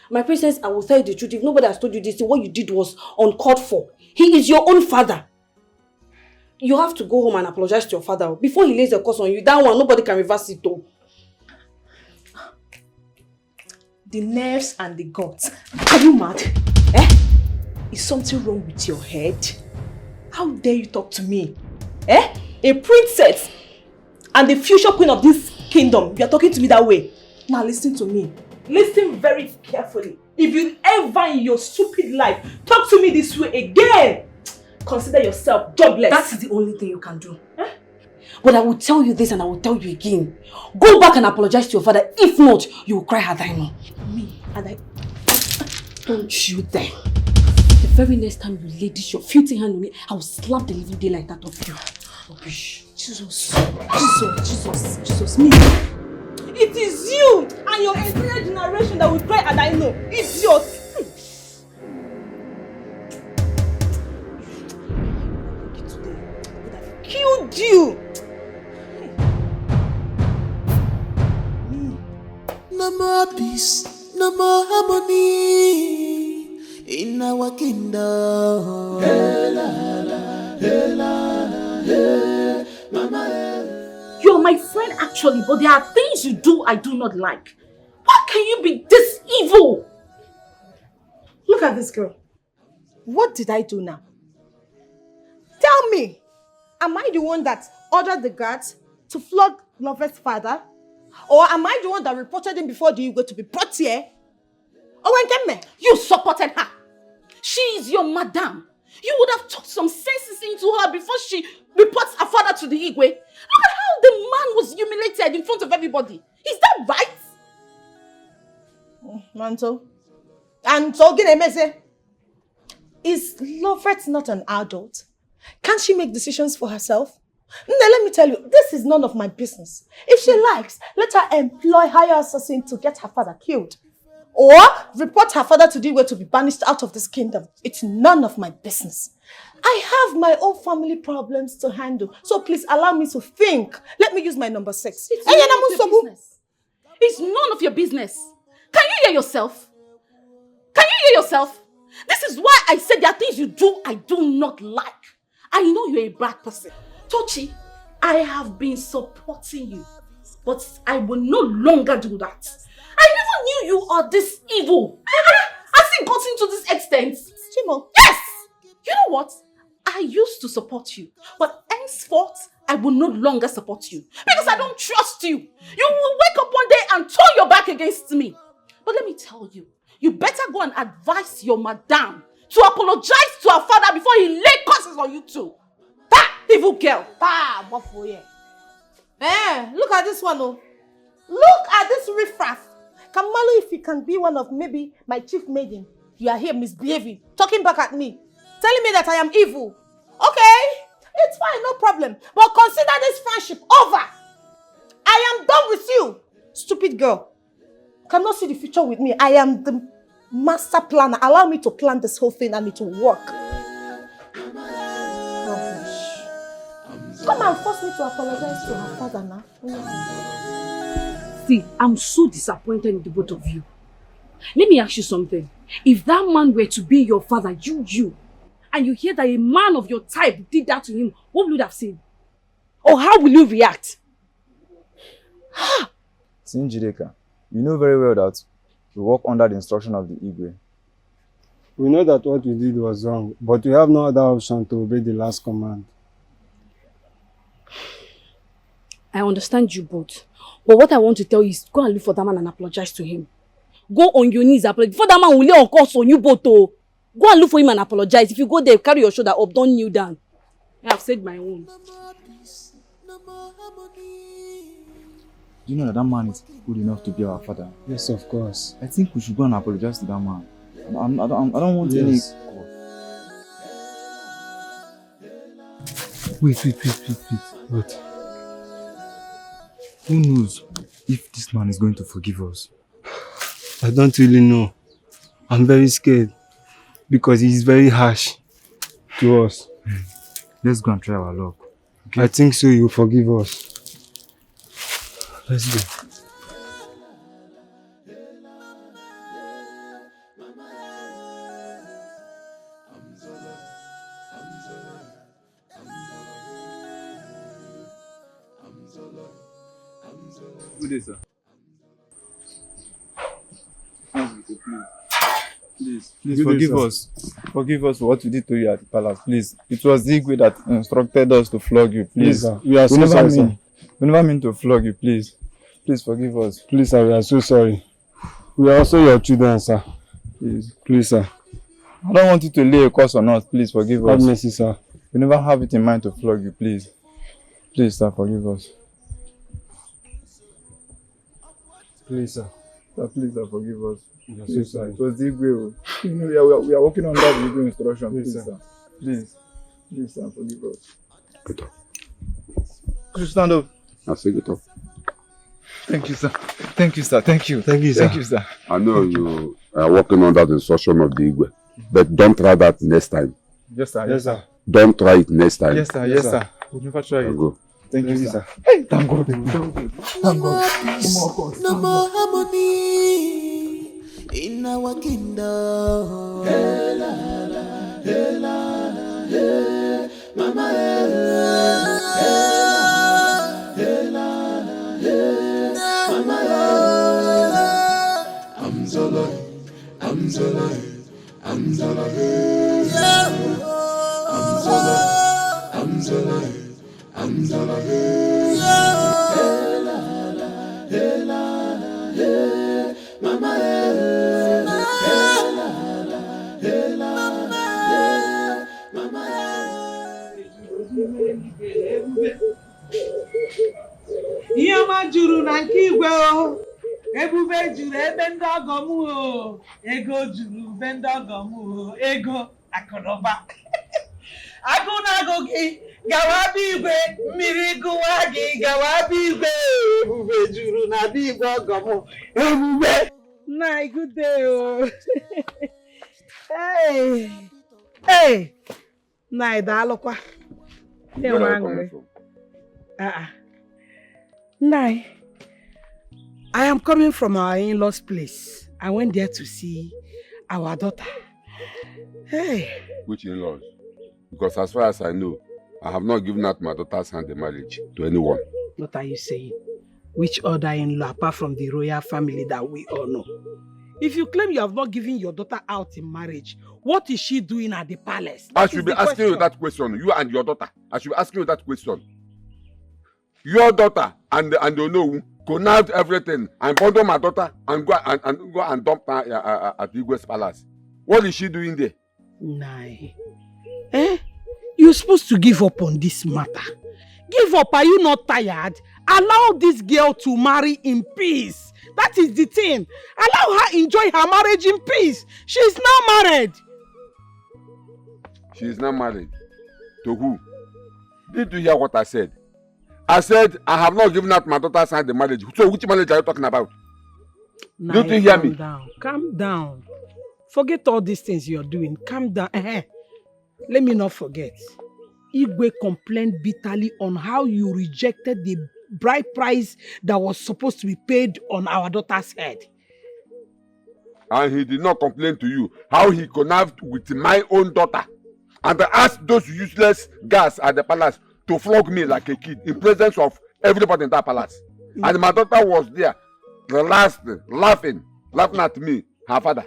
My princess, I will tell you the truth. If nobody has told you this, what you did was uncalled for. He is your own father. You have to go home and apologize to your father. Before he lays a curse on you, that one, nobody can reverse it though. The nerves and the guts. Are you mad? Is something wrong with your head? How dare you talk to me? A princess and the future queen of this kingdom. You are talking to me that way. Now listen to me. Listen very carefully. If you ever in your stupid life talk to me this way again, consider yourself jobless. That is the only thing you can do. But I will tell you this and I will tell you again. Go back and apologize to your father. If not, you will cry her dino. Me? And I... Don't you dare. The very next time you lay this your filthy hand on me, I will slap the living daylight out of you. Rubbish. Jesus, me. It is you and your entire generation that will cry and I know. Idiot. Killed you. No more peace, no more harmony in our kingdom. Hey, la, la, hey, la, la, hey, mama. You're my friend actually, but there are things you do I do not like. How can you be this evil? Look at this girl. What did I do now? Tell me, am I the one that ordered the guards to flog Lover's father? Or am I the one that reported him before the Igwe to be brought here? You supported her. She is your madam. You would have talked some senses into her before she reports her father to the Igwe. Look at how the man was humiliated in front of everybody. Is that right? Manto. And so, is Lovett not an adult? Can't she make decisions for herself? Now, let me tell you, this is none of my business. If she likes, let her employ higher assassin to get her father killed. Or report her father to the Igwe to be banished out of this kingdom. It's none of my business. I have my own family problems to handle. So please allow me to think. Let me use my number 6. It's none of your business. It's none of your business. Can you hear yourself? Can you hear yourself? This is why I said there are things you do I do not like. I know you're a bad person. Tochi, I have been supporting you. But I will no longer do that. I never knew you are this evil. Has it gotten to this extent? Chimo. Yes! You know what? I used to support you, but henceforth, I will no longer support you because I don't trust you. You will wake up one day and turn your back against me. But let me tell you, you better go and advise your madam to apologize to her father before he lay curses on you too. That evil girl. Look at this one, oh. Look at this riffraff. Kamalu, if he can be one of maybe my chief maiden, you are here misbehaving, talking back at me, telling me that I am evil. Okay, it's fine, no problem. But consider this friendship over. I am done with you, stupid girl. Cannot see the future with me. I am the master planner. Allow me to plan this whole thing and it will work. Rubbish. Come and force me to apologize to her father now. See, I'm so disappointed in the both of you. Let me ask you something. If that man were to be your father, and you hear that a man of your type did that to him, what would you have said? Or how will you react? Sinjideka, you know very well that we work under the instruction of the Igwe. We know that what we did was wrong, but we have no other option to obey the last command. I understand you both. But what I want to tell you is go and look for that man and apologize to him. Go on your knees, apologize. Before that man will lay on course on you both. Oh. Go and look for him and apologize. If you go there, carry your shoulder up, don't kneel down. I have said my own. Do you know that man is good enough to be our father? Yes, of course. I think we should go and apologize to that man. I don't want any... Wait. Who knows if this man is going to forgive us? I don't really know. I'm very scared because he's very harsh to us. Let's go and try our luck. Okay? I think so, he'll forgive us. Let's go. Good day, sir. Please forgive us. Forgive us for what we did to you at the palace. Please. It was the Igwe that instructed us to flog you. Please. We are so sorry, sir. We never mean to flog you. Please. Please forgive us. Please, sir. We are so sorry. We are also your children, sir. Please, sir. I don't want you to lay a curse on us. Please forgive us. Have mercy, sir. We never have it in mind to flog you. Please. Please, sir. Forgive us. Please, sir. Sir, please, sir. Forgive us. Please, sir. It was the Igwe. You know, we are working under the Igwe instruction. Please, sir. Please. Please, sir. Forgive us. Get up. Could you stand up? I say get up. Thank you, sir. Thank you, sir. Thank you. Thank you, sir. Thank you, sir. I know you are working under the instruction of the Igwe, but don't try that next time. Yes, sir. Yes, sir. Don't try it next time. Yes, sir. Yes, sir. We'll never try it. Go. Thank you, sir. Hey, thank God. Thank God. No more harmony in our kingdom. Hey, la, la, hey, la, la, hey, mama, hey, hey, la, la, hey, mama, hey. I'm Zola, I'm Zola, I'm Zola, hey. I'm Zola, I'm Zola, I'm Zola, hey. Hey, la, la, hey, la, la, hey, mama, hey. Ihe ọma juru na nke igwe o, ebube juru ebe ndị ọgọ m o, ego juru ebe ndị ọgọ m o, ego akụnụba. Agụ na-agụ gị gawa bụ igwe, mmiri gụwa gị gawa bụ igwe, ebube juru na bụ igwe ọgọ m, ebube. Nai, good day o. Hey, Nai, daalụkwa. Nai, I am coming from our in-laws' place. I went there to see our daughter. Hey. Which in-laws? Because as far as I know, I have not given out my daughter's hand in marriage to anyone. What are you saying? Which other in-law apart from the royal family that we all know? If you claim you have not given your daughter out in marriage, what is she doing at the palace? I should be asking you that question. You and your daughter. I should be asking you that question. Your daughter and Ono connived everything and bundle my daughter and go and dump her at the Igwe's palace. What is she doing there? Nah. You're supposed to give up on this matter. Give up. Are you not tired? Allow this girl to marry in peace. That is the thing. Allow her enjoy her marriage in peace. She is now married. She is not married. To who? Did you hear what I said? I said I have not given out my daughter's hand in marriage. So which marriage are you talking about? Nah, Don't you hear me? Calm down. Forget all these things you're doing. Calm down. Let me not forget. Igwe complained bitterly on how you rejected the bride price that was supposed to be paid on our daughter's head. And he did not complain to you how he connived with my own daughter. And I asked those useless guys at the palace to flog me like a kid in presence of everybody in that palace. And my daughter was there, laughing at me, her father.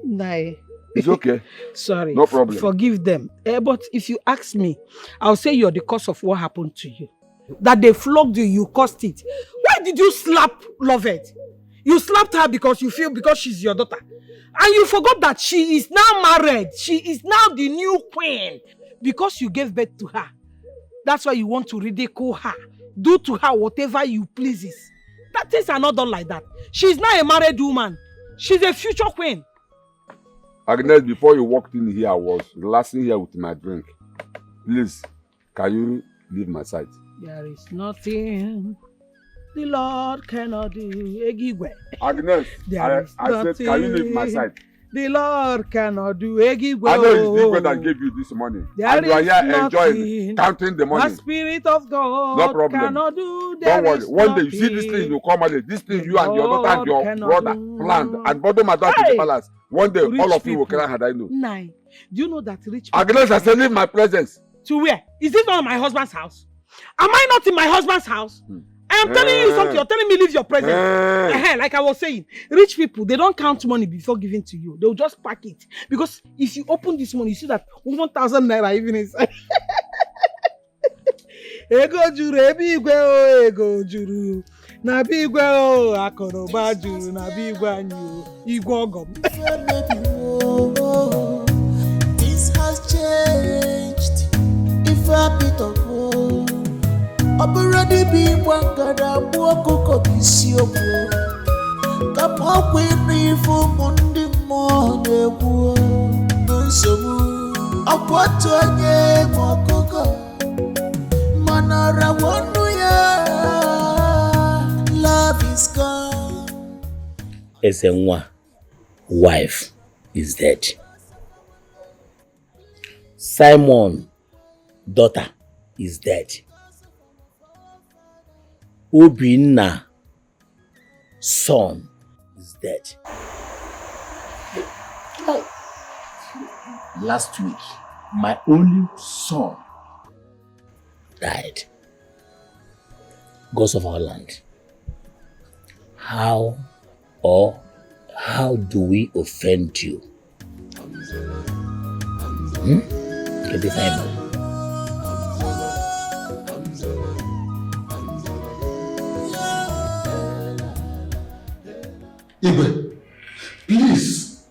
Nah. It's okay. Sorry. No problem. Forgive them. But if you ask me, I'll say you're the cause of what happened to you. That they flogged you, you caused it. Why did you slap Lovett? You slapped her because you feel because she's your daughter. And you forgot that she is now married. She is now the new queen. Because you gave birth to her. That's why you want to ridicule her. Do to her whatever you pleases. That things are not done like that. She's now a married woman. She's a future queen. Agnes, before you walked in here, I was relaxing here with my drink. Please, can you leave my side? There is nothing the Lord cannot do. Egigwe. Agnes, I said, can you leave my side? The Lord cannot do. Egigwe. I know it's the God that gave you this money. And you are here enjoying, counting the money. The Spirit of God no problem. Cannot do. Don't worry. One day you see this thing, you come and this thing you and your daughter and your brother planned and bother my daughter to the palace. One day all of you will cry had I know. Nine. Do you know that rich people... Agnes, I said leave my presence. To where? Is this not my husband's house? Am I not in my husband's house? I am telling you something. You're telling me leave your presence. Like I was saying, rich people, they don't count money before giving to you. They'll just pack it. Because if you open this money, you see that 1,000 naira even inside. Ego juru ebigwe o, ego juru. Na bigwe o, akoroba juru. Na bigwe anyu, igwe ogom. This has changed. If a bit of hope. Already be one God, I'm walking see you. Come up with me for Monday morning. No, so I want to get more cocoa. Manara wonder, love is gone. Ezenwa, wife is dead. Simon, daughter, is dead. Obinna, son, is dead. Last week, my only son died. Gods of our land. How do we offend you? Get the Bible. Igwe, please,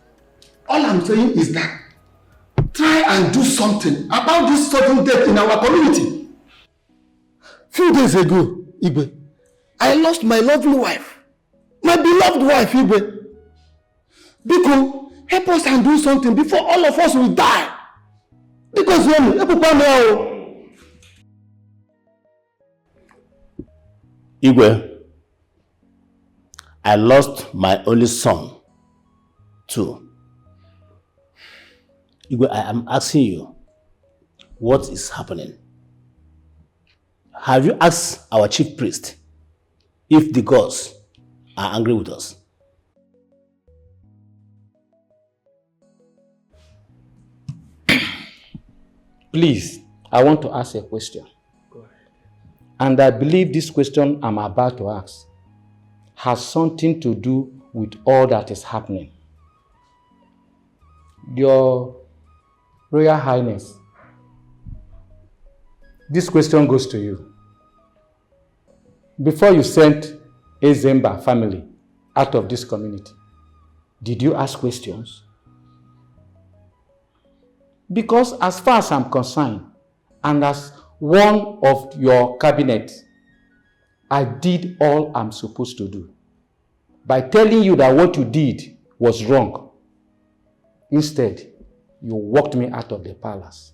all I'm saying is that try and do something about this sudden death in our community. Few days ago, Igwe, I lost my lovely wife, my beloved wife, Igwe. Biko, help us and do something before all of us will die. Because Igwe, I lost my only son, too. Igwe, I am asking you, what is happening? Have you asked our chief priest if the gods are angry with us? Please, I want to ask a question. Go ahead. And I believe this question I'm about to ask has something to do with all that is happening. Your Royal Highness, this question goes to you. Before you sent Ezemba family out of this community, did you ask questions? Because as far as I'm concerned, and as one of your cabinet, I did all I'm supposed to do by telling you that what you did was wrong. Instead, you walked me out of the palace.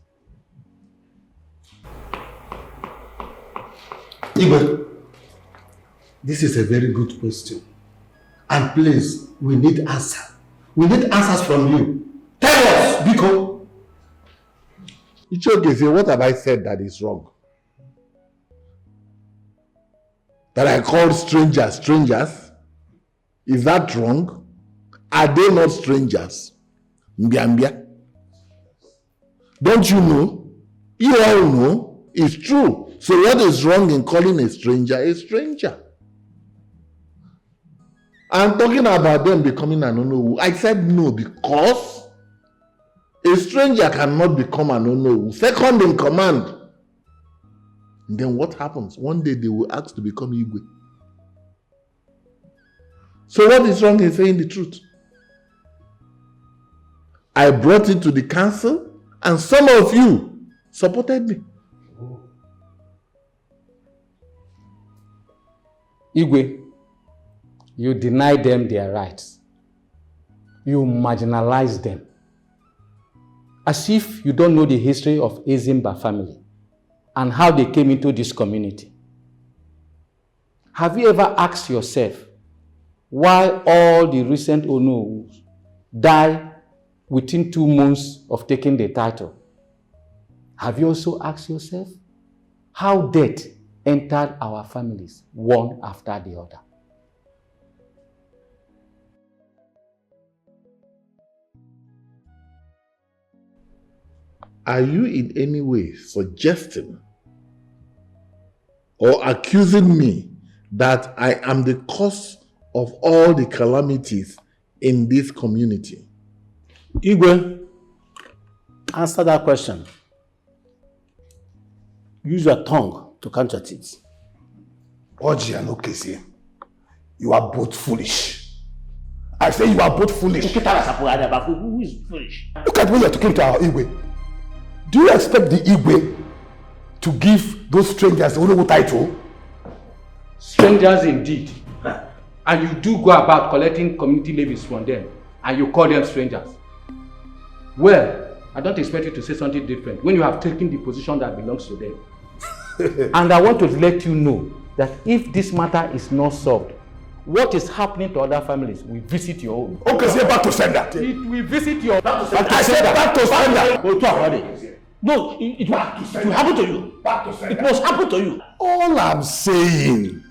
Igwe, this is a very good question. And please, we need answer. We need answers from you. Tell us, Biko. Ichoke, say, what have I said that is wrong? That I called strangers strangers? Is that wrong? Are they not strangers? Mbiambia. Don't you know? You all know it's true. So what is wrong in calling a stranger a stranger? I'm talking about them becoming an Onowu. I said no because a stranger cannot become an Onowu. Second in command. And then what happens? One day they will ask to become Igwe. So what is wrong in saying the truth? I brought it to the council and some of you supported me. Igwe, you deny them their rights. You marginalize them. As if you don't know the history of Ezemba family and how they came into this community. Have you ever asked yourself why all the recent Onowus died within 2 months of taking the title? Have you also asked yourself how death entered our families one after the other? Are you in any way suggesting or accusing me that I am the cause of all the calamities in this community? Igwe, answer that question. Use your tongue to count your teeth. Oji and Okesi, you are both foolish. I say you are both foolish. Who is foolish? Look at when you are talking to our Igwe. Do you expect the Igwe to give those strangers the Onowu title? Strangers indeed. And you do go about collecting community levies from them and you call them strangers. Well, I don't expect you to say something different when you have taken the position that belongs to them. And I want to let you know that if this matter is not solved, what is happening to other families will visit your own. Okay, say back to sender. It will visit your back to sender. I said back to sender. No, it will happen to you. Back to sender. It must happen to you. All I'm saying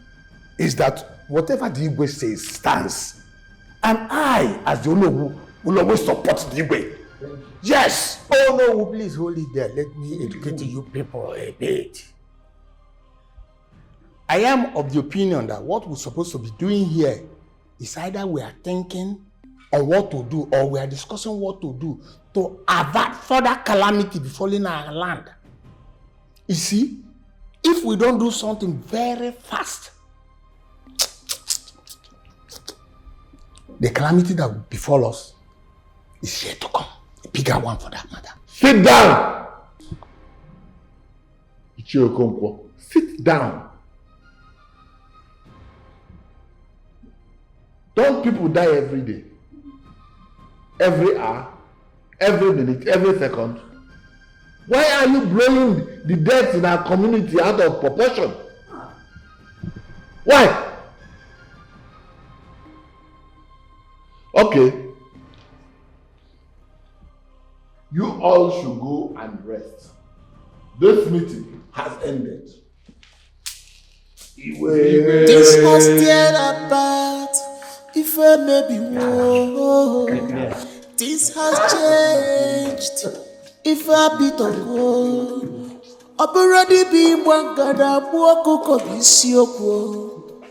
is that whatever the Igwe says stands. And I, as the Onowu, will always support the Igwe. Yes! Oh no, please hold it there. Let me educate you people a bit. I am of the opinion that what we're supposed to be doing here is either we are thinking on what to do or we are discussing what to do to avert further calamity befalling our land. You see, if we don't do something very fast, the calamity that will befall us is yet to come. A bigger one for that matter. Sit down! Ichiokonkwo, sit down. Don't people die every day? Every hour? Every minute? Every second? Why are you blowing the deaths in our community out of proportion? Why? Okay. You all should go and rest. This meeting has ended. This was tear apart. If I may be war, this has changed. If I be to go, already be one gada buoko kobisioko.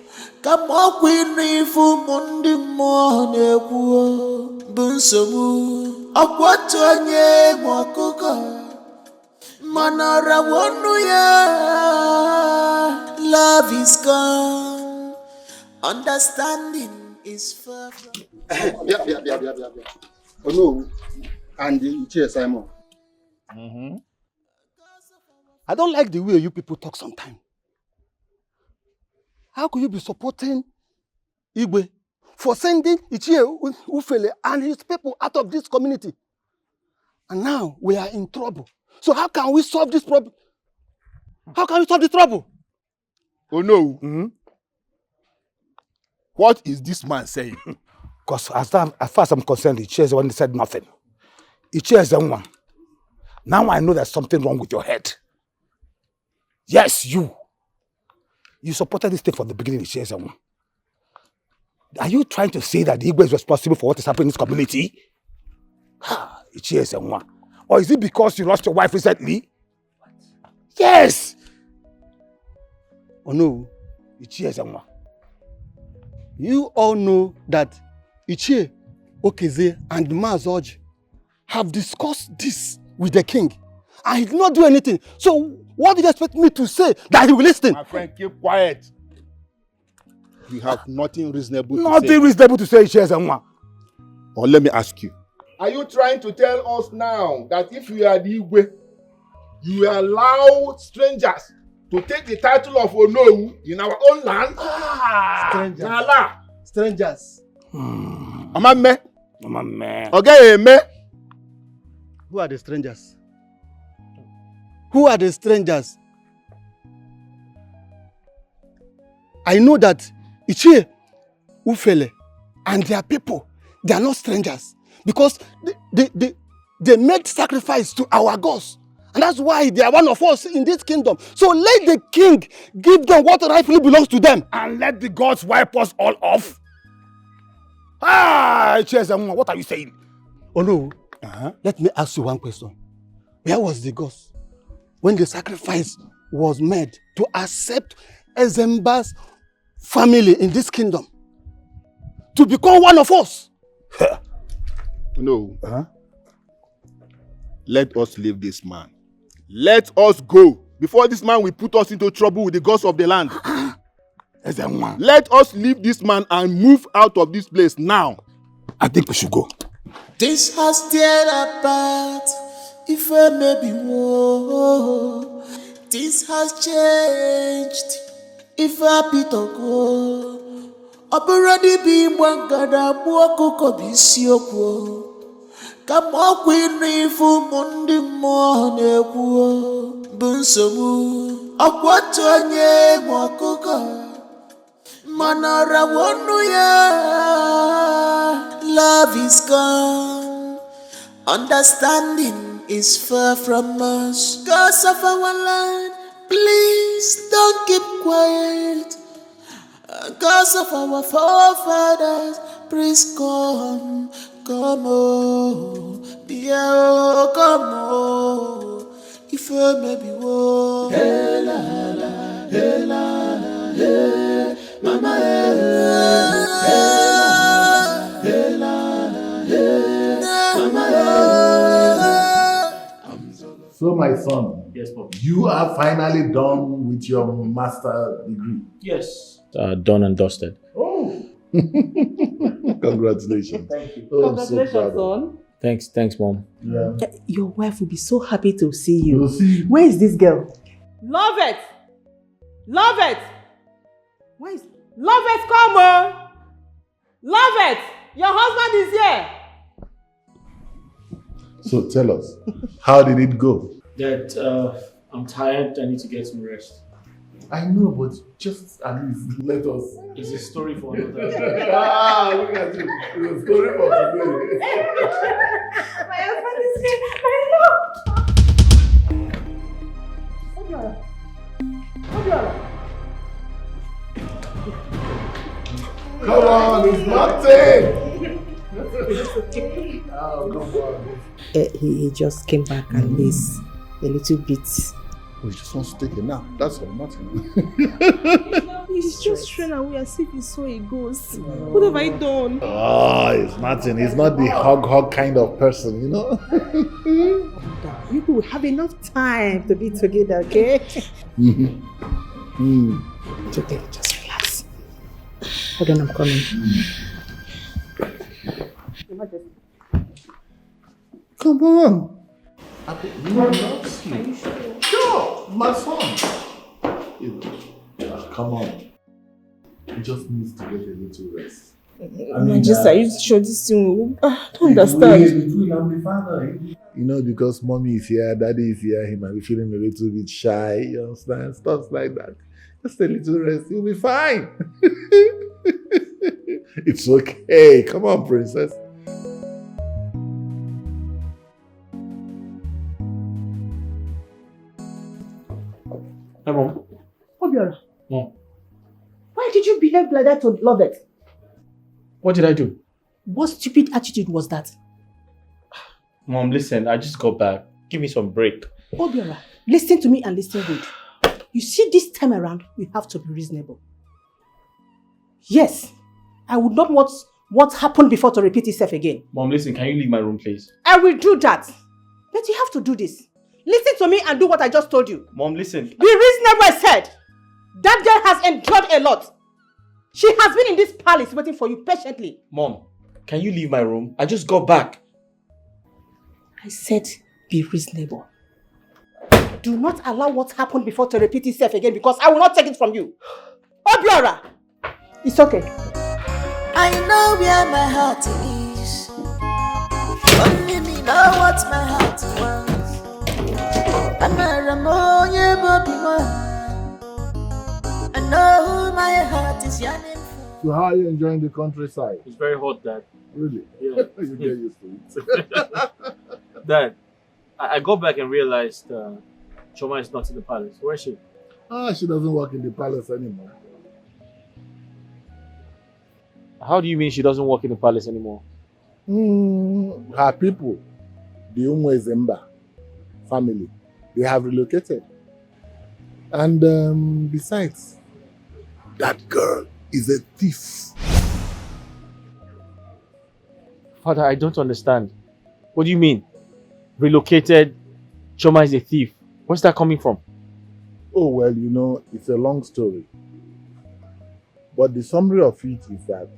Kama ọkwa ịnụ ife ụmụ ndị mmụọ na-ekwu bụ nsogbu. Ọkwa otu onye ma ọkụkọ mana ọrawa ọnụ ya. Love is gone, understanding is far from. Yeah. Oh no, and the chair Simon. I don't like the way you people talk sometimes. How could you be supporting Igwe for sending Ichie Ufele and his people out of this community? And now we are in trouble. So how can we solve this problem? How can we solve the trouble? Oh no. What is this man saying? Because as far as I'm concerned, Ichie is the one that said nothing. Ichie is the one. Now I know there's something wrong with your head. Yes, you. You supported this thing from the beginning, Ichie is the one. Are you trying to say that the Igwe is responsible for what is happening in this community? Ichie is the one. Or is it because you lost your wife recently? Yes! Oh no, Ichie is the one. You all know that Ichie, Okeze, and Mazoji have discussed this with the king. And he did not do anything. So what did you expect me to say that he will listen? My friend, keep quiet. You have nothing reasonable to say. Nothing reasonable to say, Ichie is the one. Or let me ask you. Are you trying to tell us now that if you are the Igwe, you allow strangers to take the title of Onowu in our own land? Strangers. Nala. Strangers. Amame. Amame. Okay, me. Who are the strangers? Who are the strangers? I know that Ichie, Ufele, and their people, they are not strangers. Because they made sacrifice to our gods. And that's why they are one of us in this kingdom. So let the king give them what rightfully belongs to them. And let the gods wipe us all off. What are you saying? Oh no. Let me ask you one question. Where was the gods when the sacrifice was made to accept Ezemba's family in this kingdom? To become one of us? No. Let us leave this man. Let us go before this man will put us into trouble with the gods of the land. Let us leave this man and move out of this place now. I think we should go. This has teared apart. If I may be war, this has changed. If I be to go, already be one gada buoko kobisioko. Come on, Queen, for Mundi Mone, Bunsomu, of what Tony Mokoka, Manara Wonuya. Love is gone, understanding is far from us. Gods of our land, please don't keep quiet. Gods of our forefathers, please come. Come on, dear, come on. If I may be one, hey la la, hey la la, hey, mama, hey la la, hey, mama. So my son, yes, Papa. You are finally done with your master degree. Yes, done and dusted. Oh. Congratulations. Thank you. Oh, Congratulations, son. Thanks, Mom. Yeah. Your wife will be so happy to see you. Where is this girl? Love it! Love it! Where is Love it, come on! Love it! Your husband is here! So tell us, how did it go? Dad, I'm tired. I need to get some rest. I know, but just at least let us. It's a story for another. Look at you. It's a story for today. My husband is here. I Come on, it's nothing. Oh, come on. He just came back and he's a little bit. We just want to take a nap. That's all, nothing. He's just running away as if he saw a ghost. What have I done? Oh, it's nothing. He's not the hug kind of person, you know? You will have enough time to be together, okay? Today, just relax. Hold on, I'm coming. Come on. Sure, my son. Come on. He just needs to get a little rest. Are you sure this thing? I don't understand. You know, because mommy is here, daddy is here, he might be feeling a little bit shy, you understand? Stuff like that. Just a little rest, you'll be fine. It's okay. Come on, princess. Hey, Mom. Obiora, Mom. why did you behave like that to Lovett? What did I do? What stupid attitude was that? Mom, listen, I just got back. Give me some break. Obiora, listen to me and listen good. You see, this time around, you have to be reasonable. Yes, I would not want what happened before to repeat itself again. Mom, listen, can you leave my room, please? I will do that. But you have to do this. Listen to me and do what I just told you. Mom, listen. Be reasonable, I said. That girl has endured a lot. She has been in this palace waiting for you patiently. Mom, can you leave my room? I just got back. I said be reasonable. Do not allow what happened before to repeat itself again because I will not take it from you. Obiora! It's okay. I know where my heart is. Only me know what my heart wants. I know who my heart is yearning for. So how are you enjoying the countryside? It's very hot, Dad. Really? Yeah. You get used to it. Dad, I got back and realized Choma is not in the palace. Where is she? She doesn't work in the palace anymore. How do you mean she doesn't work in the palace anymore? Her people, the Umwezemba family, they have relocated. And besides, that girl is a thief. Father, I don't understand. What do you mean? Relocated, Choma is a thief. Where's that coming from? Oh, well, you know, it's a long story. But the summary of it is that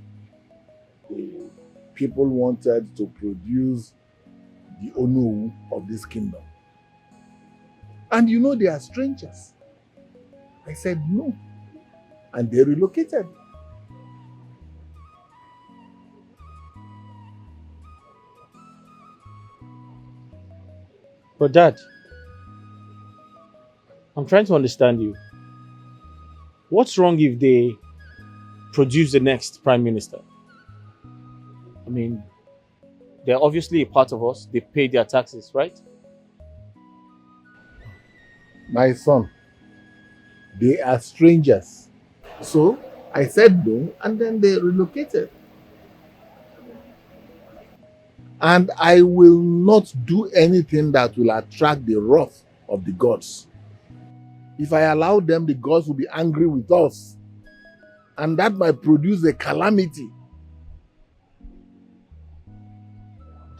people wanted to produce the Onu of this kingdom. And you know, they are strangers. I said no. And they relocated. But Dad, I'm trying to understand you. What's wrong if they produce the next Prime Minister? I mean, they're obviously a part of us. They pay their taxes, right? My son, they are strangers. So I said no, and then they relocated. And I will not do anything that will attract the wrath of the gods. If I allow them, the gods will be angry with us. And that might produce a calamity.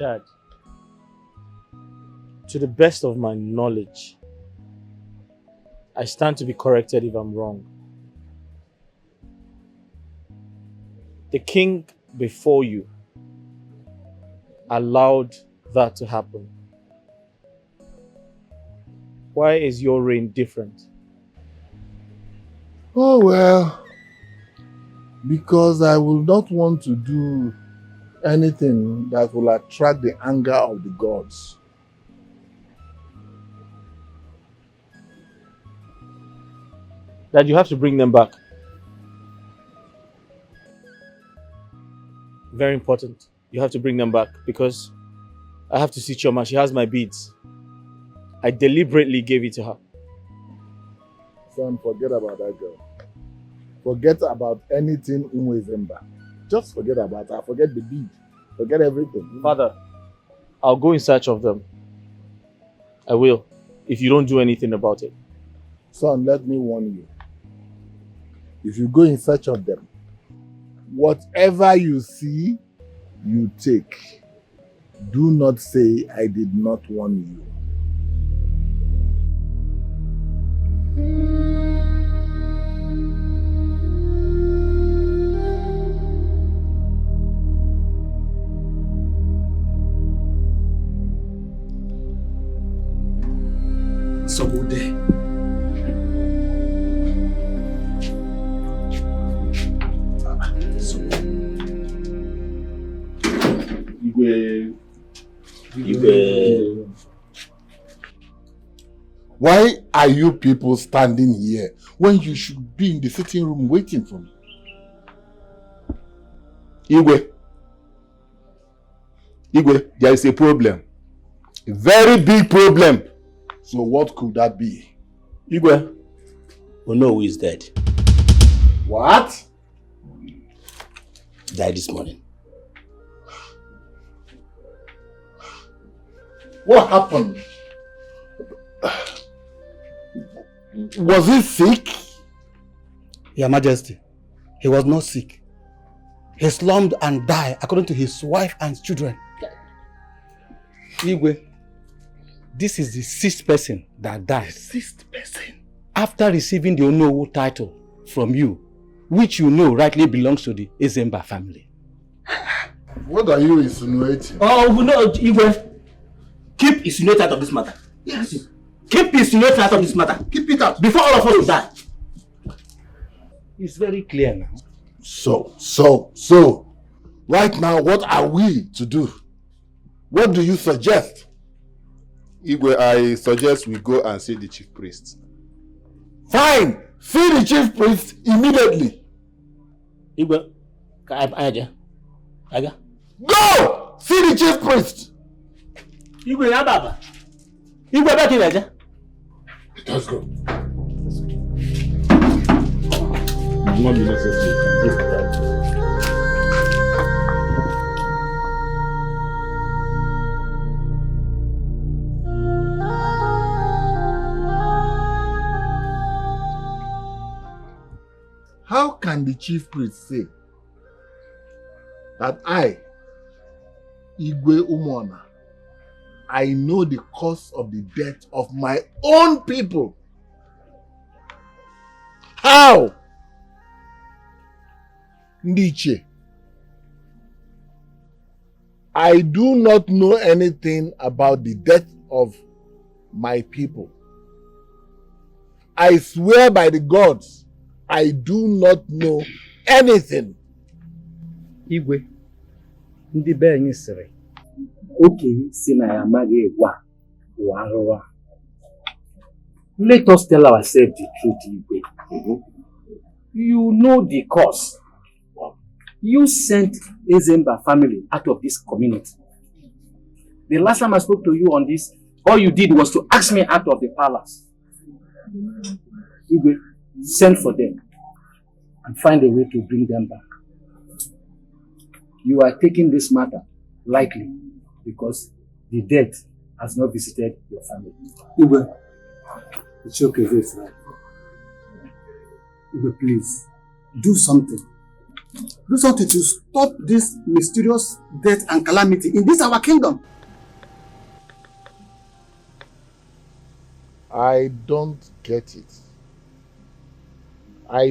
Dad, to the best of my knowledge, I stand to be corrected if I'm wrong. The king before you allowed that to happen. Why is your reign different? Oh well, because I will not want to do anything that will attract the anger of the gods. That you have to bring them back. Very important. You have to bring them back because I have to see Choma. She has my beads. I deliberately gave it to her. Son, forget about that girl. Forget about anything Umwezemba. Just forget about her. Forget the bead. Forget everything. Father, I'll go in search of them. I will, if you don't do anything about it. Son, let me warn you. If you go in search of them, whatever you see, you take. Do not say I did not warn you. Sobude. Why are you people standing here when you should be in the sitting room waiting for me? Igwe, there is a problem. A very big problem. So what could that be? Igwe, we know who is dead. What? Died this morning. What happened? Was he sick? Your Majesty, he was not sick. He slumped and died according to his wife and children. Igwe, this is the sixth person that died. Sixth person? After receiving the Onowu title from you, which you know rightly belongs to the Ezemba family. What are you insinuating? Oh, no, Igwe. Keep insinuating out of this matter. Yes. Keep insinuating out of this matter. Keep it out. Before all of us will die. It's very clear now. So, right now, what are we to do? What do you suggest? Igwe, I suggest we go and see the chief priest. Fine! See the chief priest immediately. Igwe, go! See the chief priest! Igwe, Baba. Igwe, back here. Let's go. It will not be necessary. How can the chief priest say that I, Igwe Umona, I know the cause of the death of my own people? How? Ndiche, I do not know anything about the death of my people. I swear by the gods, I do not know anything. Igwe, ndị be anyị sịrị, okenye si na ya amaghị egwa ụwa arụwa. Let us tell ourselves the truth, Igwe. You know the cause. You sent Ezemba family out of this community. The last time I spoke to you on this, all you did was to ask me out of the palace. Igwe, send for them and find a way to bring them back. You are taking this matter lightly because the death has not visited your family. Igwe, it's okay, this right? Igwe, please, do something. Do something to stop this mysterious death and calamity in this our kingdom. I don't get it. I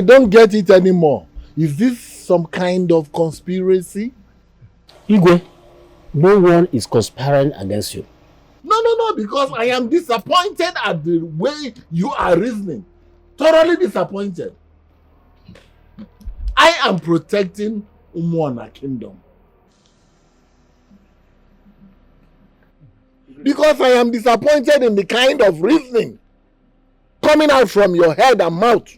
don't get it anymore. Is this some kind of conspiracy? Igwe, no one is conspiring against you. No, because I am disappointed at the way you are reasoning. Thoroughly disappointed. I am protecting Umuana Kingdom. Because I am disappointed in the kind of reasoning coming out from your head and mouth.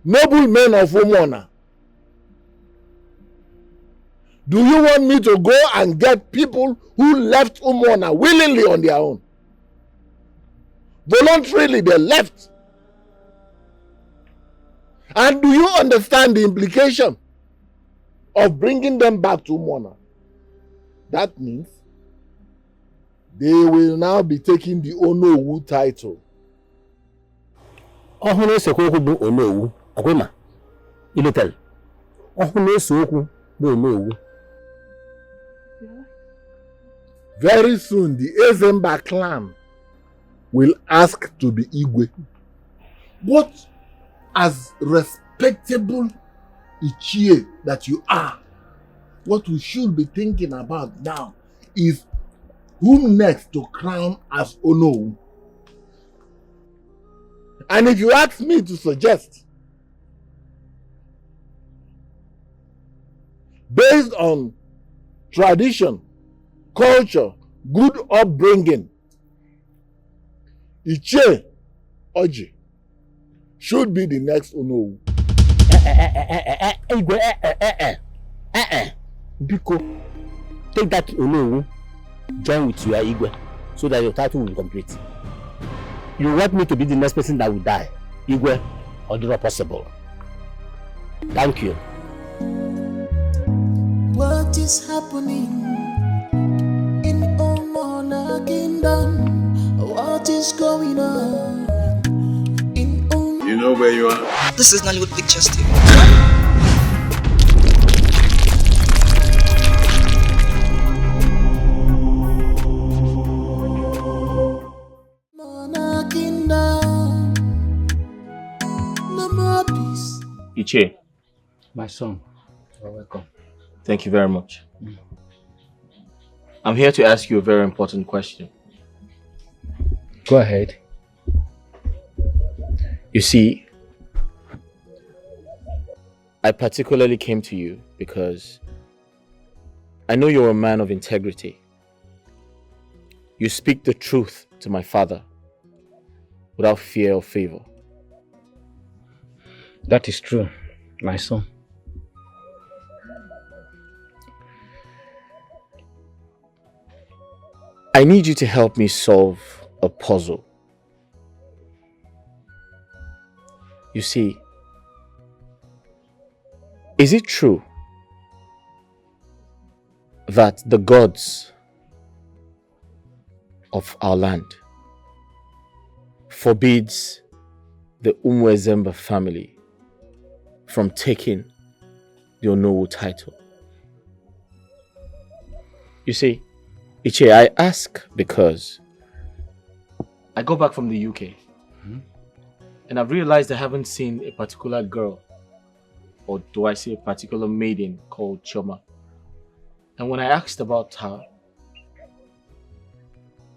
Noble men of Umuana. Do you want me to go and get people who left Umuana willingly on their own? Voluntarily they left. And do you understand the implication of bringing them back to Umuana? That means they will now be taking the Onowu title. Ohune sekwoku bu onowu. Okwema. Ilotel. Ohune sekwoku bu onowu. Very soon, the Ezemba clan will ask to be Igwe. But as respectable Ichie that you are, what we should be thinking about now is whom next to crown as Onowu. And if you ask me to suggest, based on tradition, culture, good upbringing, Ichie Oji should be the next Onowu. Biko, take that Onowu, join with your Igwe, so that your title will be complete. You want me to be the next person that will die, Igwe, or the not possible? Thank you. What is happening in Omona Kingdom? What is going on in Omona? You know where you are? This is Nollywood Pictures TV. Ichie. My son, you're welcome. Thank you very much. I'm here to ask you a very important question. Go ahead. You see, I particularly came to you because I know you're a man of integrity. You speak the truth to my father without fear or favor. That is true, my son. I need you to help me solve a puzzle. You see, is it true that the gods of our land forbids the Umwezemba family from taking the Onowu title? You see, Ichie, I ask because I go back from the UK and I've realized I haven't seen a particular girl, or do I say a particular maiden called Choma. And when I asked about her,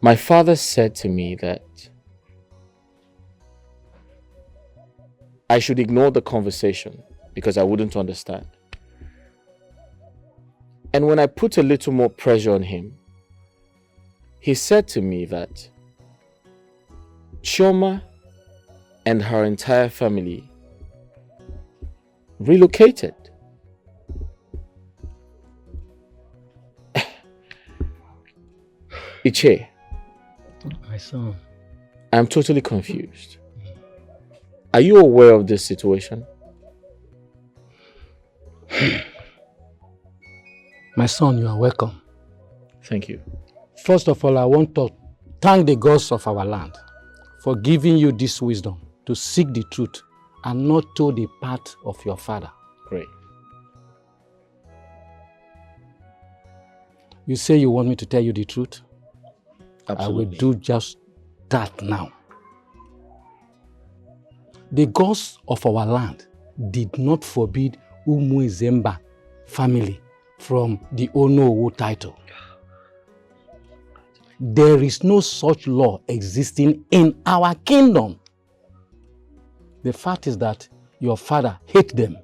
my father said to me that I should ignore the conversation because I wouldn't understand. And when I put a little more pressure on him, he said to me that Chioma and her entire family relocated. Ichie, my son, I'm totally confused. Are you aware of this situation? My son, you are welcome. Thank you. First of all, I want to thank the gods of our land for giving you this wisdom to seek the truth and not to the path of your father. Great. You say you want me to tell you the truth? Absolutely. I will do just that now. The gods of our land did not forbid Umwezemba family from the Onowu title. There is no such law existing in our kingdom. The fact is that your father hated them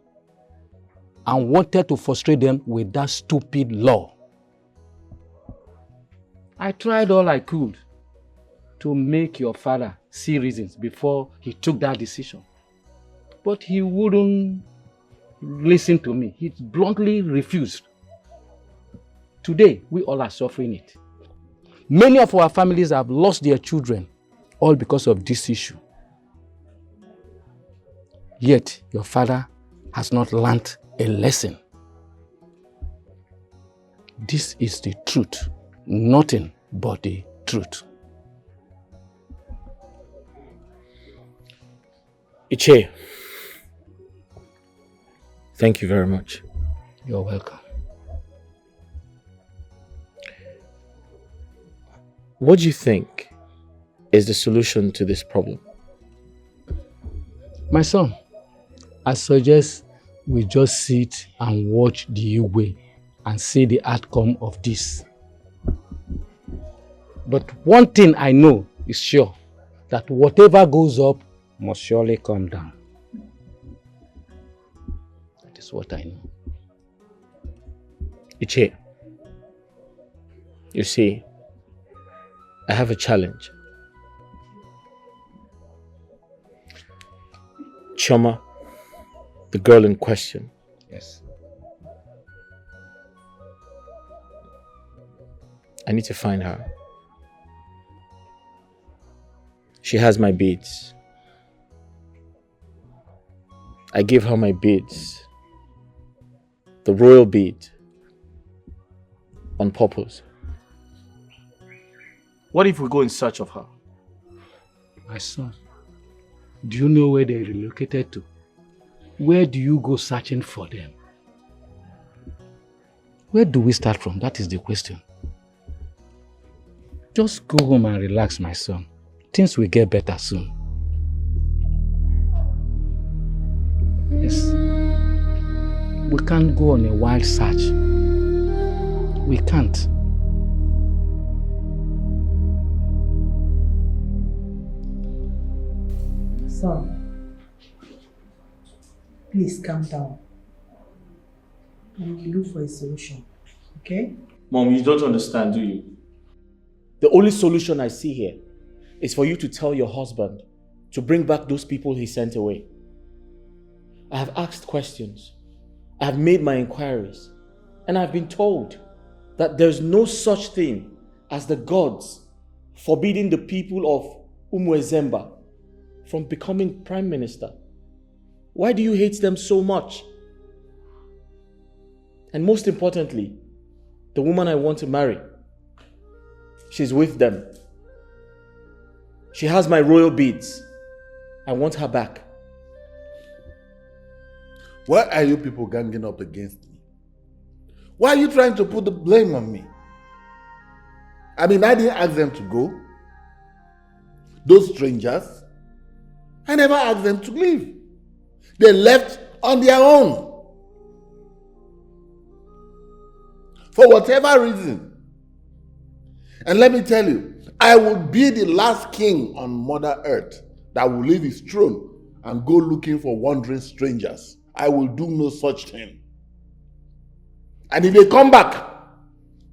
and wanted to frustrate them with that stupid law. I tried all I could to make your father see reasons before he took that decision. But he wouldn't listen to me. He bluntly refused. Today, we all are suffering it. Many of our families have lost their children, all because of this issue. Yet, your father has not learnt a lesson. This is the truth, nothing but the truth. Iche, thank you very much. You're welcome. What do you think is the solution to this problem? My son, I suggest we just sit and watch the Igwe and see the outcome of this. But one thing I know is sure, that whatever goes up must surely come down. That is what I know. Iche, you see, I have a challenge. Choma, the girl in question. Yes. I need to find her. She has my beads. I gave her my beads. The royal bead. On purpose. What if we go in search of her? My son, do you know where they relocated to? Where do you go searching for them? Where do we start from? That is the question. Just go home and relax, my son. Things will get better soon. Yes. We can't go on a wild search. We can't. Son, please calm down. We will look for a solution, okay? Mom, you don't understand, do you? The only solution I see here is for you to tell your husband to bring back those people he sent away. I have asked questions. I have made my inquiries. And I've been told that there's no such thing as the gods forbidding the people of Umuezemba from becoming prime minister. Why do you hate them so much? And most importantly, the woman I want to marry, she's with them. She has my royal beads. I want her back. Why are you people ganging up against me? Why are you trying to put the blame on me? I mean, I didn't ask them to go. Those strangers, I never asked them to leave. They left on their own. For whatever reason. And let me tell you, I will be the last king on Mother Earth that will leave his throne and go looking for wandering strangers. I will do no such thing. And if they come back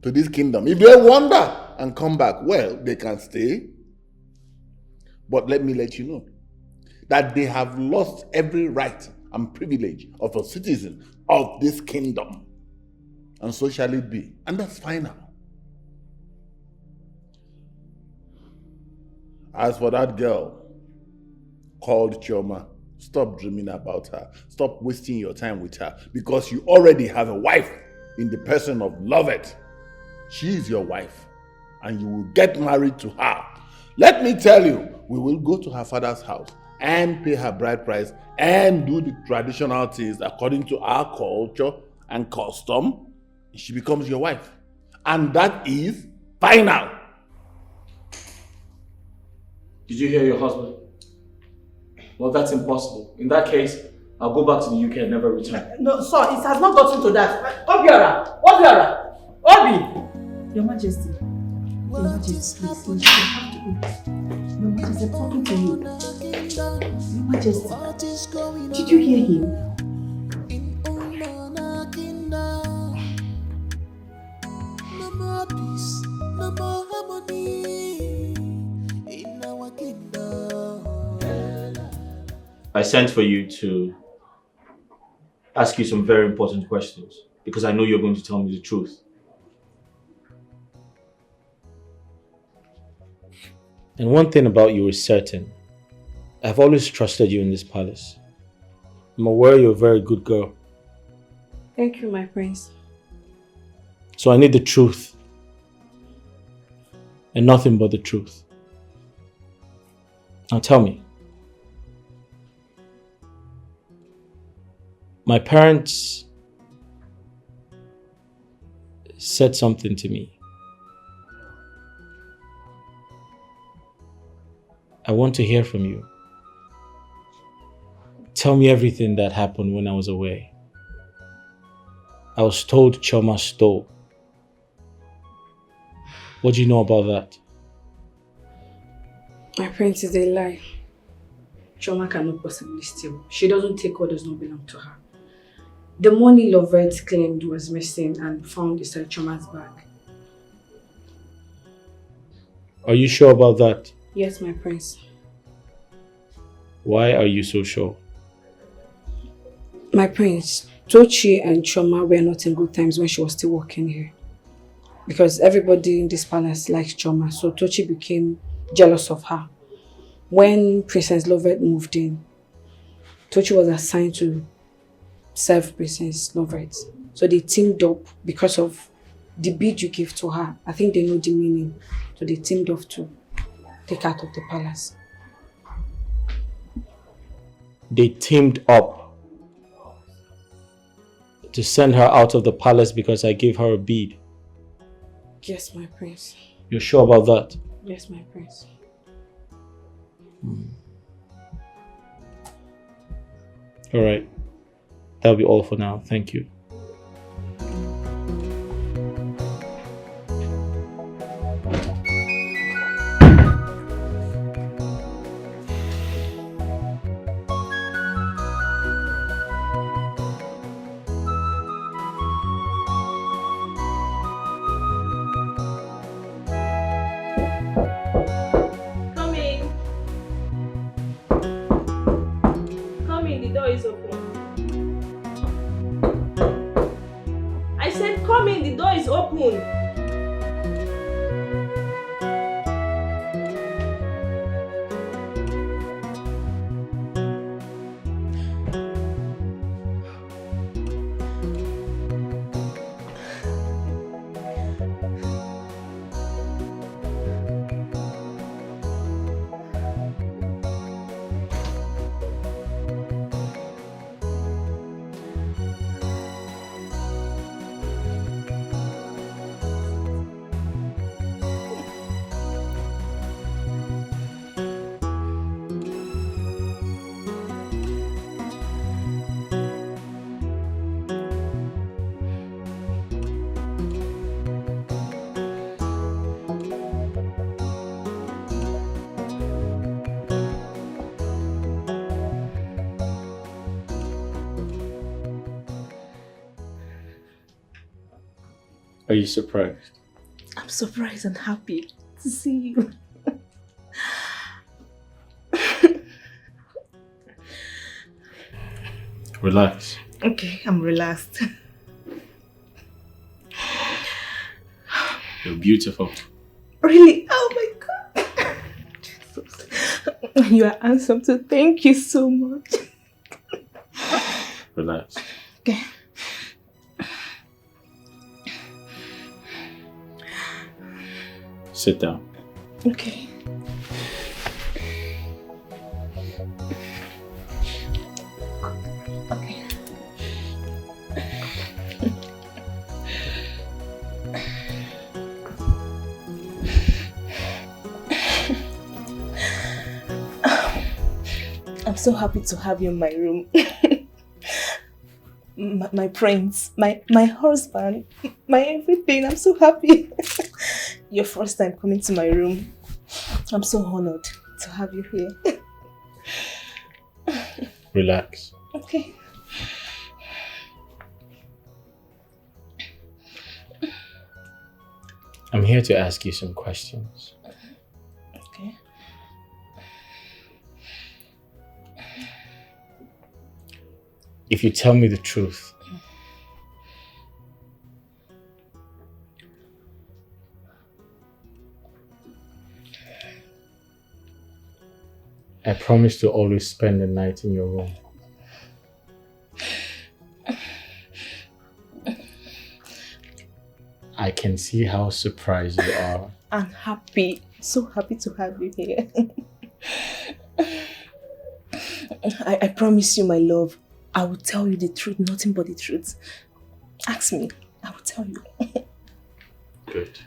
to this kingdom, if they wander and come back, well, they can stay. But let me let you know that they have lost every right and privilege of a citizen of this kingdom. And so shall it be. And that's final. As for that girl called Chioma, stop dreaming about her. Stop wasting your time with her because you already have a wife in the person of Lovett. She is your wife and you will get married to her. Let me tell you, we will go to her father's house and pay her bride price and do the traditional things according to our culture and custom. She becomes your wife. And that is final. Did you hear your husband? Well, that's impossible. In that case, I'll go back to the UK and never return. No, sir, it has not gotten to that. Obiora! Obiora! Obi! Your Majesty. Your Majesty, please, you have to eat. Your Majesty, I'm talking to you. Your Majesty, did you hear him? No more peace, no more harmony in our kingdom. I sent for you to ask you some very important questions because I know you're going to tell me the truth. And one thing about you is certain. I've always trusted you in this palace. I'm aware you're a very good girl. Thank you, my prince. So I need the truth. And nothing but the truth. Now tell me. My parents said something to me. I want to hear from you. Tell me everything that happened when I was away. I was told Choma stole. What do you know about that? My prince, is a lie. Choma cannot possibly steal. She doesn't take what does not belong to her. The money Lovett claimed was missing and found inside Choma's bag. Are you sure about that? Yes, my prince. Why are you so sure? My prince, Tochi and Choma were not in good times when she was still working here. Because everybody in this palace likes Choma, so Tochi became jealous of her. When Princess Lovett moved in, Tochi was assigned to serve Princess Lovett. So they teamed up because of the bid you gave to her. I think they know the meaning. So they teamed up to take her out of the palace. They teamed up to send her out of the palace because I gave her a bead. Yes, my prince. You're sure about that? Yes, my prince. All right. That'll be all for now. Thank you. Are you surprised? I'm surprised and happy to see you. Relax. Okay, I'm relaxed. You're beautiful. Really? Oh my God. Jesus. You are handsome too. Thank you so much. Relax. Okay. Sit down. Okay. Okay. I'm so happy to have you in my room. my prince, my husband, my everything. I'm so happy. Your first time coming to my room. I'm so honored to have you here. Relax. Okay. I'm here to ask you some questions. Okay. If you tell me the truth, I promise to always spend the night in your room. I can see how surprised you are. I'm happy. So happy to have you here. I promise you my love. I will tell you the truth, nothing but the truth. Ask me, I will tell you. Good.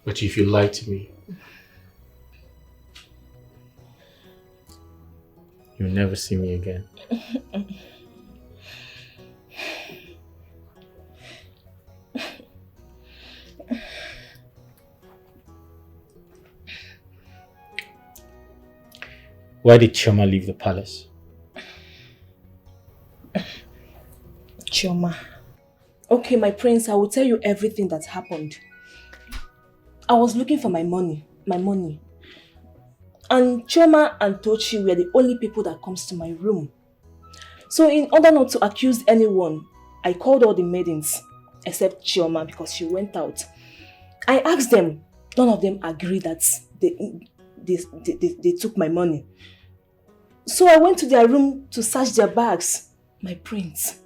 But if you lie to me, you'll never see me again. Why did Chioma leave the palace? Chioma. Okay, my prince, I will tell you everything that happened. I was looking for my money. And Chioma and Tochi were the only people that comes to my room. So in order not to accuse anyone, I called all the maidens, except Chioma because she went out. I asked them, none of them agreed that they took my money. So I went to their room to search their bags. My prince,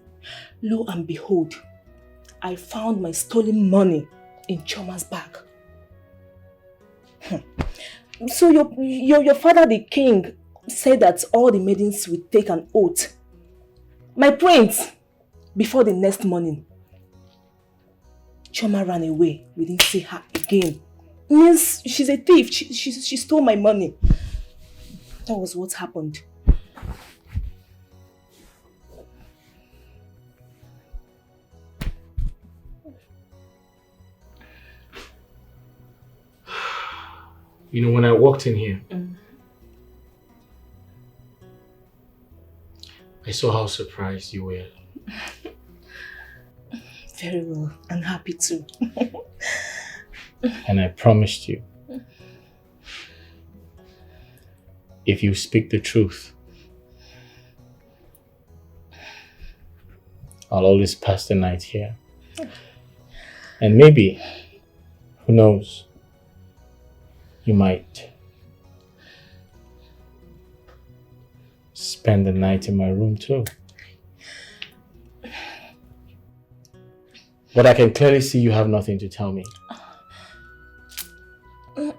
lo and behold, I found my stolen money in Chioma's bag. So your father, the king, said that all the maidens would take an oath. My prince, before the next morning, Chioma ran away. We didn't see her again. It means she's a thief. She stole my money. That was what happened. You know, when I walked in here, I saw how surprised you were. Very well. I'm happy too. And I promised you, if you speak the truth, I'll always pass the night here. And maybe, who knows, you might spend the night in my room too. But I can clearly see you have nothing to tell me.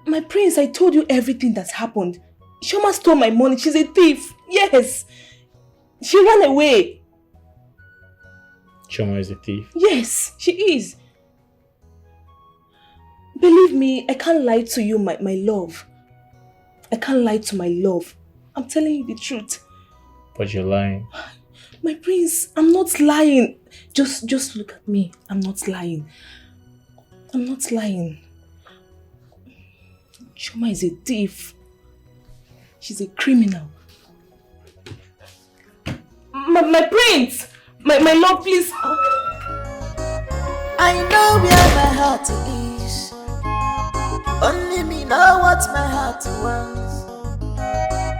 My prince, I told you everything that's happened. Chioma stole my money. She's a thief. Yes. She ran away. Chioma is a thief? Yes, she is. Believe me, I can't lie to you, my love. I can't lie to my love. I'm telling you the truth. But you're lying. My prince, I'm not lying. Just look at me. I'm not lying. I'm not lying. Chioma is a thief. She's a criminal. My prince! My love, please. I know where my heart is. Only me know what my heart wants.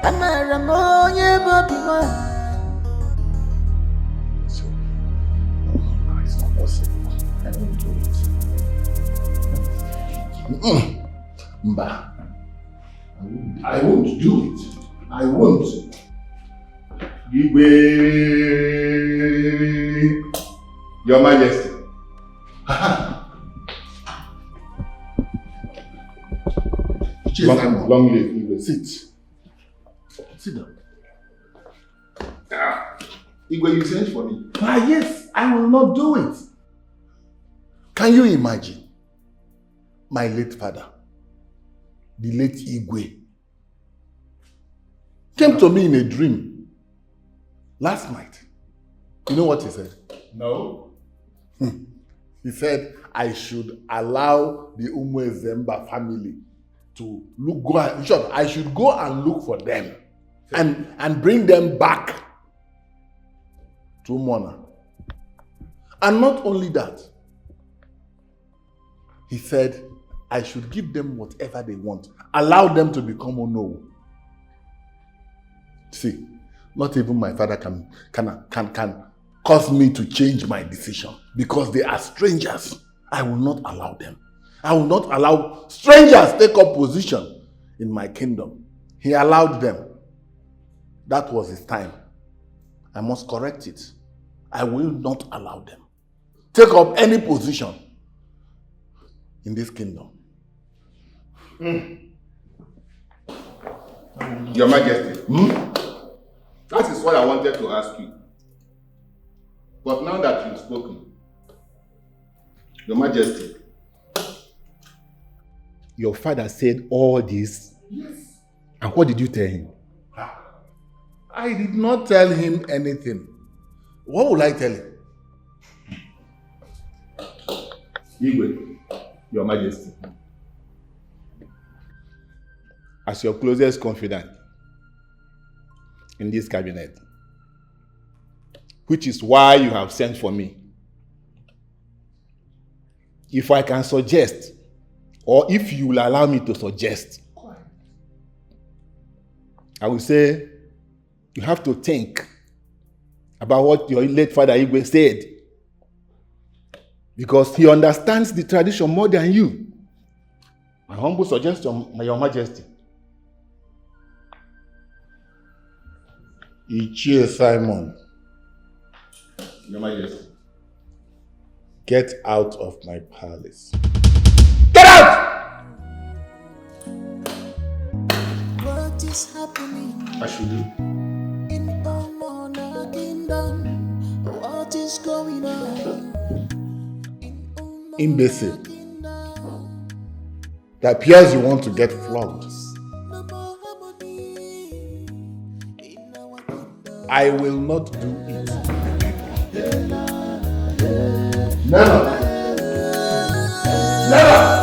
I'm a Ramoye Bobby one. It's not possible. I won't do it. Mba. I won't do it. I won't. Igwe. Your Majesty. Long live Igwe. Sit down. Igwe, you sent for me. Yes, I will not do it. Can you imagine? My late father, the late Igwe, came to me in a dream last night. You know what he said? No. He said I should allow the Umuezemba family to in short, I should go and look for them and bring them back to Mona. And not only that, he said I should give them whatever they want. Allow them to become Onowu. See, not even my father can cause me to change my decision because they are strangers. I will not allow them. I will not allow strangers take up position in my kingdom. He allowed them. That was his time. I must correct it. I will not allow them take up any position in this kingdom. Your Majesty, that is what I wanted to ask you. But now that you've spoken, Your Majesty, your father said all this? Yes. And what did you tell him? I did not tell him anything. What will I tell him? Igwe, Your Majesty, as your closest confidant in this cabinet, which is why you have sent for me, if I can suggest, or if you will allow me to suggest, I will say you have to think about what your late father Igwe said, because he understands the tradition more than you. My humble suggestion, Your Majesty. Ichie Simon, Your Majesty. get out of my palace. Get out! What is happening I should do. in Omona Kingdom? What is going on? Imbecile. It appears you want to get flogged. I will not do it. Never. Never.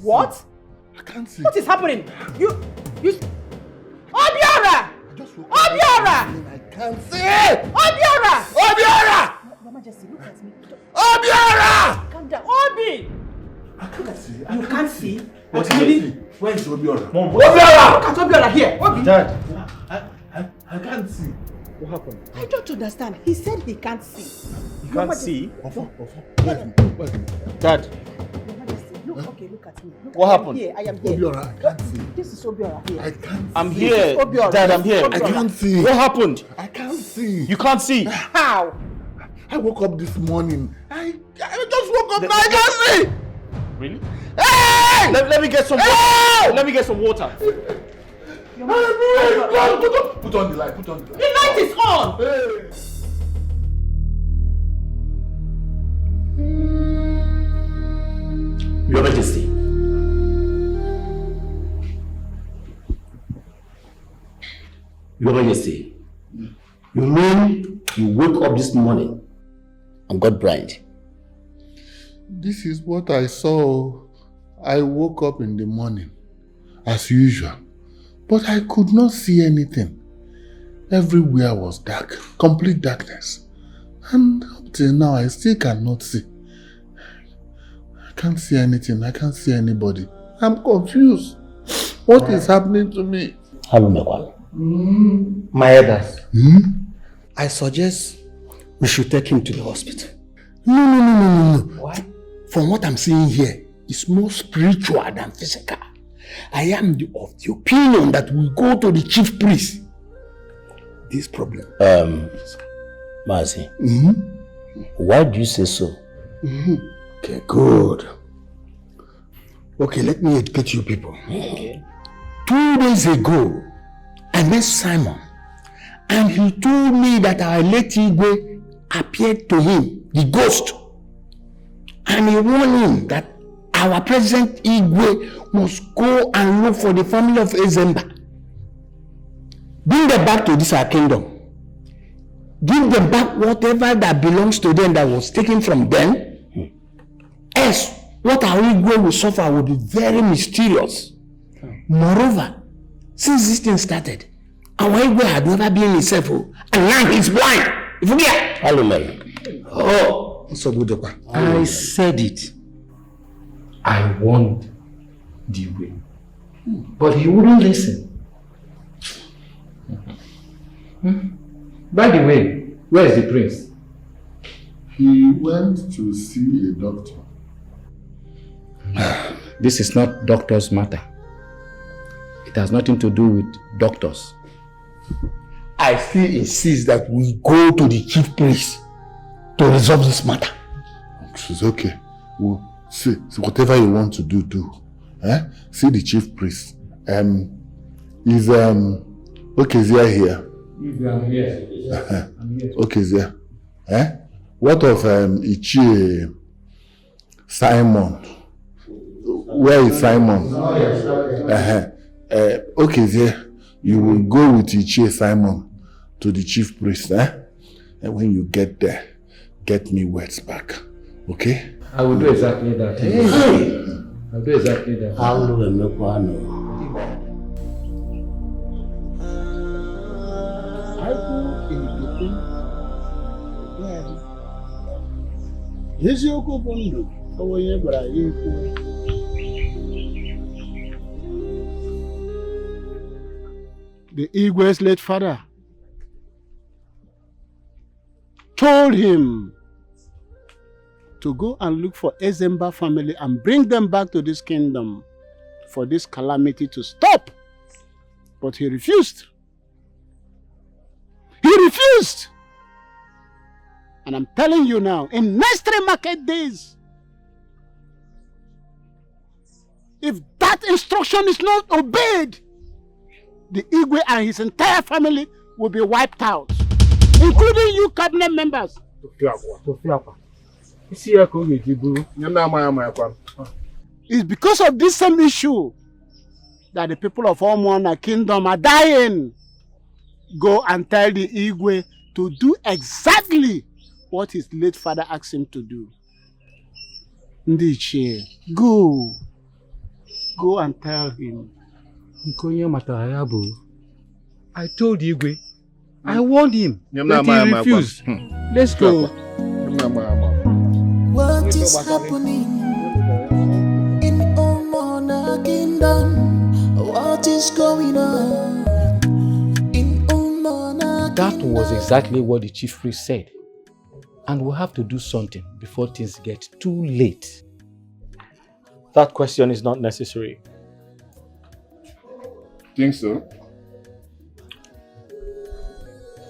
What? I can't see. What is happening? You... Obiora! Obiora! I can't see. Obiora! Obiora! Your Majesty, look at me. Obiora! Calm down. Obi! I can't see. You can't see? What is it? Where is Obiora? Mom, Obiora! Look at Obiora here. Obi! Dad, I can't see. What happened? I don't understand. He said he can't see. You can't see? Wait. Dad. Look at me. What happened? I am here. Obiora, I can't see. This is Obiora here. I can't I'm see. here. Obiora. Dad, I'm here. I can't see. What happened? I can't see. You can't see? How? I woke up this morning. I just woke up now. I can't see. Really? Hey! Let me get some water. Let me get some water. Put on the light. Put on the light. The light is on. Hey. Your Majesty. Your Majesty. You mean you woke up this morning and got blind? This is what I saw. I woke up in the morning, as usual, but I could not see anything. Everywhere was dark, complete darkness. And up till now, I still cannot see. I can't see anything. I can't see anybody. I'm confused. What is happening to me? My elders, I suggest we should take him to the hospital. No. Why? From what I'm seeing here, it's more spiritual than physical. I am of the opinion that we go to the chief priest. This problem. Mazi. Why do you say so? Okay, good. Okay, let me educate you people. Okay. 2 days ago, I met Simon, and he told me that our late Igwe appeared to him, the ghost. And he warned him that our present Igwe must go and look for the family of Ezemba. Bring them back to this our kingdom. Give them back whatever that belongs to them that was taken from them. Else, what our Igwe will suffer will be very mysterious. Moreover, since this thing started, our Igwe had never been himself, and now he's blind. If you get hello, man. Oh, so good. I said it. I warned the Igwe, but he wouldn't listen. By the way, where is the prince? He went to see a doctor. This is not doctor's matter. It has nothing to do with doctors. I still insist that we go to the chief priest to resolve this matter. It's okay. We'll see whatever you want to do, do. See the chief priest. Is Okezia here? I'm here. I'm here. Okezia. What of Ichie Simon? Where is Simon? Okezia, you will go with Ichie Simon to the chief priest, and when you get there, get me words back. Okay? I will do exactly that. Hey. I'll do exactly that. How do we make one? Eziokwu bụ ndụ onye gwara ya ikwu. The Igwe's late father told him to go and look for Ezemba family and bring them back to this kingdom for this calamity to stop. But he refused. He refused. And I'm telling you now, in next 3 market days, if that instruction is not obeyed, the Igwe and his entire family will be wiped out, including you cabinet members. It's because of this same issue that the people of Omwana Kingdom are dying. Go and tell the Igwe to do exactly what his late father asked him to do. Ndiche, go. Go and tell him. I told Igwe. I warned him. But he refused. Let's go. What is happening in Omona Kingdom? What is going on in Omona That was exactly what the chief priest said. And we'll have to do something before things get too late. That question is not necessary. Think so?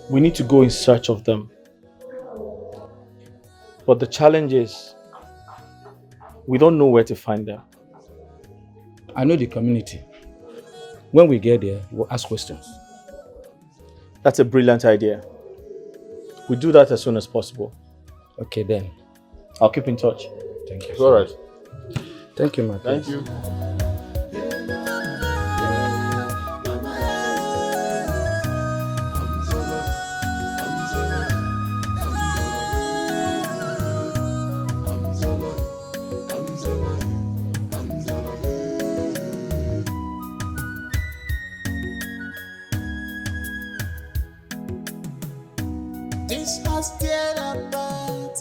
We need to go in search of them. But the challenge is, we don't know where to find them. I know the community. When we get there, we'll ask questions. That's a brilliant idea. We do that as soon as possible. Okay then. I'll keep in touch. Thank you. It's all right. Thank you, my Thank friend. you. This has tear apart.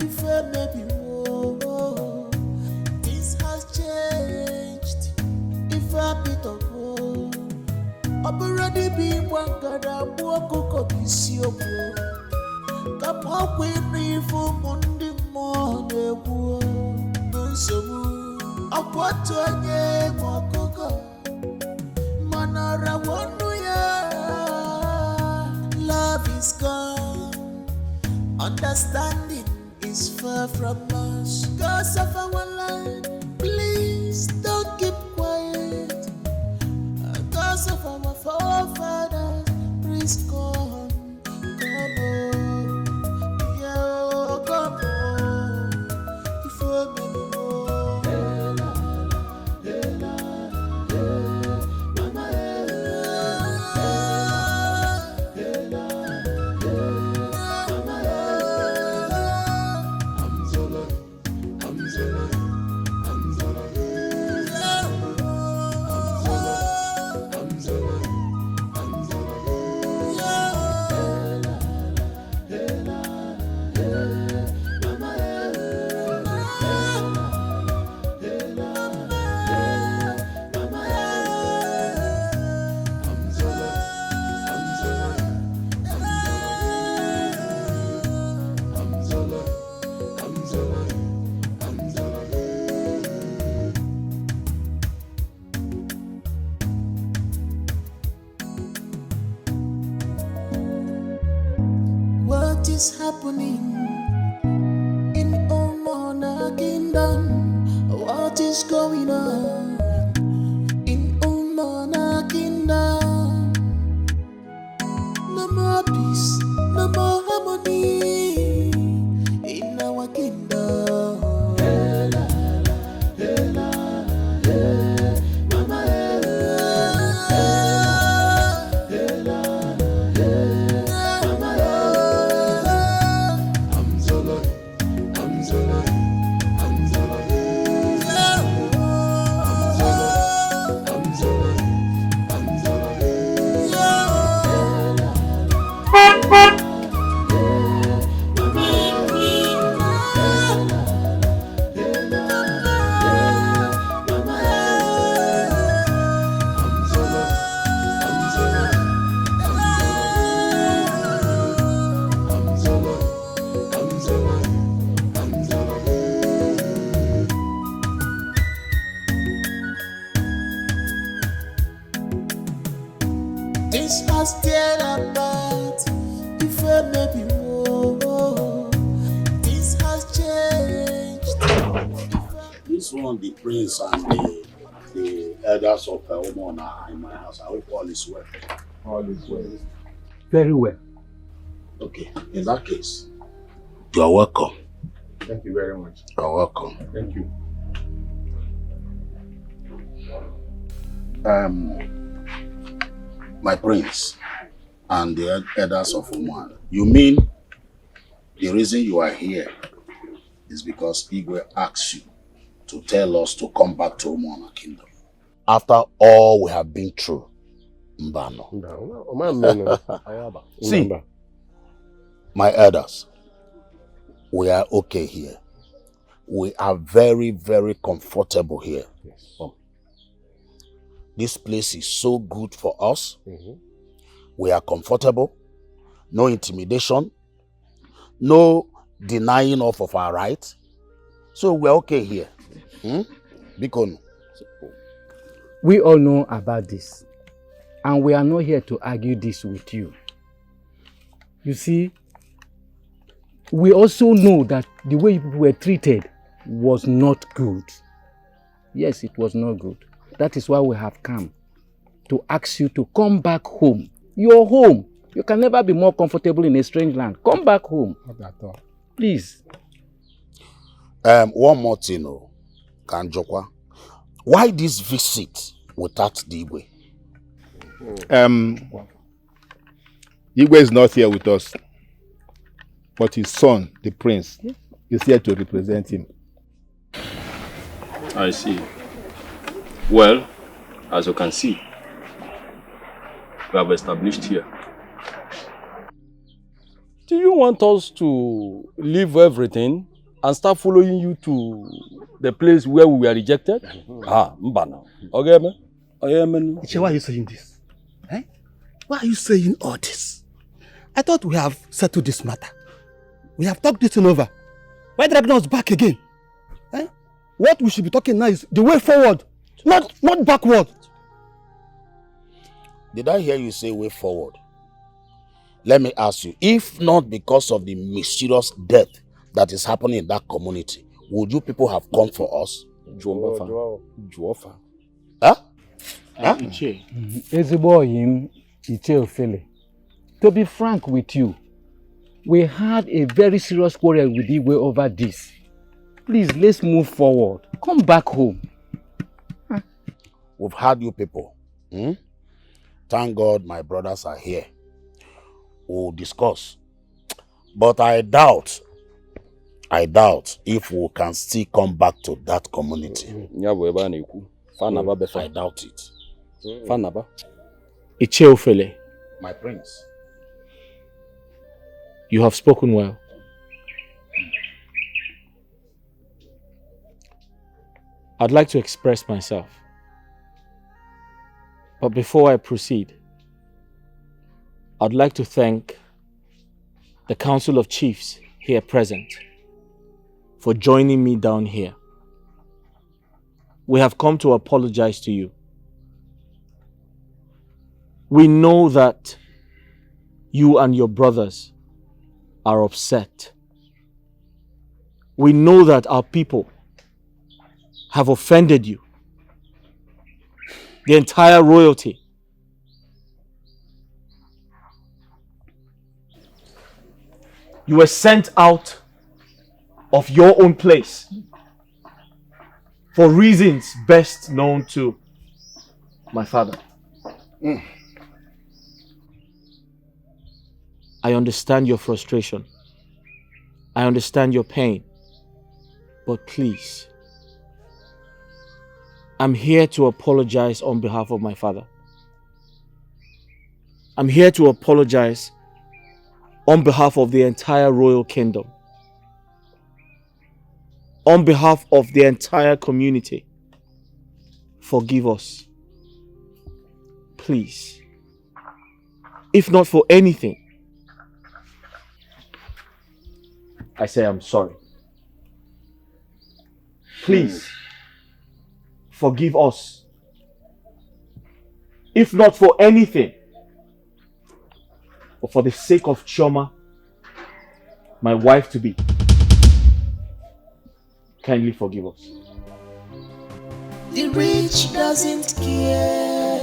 If I may be wrong, this has changed. If I be the wrong, I'm already being one God. I'm walking up this year. Come up with me for Monday morning. No, so I'm what to a game or cocoa. Manara won't do ya. Love is gone. Understanding is far from us. Cause of our land, please don't keep quiet. Cause of our forefathers, please come, come on, yeah, come on. If you may know, is happening in Omona Kingdom? What is going on in Omona Kingdom? No more peace, no more harmony in our kingdom. This has tear apart, if I may be wrong. This has changed. This one, the prince and the elders of Omo are in my house. I hope all is well. All is well. Very well. Okay, in that case, you are welcome. Thank you very much. You are welcome. Thank you. My prince and the elders of Oman, you mean the reason you are here is because Igwe asked you to tell us to come back to Oman Kingdom after all we have been through? Mbano. See, my elders, we are okay here. We are very, very comfortable here. Yes. This place is so good for us. We are comfortable. No intimidation. No denying of our rights. So we're okay here. Bikono. We all know about this. And we are not here to argue this with you. You see, we also know that the way people were treated was not good. Yes, it was not good. That is why we have come to ask you to come back home. Your home. You can never be more comfortable in a strange land. Come back home. Not at all. Please. One more thing, Kanjokwa. Why this visit without the Igwe? Igwe is not here with us, but his son, the prince, is here to represent him. I see. Well, as you can see, we have established here. Do you want us to leave everything and start following you to the place where we were rejected? Mbana. Okay, man? Iche, why are you saying this? Eh? Why are you saying all this? I thought we have settled this matter. We have talked this thing over. Why dragging us back again? Eh? What we should be talking now is the way forward, not backward. Did I hear you say way forward? Let me ask you, if not because of the mysterious death that is happening in that community, would you people have come for us? Juofa. Huh? Iche Ofele. To be frank with you, we had a very serious quarrel with Igwe over this. Please, let's move forward. Come back home. We've had you people. Thank God my brothers are here. We'll discuss. But I doubt if we can still come back to that community. I doubt it. Iche Ofele. My prince. You have spoken well. I'd like to express myself. But before I proceed, I'd like to thank the Council of Chiefs here present for joining me down here. We have come to apologize to you. We know that you and your brothers are upset. We know that our people have offended you. The entire royalty. You were sent out of your own place for reasons best known to my father. I understand your frustration. I understand your pain. But please, I'm here to apologize on behalf of my father. I'm here to apologize on behalf of the entire royal kingdom. On behalf of the entire community. Forgive us. Please. If not for anything, I say I'm sorry. Please, forgive us. If not for anything, but for the sake of Chioma, my wife-to-be, kindly forgive us. The rich doesn't care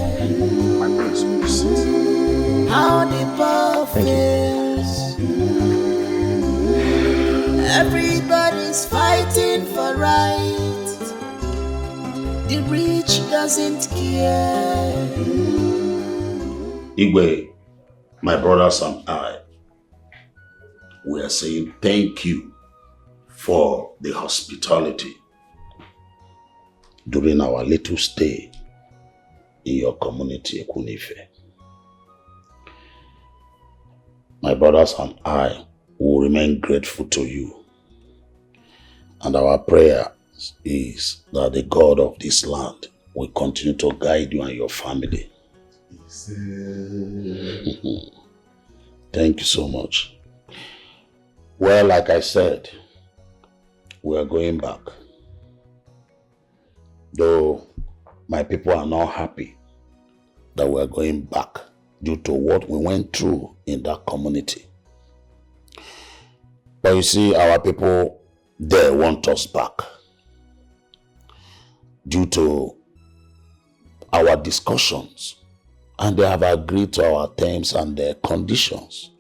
how the poor feels. Everybody's fighting for right. The rich doesn't care. Igwe, my brothers and I, we are saying thank you for the hospitality during our little stay in your community, Ekunife. My brothers and I will remain grateful to you. And our prayer is that the God of this land will continue to guide you and your family. Thank you so much. Well, like I said, we are going back. Though my people are not happy that we are going back due to what we went through in that community. But you see, our people, they want us back due to our discussions, and they have agreed to our terms and their conditions.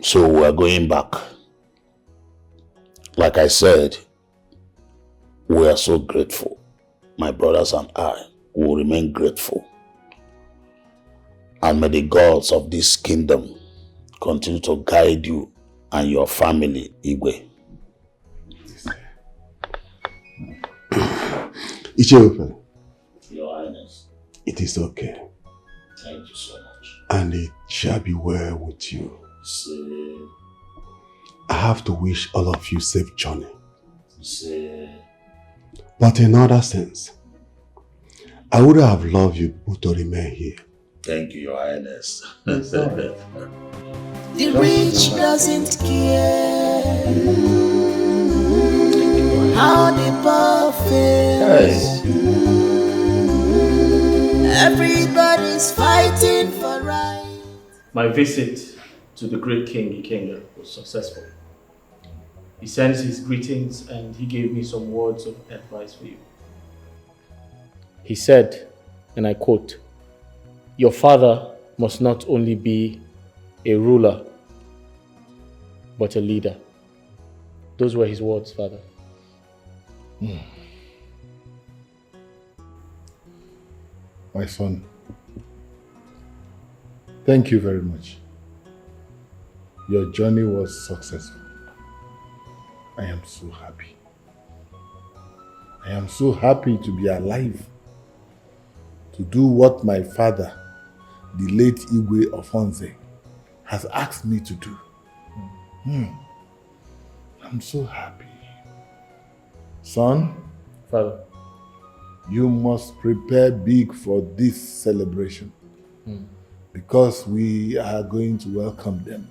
So we are going back. Like I said, we are so grateful. My brothers and I will remain grateful. And may the gods of this kingdom continue to guide you and your family, Igwe. It's open. Your Highness. It is okay. Thank you so much. And it shall be well with you. See. I have to wish all of you safe journey. See. But in other sense, I would have loved you both to remain here. Thank you, Your Highness. The rich doesn't care how the poor feels. Everybody's fighting for right. My visit to the great King Dikeh was successful. He sends his greetings and he gave me some words of advice for you. He said, and I quote, "Your father must not only be a ruler, but a leader." Those were his words, Father. My son, thank you very much. Your journey was successful. I am so happy. I am so happy to be alive, to do what my father, the late Igwe Ofonze, has asked me to do. I'm so happy. Son, Father, you must prepare big for this celebration because we are going to welcome them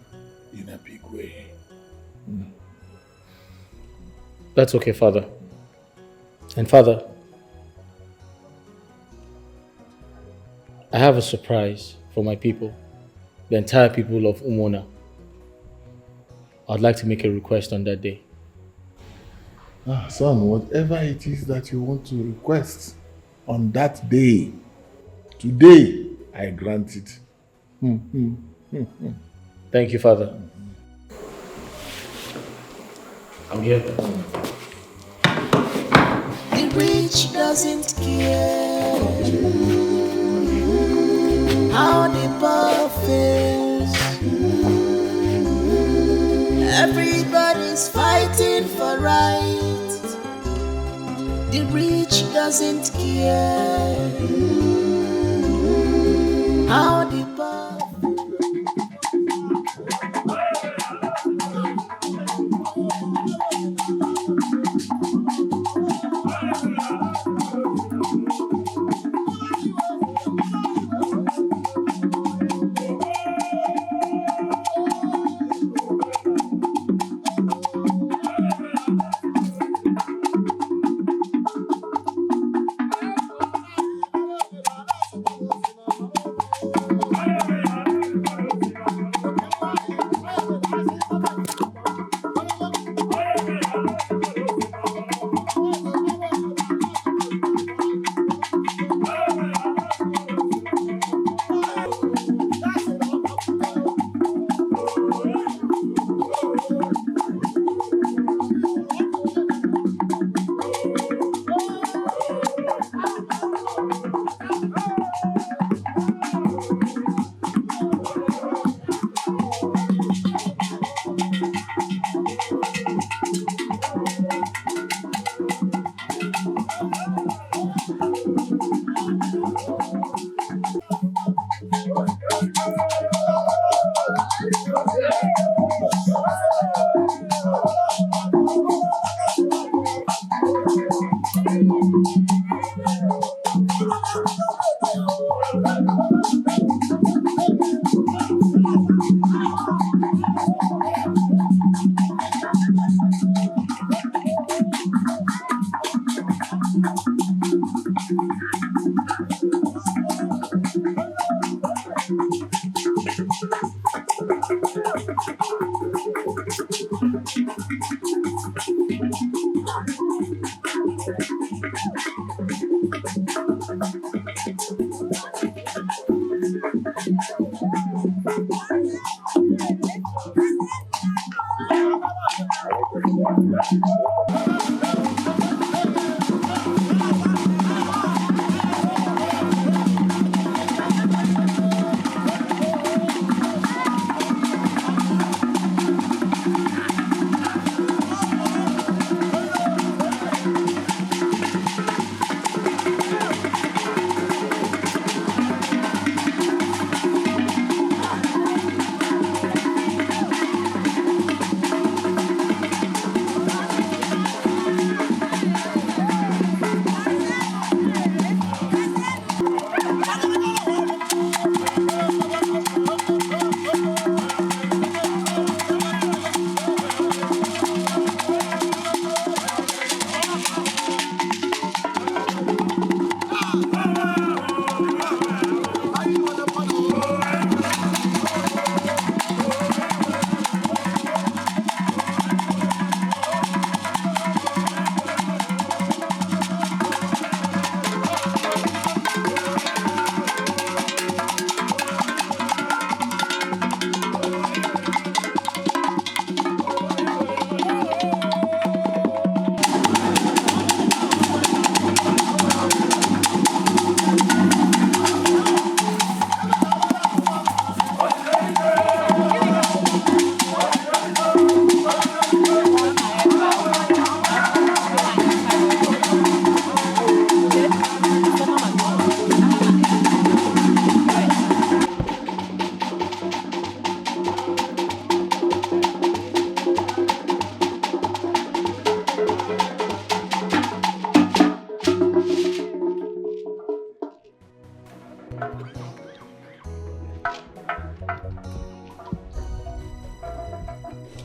in a big way. That's okay, Father. And Father, I have a surprise for my people, the entire people of Umona, I'd like to make a request on that day. Son, whatever it is that you want to request on that day, today, I grant it. Thank you, Father. I'm here. The rich doesn't care how the poor fares. Everybody's fighting for right. The rich doesn't care how the poor.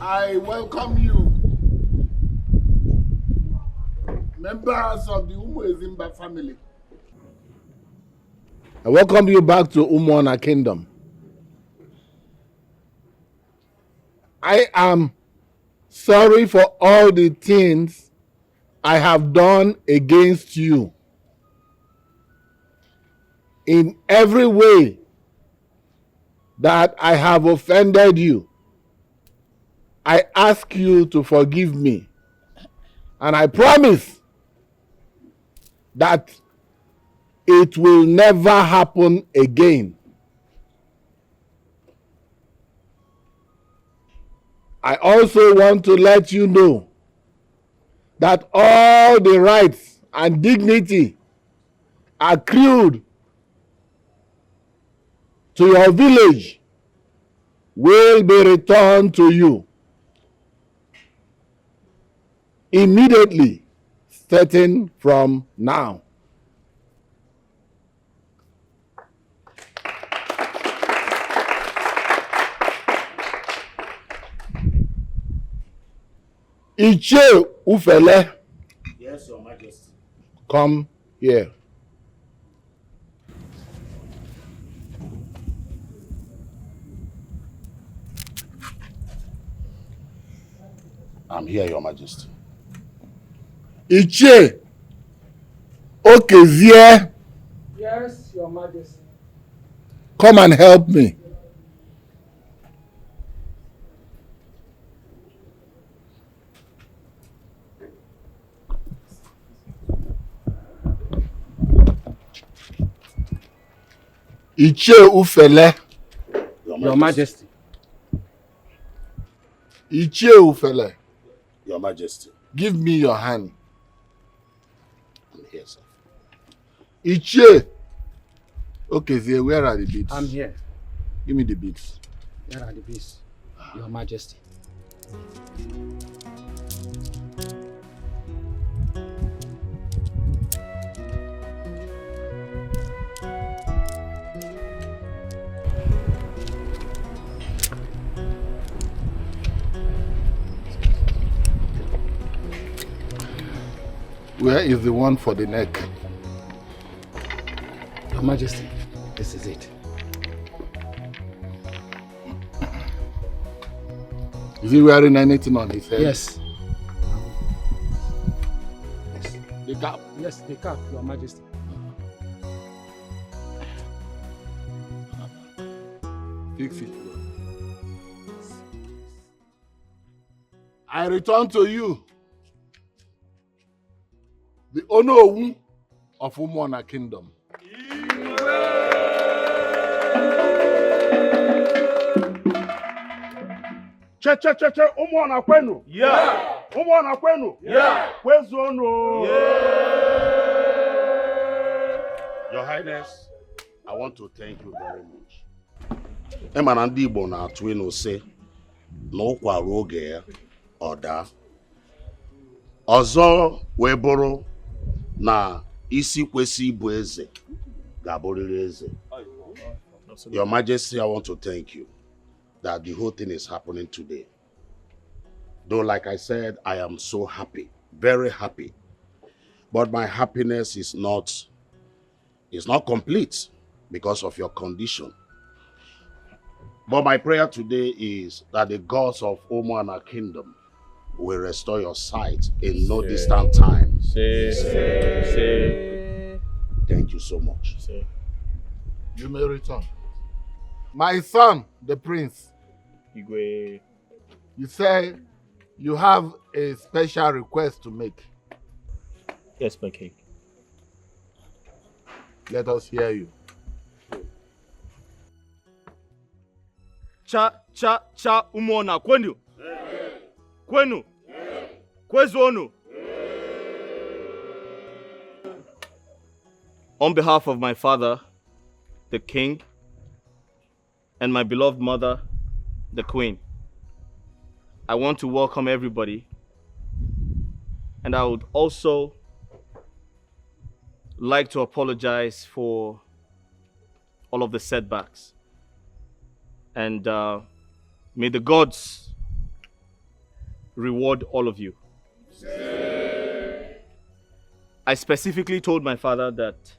I welcome you, members of the Umwezimba family. I welcome you back to Umona Kingdom. I am sorry for all the things I have done against you. In every way that I have offended you, I ask you to forgive me. And I promise that it will never happen again. I also want to let you know that all the rights and dignity accrued to your village will be returned to you immediately, starting from now. Ichie Ufele. Yes, Your Majesty. Come here. I'm here, Your Majesty. Ichie Okezie. Yes, Your Majesty. Come and help me. Ichie Ufele. Your Majesty. Ichie Ufele. Your Majesty. Give me your hand. I'm here, sir. Ichie Okezie, where are the beads? I'm here. Give me the beads. Here are the beads, Your Majesty. Where is the one for the neck? Your Majesty, this is it. Is he wearing anything on his head? Yes. The cap? Yes, the cap, Your Majesty. Fix it well. I return to you the Onowu of Umuana Kingdom. Che, Umuana kwenu? Yeah. Umuana kwenu? Yeah. Kwezono? Yeah. Your Highness, I want to thank you very much. Emana ndị Igbo na-atụ ịnụ sị na ụkwara oge ya ọ daa. Ọzọ wee bụrụ na isi kwesị ịbụ eze ga-abụrịrị eze. Your Majesty, I want to thank you that the whole thing is happening today. Though, like I said, I am so happy, very happy. But my happiness is not complete because of your condition. But my prayer today is that the gods of Umuana Kingdom will restore your sight in no distant time. Thank you so much. You may return. My son, the prince. Igwe. You say you have a special request to make. Yes, my king. Let us hear you. Cha Umuona kwenu? Kwenu? Kwezono? On behalf of my father, the king, and my beloved mother, the queen, I want to welcome everybody, and I would also like to apologize for all of the setbacks. And may the gods reward all of you. I specifically told my father that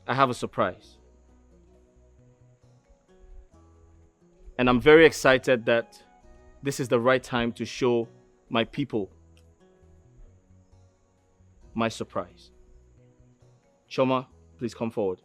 I have a surprise. And I'm very excited that this is the right time to show my people my surprise. Choma, please come forward.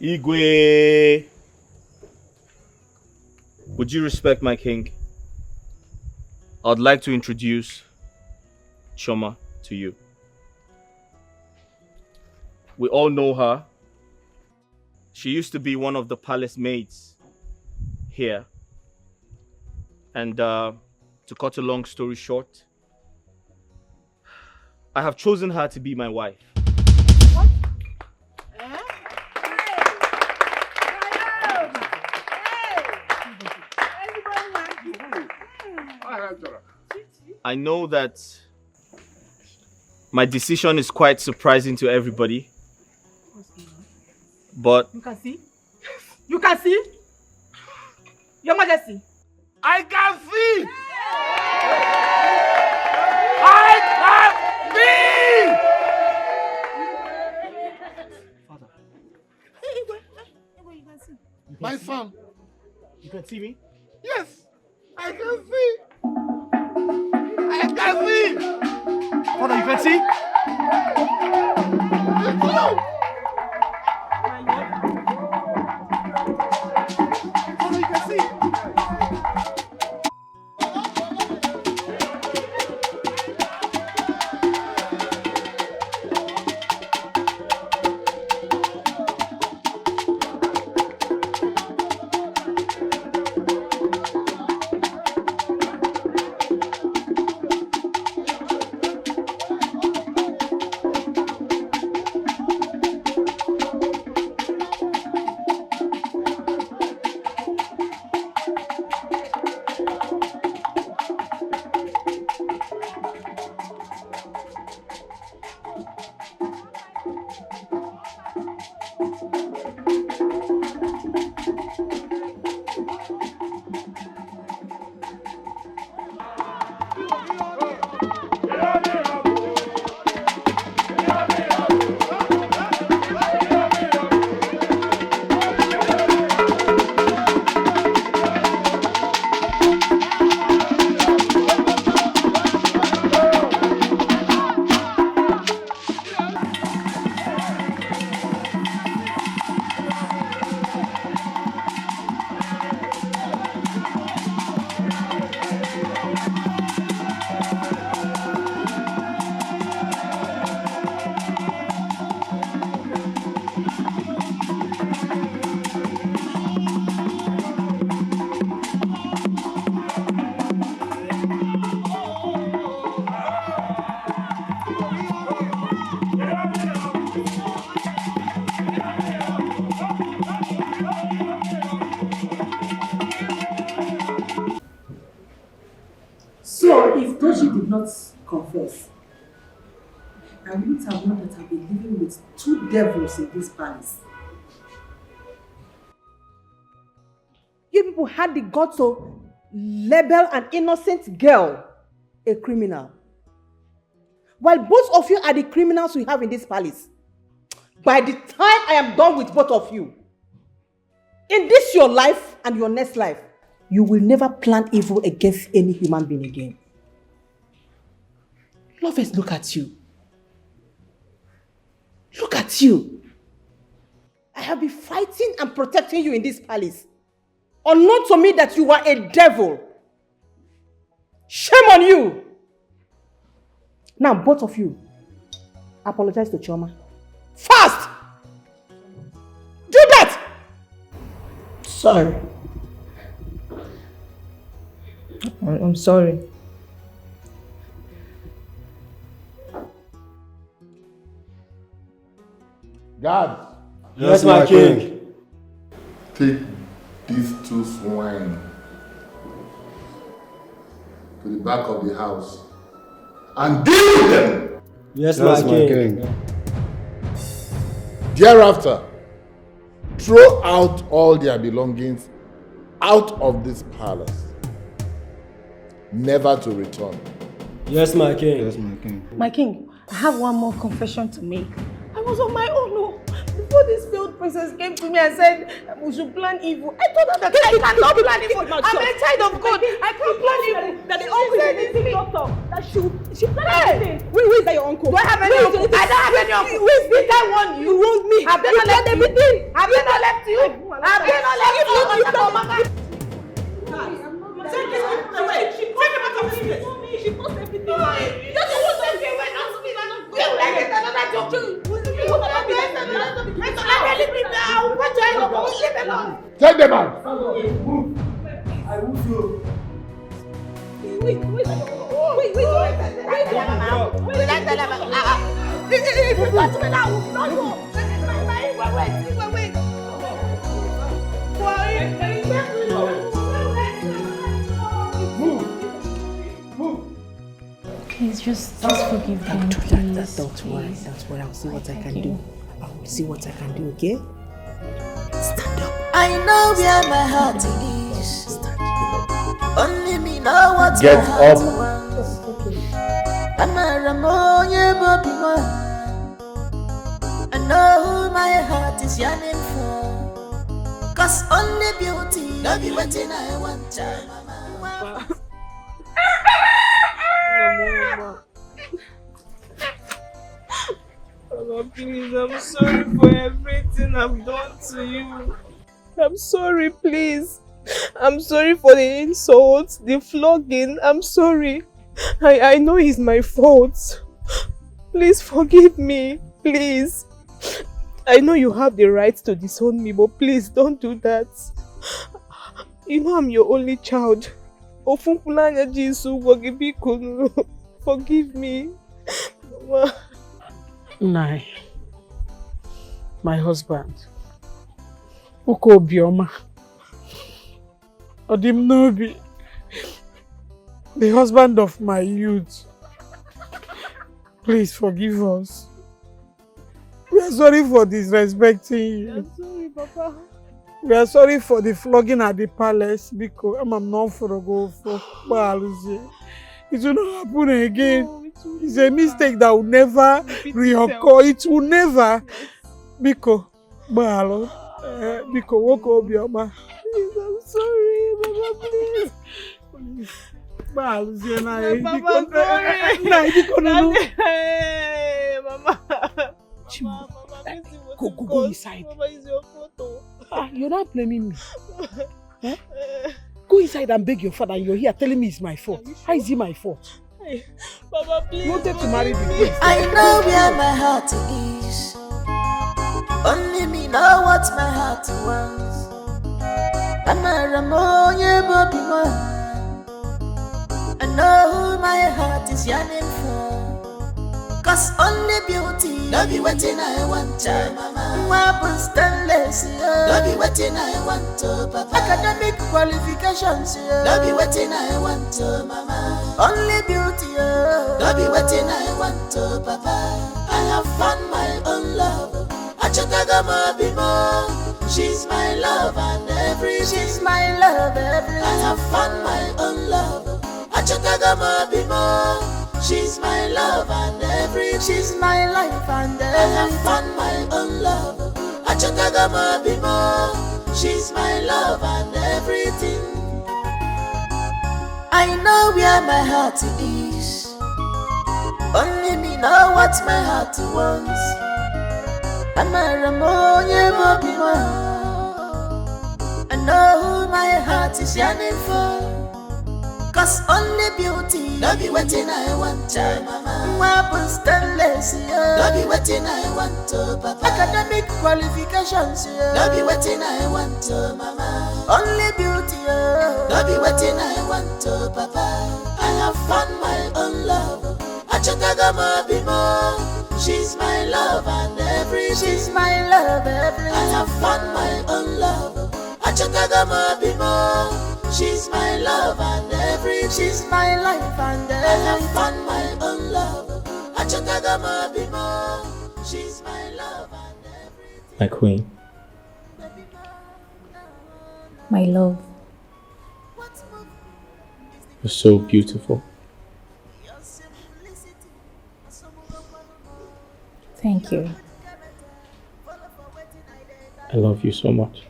Igwe, would you respect my king? I'd like to introduce Choma to you. We all know her. She used to be one of the palace maids here. And to cut a long story short, I have chosen her to be my wife. I know that my decision is quite surprising to everybody, but You can see? You can see? Your Majesty. I can see! I can see! My son. You can see me? Yes, I can see! I can see! Father, you can see? Father, you can see! So, if Toshi did not confess, I wouldn't have known that I've been living with two devils in this palace. You people had the guts to label an innocent girl a criminal. While both of you are the criminals we have in this palace. By the time I am done with both of you, in this your life and your next life, you will never plan evil against any human being again. Lovers, look at you. Look at you. I have been fighting and protecting you in this palace. Unknown to me that you are a devil. Shame on you. Now, both of you, apologize to Choma. Fast! Do that! Sorry. I'm sorry. God. Yes, my king. Take these two swine to the back of the house and deal with them. Yes, my king. Thereafter, throw out all their belongings out of this palace, never to return. Yes, my king. Yes, my king. My king, I have one more confession to make. I was on my own, no. Before this failed princess came to me and said we should plan evil, I told her that I cannot plan evil. I'm a child of God. I can't plan evil. That the uncle is a doctor. That she planned everything. Where is that your uncle? Do I have any uncle? I don't have any uncle. Did I warn you? You wronged me. Have they not left everything? Have they not left you? Have they not left you? She posted everything. She posted everything. Just what they say when I'm speaking. You like it another joke. Take them out. I will do. Wait. If you touch me now, not go. Please, just forgive me. Don't worry. I'll see what I can do. I'll see what I can do, okay? Stand up. I know where my heart is. Only me know what Get my heart up. wants. I'm a Ramoye Bobby. I know who my heart is yearning for. Cause only beauty, no be waiting I want time. Mama, please, I'm sorry for everything I've done to you. I'm sorry, please. I'm sorry for the insults, the flogging. I'm sorry. I know it's my fault. Please forgive me, please. I know you have the right to disown me, but please don't do that. You know I'm your only child. Forgive me. Mama. Nai, my husband, Uko Bioma, Odim Nobi, the husband of my youth. Please forgive us. We are sorry for disrespecting you. I'm sorry, Papa. We are sorry for the flogging at the palace because I'm not for a go for Baluzi. It will not happen again. No, it's a mistake that will never reoccur. It will never. Biko, Balo, Biko, Woko Bioma. Please, I'm sorry, Mama, please. Please. Baluzi and I. Mama, sorry. Mama. Go inside. Mama, is your photo. You're not blaming me. Eh? Go inside and beg your father. You're here telling me it's my fault. How is it my fault? Mama, please. You wanted to marry the prince. I know where my heart is. Only me know what my heart wants. I'm a Ramoye Bobby. I know who my heart is yearning for. Cause only beauty, no be waiting I want to, mama. Weapons stainless, no be waiting I want to, papa. Academic qualifications, no be waiting I want to, mama. Only beauty, no be waiting I want to, papa. I have found my own love. Achatagama bimo, she's my love and everything. She's my love, everything. I have found my own love. Achatagama bimo. She's my love and everything. She's my life and everything. I have found my own love. Achatagama bimo. She's my love and everything. I know where my heart is. Only me know what my heart wants. I'm a Ramoye Bobby. I know who my heart is yearning for. Cause only beauty, no be waiting I want to, mama. Weapons stainless, no be waiting I want to, papa. Academic qualifications, no be waiting I want to, mama. Only beauty, no be waiting I want to, papa. I have found my own love. Achatagama bimo, she's my love and everything. She's my love, everything. I have found my own love. Achatagama bimo. She's my love and everything. She's my life and everything. I have found my own love. Achatagama bimo. She's my love and everything. My queen, My love. You're so beautiful. Thank you. I love you so much.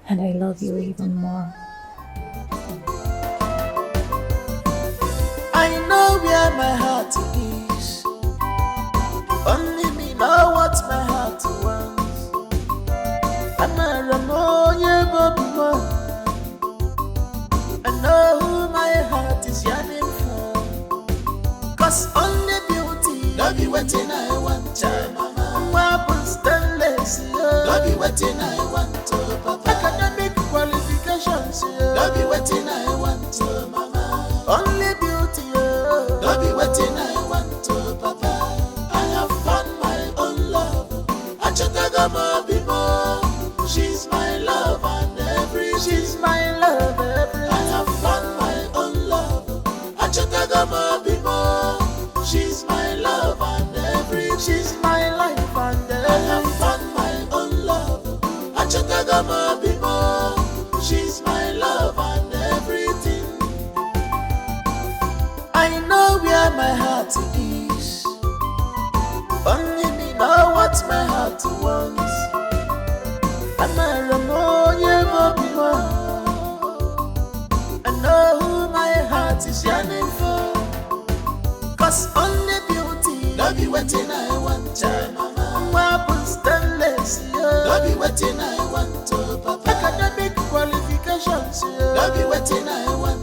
And I love you even more. I know where my heart is. Only me know what my heart wants. I'm a Ramoya Bobima. I know who my heart is yearning for. Cause only beauty, don't be waiting I want to, mama. Weapons stainless, don't be waiting I want to, papa. Academic qualifications, don't be waiting I want to, mama. Only beauty, don't be waiting I want to, papa. I have found my own love. Achatagama Bimo. She's my love and everything. She's my love, everything. I have found my own love. Achatagama Bimo. She's my love and everything. She's my life and everything. I have found my own love. Achatagama Bimo. She's my love and everything. I know where my heart is. Only me know what my heart wants. I'm a Ramoya Bobima. I know who my heart is yearning for. Cause only beauty, don't be waiting I want to, mama. Weapons stainless, don't be waiting I want to, papa. Academic qualifications, don't be waiting I want